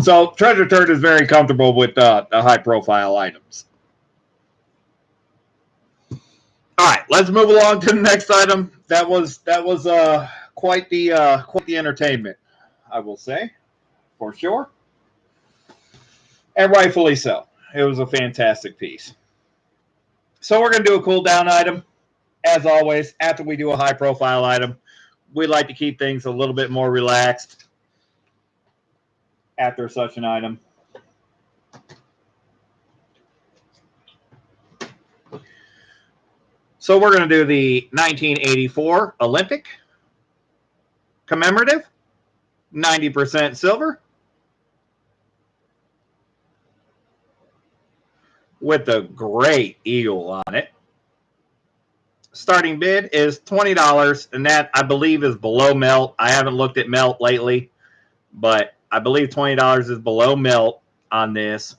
So Treasure Turd is very comfortable with the high-profile items. All right, let's move along to the next item. That was quite the entertainment, I will say, for sure, and rightfully so. It was a fantastic piece. So we're gonna do a cool down item, as always. After we do a high-profile item, we like to keep things a little bit more relaxed after such an item. So we're going to do the 1984 Olympic commemorative, 90% silver, with a great eagle on it. Starting bid is $20, and that, I believe, is below melt. I haven't looked at melt lately, but I believe $20 is below melt on this.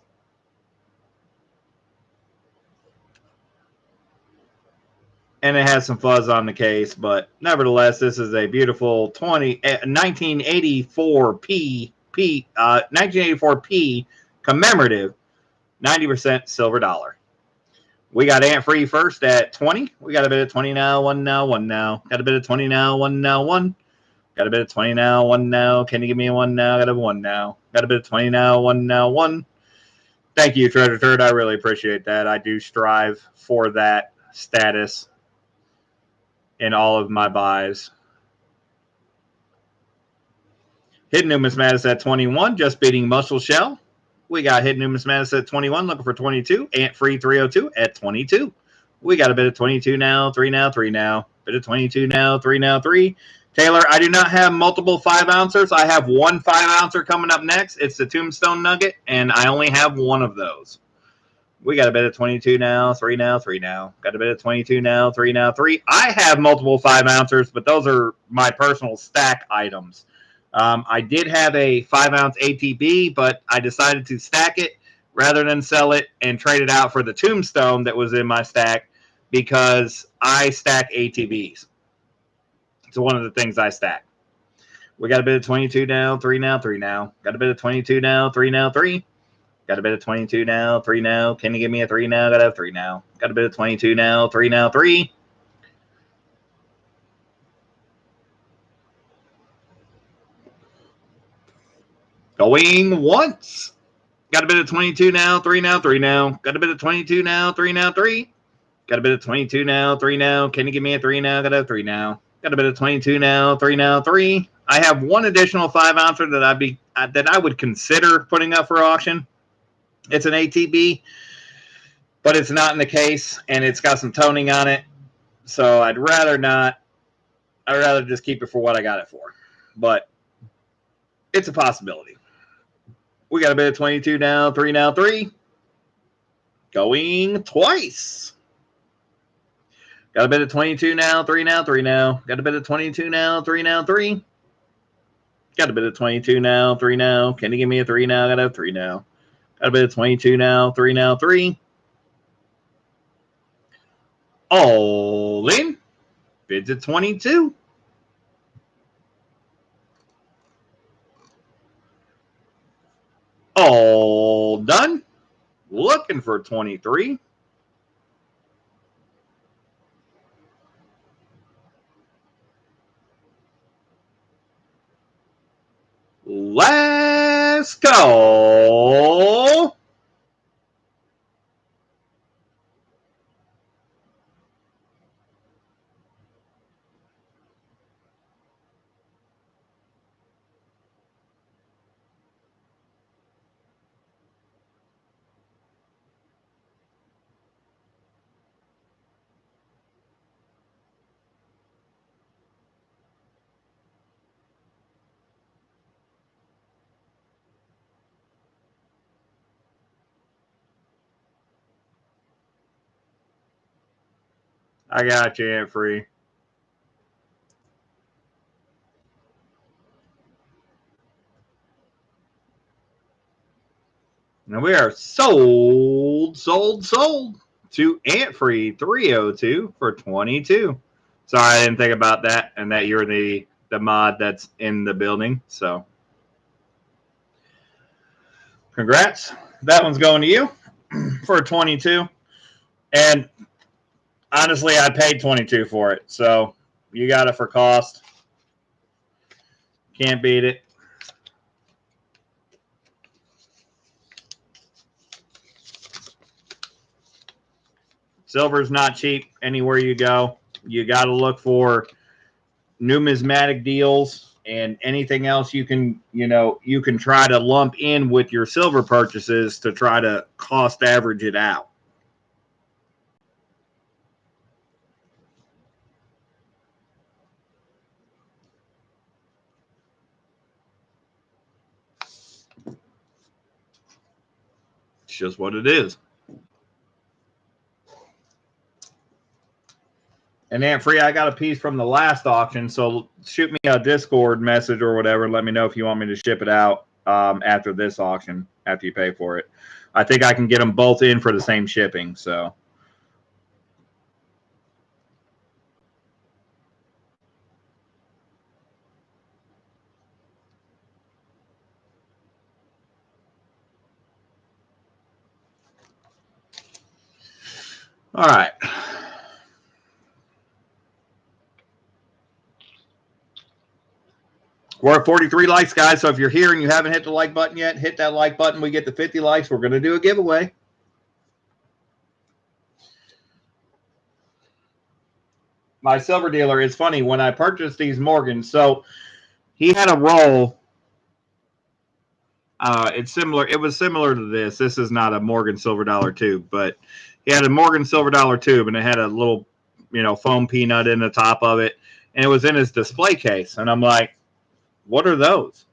And it has some fuzz on the case, but nevertheless, this is a beautiful 1984P commemorative 90% silver dollar. We got Ant Free first at 20. We got a bit of 20 now, 1 now, 1 now. Got a bit of 20 now, 1 now, 1. Got a bit of 20 now, 1 now. Can you give me a 1 now? Got a 1 now. Got a bit of 20 now, 1 now, 1. Thank you, Treasure Turd. I really appreciate that. I do strive for that status in all of my buys. Hidden Numismatis at 21, just beating Muscle Shell. We got Hidden Numismatis at 21, looking for 22. Ant Free 302 at 22. We got a bit of 22 now, 3 now, 3 now. Bit of 22 now, 3 now, 3. Taylor, I do not have multiple 5-ouncers. I have one 5-ouncer coming up next. It's the Tombstone Nugget, and I only have one of those. We got a bit of 22 now, 3 now, 3 now. Got a bit of 22 now, 3 now, 3. I have multiple 5-ouncers, but those are my personal stack items. I did have a 5-ounce ATB, but I decided to stack it rather than sell it and trade it out for the Tombstone that was in my stack because I stack ATBs. It's one of the things I stack. We got a bit of 22 now, 3 now, 3 now. Got a bit of 22 now, 3 now, 3. Got a bit of 22 now, 3 now. Can you give me a 3 now? Got a 3 now. Got a bit of 22 now, 3 now, 3. Going once. Got a bit of 22 now, 3 now, 3 now. Got a bit of 22 now, 3 now, 3. Got a bit of 22 now, 3 now. Can you give me a 3 now? Got a 3 now. Got a bit of 22 now, 3 now, 3. I have one additional 5-ouncer that I would consider putting up for auction. It's an ATB, but it's not in the case, and it's got some toning on it. So I'd rather not. I'd rather just keep it for what I got it for. But it's a possibility. We got a bit of 22 now, 3 now, 3. Going twice. Got a bit of 22 now, 3 now, 3 now. Got a bit of 22 now, 3 now, 3. Got a bit of 22 now, 3 now. Can you give me a 3 now? Got a 3 now. Got a bit of 22 now, 3 now, 3. All in. Bids at 22. All done. Looking for 23. Let's go. I got you, Ant Free. Now we are sold to Ant Free 302 for 22. Sorry, I didn't think about that, and that you're the mod that's in the building. So, congrats. That one's going to you for 22. And honestly, I paid 22 for it, so you got it for cost. Can't beat it. Silver's not cheap anywhere you go. You got to look for numismatic deals and anything else you can, you can try to lump in with your silver purchases to try to cost average it out. It's just what it is. And Ant Free, I got a piece from the last auction, so shoot me a Discord message or whatever. Let me know if you want me to ship it out after this auction, after you pay for it. I think I can get them both in for the same shipping, so. All right. We're at 43 likes, guys. So if you're here and you haven't hit the like button yet, hit that like button. We get to 50 likes. We're going to do a giveaway. My silver dealer is funny. When I purchased these Morgans, so he had a roll. It's similar. It was similar to this. This is not a Morgan silver dollar tube, but he had a Morgan silver dollar tube, and it had a little, foam peanut in the top of it, and it was in his display case. And I'm like, what are those?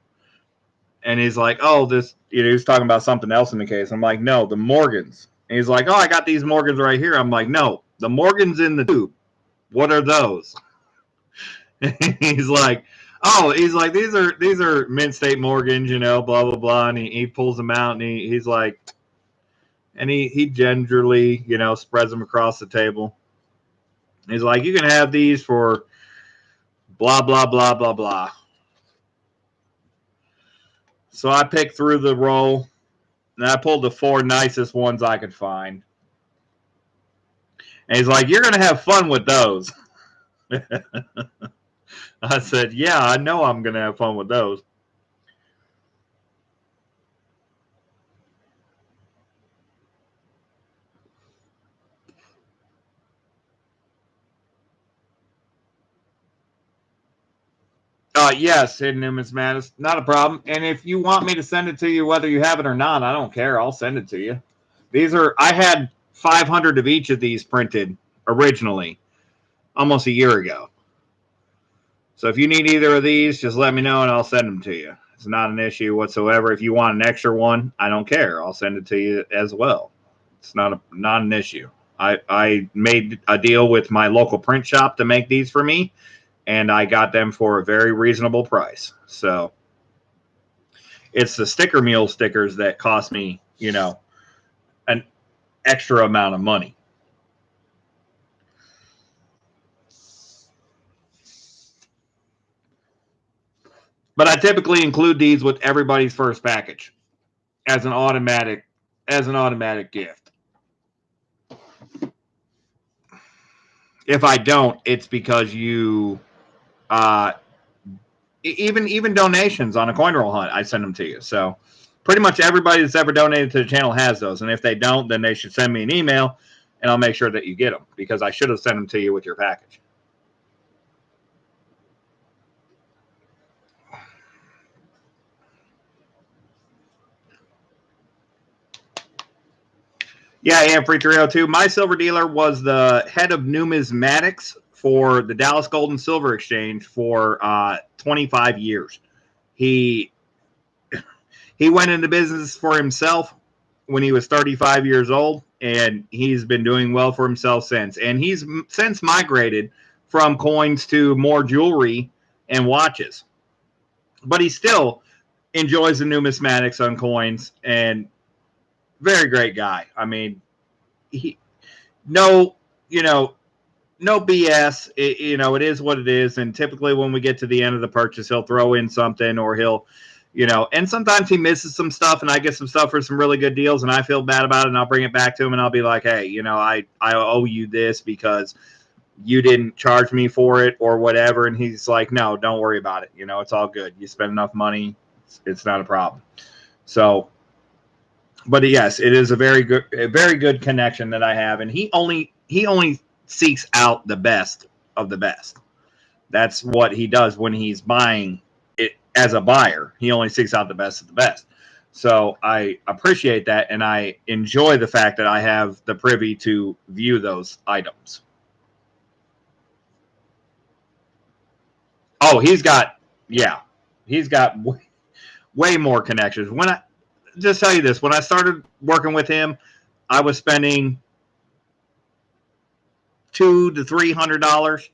And he's like, oh, this, he was talking about something else in the case. I'm like, no, the Morgans. And he's like, oh, I got these Morgans right here. I'm like, no, the Morgans in the tube. What are those? He's like, oh, he's like, these are Mint State Morgans, blah, blah, blah. And he pulls them out, and he's like, and he gingerly, spreads them across the table. He's like, you can have these for blah, blah, blah, blah, blah. So I picked through the roll, and I pulled the 4 nicest ones I could find. And he's like, you're going to have fun with those. I said, yeah, I know I'm going to have fun with those. Yes, hidden numismatics, not a problem. And if you want me to send it to you, whether you have it or not, I don't care. I'll send it to you. I had 500 of each of these printed originally almost a year ago. So if you need either of these, just let me know and I'll send them to you. It's not an issue whatsoever. If you want an extra one, I don't care. I'll send it to you as well. It's not an issue. I made a deal with my local print shop to make these for me, and I got them for a very reasonable price. So it's the sticker mule stickers that cost me, an extra amount of money. But I typically include these with everybody's first package as an automatic gift. If I don't, it's because you even donations on a coin roll hunt, I send them to you. So pretty much everybody that's ever donated to the channel has those. And if they don't, then they should send me an email and I'll make sure that you get them, because I should have sent them to you with your package. Yeah, Amfrey 302. My silver dealer was the head of numismatics for the Dallas Gold and Silver Exchange for 25 years. He went into business for himself when he was 35 years old, and he's been doing well for himself since. And he's since migrated from coins to more jewelry and watches. But he still enjoys the numismatics on coins, and very great guy. I mean, he no, no BS. It is what it is. And typically when we get to the end of the purchase, he'll throw in something, or he'll, and sometimes he misses some stuff, and I get some stuff for some really good deals, and I feel bad about it, and I'll bring it back to him, and I'll be like, hey, I owe you this because you didn't charge me for it or whatever. And he's like, no, don't worry about it. It's all good. You spend enough money. It's not a problem. So, but yes, it is a very good connection that I have. And he only seeks out the best of the best. That's what he does when he's buying it as a buyer. He only seeks out the best of the best. So I appreciate that, and I enjoy the fact that I have the privy to view those items. Oh, he's got way more connections. When I just tell you this, when I started working with him, I was spending $200 to $300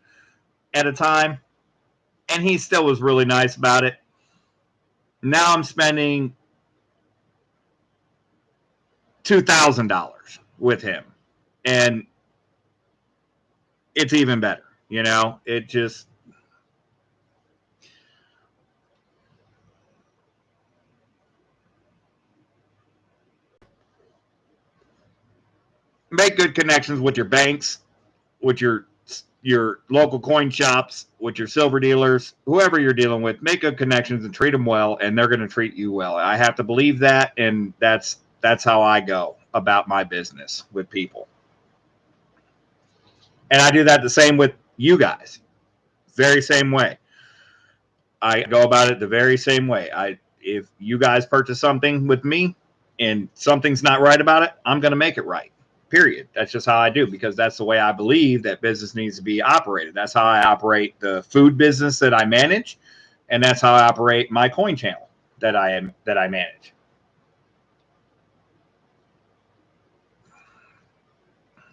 at a time, and he still was really nice about it. Now I'm spending $2,000 with him, and it's even better. It just make good connections with your banks, with your local coin shops, with your silver dealers, whoever you're dealing with. Make good connections and treat them well, and they're going to treat you well. I have to believe that, and that's how I go about my business with people. And I do that the same with you guys. Very same way. I go about it the very same way. If you guys purchase something with me and something's not right about it, I'm going to make it right. Period. That's just how I do, because that's the way I believe that business needs to be operated. That's how I operate the food business that I manage, and that's how I operate my coin channel that I manage.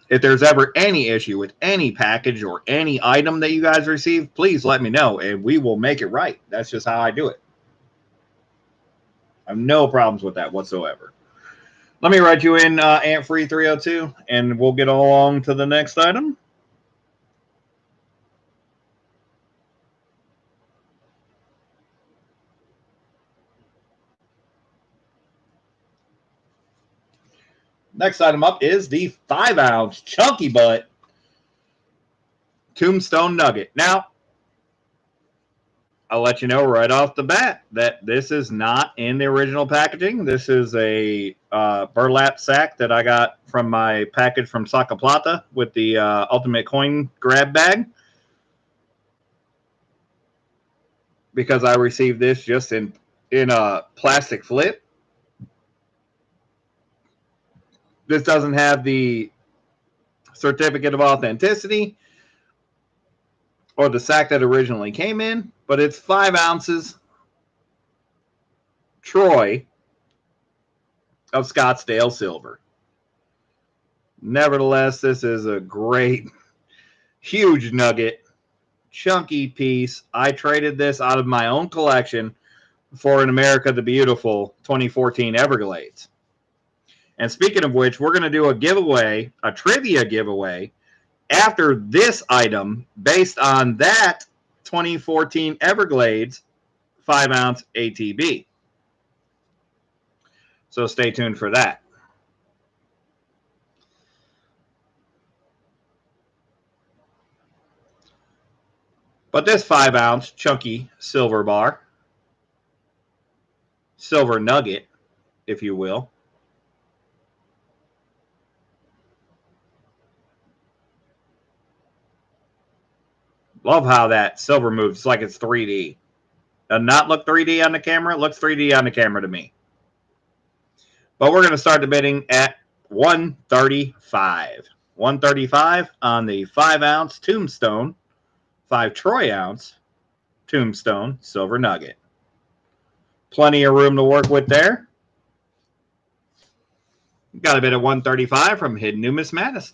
If there's ever any issue with any package or any item that you guys receive, please let me know, and we will make it right. That's just how I do it. I have no problems with that whatsoever. Let me write you in, Ant-Free302, and we'll get along to the next item. Next item up is the 5-ounce chunky butt tombstone nugget. Now, I'll let you know right off the bat that this is not in the original packaging. This is a burlap sack that I got from my package from Saca Plata with the Ultimate Coin Grab Bag, because I received this just in a plastic flip. This doesn't have the certificate of authenticity or the sack that originally came in, but it's 5 ounces Troy of Scottsdale silver. Nevertheless, this is a great, huge nugget, chunky piece. I traded this out of my own collection for an America the Beautiful 2014 Everglades. And speaking of which, we're going to do a giveaway, a trivia giveaway, after this item based on that 2014 Everglades 5-ounce ATB. So stay tuned for that. But this 5-ounce chunky silver bar, silver nugget, if you will, love how that silver moves. It's like it's 3D. Does not look 3D on the camera. It looks 3D on the camera to me. But we're going to start the bidding at $135. $135 on the 5-ounce tombstone, 5 troy ounce tombstone silver nugget. Plenty of room to work with there. Got a bid at 135 from Hidden Numismatist.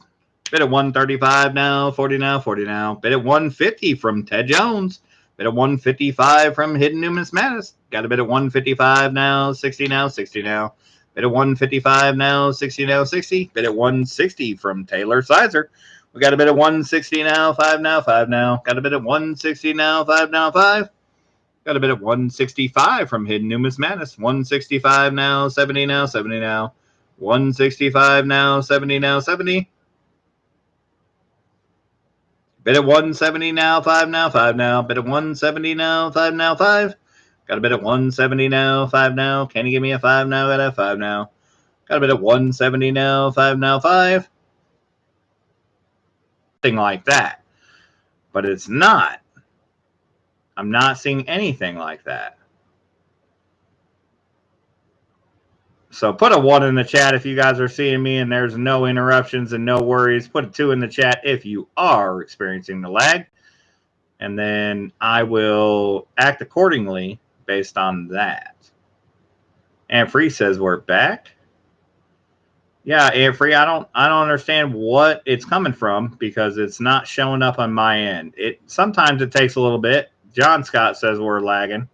Bid at 135 now, 40 now, 40 now. Bid at 150 from Ted Jones. Bid at 155 from Hidden Numismatist. Got a bid at 155 now, 60 now, 60 now. Bid at 155 now, 60 now, 60. Bid at 160 from Taylor Sizer. We got a bid at 160 now, 5 now, 5 now. Got a bid at 160 now, 5 now, 5. Got a bid at 165 from Hidden Numismatist. 165 now, 70 now, 70 now. 165 now, 70 now, 70. Bid at 170 now, 5 now, 5 now. Bid at 170 now, 5 now, 5. Got a bid at 170 now, 5 now. Can you give me a 5 now? Got a 5 now. Got a bid at 170 now, 5 now, 5. Thing like that. But it's not. I'm not seeing anything like that. So put a 1 in the chat if you guys are seeing me and there's no interruptions and no worries. Put a 2 in the chat if you are experiencing the lag. And then I will act accordingly based on that. And Free says we're back. Yeah, and Free, I don't understand what it's coming from because it's not showing up on my end. Sometimes it takes a little bit. John Scott says we're lagging.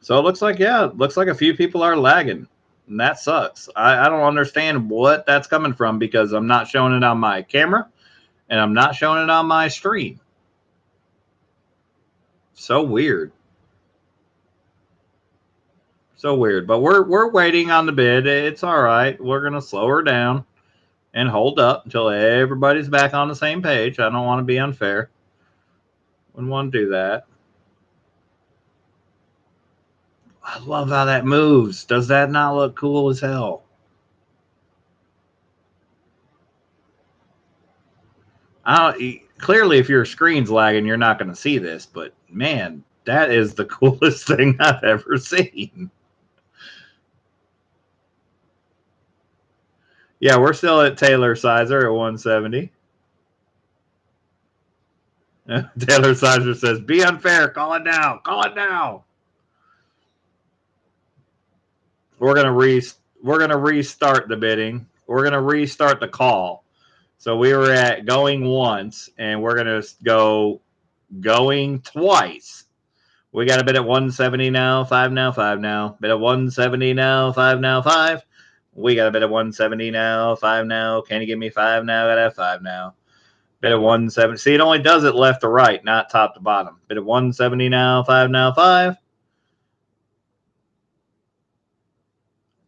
So it looks like, yeah, it looks like a few people are lagging. And that sucks. I don't understand what that's coming from because I'm not showing it on my camera and I'm not showing it on my stream. So weird. So weird. But we're waiting on the bid. It's all right. We're going to slow her down and hold up until everybody's back on the same page. I don't want to be unfair. Wouldn't want to do that. I love how that moves. Does that not look cool as hell? Clearly, if your screen's lagging, you're not going to see this. But, man, that is the coolest thing I've ever seen. Yeah, we're still at Taylor Sizer at 170. Taylor Sizer says, be unfair. Call it now. Call it now. We're gonna restart the bidding. We're gonna restart the call. So we were at going once, and we're gonna go going twice. We got a bid at 170 now, 5 now, 5 now. Bid at 170 now, 5 now, 5. We got a bid at 170 now, 5 now. Can you give me 5 now? Got a 5 now. Bid at 170. See, it only does it left to right, not top to bottom. Bid at 170 now, 5 now, 5.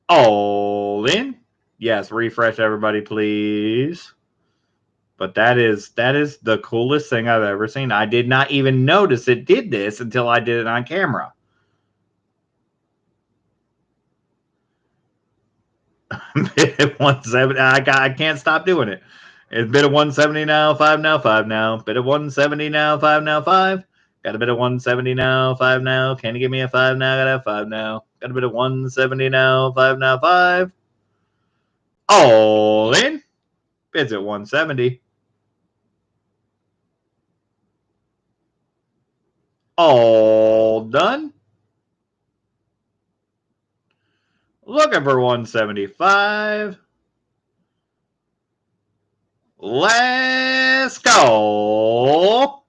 All in. Yes, refresh everybody, please. But that is the coolest thing I've ever seen. I did not even notice it did this until I did it on camera. Bid at 170. I can't stop doing it. It's bid at 170 now, 5 now, 5 now. Bid at 170 now, 5 now, 5. Got a bid at 170 now, 5 now. Can you give me a 5 now? Got a 5 now. Got a bid at 170 now, 5 now, 5. All in. Bids at 170. All done. Looking for 175. Let's go.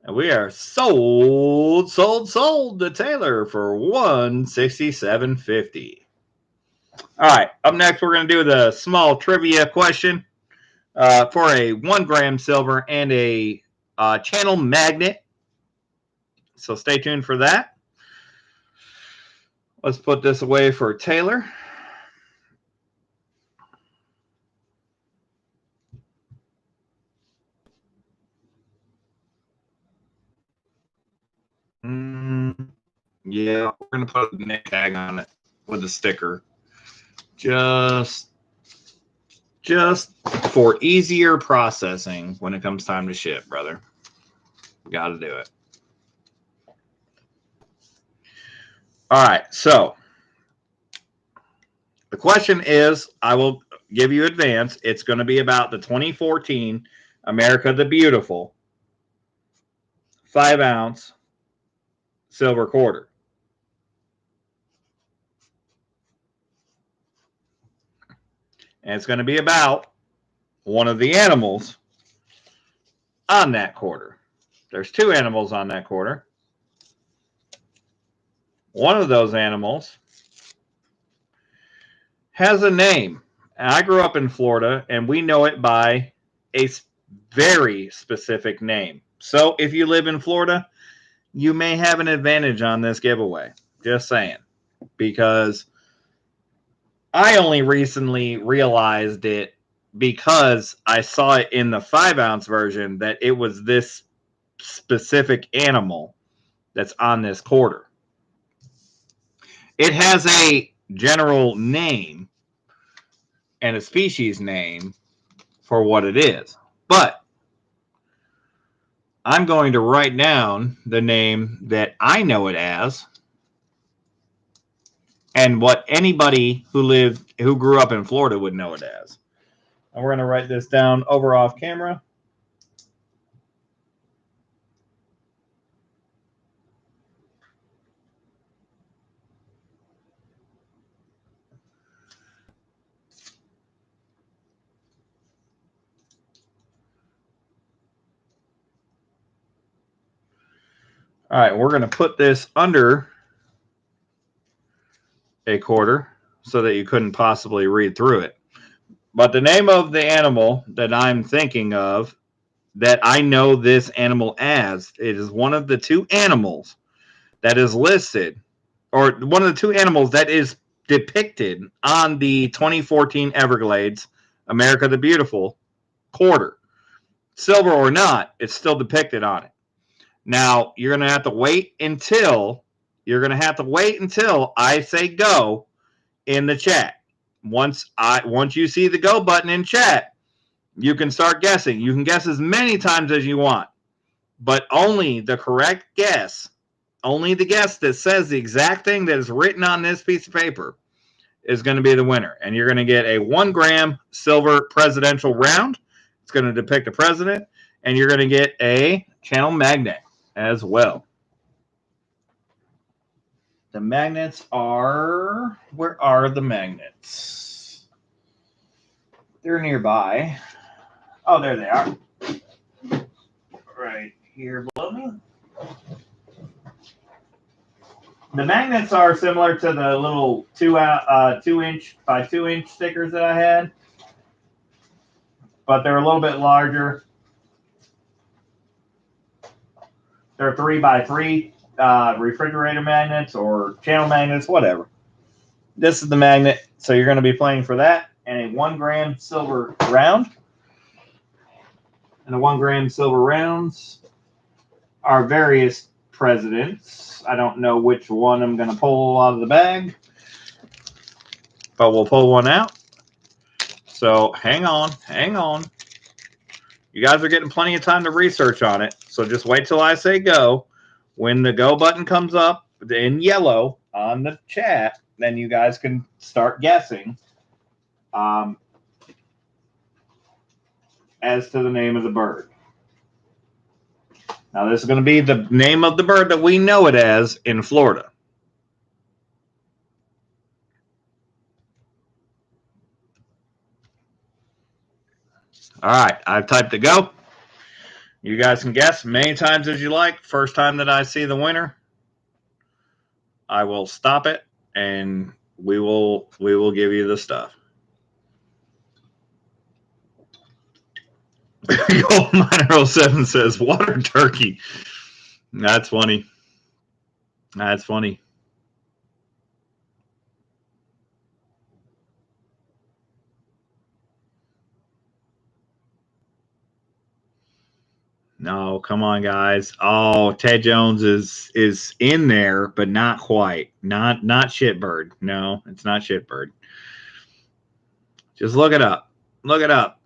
And we are sold to Taylor for $167.50. All right, up next, we're going to do the small trivia question for a 1 gram silver and a channel magnet. So stay tuned for that. Let's put this away for Taylor. Yeah, we're going to put a name tag on it with a sticker. Just for easier processing when it comes time to ship, brother. Got to do it. All right, so the question is, I will give you advance. It's going to be about the 2014 America the Beautiful 5-ounce silver quarter. And it's going to be about one of the animals on that quarter. There's 2 animals on that quarter. One of those animals has a name. I grew up in Florida, and we know it by a very specific name. So if you live in Florida, you may have an advantage on this giveaway. Just saying. Because I only recently realized it because I saw it in the 5-ounce version that it was this specific animal that's on this quarter. It has a general name and a species name for what it is. But I'm going to write down the name that I know it as and what anybody who grew up in Florida would know it as. And we're going to write this down over off camera. All right, we're going to put this under a quarter so that you couldn't possibly read through it. But the name of the animal that I'm thinking of that I know this animal as, it is one of the 2 animals that is listed, or one of the 2 animals that is depicted on the 2014 Everglades America the Beautiful quarter. Silver or not, it's still depicted on it. Now, you're going to have to wait until I say go in the chat. Once you see the go button in chat, you can start guessing. You can guess as many times as you want, but only the correct guess, only the guess that says the exact thing that is written on this piece of paper is going to be the winner. And you're going to get a 1-gram silver presidential round. It's going to depict a president, and you're going to get a channel magnet as well. The magnets are, where are the magnets? They're nearby. Oh, there they are. Right here below me. The magnets are similar to the little 2-inch by 2-inch stickers that I had, but they're a little bit larger. They're 3x3 refrigerator magnets or channel magnets, whatever. This is the magnet, so you're going to be playing for that and a 1-gram silver round. And the 1-gram silver rounds are various presidents. I don't know which one I'm going to pull out of the bag, but we'll pull one out. So hang on. You guys are getting plenty of time to research on it, so just wait till I say go. When the go button comes up in yellow on the chat, then you guys can start guessing as to the name of the bird. Now, this is going to be the name of the bird that we know it as in Florida. All right, I've typed to go. You guys can guess many times as you like. First time that I see the winner, I will stop it and we will give you the stuff. Gold Miner 07 says water turkey. That's funny. That's funny. No, come on, guys. Oh, Ted Jones is in there, but not quite. Not Shitbird. No, it's not Shitbird. Just look it up. Look it up.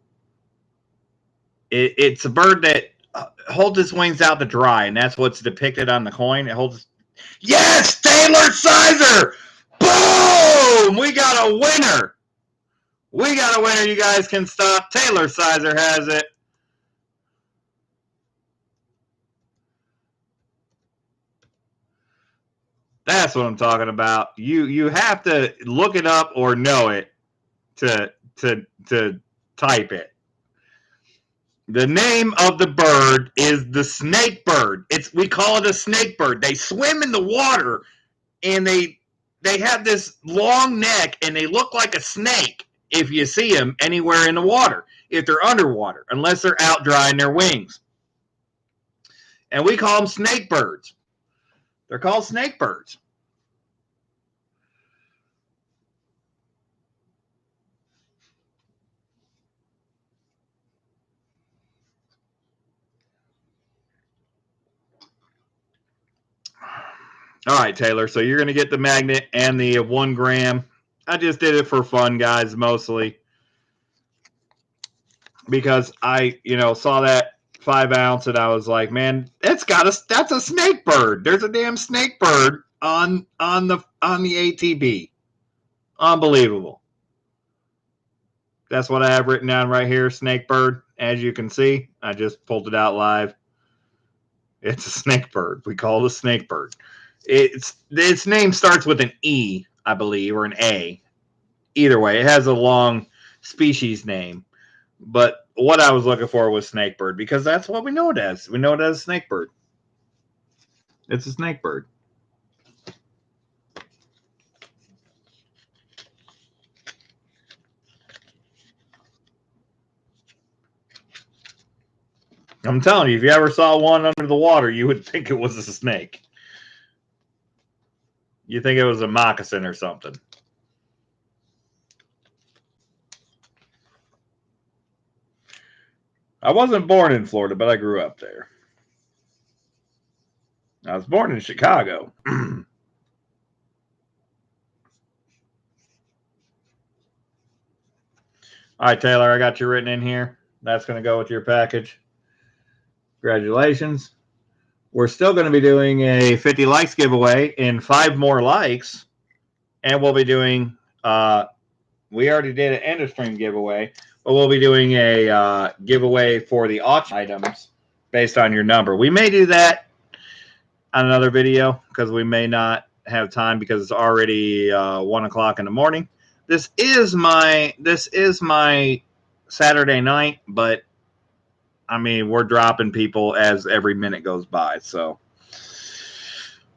It's a bird that holds its wings out to dry, and that's what's depicted on the coin. It holds. Yes, Taylor Sizer. Boom! We got a winner. We got a winner. You guys can stop. Taylor Sizer has it. That's what I'm talking about. You have to look it up or know it to type it. The name of the bird is the snake bird. We call it a snake bird. They swim in the water and they have this long neck and they look like a snake if you see them anywhere in the water, if they're underwater, unless they're out drying their wings. And we call them snake birds. They're called snake birds. All right, Taylor. So you're going to get the magnet and the 1 gram. I just did it for fun, guys, mostly. Because I, saw that 5 ounce and I was like, man, that's a snake bird. There's a damn snake bird on the ATB. Unbelievable. That's what I have written down right here, snake bird. As you can see, I just pulled it out live. It's a snake bird. We call it a snake bird. Its name starts with an E, I believe, or an A. Either way, it has a long species name. But what I was looking for was snakebird because that's what we know it as. We know it as snakebird. It's a snakebird. I'm telling you, if you ever saw one under the water, you would think it was a snake. You think it was a moccasin or something. I wasn't born in Florida, but I grew up there. I was born in Chicago. All right, Taylor, I got you written in here. That's going to go with your package. Congratulations. We're still going to be doing a 50 likes giveaway in 5 more likes. And we'll be doing, we already did an end of stream giveaway, but we'll be doing a giveaway for the auction items based on your number. We may do that on another video because we may not have time because it's already 1 o'clock in the morning. This is my Saturday night, but I mean, we're dropping people as every minute goes by. So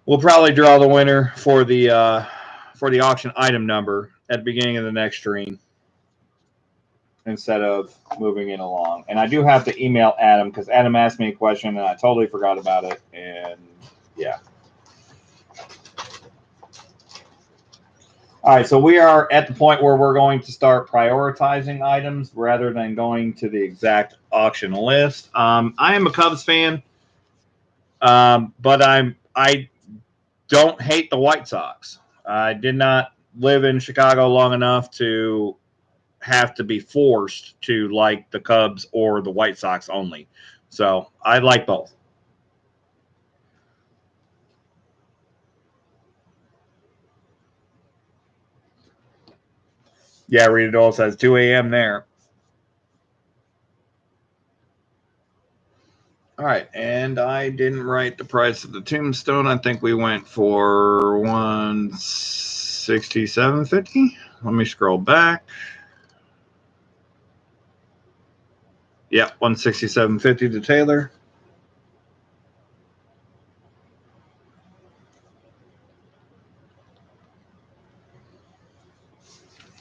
we'll probably draw the winner for the auction item number at the beginning of the next stream instead of moving it along. And I do have to email Adam because Adam asked me a question and I totally forgot about it. And yeah. All right, so we are at the point where we're going to start prioritizing items rather than going to the exact auction list. I am a Cubs fan, but I don't hate the White Sox. I did not live in Chicago long enough to have to be forced to like the Cubs or the White Sox only. So I like both. Yeah, Rita Dole says 2 a.m. there. All right, and I didn't write the price of the tombstone. I think we went for $167.50. Let me scroll back. Yeah, $167.50 to Taylor.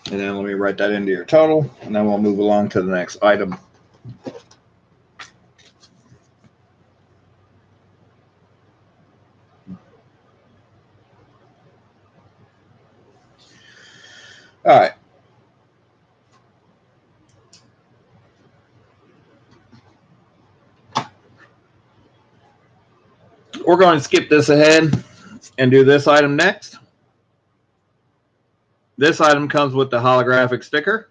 And then let me write that into your total, and then we'll move along to the next item. All right. we're going to skip this ahead and do this item next. This item comes with the holographic sticker.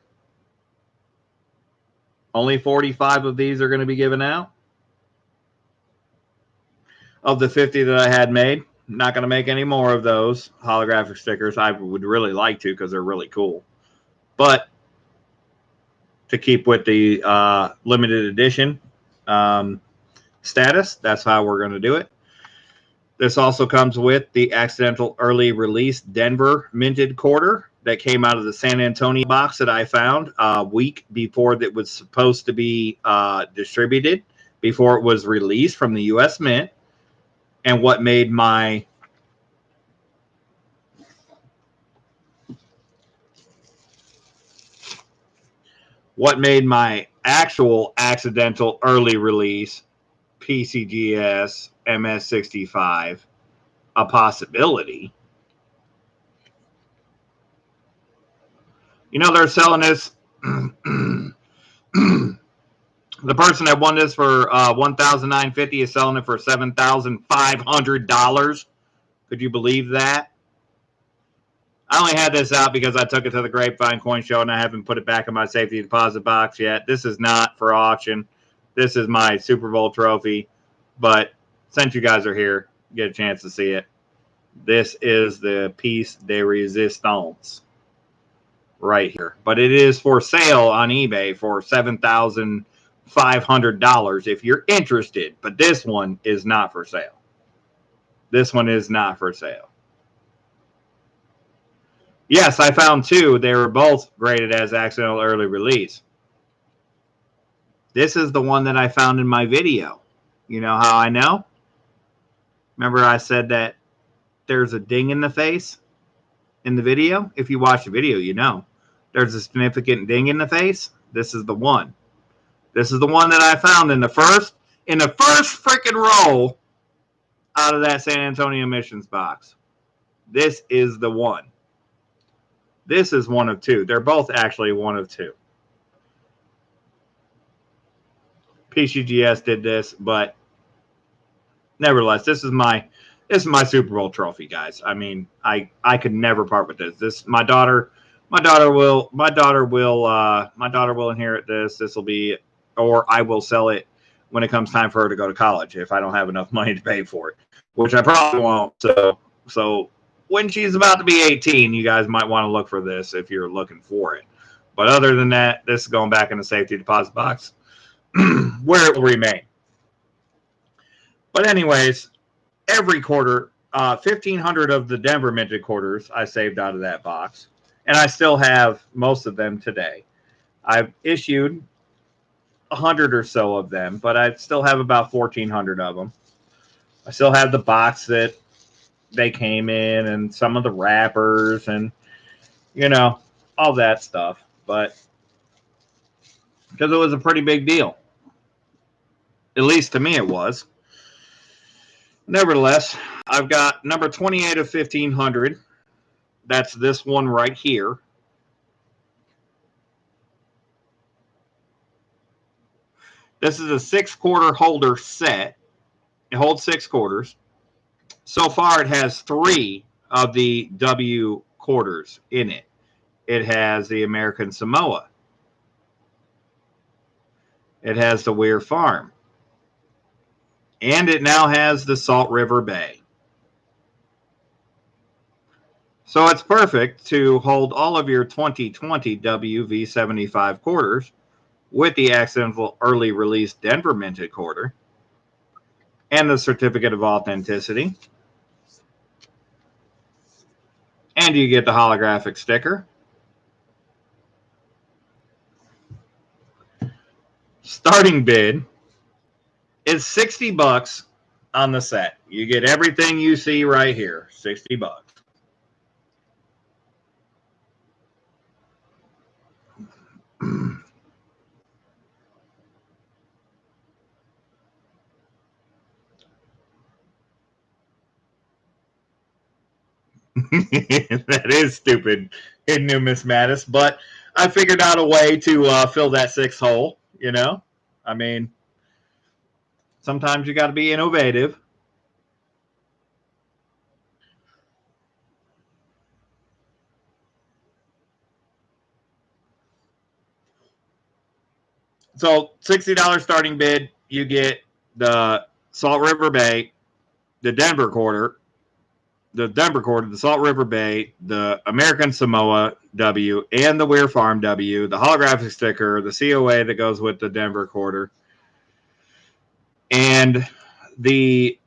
Only 45 of these are going to be given out. Of the 50 that I had made, I'm not going to make any more of those holographic stickers. I would really like to because they're really cool. But to keep with the limited edition status, that's how we're going to do it. This also comes with the accidental early release Denver minted quarter that came out of the San Antonio box that I found a week before it was supposed to be distributed, before it was released from the U.S. Mint. And what made my actual accidental early release PCGS MS65 a possibility. You know, they're selling this. The person that won this for $1,950 is selling it for $7,500. Could you believe that? I only had this out because I took it to the Grapevine Coin Show and I haven't put it back in my safety deposit box yet. This is not for auction. This is my Super Bowl trophy. But since you guys are here, get a chance to see it. This is the piece de resistance right here. But it is for sale on eBay for $7,500 if you're interested. But this one is not for sale. This one is not for sale. Yes, I found two. They were both graded as accidental early release. This is the one that I found in my video. You know how I know? Remember I said that there's a ding in the face in the video? If you watch the video, you know. There's a significant ding in the face. This is the one. This is the one that I found in the first freaking roll out of that San Antonio missions box. This is the one. This is one of two. They're both actually one of two. PCGS did this, but nevertheless, this is my Super Bowl trophy, guys. I mean, I could never part with this. My daughter will inherit this. This will be, or I will sell it when it comes time for her to go to college if I don't have enough money to pay for it, which I probably won't. So when she's about to be 18, you guys might want to look for this if you're looking for it. But other than that, this is going back in the safety deposit box where it will remain. But anyways, every quarter, 1,500 of the Denver minted quarters I saved out of that box. And I still have most of them today. I've issued 100 or so of them, but I still have about 1,400 of them. I still have the box that they came in and some of the wrappers and, you know, all that stuff. But because it was a pretty big deal. At least to me it was. Nevertheless, I've got number 28 of 1,500. That's this one right here. This is a 6-quarter holder set. It holds 6 quarters. So far, it has 3 of the W quarters in it. It has the American Samoa. It has the Weir Farm. And it now has the Salt River Bay. So it's perfect to hold all of your 2020 WV75 quarters with the accidental early release Denver minted quarter and the certificate of authenticity. And you get the holographic sticker. Starting bid is $60 on the set. You get everything you see right here, $60. That is stupid, hidden new Miss Mattis, but I figured out a way to fill that 6th hole, you know? I mean, sometimes you got to be innovative. So $60 starting bid, you get the Salt River Bay, the Denver quarter, the Salt River Bay, the American Samoa W, and the Weir Farm W, the holographic sticker, the COA that goes with the Denver quarter, and the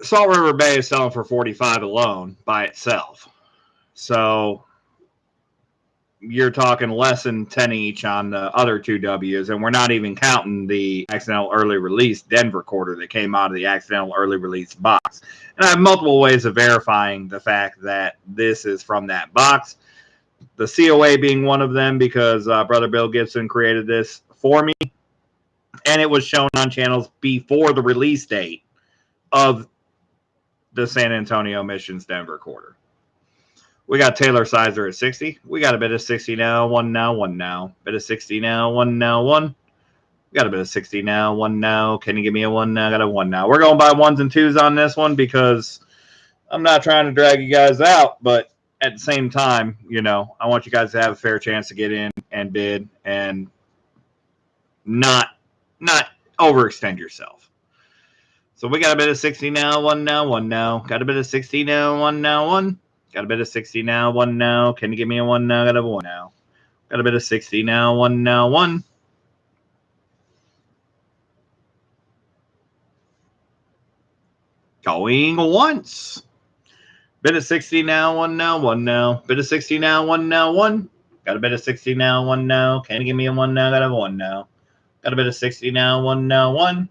Salt River Bay is selling for $45 alone by itself. So you're talking less than 10 each on the other two W's, and we're not even counting the accidental early release Denver quarter that came out of the accidental early release box. And I have multiple ways of verifying the fact that this is from that box. The COA being one of them, because Brother Bill Gibson created this for me, and it was shown on channels before the release date of the San Antonio Missions Denver quarter. We got Taylor Sizer at 60. We got a bit of 60 now, one now, one now. Bit of 60 now, one now, one. We got a bit of 60 now, one now. Can you give me a one now? Got a one now. We're going by ones and twos on this one because I'm not trying to drag you guys out, but at the same time, you know, I want you guys to have a fair chance to get in and bid and not overextend yourself. So we got a bit of 60 now, one now, one now. Got a bit of 60 now, one now, one. Got a bit of 60 now, one now. Can you give me a one now? Got a one now. Got a bit of 60 now, one now, one. Going once. Bit of 60 now, one now, one now. Bit of 60 now, one now, one. Got a bit of 60 now, one now. Can you give me a one now? Got a one now. Got a bit of 60 now, one now, one.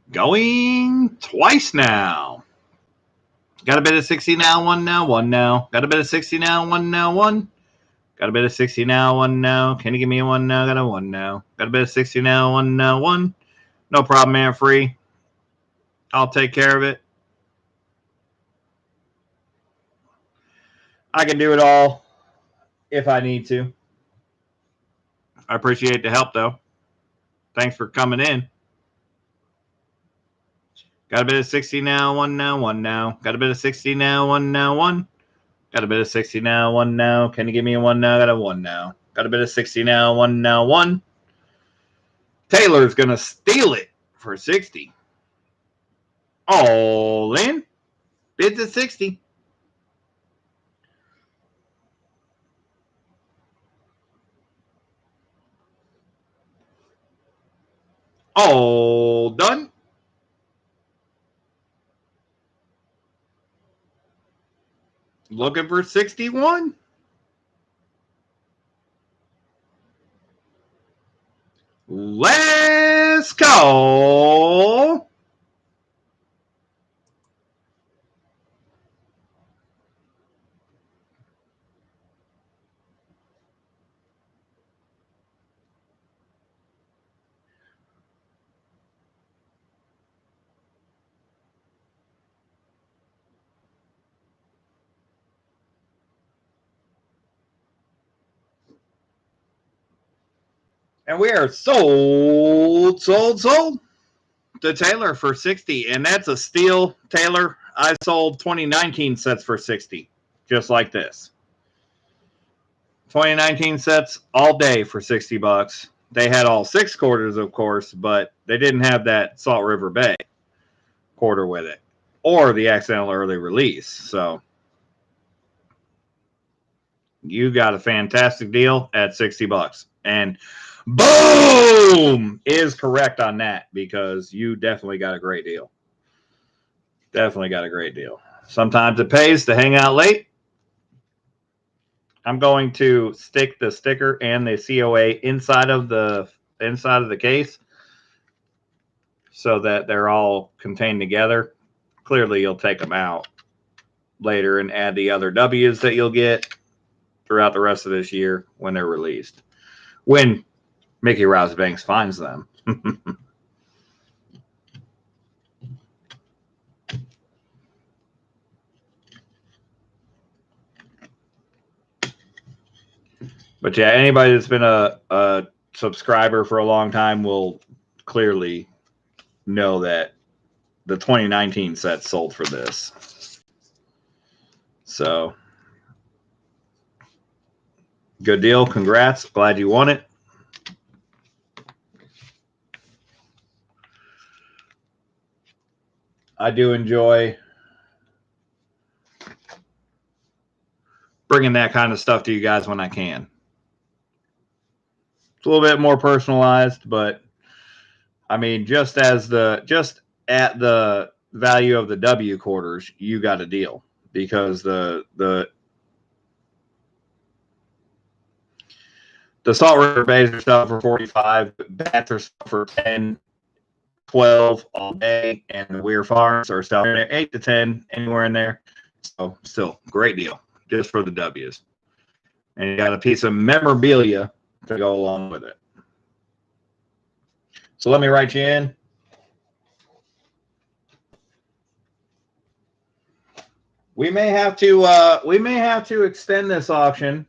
Going twice now. Got a bit of 60 now, one now, one now. Got a bit of 60 now, one now, one. Got a bit of 60 now, one now. Can you give me a one now? Got a one now. Got a bit of 60 now, one now, one. No problem, man. Free. I'll take care of it. I can do it all if I need to. I appreciate the help, though. Thanks for coming in. Got a bit of 60 now, one now, one now. Got a bit of 60 now, one now, one. Got a bit of 60 now, one now. Can you give me a one now? Got a one now. Got a bit of 60 now, one now, one. Taylor's going to steal it for 60. All in. Bids at 60. All done. Looking for 61. Let's go. And we are sold to Taylor for 60. And that's a steal, Taylor. I sold 2019 sets for 60, just like this. 2019 sets all day for 60 bucks. They had all 6 quarters, of course, but they didn't have that Salt River Bay quarter with it or the accidental early release. So you got a fantastic deal at 60 bucks. And boom is correct on that because you definitely got a great deal. Definitely got a great deal. Sometimes it pays to hang out late. I'm going to stick the sticker and the COA inside of the case so that they're all contained together. Clearly, you'll take them out later and add the other W's that you'll get throughout the rest of this year when they're released. When Mickey Rouse Banks finds them. But yeah, anybody that's been a subscriber for a long time will clearly know that the 2019 set sold for this. So good deal. Congrats. Glad you won it. I do enjoy bringing that kind of stuff to you guys when I can. It's a little bit more personalized, but I mean, just at the value of the W quarters, you got a deal, because the Salt River bays are selling for 45, bats are selling for 10, 12 all day, and the Weir Farms are selling at 8 to 10, anywhere in there. So still great deal just for the W's. And you got a piece of memorabilia to go along with it. So let me write you in. We may have to extend this auction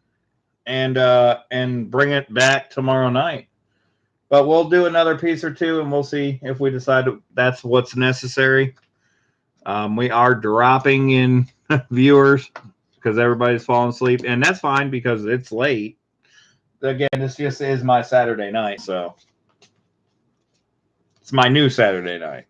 and bring it back tomorrow night. But we'll do another piece or two, and we'll see if we decide that's what's necessary. We are dropping in viewers because everybody's falling asleep, and that's fine because it's late. Again, this just is my Saturday night, so it's my new Saturday night.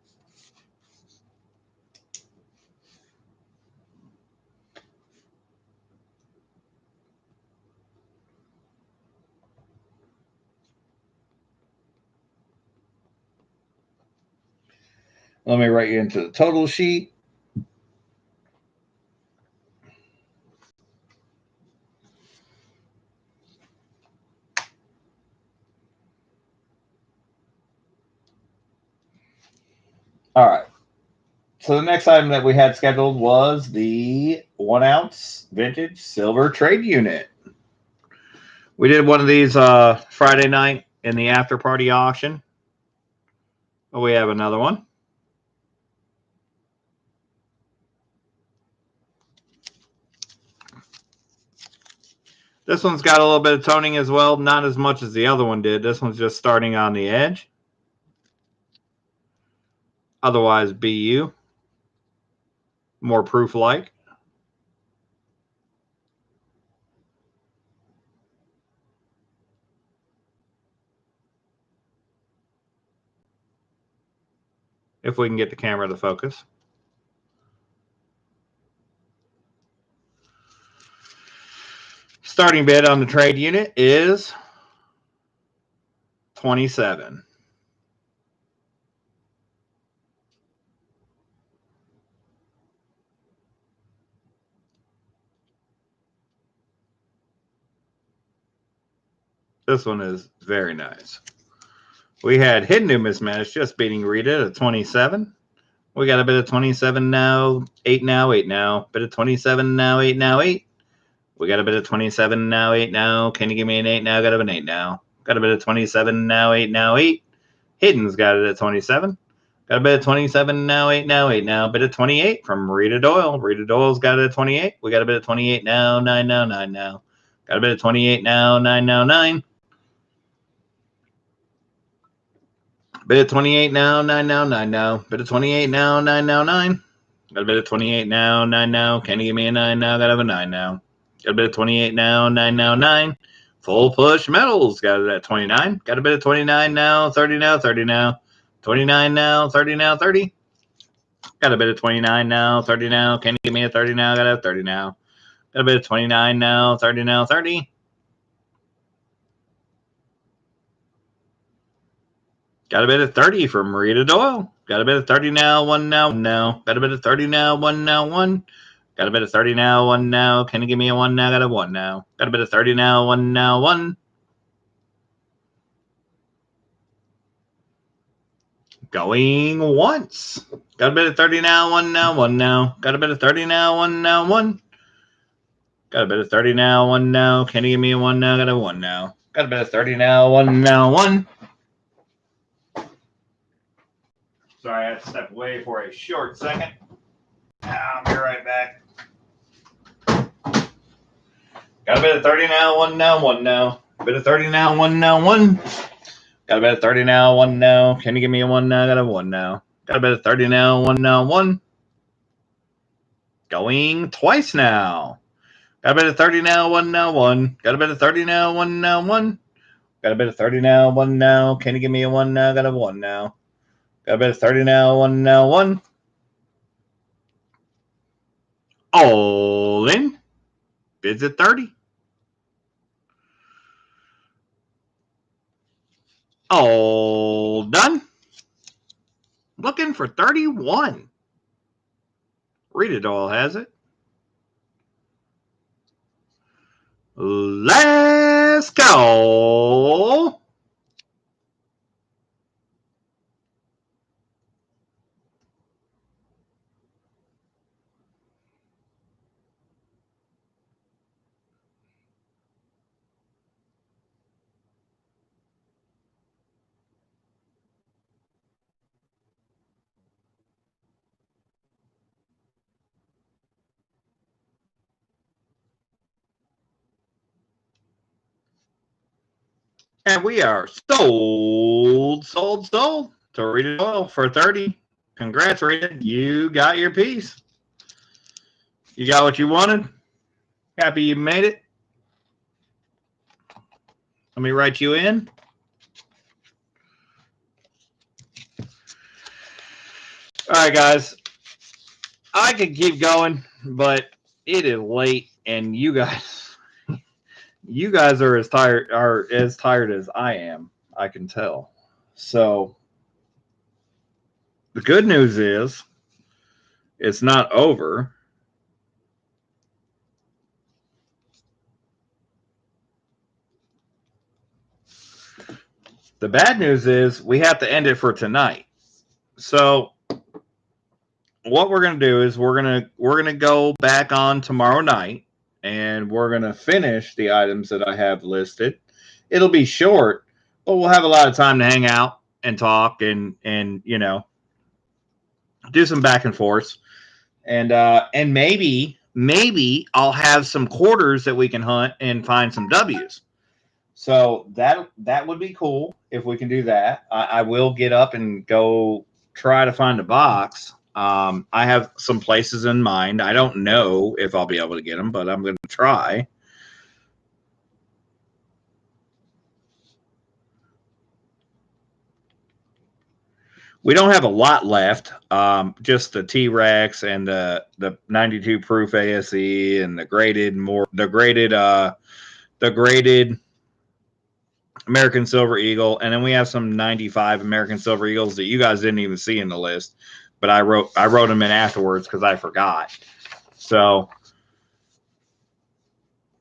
Let me write you into the total sheet. All right. So the next item that we had scheduled was the 1 ounce vintage silver trade unit. We did one of these Friday night in the after party auction. Oh, we have another one. This one's got a little bit of toning as well, not as much as the other one did. This one's just starting on the edge. Otherwise, BU. More proof-like. If we can get the camera to focus. Starting bid on the trade unit is $27. This one is very nice. We had Hidden New Mismatch just beating Rita at 27. We got a bit of 27 now, 8 now, 8 now. Bit of 27 now, 8 now, 8. We got a bit of 27 now, 8 now. Can you give me an 8 now? Got an 8 now. Got a bit of 27 now, 8 now, 8. Hidden's got it at 27. Got a bit of 27 now, 8 now, 8 now. Bit of 28 from Rita Doyle. Rita Doyle's got it at 28. We got a bit of 28 now, 9 now, 9 now. Got a bit of 28 now, 9 now, 9. Bit of 28 now, 9 now, 9 now. Bit of 28 now, 9 now, 9. Got a bit of 28 now, 9 now. Can you give me a 9 now? Got to have a 9 now. Got a bit of 28 now, 9 now, 9. Full push metals. Got it at 29. Got a bit of 29 now, 30 now, 30 now. 29 now, 30 now, 30. Got a bit of 29 now, 30 now. Can you give me a 30 now? Got to have 30 now. Got a bit of 29 now, 30 now, 30. Got a bit of 30 from Rita Doyle. Got a bit of 30 now, 1 now, 1 now. Got a bit of 30 now, 1 now, 1. Got a bit of 30 now, 1 now. Can you give me a 1 now? Got a 1 now. Got a bit of 30 now, 1 now, 1. Going once. Got a bit of 30 now, 1 now, 1 now. Got a bit of 30 now, 1 now, 1. Got a bit of 30 now, 1 now. Can you give me a 1 now? Got a 1 now. Got a bit of 30 now, 1 now, 1. Sorry, I had to step away for a short second. I'll be right back. Got a bit of 30 now, 1 now, 1 now. A bit of 30 now, 1 now, 1. Got a bit of 30 now, 1 now. Can you give me a 1 now? Got a 1 now. Got a bid of 30 now, 1 now, 1. Going twice now. Got a bid of 30 now, 1 now, 1. Got a bid of 30 now, 1 now, 1. Got a bid of 30 now, 1 now. Can you give me a 1 now? Got a 1 now. Got a bid of 30 now, 1 now, 1. All in. Bids at 30. All done. Looking for 31. Read it all has it. Let's go. And we are sold to Read It All for 30. Congrats, Reed. You got your piece. You got what you wanted. Happy you made it. Let me write you in. All right, guys. I could keep going, but it is late, and you guys are as tired as I am. I can tell. So the good news is it's not over. The bad news is we have to end it for tonight. So what we're going to do is we're going to go back on tomorrow night, and we're going to finish the items that I have listed. It'll be short, but we'll have a lot of time to hang out and talk and you know, do some back and forth. And maybe I'll have some quarters that we can hunt and find some W's. So that would be cool if we can do that. I will get up and go try to find a box. I have some places in mind. I don't know if I'll be able to get them, but I'm going to try. We don't have a lot left. Just the T-Rex and the 92 proof ASE and the graded American Silver Eagle, and then we have some 95 American Silver Eagles that you guys didn't even see in the list, but I wrote them in afterwards because I forgot. So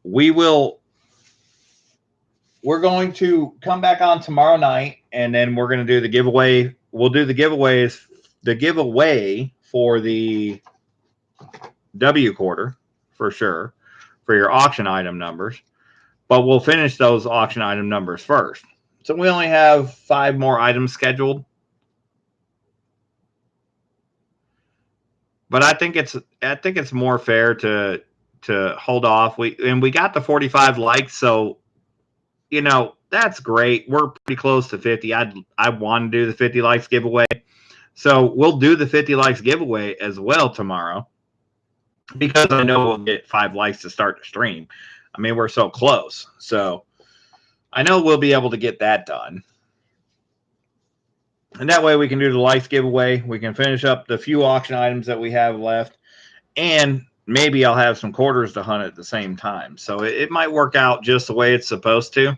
we're going to come back on tomorrow night, and then we're going to do the giveaway. We'll do the giveaway for the W quarter for sure for your auction item numbers. But we'll finish those auction item numbers first. So we only have 5 more items scheduled. But I think it's more fair to hold off. We got the 45 likes, so you know, that's great. We're pretty close to 50. I want to do the 50 likes giveaway. So we'll do the 50 likes giveaway as well tomorrow, because I know we'll get 5 likes to start the stream. I mean, we're so close. So I know we'll be able to get that done. And that way we can do the likes giveaway. We can finish up the few auction items that we have left. And maybe I'll have some quarters to hunt at the same time. So it might work out just the way it's supposed to.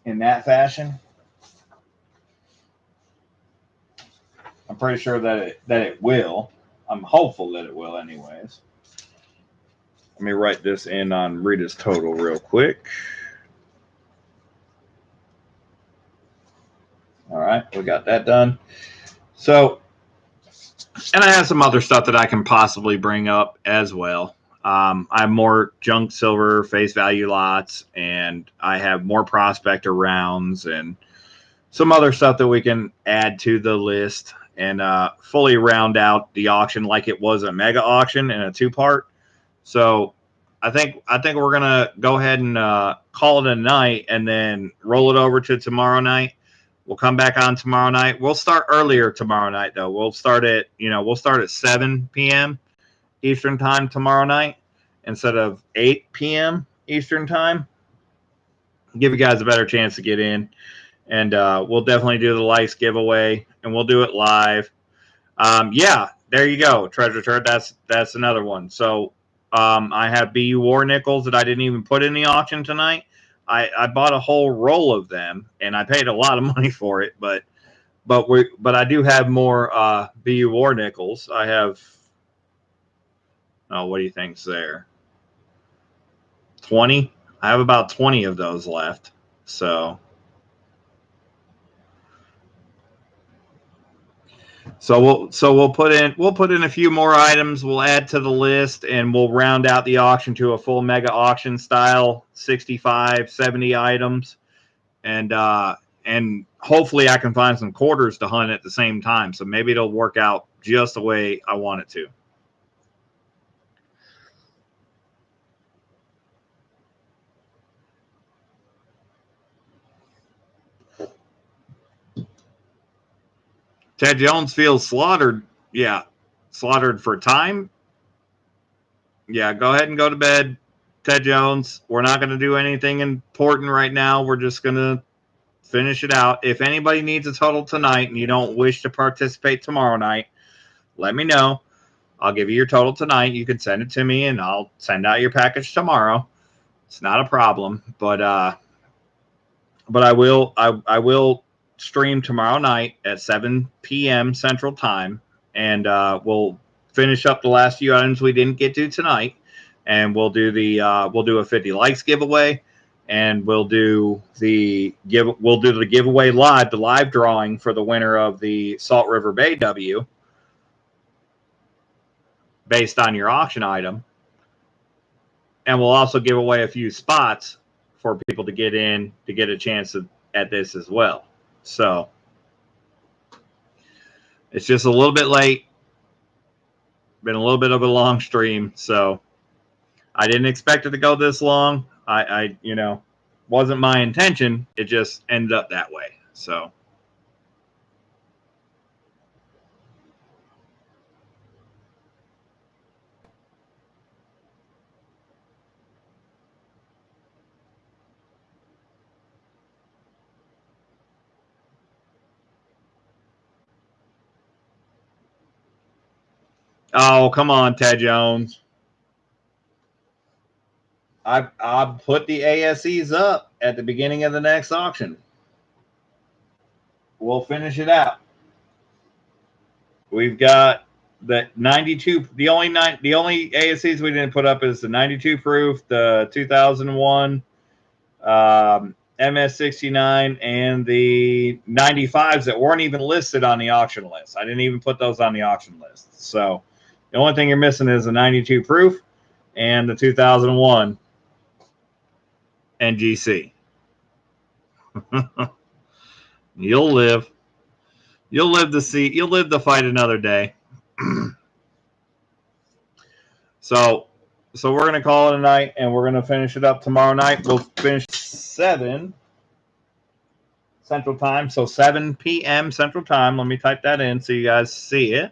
In that fashion. I'm pretty sure that it will. I'm hopeful that it will anyways. Let me write this in on Rita's total real quick. All right, we got that done. So, and I have some other stuff that I can possibly bring up as well. I have more junk silver face value lots, and I have more prospector rounds and some other stuff that we can add to the list and fully round out the auction like it was a mega auction in a 2-part. So I think we're gonna go ahead and call it a night and then roll it over to tomorrow night. We'll come back on tomorrow night. We'll start earlier tomorrow night, though. We'll start at 7 p.m. Eastern time tomorrow night instead of 8 p.m. Eastern time. Give you guys a better chance to get in. And we'll definitely do the lice giveaway, and we'll do it live. Yeah, there you go. Treasure Turd, that's another one. So I have BU War nickels that I didn't even put in the auction tonight. I bought a whole roll of them, and I paid a lot of money for it. But I do have more BU War nickels. I have. Oh, what do you think's there? 20. I have about 20 of those left. So we'll put in a few more items. We'll add to the list, and we'll round out the auction to a full mega auction style, 65, 70 items, and hopefully I can find some quarters to hunt at the same time. So maybe it'll work out just the way I want it to. Ted Jones feels slaughtered. Yeah, slaughtered for time. Yeah, go ahead and go to bed, Ted Jones. We're not going to do anything important right now. We're just going to finish it out. If anybody needs a total tonight and you don't wish to participate tomorrow night, let me know. I'll give you your total tonight. You can send it to me, and I'll send out your package tomorrow. It's not a problem. But I will stream tomorrow night at 7 p.m. Central Time, and we'll finish up the last few items we didn't get to tonight, and we'll do a 50 likes giveaway, and we'll do the giveaway live, the live drawing for the winner of the Salt River Bay W based on your auction item, and we'll also give away a few spots for people to get in to get a chance at this as well. So it's just a little bit late. Been a little bit of a long stream, so I didn't expect it to go this long. I wasn't my intention. It just ended up that way. So oh, come on, Ted Jones. I put the ASEs up at the beginning of the next auction. We'll finish it out. We've got the 92. The only ASEs we didn't put up is the 92 proof, the 2001 MS69, and the 95s that weren't even listed on the auction list. I didn't even put those on the auction list. So the only thing you're missing is the 92 proof and the 2001 NGC. You'll live to fight another day. So we're going to call it a night, and we're going to finish it up tomorrow night. We'll finish 7 Central Time, so 7 p.m. Central Time. Let me type that in so you guys see it.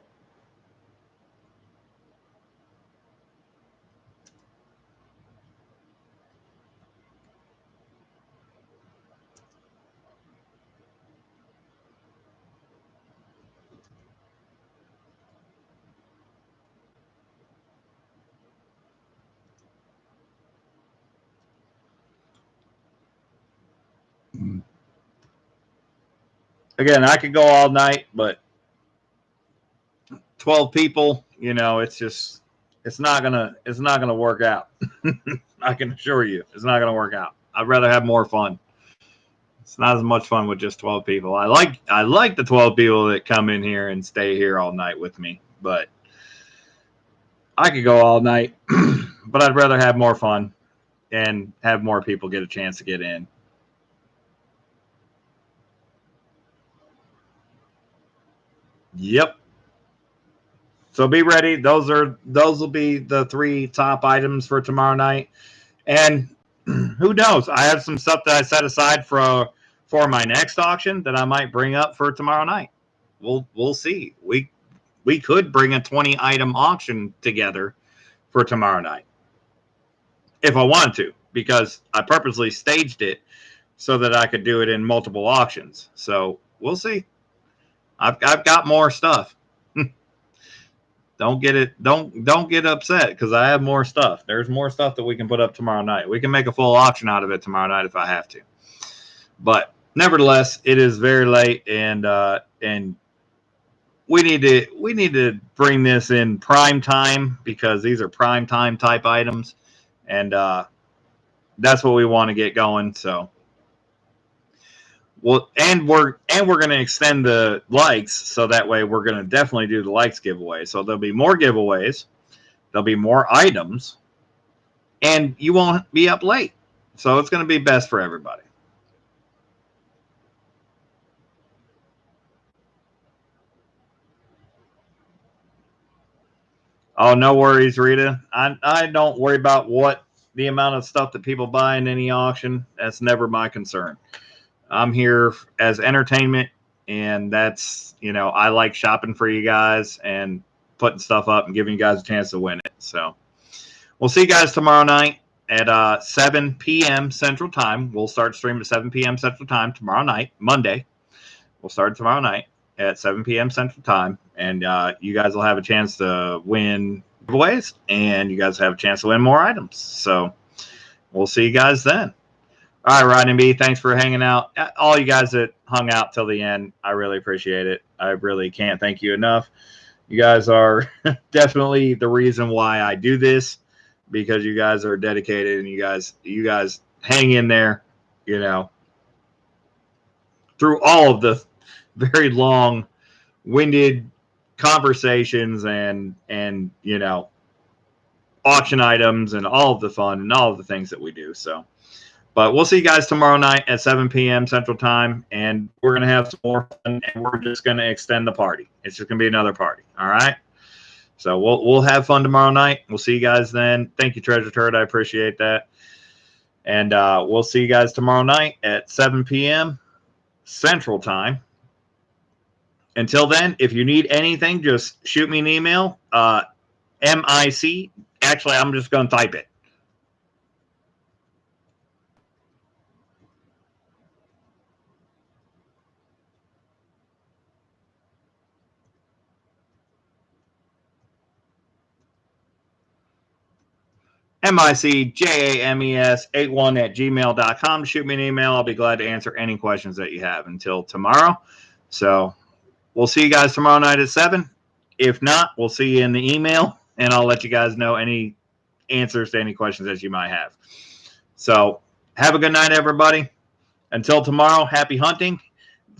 Again, I could go all night, but 12 people, it's not gonna work out. I can assure you, it's not gonna work out. I'd rather have more fun. It's not as much fun with just 12 people. I like the 12 people that come in here and stay here all night with me, but I could go all night, but I'd rather have more fun and have more people get a chance to get in. Yep. So be ready. Those will be the 3 top items for tomorrow night. And who knows? I have some stuff that I set aside for for my next auction that I might bring up for tomorrow night. We'll see. We could bring a 20 item auction together for tomorrow night if I wanted to, because I purposely staged it so that I could do it in multiple auctions. So we'll see. I've got more stuff. Don't get upset because I have more stuff. There's more stuff that we can put up tomorrow night. We can make a full auction out of it tomorrow night if I have to. But nevertheless, it is very late, and we need to bring this in prime time because these are prime time type items, and that's what we want to get going. So, well, and we're going to extend the likes, so that way we're going to definitely do the likes giveaway. So there'll be more giveaways, there'll be more items, and you won't be up late. So it's going to be best for everybody. Oh, no worries, Rita. I don't worry about what the amount of stuff that people buy in any auction. That's never my concern. I'm here as entertainment, and that's, I like shopping for you guys and putting stuff up and giving you guys a chance to win it. So we'll see you guys tomorrow night at 7 p.m. Central Time. We'll start streaming at 7 p.m. Central Time tomorrow night, Monday. We'll start tomorrow night at 7 p.m. Central Time, and you guys will have a chance to win giveaways, and you guys have a chance to win more items. So we'll see you guys then. All right, Rodney B, thanks for hanging out. All you guys that hung out till the end, I really appreciate it. I really can't thank you enough. You guys are definitely the reason why I do this, because you guys are dedicated, and you guys hang in there, through all of the very long-winded conversations and auction items and all of the fun and all of the things that we do. So, but we'll see you guys tomorrow night at 7 p.m. Central Time, and we're going to have some more fun, and we're just going to extend the party. It's just going to be another party. All right. So we'll have fun tomorrow night. We'll see you guys then. Thank you, Treasure Turd. I appreciate that. And we'll see you guys tomorrow night at 7 p.m. Central Time. Until then, if you need anything, just shoot me an email. MIC. Actually, I'm just going to type it. MICJAMES81@gmail.com. Shoot me an email. I'll be glad to answer any questions that you have until tomorrow. So we'll see you guys tomorrow night at 7. If not, we'll see you in the email, and I'll let you guys know any answers to any questions that you might have. So have a good night, everybody. Until tomorrow, happy hunting.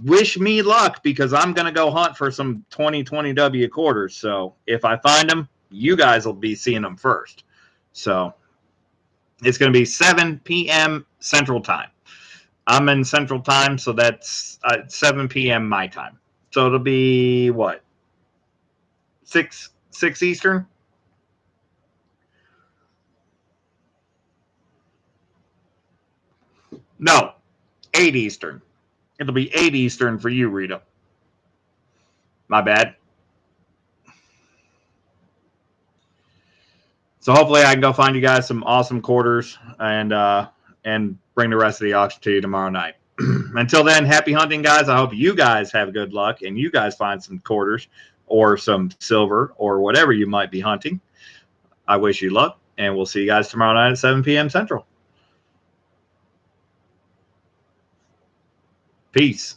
Wish me luck, because I'm going to go hunt for some 2020W quarters. So if I find them, you guys will be seeing them first. So it's going to be 7 p.m. Central Time. I'm in Central Time, so that's 7 p.m. my time. So it'll be what? 6 Eastern? No, 8 Eastern. It'll be 8 Eastern for you, Rita. My bad. So hopefully I can go find you guys some awesome quarters and bring the rest of the auction to you tomorrow night. Until then, happy hunting, guys. I hope you guys have good luck and you guys find some quarters or some silver or whatever you might be hunting. I wish you luck, and we'll see you guys tomorrow night at 7 p.m. Central. Peace.